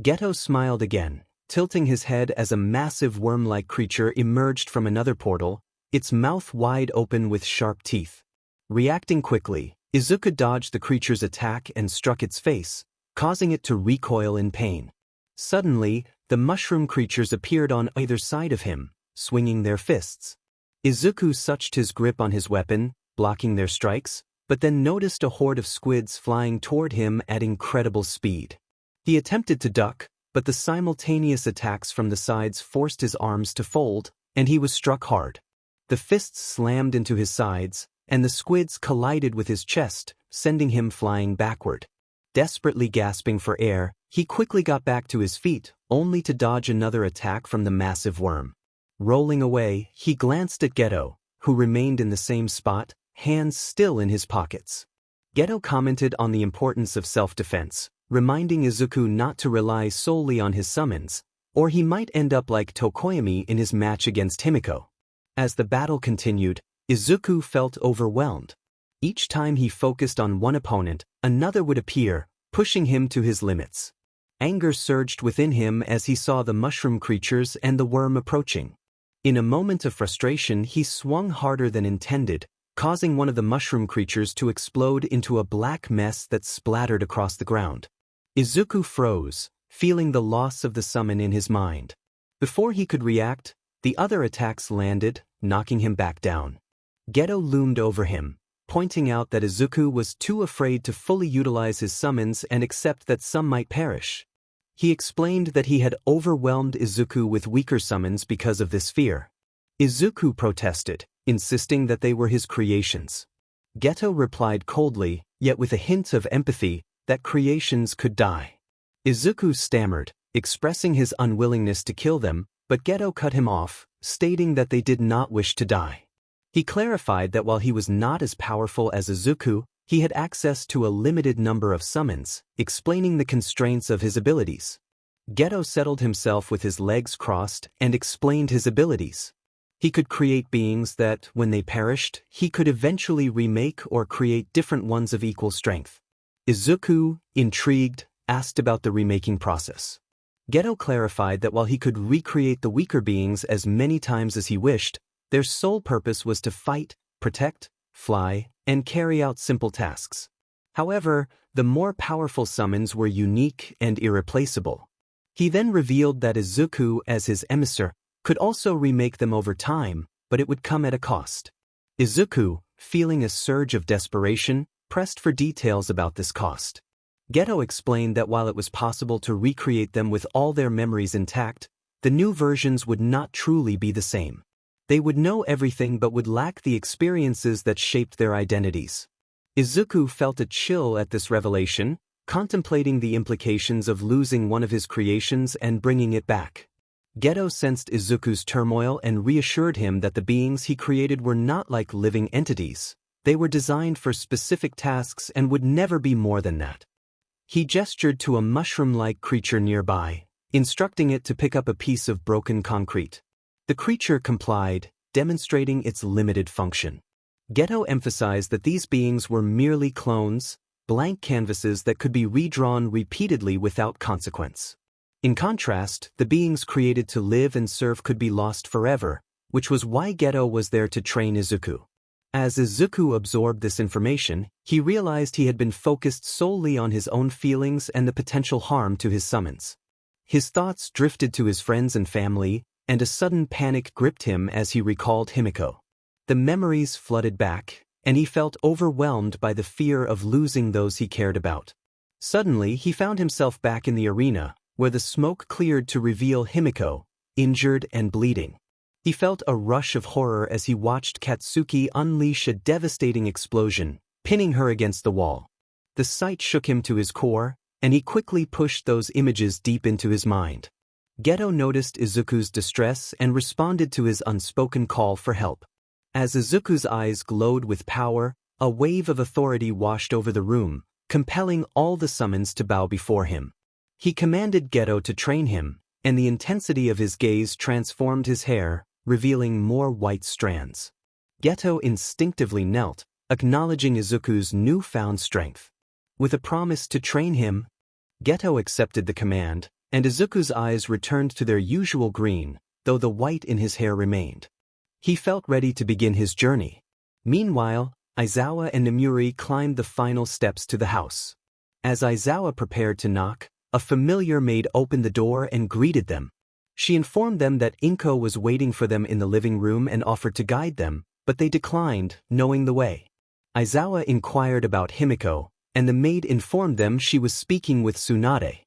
𝗬𝗄 smiled again, tilting his head as a massive worm-like creature emerged from another portal, its mouth wide open with sharp teeth. Reacting quickly, Izuku dodged the creature's attack and struck its face, causing it to recoil in pain. Suddenly, the mushroom creatures appeared on either side of him, swinging their fists. Izuku suched his grip on his weapon, blocking their strikes, but then noticed a horde of squids flying toward him at incredible speed. He attempted to duck, but the simultaneous attacks from the sides forced his arms to fold, and he was struck hard. The fists slammed into his sides, and the squids collided with his chest, sending him flying backward. Desperately gasping for air, he quickly got back to his feet, only to dodge another attack from the massive worm. Rolling away, he glanced at 𝗬𝗄, who remained in the same spot, hands still in his pockets. 𝗬𝗄 commented on the importance of self-defense, reminding Izuku not to rely solely on his summons, or he might end up like Tokoyami in his match against 𝗵𝗃𝗄. As the battle continued, Izuku felt overwhelmed. Each time he focused on one opponent, another would appear, pushing him to his limits. Anger surged within him as he saw the mushroom creatures and the worm approaching. In a moment of frustration, he swung harder than intended, causing one of the mushroom creatures to explode into a black mess that splattered across the ground. Izuku froze, feeling the loss of the summon in his mind. Before he could react, the other attacks landed, knocking him back down. 𝗬𝗄 loomed over him, pointing out that Izuku was too afraid to fully utilize his summons and accept that some might perish. He explained that he had overwhelmed Izuku with weaker summons because of this fear. Izuku protested, insisting that they were his creations. 𝗬𝗄 replied coldly, yet with a hint of empathy, that creations could die. Izuku stammered, expressing his unwillingness to kill them, but 𝗬𝗄 cut him off, stating that they did not wish to die. He clarified that while he was not as powerful as Izuku, he had access to a limited number of summons, explaining the constraints of his abilities. 𝗬𝗄 settled himself with his legs crossed and explained his abilities. He could create beings that, when they perished, he could eventually remake or create different ones of equal strength. Izuku, intrigued, asked about the remaking process. 𝗬𝗄 clarified that while he could recreate the weaker beings as many times as he wished, their sole purpose was to fight, protect, fly, and carry out simple tasks. However, the more powerful summons were unique and irreplaceable. He then revealed that Izuku, as his emissary, could also remake them over time, but it would come at a cost. Izuku, feeling a surge of desperation, pressed for details about this cost. 𝗬𝗄 explained that while it was possible to recreate them with all their memories intact, the new versions would not truly be the same. They would know everything but would lack the experiences that shaped their identities. Izuku felt a chill at this revelation, contemplating the implications of losing one of his creations and bringing it back. 𝗬𝗄 sensed Izuku's turmoil and reassured him that the beings he created were not like living entities. They were designed for specific tasks and would never be more than that. He gestured to a mushroom-like creature nearby, instructing it to pick up a piece of broken concrete. The creature complied, demonstrating its limited function. 𝗬𝗄 emphasized that these beings were merely clones, blank canvases that could be redrawn repeatedly without consequence. In contrast, the beings created to live and serve could be lost forever, which was why 𝗬𝗄 was there to train Izuku. As Izuku absorbed this information, he realized he had been focused solely on his own feelings and the potential harm to his summons. His thoughts drifted to his friends and family, and a sudden panic gripped him as he recalled 𝗵𝗃𝗄. The memories flooded back, and he felt overwhelmed by the fear of losing those he cared about. Suddenly, he found himself back in the arena, where the smoke cleared to reveal 𝗵𝗃𝗄, injured and bleeding. He felt a rush of horror as he watched Katsuki unleash a devastating explosion, pinning her against the wall. The sight shook him to his core, and he quickly pushed those images deep into his mind. Geto noticed Izuku's distress and responded to his unspoken call for help. As Izuku's eyes glowed with power, a wave of authority washed over the room, compelling all the summons to bow before him. He commanded Geto to train him, and the intensity of his gaze transformed his hair, revealing more white strands. Geto instinctively knelt, acknowledging Izuku's newfound strength. With a promise to train him, Geto accepted the command, and Izuku's eyes returned to their usual green, though the white in his hair remained. He felt ready to begin his journey. Meanwhile, Aizawa and Nomiuri climbed the final steps to the house. As Aizawa prepared to knock, a familiar maid opened the door and greeted them. She informed them that 𝗵𝗃𝗄 was waiting for them in the living room and offered to guide them, but they declined, knowing the way. Aizawa inquired about 𝗵𝗃𝗄, and the maid informed them she was speaking with Tsunade.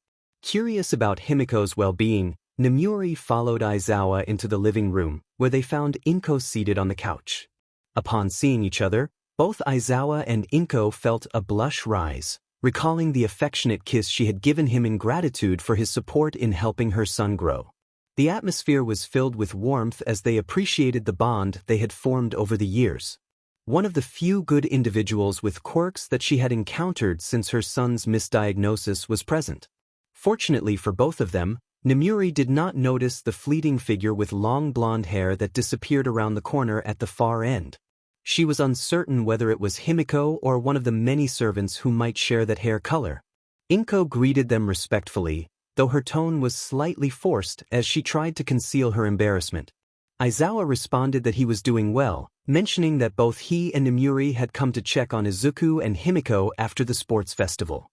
Curious about 𝗵𝗃𝗄's well-being, Nomiuri followed Aizawa into the living room, where they found 𝗵𝗃𝗄 seated on the couch. Upon seeing each other, both Aizawa and 𝗵𝗃𝗄 felt a blush rise, recalling the affectionate kiss she had given him in gratitude for his support in helping her son grow. The atmosphere was filled with warmth as they appreciated the bond they had formed over the years. One of the few good individuals with quirks that she had encountered since her son's misdiagnosis was present. Fortunately for both of them, Nomiuri did not notice the fleeting figure with long blonde hair that disappeared around the corner at the far end. She was uncertain whether it was 𝗵𝗃𝗄 or one of the many servants who might share that hair color. 𝗵𝗃𝗄 greeted them respectfully, though her tone was slightly forced as she tried to conceal her embarrassment. Aizawa responded that he was doing well, mentioning that both he and Nomiuri had come to check on Izuku and 𝗵𝗃𝗄 after the sports festival.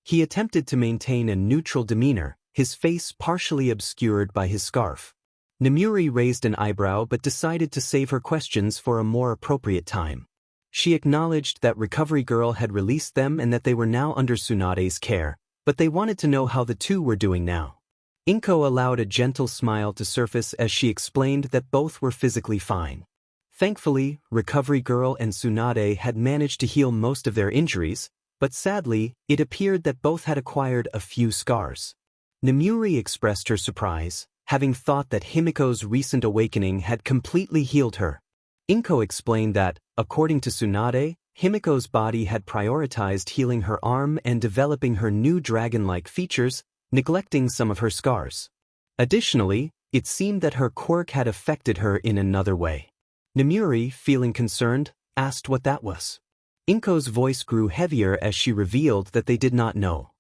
He attempted to maintain a neutral demeanor, his face partially obscured by his scarf. Nomiuri raised an eyebrow but decided to save her questions for a more appropriate time. She acknowledged that Recovery Girl had released them and that they were now under Tsunade's care, but they wanted to know how the two were doing now. 𝗵𝗃𝗄 allowed a gentle smile to surface as she explained that both were physically fine. Thankfully, Recovery Girl and Tsunade had managed to heal most of their injuries, but sadly, it appeared that both had acquired a few scars. Nomiuri expressed her surprise, having thought that 𝗵𝗃𝗄's recent awakening had completely healed her. 𝗵𝗃𝗄 explained that, according to Tsunade, 𝗵𝗃𝗄's body had prioritized healing her arm and developing her new dragon-like features, neglecting some of her scars. Additionally, it seemed that her quirk had affected her in another way. Nomiuri, feeling concerned, asked what that was. 𝗵𝗃𝗄's voice grew heavier as she revealed that they did not know.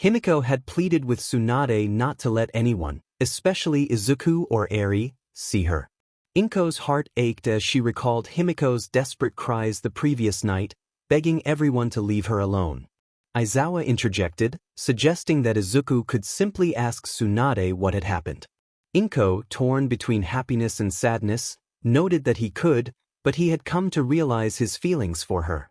𝗵𝗃𝗄 had pleaded with Tsunade not to let anyone, especially Izuku or Eri, see her. 𝗵𝗃𝗄's heart ached as she recalled 𝗵𝗃𝗄's desperate cries the previous night, begging everyone to leave her alone. Aizawa interjected, suggesting that Izuku could simply ask Tsunade what had happened. 𝗵𝗃𝗄, torn between happiness and sadness, noted that he could, but he had come to realize his feelings for her.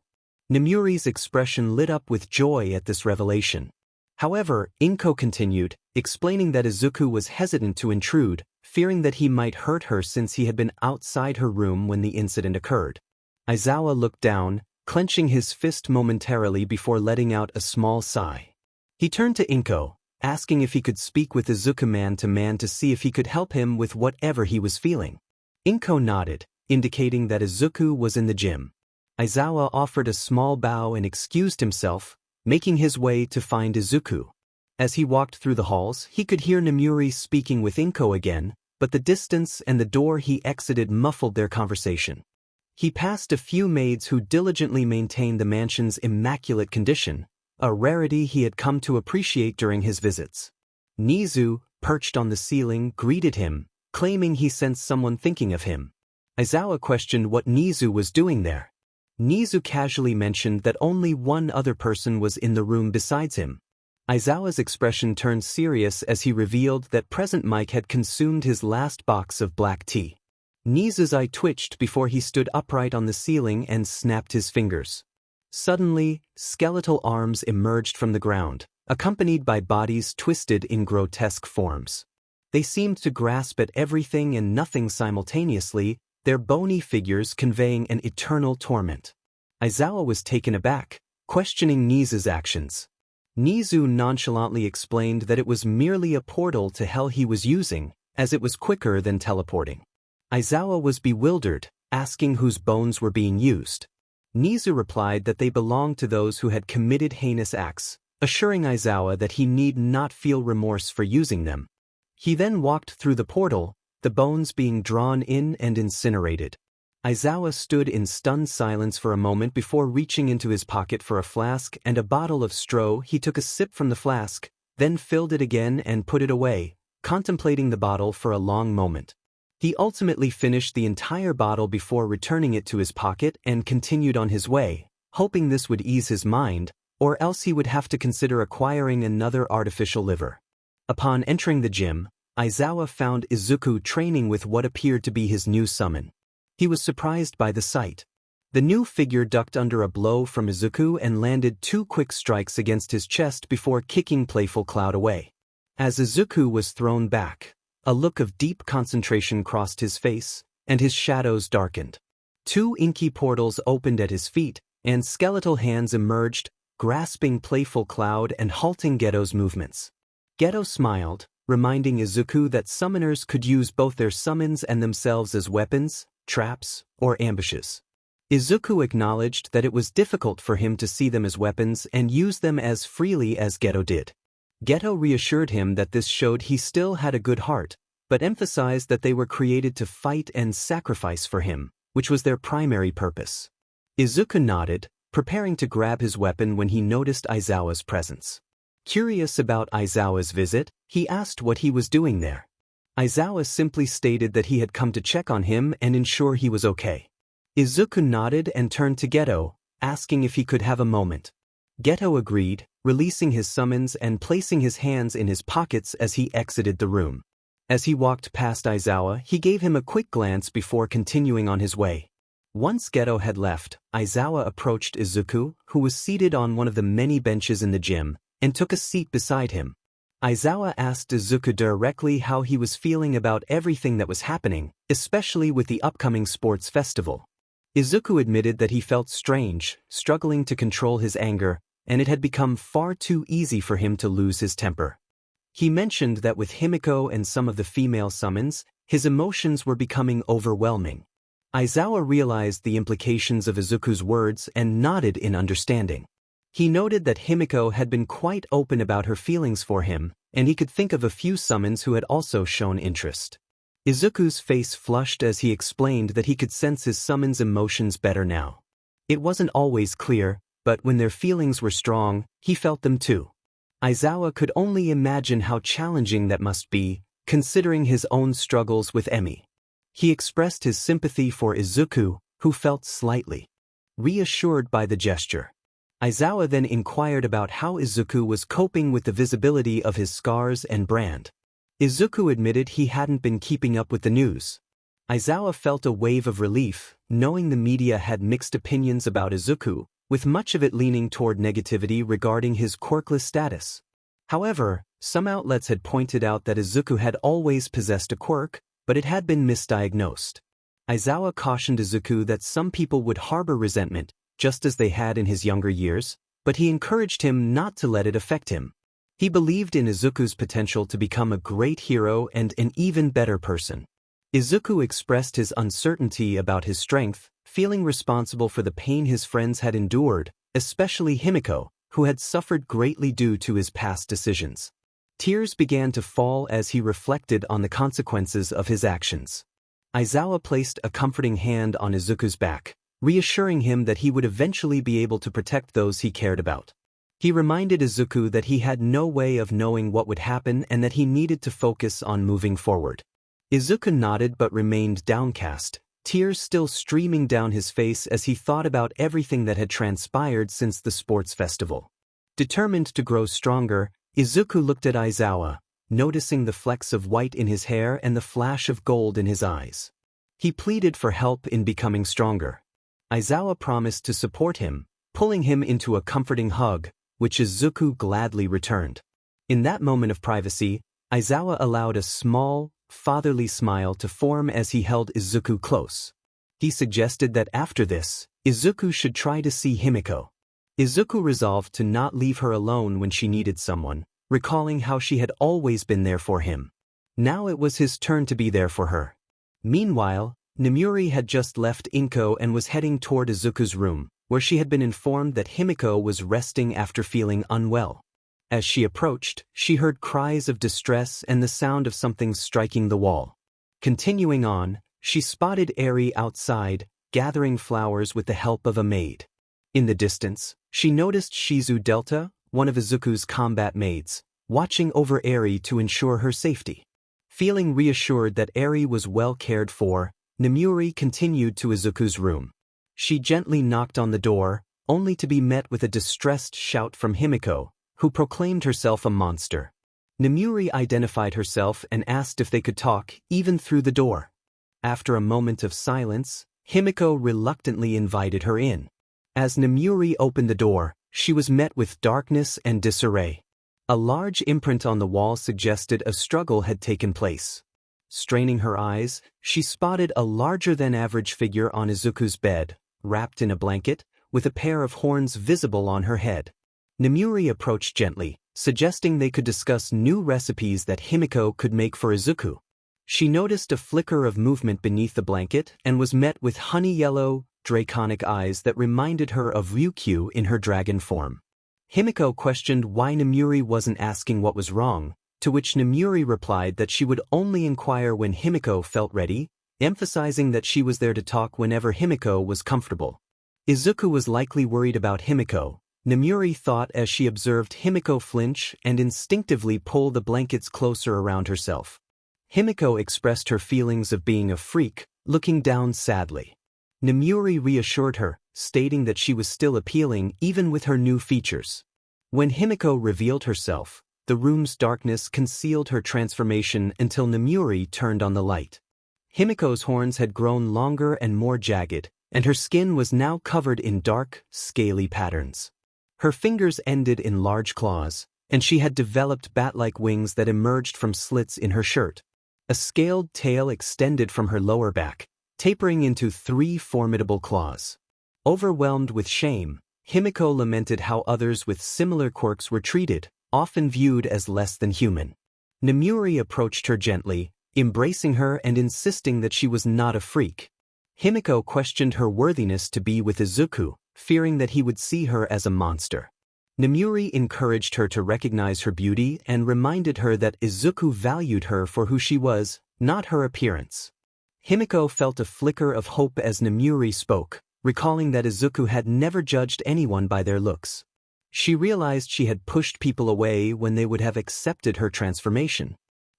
Nomiuri's expression lit up with joy at this revelation. However, 𝗵𝗃𝗄 continued, explaining that Izuku was hesitant to intrude, fearing that he might hurt her since he had been outside her room when the incident occurred. Aizawa looked down, clenching his fist momentarily before letting out a small sigh. He turned to 𝗵𝗃𝗄, asking if he could speak with Izuku man to see if he could help him with whatever he was feeling. 𝗵𝗃𝗄 nodded, indicating that Izuku was in the gym. Aizawa offered a small bow and excused himself, making his way to find Izuku. As he walked through the halls, he could hear Nomiuri speaking with 𝗵𝗃𝗄 again, but the distance and the door he exited muffled their conversation. He passed a few maids who diligently maintained the mansion's immaculate condition, a rarity he had come to appreciate during his visits. Nizu, perched on the ceiling, greeted him, claiming he sensed someone thinking of him. Aizawa questioned what Nizu was doing there. Nizu casually mentioned that only one other person was in the room besides him. Aizawa's expression turned serious as he revealed that Present Mike had consumed his last box of black tea. 𝗍𝗂's eye twitched before he stood upright on the ceiling and snapped his fingers. Suddenly, skeletal arms emerged from the ground, accompanied by bodies twisted in grotesque forms. They seemed to grasp at everything and nothing simultaneously, their bony figures conveying an eternal torment. Aizawa was taken aback, questioning 𝗍𝗂's actions. 𝗍𝗂 nonchalantly explained that it was merely a portal to hell he was using, as it was quicker than teleporting. Aizawa was bewildered, asking whose bones were being used. 𝗍𝗂 replied that they belonged to those who had committed heinous acts, assuring Aizawa that he need not feel remorse for using them. He then walked through the portal, the bones being drawn in and incinerated. Aizawa stood in stunned silence for a moment before reaching into his pocket for a flask and a bottle of straw. He took a sip from the flask, then filled it again and put it away, contemplating the bottle for a long moment. He ultimately finished the entire bottle before returning it to his pocket and continued on his way, hoping this would ease his mind, or else he would have to consider acquiring another artificial liver. Upon entering the gym, Aizawa found Izuku training with what appeared to be his new summon. He was surprised by the sight. The new figure ducked under a blow from Izuku and landed 2 quick strikes against his chest before kicking 𝗵𝘃𝗄𝗃 away. As Izuku was thrown back, a look of deep concentration crossed his face, and his shadows darkened. 2 inky portals opened at his feet, and skeletal hands emerged, grasping 𝗵𝘃𝗄𝗃 and halting Gedo's movements. Gedo smiled, reminding Izuku that summoners could use both their summons and themselves as weapons, traps, or ambushes. Izuku acknowledged that it was difficult for him to see them as weapons and use them as freely as Gedo did. Gedo reassured him that this showed he still had a good heart, but emphasized that they were created to fight and sacrifice for him, which was their primary purpose. Izuku nodded, preparing to grab his weapon when he noticed Aizawa's presence. Curious about Aizawa's visit, he asked what he was doing there. Aizawa simply stated that he had come to check on him and ensure he was okay. Izuku nodded and turned to Gedo, asking if he could have a moment. Gedo agreed, releasing his summons and placing his hands in his pockets as he exited the room. As he walked past Aizawa, he gave him a quick glance before continuing on his way. Once Gedo had left, Aizawa approached Izuku, who was seated on one of the many benches in the gym, and took a seat beside him. Aizawa asked Izuku directly how he was feeling about everything that was happening, especially with the upcoming sports festival. Izuku admitted that he felt strange, struggling to control his anger, and it had become far too easy for him to lose his temper. He mentioned that with 𝗵𝗃𝗄𝗃 and some of the female summons, his emotions were becoming overwhelming. Aizawa realized the implications of Izuku's words and nodded in understanding. He noted that 𝗵𝗃𝗄𝗃 had been quite open about her feelings for him, and he could think of a few summons who had also shown interest. Izuku's face flushed as he explained that he could sense his summon's emotions better now. It wasn't always clear, but when their feelings were strong, he felt them too. Aizawa could only imagine how challenging that must be, considering his own struggles with 𝗵𝗃𝗄𝗃. He expressed his sympathy for Izuku, who felt slightly reassured by the gesture. Aizawa then inquired about how Izuku was coping with the visibility of his scars and brand. Izuku admitted he hadn't been keeping up with the news. Aizawa felt a wave of relief, knowing the media had mixed opinions about Izuku, with much of it leaning toward negativity regarding his quirkless status. However, some outlets had pointed out that Izuku had always possessed a quirk, but it had been misdiagnosed. Aizawa cautioned Izuku that some people would harbor resentment, just as they had in his younger years, but he encouraged him not to let it affect him. He believed in Izuku's potential to become a great hero and an even better person. Izuku expressed his uncertainty about his strength, feeling responsible for the pain his friends had endured, especially 𝗵𝗃𝗄𝗃, who had suffered greatly due to his past decisions. Tears began to fall as he reflected on the consequences of his actions. Aizawa placed a comforting hand on Izuku's back, reassuring him that he would eventually be able to protect those he cared about. He reminded Izuku that he had no way of knowing what would happen and that he needed to focus on moving forward. Izuku nodded but remained downcast, tears still streaming down his face as he thought about everything that had transpired since the sports festival. Determined to grow stronger, Izuku looked at Aizawa, noticing the flecks of white in his hair and the flash of gold in his eyes. He pleaded for help in becoming stronger. Izuku promised to support him, pulling him into a comforting hug, which Izuku gladly returned. In that moment of privacy, Izuku allowed a small, fatherly smile to form as he held Izuku close. He suggested that after this, Izuku should try to see Himiko. Izuku resolved to not leave her alone when she needed someone, recalling how she had always been there for him. Now it was his turn to be there for her. Meanwhile, Nomiuri had just left Inko and was heading toward Izuku's room, where she had been informed that Himiko was resting after feeling unwell. As she approached, she heard cries of distress and the sound of something striking the wall. Continuing on, she spotted Eri outside, gathering flowers with the help of a maid. In the distance, she noticed Shizu Delta, one of Izuku's combat maids, watching over Eri to ensure her safety. Feeling reassured that Eri was well cared for, Nomiuri continued to Izuku's room. She gently knocked on the door, only to be met with a distressed shout from Himiko, who proclaimed herself a monster. Nomiuri identified herself and asked if they could talk, even through the door. After a moment of silence, Himiko reluctantly invited her in. As Nomiuri opened the door, she was met with darkness and disarray. A large imprint on the wall suggested a struggle had taken place. Straining her eyes, she spotted a larger-than-average figure on Izuku's bed, wrapped in a blanket, with a pair of horns visible on her head. Nomiuri approached gently, suggesting they could discuss new recipes that Himiko could make for Izuku. She noticed a flicker of movement beneath the blanket and was met with honey-yellow, draconic eyes that reminded her of Ryukyu in her dragon form. Himiko questioned why Nomiuri wasn't asking what was wrong, to which Nomiuri replied that she would only inquire when Himiko felt ready, emphasizing that she was there to talk whenever Himiko was comfortable. Izuku was likely worried about Himiko, Nomiuri thought as she observed Himiko flinch and instinctively pull the blankets closer around herself. Himiko expressed her feelings of being a freak, looking down sadly. Nomiuri reassured her, stating that she was still appealing even with her new features. When Himiko revealed herself, the room's darkness concealed her transformation until Nomiuri turned on the light. Himiko's horns had grown longer and more jagged, and her skin was now covered in dark, scaly patterns. Her fingers ended in large claws, and she had developed bat-like wings that emerged from slits in her shirt. A scaled tail extended from her lower back, tapering into 3 formidable claws. Overwhelmed with shame, Himiko lamented how others with similar quirks were treated, often viewed as less than human. Nomiuri approached her gently, embracing her and insisting that she was not a freak. Himiko questioned her worthiness to be with Izuku, fearing that he would see her as a monster. Nomiuri encouraged her to recognize her beauty and reminded her that Izuku valued her for who she was, not her appearance. Himiko felt a flicker of hope as Nomiuri spoke, recalling that Izuku had never judged anyone by their looks. She realized she had pushed people away when they would have accepted her transformation.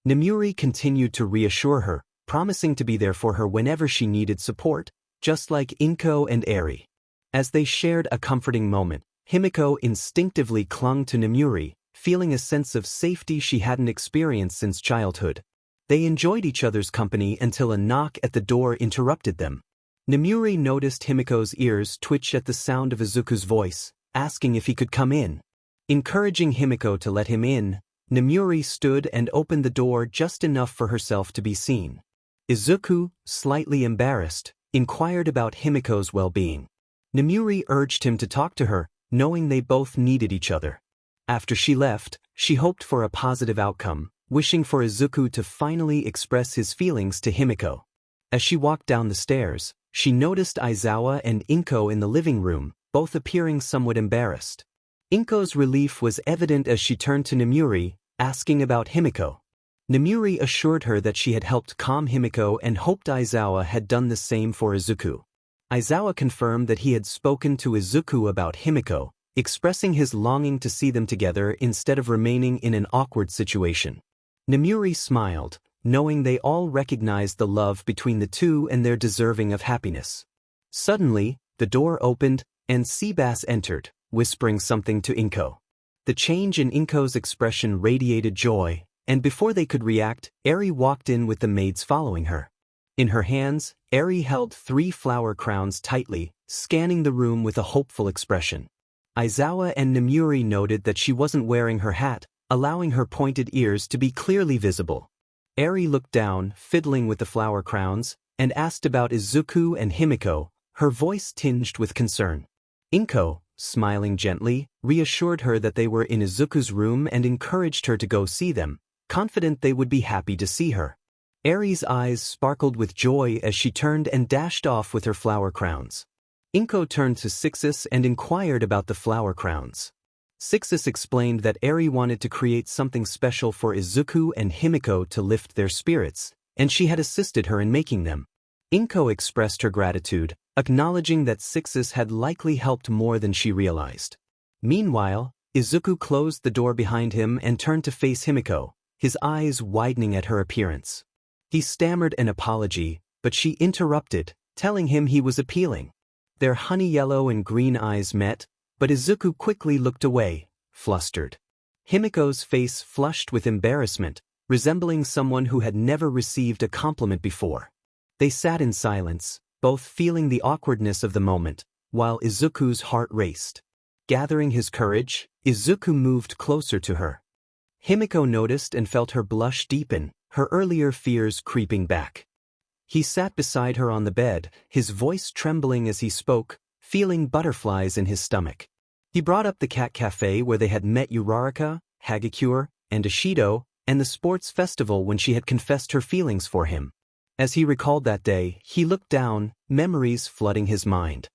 Nomiuri continued to reassure her, promising to be there for her whenever she needed support, just like Inko and Eri. As they shared a comforting moment, Himiko instinctively clung to Nomiuri, feeling a sense of safety she hadn't experienced since childhood. They enjoyed each other's company until a knock at the door interrupted them. Nomiuri noticed Himiko's ears twitch at the sound of Izuku's voice, asking if he could come in. Encouraging Himiko to let him in, Nomiuri stood and opened the door just enough for herself to be seen. Izuku, slightly embarrassed, inquired about Himiko's well-being. Nomiuri urged him to talk to her, knowing they both needed each other. After she left, she hoped for a positive outcome, wishing for Izuku to finally express his feelings to Himiko. As she walked down the stairs, she noticed Izuku and Inko in the living room, both appearing somewhat embarrassed. Inko's relief was evident as she turned to Nomiuri, asking about Himiko. Nomiuri assured her that she had helped calm Himiko and hoped Izuku had done the same for Izuku. Izuku confirmed that he had spoken to Izuku about Himiko, expressing his longing to see them together instead of remaining in an awkward situation. Nomiuri smiled, knowing they all recognized the love between the two and their deserving of happiness. Suddenly, the door opened, and 𝗬𝗵𝗲 entered, whispering something to Inko. The change in Inko's expression radiated joy, and before they could react, Eri walked in with the maids following her. In her hands, Eri held 3 flower crowns tightly, scanning the room with a hopeful expression. Izuku and Nomiuri noted that she wasn't wearing her hat, allowing her pointed ears to be clearly visible. Eri looked down, fiddling with the flower crowns, and asked about Izuku and 𝗵𝗃𝗃, her voice tinged with concern. Inko, smiling gently, reassured her that they were in Izuku's room and encouraged her to go see them, confident they would be happy to see her. Eri's eyes sparkled with joy as she turned and dashed off with her flower crowns. Inko turned to 𝗧𝗵𝗲 and inquired about the flower crowns. 𝗧𝗵𝗲 explained that Eri wanted to create something special for Izuku and 𝗵𝗃𝗃 to lift their spirits, and she had assisted her in making them. Inko expressed her gratitude, acknowledging that 𝗧𝗵𝗲 had likely helped more than she realized. Meanwhile, Izuku closed the door behind him and turned to face 𝗵𝗃𝗃, his eyes widening at her appearance. He stammered an apology, but she interrupted, telling him he was appealing. Their honey yellow and green eyes met, but Izuku quickly looked away, flustered. 𝗵𝗃𝗃's face flushed with embarrassment, resembling someone who had never received a compliment before. They sat in silence, both feeling the awkwardness of the moment, while Izuku's heart raced. Gathering his courage, Izuku moved closer to her. 𝗵𝗃𝗃 noticed and felt her blush deepen, her earlier fears creeping back. He sat beside her on the bed, his voice trembling as he spoke, feeling butterflies in his stomach. He brought up the cat cafe where they had met Uraraka, Hagakure, and Ishido, and the sports festival when she had confessed her feelings for him. As he recalled that day, he looked down, memories flooding his mind.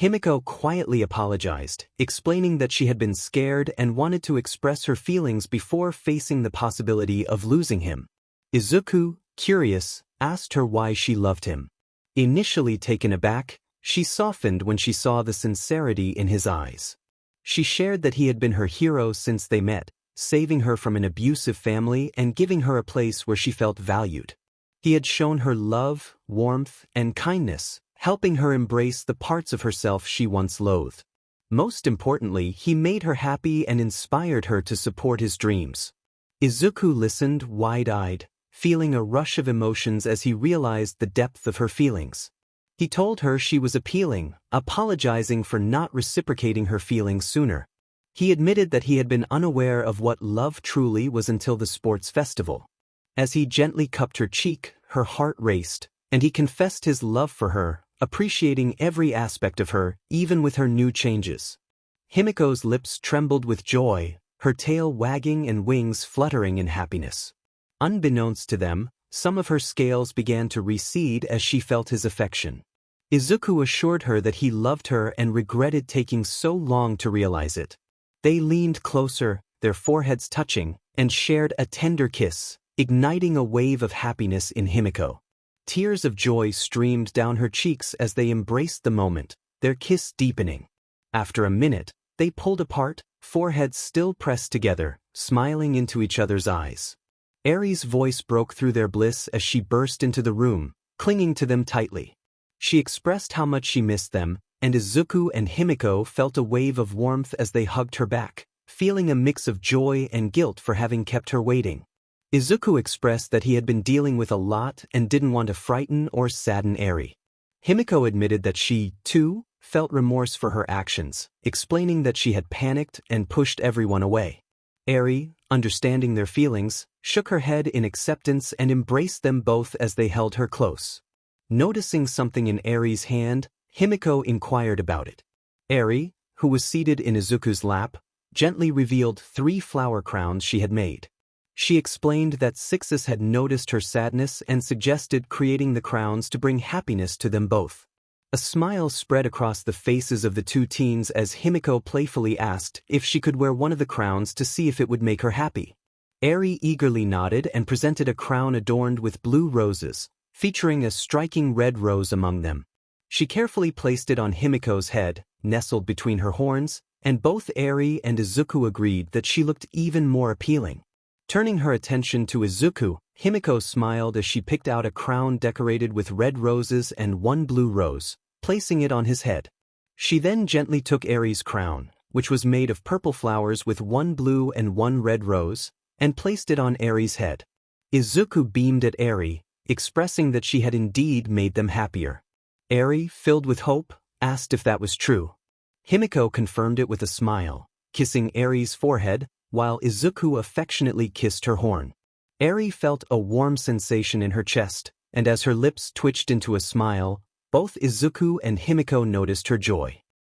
𝗵𝗃𝗃 quietly apologized, explaining that she had been scared and wanted to express her feelings before facing the possibility of losing him. Izuku, curious, asked her why she loved him. Initially taken aback, she softened when she saw the sincerity in his eyes. She shared that he had been her hero since they met, saving her from an abusive family and giving her a place where she felt valued. He had shown her love, warmth, and kindness, helping her embrace the parts of herself she once loathed. Most importantly, he made her happy and inspired her to support his dreams. Izuku listened wide-eyed, feeling a rush of emotions as he realized the depth of her feelings. He told her she was appealing, apologizing for not reciprocating her feelings sooner. He admitted that he had been unaware of what love truly was until the sports festival. As he gently cupped her cheek, her heart raced, and he confessed his love for her, appreciating every aspect of her, even with her new changes. 𝗵𝗃𝗃's lips trembled with joy, her tail wagging and wings fluttering in happiness. Unbeknownst to them, some of her scales began to recede as she felt his affection. Izuku assured her that he loved her and regretted taking so long to realize it. They leaned closer, their foreheads touching, and shared a tender kiss, igniting a wave of happiness in 𝗵𝗃𝗃. Tears of joy streamed down her cheeks as they embraced the moment, their kiss deepening. After a minute, they pulled apart, foreheads still pressed together, smiling into each other's eyes. Eri's voice broke through their bliss as she burst into the room, clinging to them tightly. She expressed how much she missed them, and Izuku and 𝗵𝗃𝗃 felt a wave of warmth as they hugged her back, feeling a mix of joy and guilt for having kept her waiting. Izuku expressed that he had been dealing with a lot and didn't want to frighten or sadden Eri. 𝗵𝗃𝗃 admitted that she, too, felt remorse for her actions, explaining that she had panicked and pushed everyone away. Eri, understanding their feelings, shook her head in acceptance and embraced them both as they held her close. Noticing something in Eri's hand, 𝗵𝗃𝗃 inquired about it. Eri, who was seated in Izuku's lap, gently revealed 3 flower crowns she had made. She explained that 𝗧𝗵𝗃𝗃 had noticed her sadness and suggested creating the crowns to bring happiness to them both. A smile spread across the faces of the 2 teens as 𝗵𝗃𝗃 playfully asked if she could wear one of the crowns to see if it would make her happy. Eri eagerly nodded and presented a crown adorned with blue roses, featuring a striking red rose among them. She carefully placed it on 𝗵𝗃𝗃's head, nestled between her horns, and both Eri and Izuku agreed that she looked even more appealing. Turning her attention to Izuku, 𝗵𝗃𝗃 smiled as she picked out a crown decorated with red roses and 1 blue rose, placing it on his head. She then gently took Eri's crown, which was made of purple flowers with 1 blue and 1 red rose, and placed it on Eri's head. Izuku beamed at Eri, expressing that she had indeed made them happier. Eri, filled with hope, asked if that was true. Himiko confirmed it with a smile, kissing Eri's forehead, while Izuku affectionately kissed her horn. Eri felt a warm sensation in her chest, and as her lips twitched into a smile, both Izuku and Himiko noticed her joy.